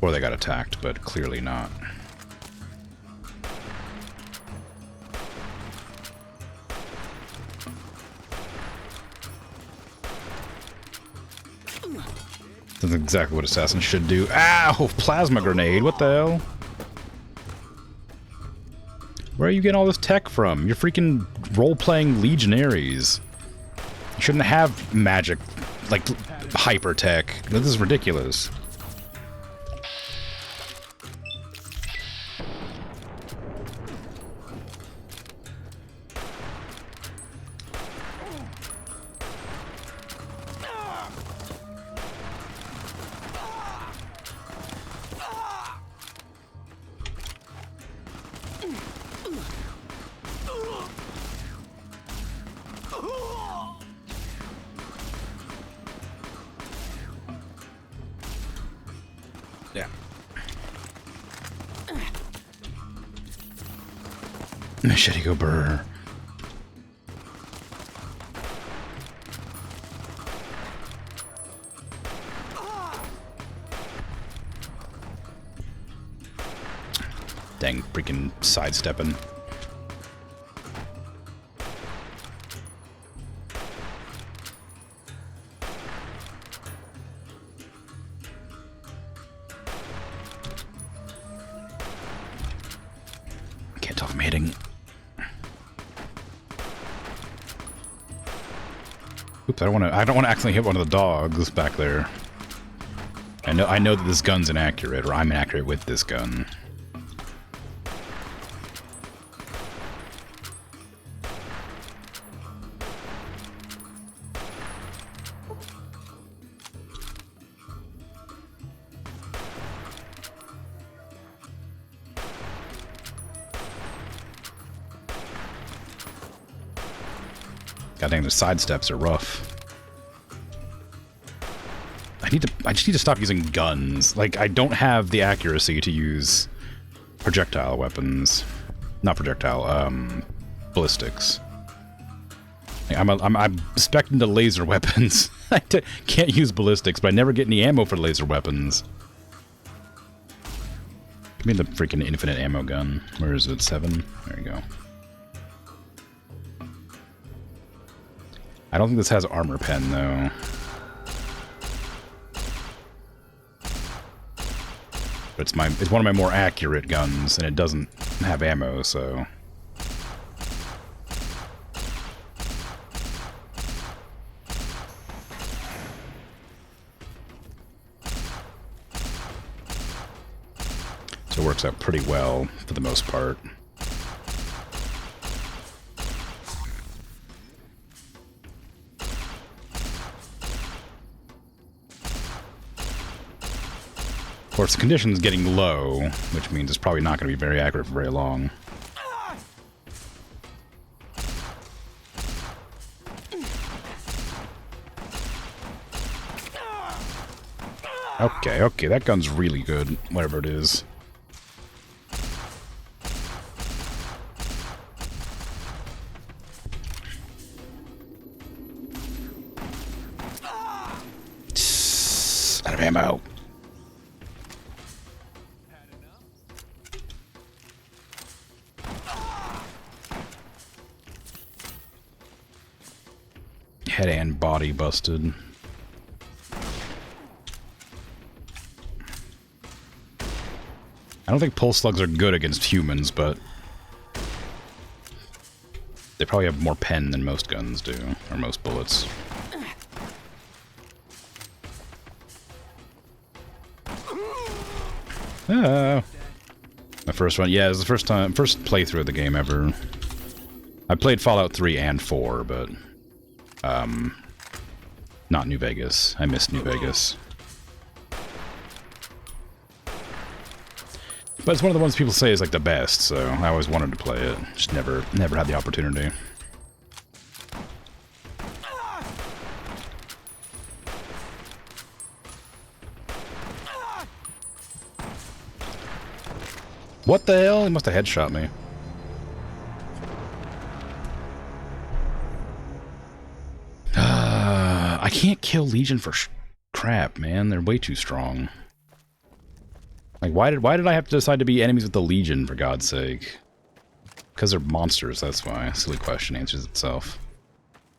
they got attacked, but clearly not. That's exactly what assassins should do. Ow! Plasma grenade, what the hell? Where are you getting all this tech from? You're freaking role-playing legionaries. You shouldn't have magic, like, hyper tech. This is ridiculous. Yeah. Machete go burr. Dang, freaking sidestepping. Can't tell if I'm hitting. Oops, I don't want to accidentally hit one of the dogs back there. I know that this gun's inaccurate, or I'm inaccurate with this gun. God dang, the side steps are rough. I just need to stop using guns. Like, I don't have the accuracy to use projectile weapons. Not projectile, ballistics. I'm spec'd into laser weapons. I can't use ballistics, but I never get any ammo for laser weapons. Give me the freaking infinite ammo gun. Where is it? 7? There you go. I don't think this has armor pen, though. But it's one of my more accurate guns, and it doesn't have ammo, so... So it works out pretty well, for the most part. Of course, the condition's getting low, which means it's probably not going to be very accurate for very long. Okay, that gun's really good, whatever it is. Out of ammo. Head and body busted. I don't think pulse slugs are good against humans, but they probably have more pen than most guns do, or most bullets. Ah. My first one, yeah, it was the first playthrough of the game ever. I played Fallout 3 and 4, but not New Vegas. I missed New Vegas. But it's one of the ones people say is like the best, so I always wanted to play it. Just never had the opportunity. What the hell? He must have headshot me. I can't kill Legion for crap, man. They're way too strong. Like, why did I have to decide to be enemies with the Legion, for God's sake? Because they're monsters, that's why. Silly question answers itself.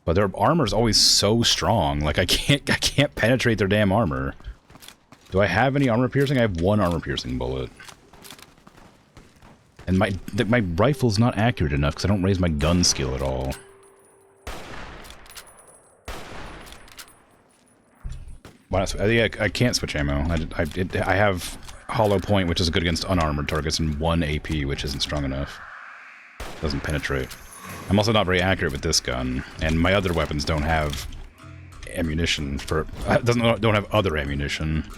But their armor's always so strong. Like, I can't penetrate their damn armor. Do I have any armor piercing? I have one armor piercing bullet. And my rifle's not accurate enough because I don't raise my gun skill at all. I can't switch ammo. I have hollow point, which is good against unarmored targets, and 1 AP, which isn't strong enough. Doesn't penetrate. I'm also not very accurate with this gun, and my other weapons don't have ammunition for. Don't have other ammunition.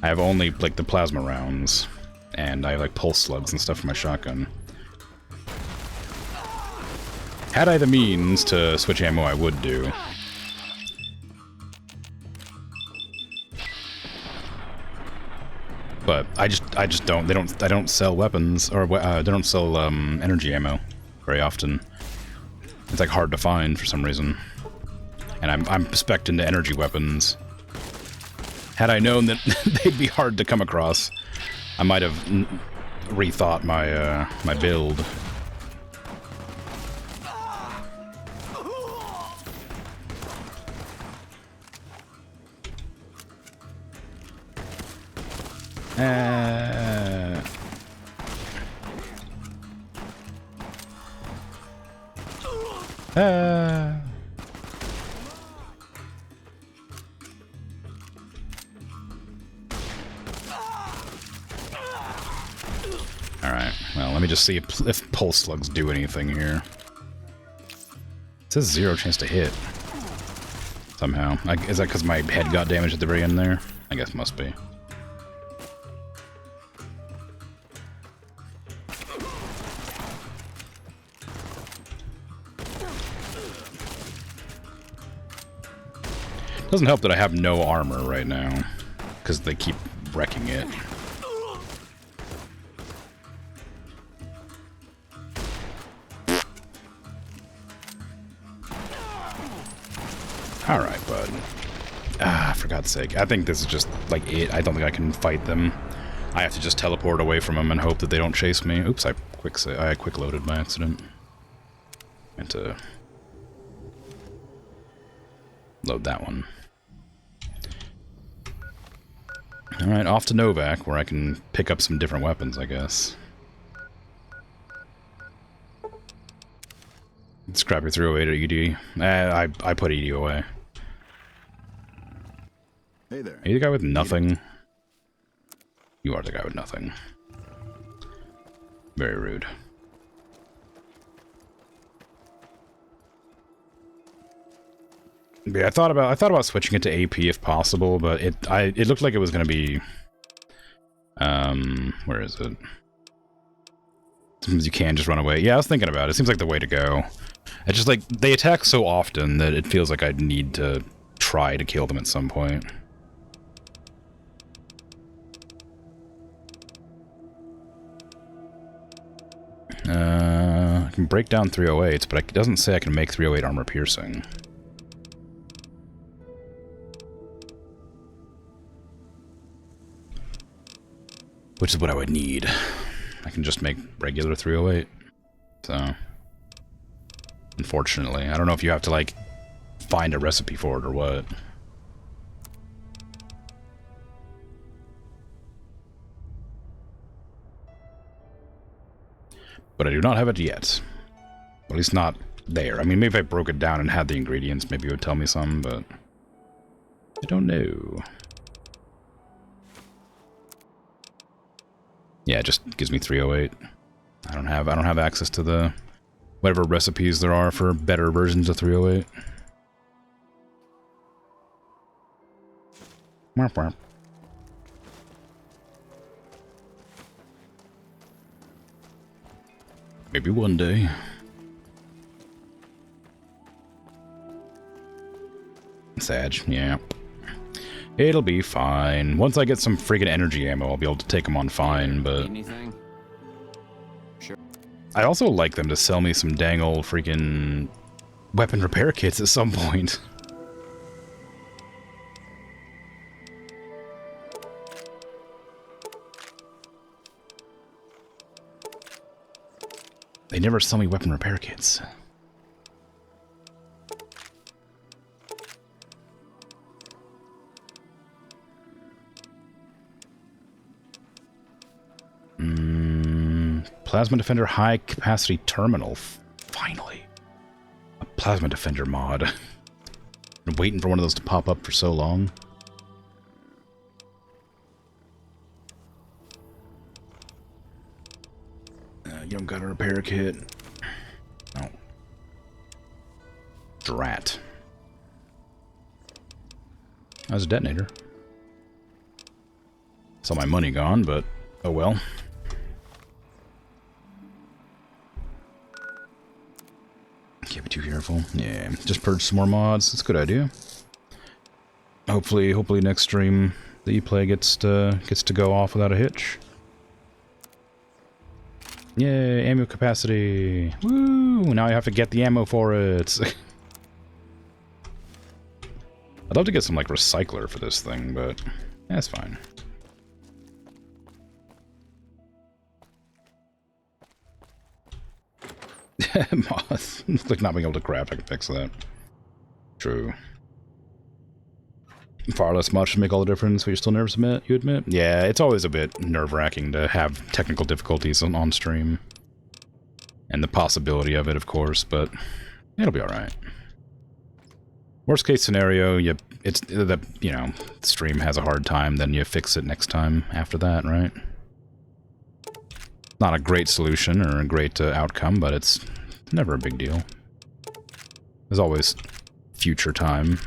I have only like the plasma rounds, and I have like pulse slugs and stuff for my shotgun. Had I the means to switch ammo, I would do. But I just don't. I don't sell weapons, or they don't sell energy ammo very often. It's like hard to find for some reason. And I'm spec'd into energy weapons. Had I known that they'd be hard to come across, I might have rethought my my build. Alright, well, let me just see if pulse slugs do anything here. It says 0 chance to hit. Somehow. Is that because my head got damaged at the very end there? I guess must be. Doesn't help that I have no armor right now, because they keep wrecking it. Alright, bud. For God's sake. I think this is just, like, it. I don't think I can fight them. I have to just teleport away from them and hope that they don't chase me. Oops, I quick loaded by accident. Meant to load that one. Alright, off to Novak, where I can pick up some different weapons, I guess. Scrap your 308 or ED. I put ED away. Hey there. Are you the guy with nothing? You are the guy with nothing. Very rude. Yeah, I thought about switching it to AP if possible, but it looked like it was gonna be where is it? Sometimes you can just run away. Yeah, I was thinking about it. It seems like the way to go. It's just like they attack so often that it feels like I'd need to try to kill them at some point. I can break down 308s, but it doesn't say I can make 308 armor piercing. Which is what I would need. I can just make regular 308. So, unfortunately, I don't know if you have to, like, find a recipe for it or what. But I do not have it yet. At least not there. I mean, maybe if I broke it down and had the ingredients, maybe it would tell me some, but I don't know. Yeah, it just gives me 308. I don't have access to the whatever recipes there are for better versions of 308. Maybe one day. Sag, yeah. It'll be fine. Once I get some freaking energy ammo, I'll be able to take them on fine, but... Anything? Sure. I'd also like them to sell me some dang old freaking weapon repair kits at some point. They never sell me weapon repair kits. Plasma Defender High Capacity Terminal. Finally. A Plasma Defender mod. Been waiting for one of those to pop up for so long. You don't got a repair kit. No. Drat. That was a detonator. Saw my money gone, but oh well. Can't be too careful. Yeah, just purge some more mods. That's a good idea. Hopefully next stream the play gets to go off without a hitch. Yay, ammo capacity. Woo! Now I have to get the ammo for it. I'd love to get some like recycler for this thing, but that's fine. Moth. Like not being able to craft, I can fix that. True. Far less mods should make all the difference, but you're still nervous, you admit? Yeah, it's always a bit nerve-wracking to have technical difficulties on stream. And the possibility of it, of course, but it'll be alright. Worst case scenario, it's the stream has a hard time, then you fix it next time after that, right? Not a great solution or a great outcome, but it's never a big deal. There's always future time.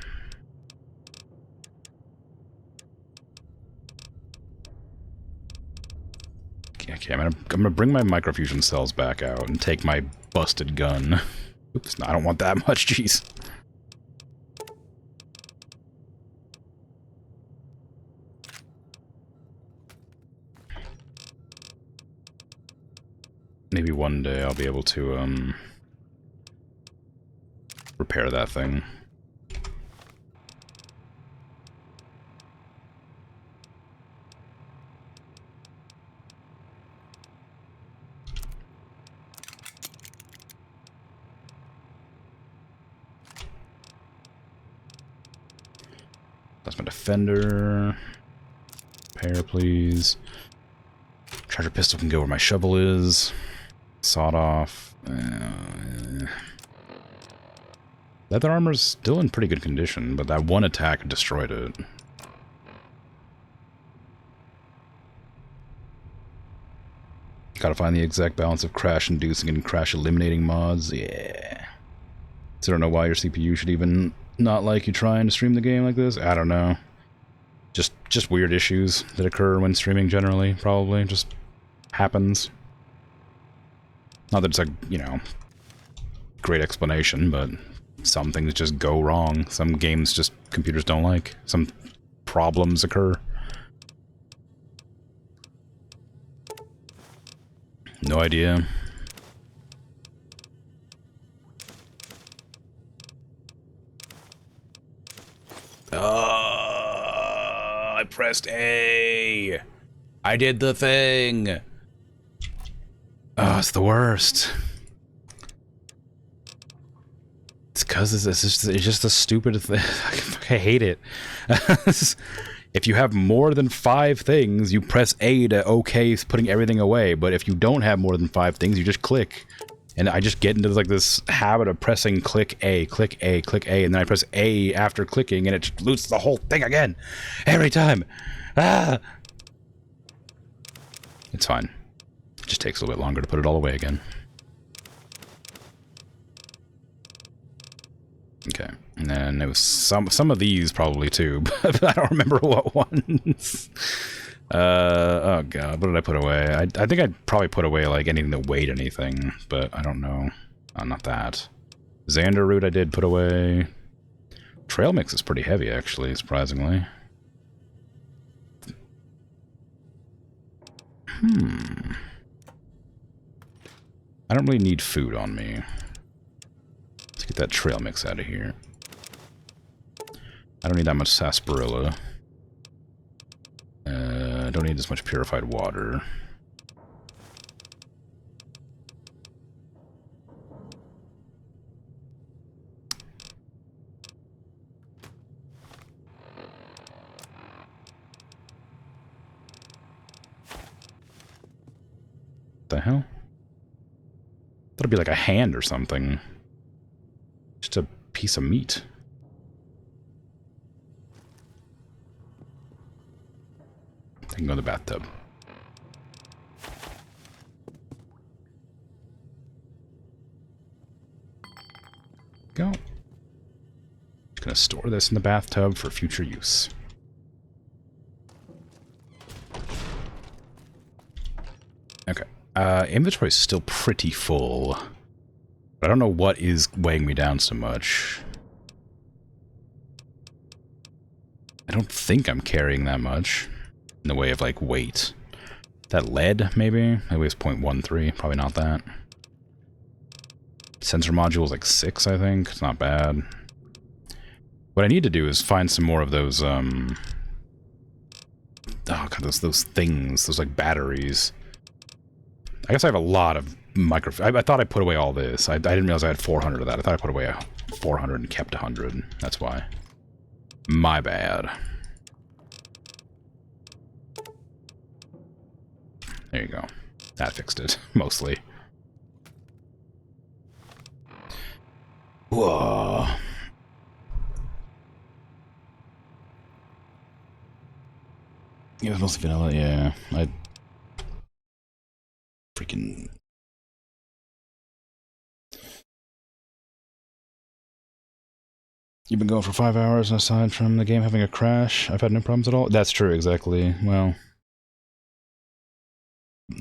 Okay, I'm gonna bring my microfusion cells back out and take my busted gun. Oops, no, I don't want that much, jeez. Maybe one day I'll be able to, repair that thing. That's my defender. Repair, please. Treasure pistol can go where my shovel is. Sawed off. Leather armor's still in pretty good condition, but that one attack destroyed it. Gotta find the exact balance of crash-inducing and crash-eliminating mods. Yeah. So I don't know why your CPU should even not like you trying to stream the game like this. I don't know. Just weird issues that occur when streaming generally, probably. Just happens. Not that it's a, great explanation, but some things just go wrong. Some games just computers don't like. Some problems occur. No idea. I pressed A. I did the thing. Oh, it's the worst. It's because it's just a stupid thing. I hate it. If you have more than 5 things, you press A to OK putting everything away. But if you don't have more than 5 things, you just click. And I just get into like this habit of pressing click A, click A, click A, and then I press A after clicking, and it just loots the whole thing again. Every time. Ah! It's fine. It just takes a little bit longer to put it all away again. Okay. And then it was some of these probably too, but I don't remember what ones. Oh god, what did I put away? I think I'd probably put away like anything that weighed anything, but I don't know. Not that. Xander root I did put away. Trail mix is pretty heavy, actually, surprisingly. I don't really need food on me. Let's get that trail mix out of here. I don't need that much sarsaparilla. I don't need this much purified water. The hell? Thought it'd be like a hand or something. Just a piece of meat. I can go in the bathtub. Go. Just gonna store this in the bathtub for future use. Okay. Inventory is still pretty full. But I don't know what is weighing me down so much. I don't think I'm carrying that much in the way of, like, weight. That lead, maybe? It weighs 0.13. Probably not that. Sensor module is like 6, I think. It's not bad. What I need to do is find some more of those, oh god, those things. Those, like, batteries. I guess I have a lot of I thought I put away all this. I didn't realize I had 400 of that. I thought I put away 400 and kept 100. That's why. My bad. There you go. That fixed it, mostly. Whoa. It was mostly vanilla, yeah. I freaking... You've been going for 5 hours, and aside from the game having a crash, I've had no problems at all? That's true, exactly. Well...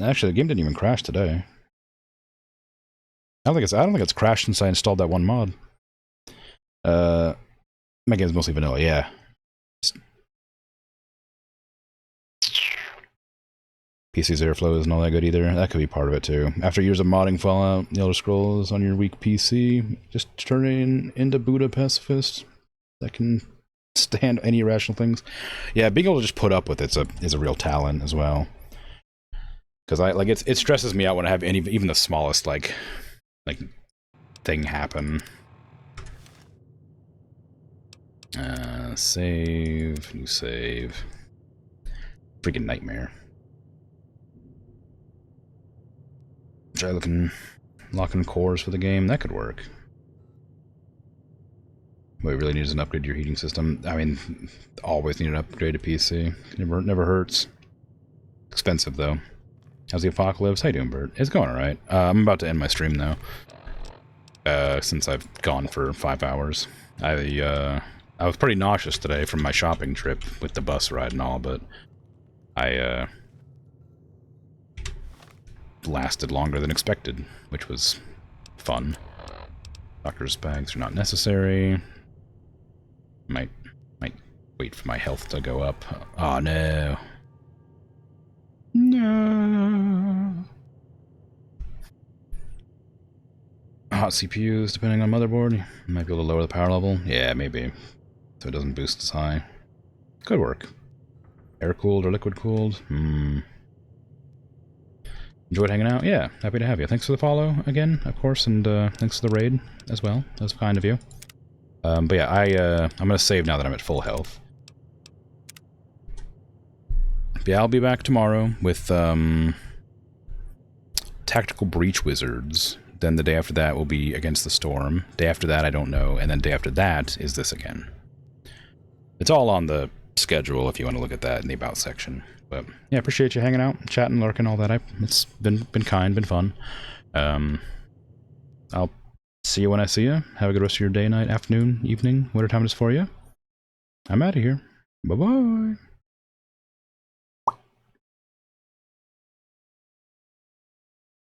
Actually, the game didn't even crash today. I don't think it's crashed since I installed that one mod. My game's mostly vanilla, yeah. PC's airflow isn't all that good either. That could be part of it too. After years of modding Fallout, the Elder Scrolls on your weak PC, just turning into Buddha pacifist that can stand any irrational things. Yeah, being able to just put up with it's a real talent as well. Because it stresses me out when I have even the smallest like thing happen. Save, new save. Freaking nightmare. Try locking cores for the game. That could work. What we really need is an upgrade to your heating system. I mean, always need an upgrade to PC. Never hurts. Expensive though. How's the apocalypse? How you doing, Bert? It's going alright. I'm about to end my stream though. Since I've gone for 5 hours. I was pretty nauseous today from my shopping trip with the bus ride and all, but I lasted longer than expected, which was fun. Doctor's bags are not necessary. Might wait for my health to go up. Oh no. No. Hot CPUs, depending on motherboard. Might be able to lower the power level. Yeah, maybe. So it doesn't boost as high. Could work. Air-cooled or liquid-cooled? Enjoyed hanging out? Yeah, happy to have you. Thanks for the follow again, of course, and thanks for the raid as well. That was kind of you. But yeah, I'm gonna save now that I'm at full health. But yeah, I'll be back tomorrow with Tactical Breach Wizards. Then the day after that will be Against the Storm. Day after that, I don't know. And then day after that is this again. It's all on the schedule if you want to look at that in the About section. But yeah, appreciate you hanging out, chatting, lurking, all that. It's been kind, been fun. I'll see you when I see you. Have a good rest of your day, night, afternoon, evening, whatever time it is for you. I'm out of here. Bye-bye.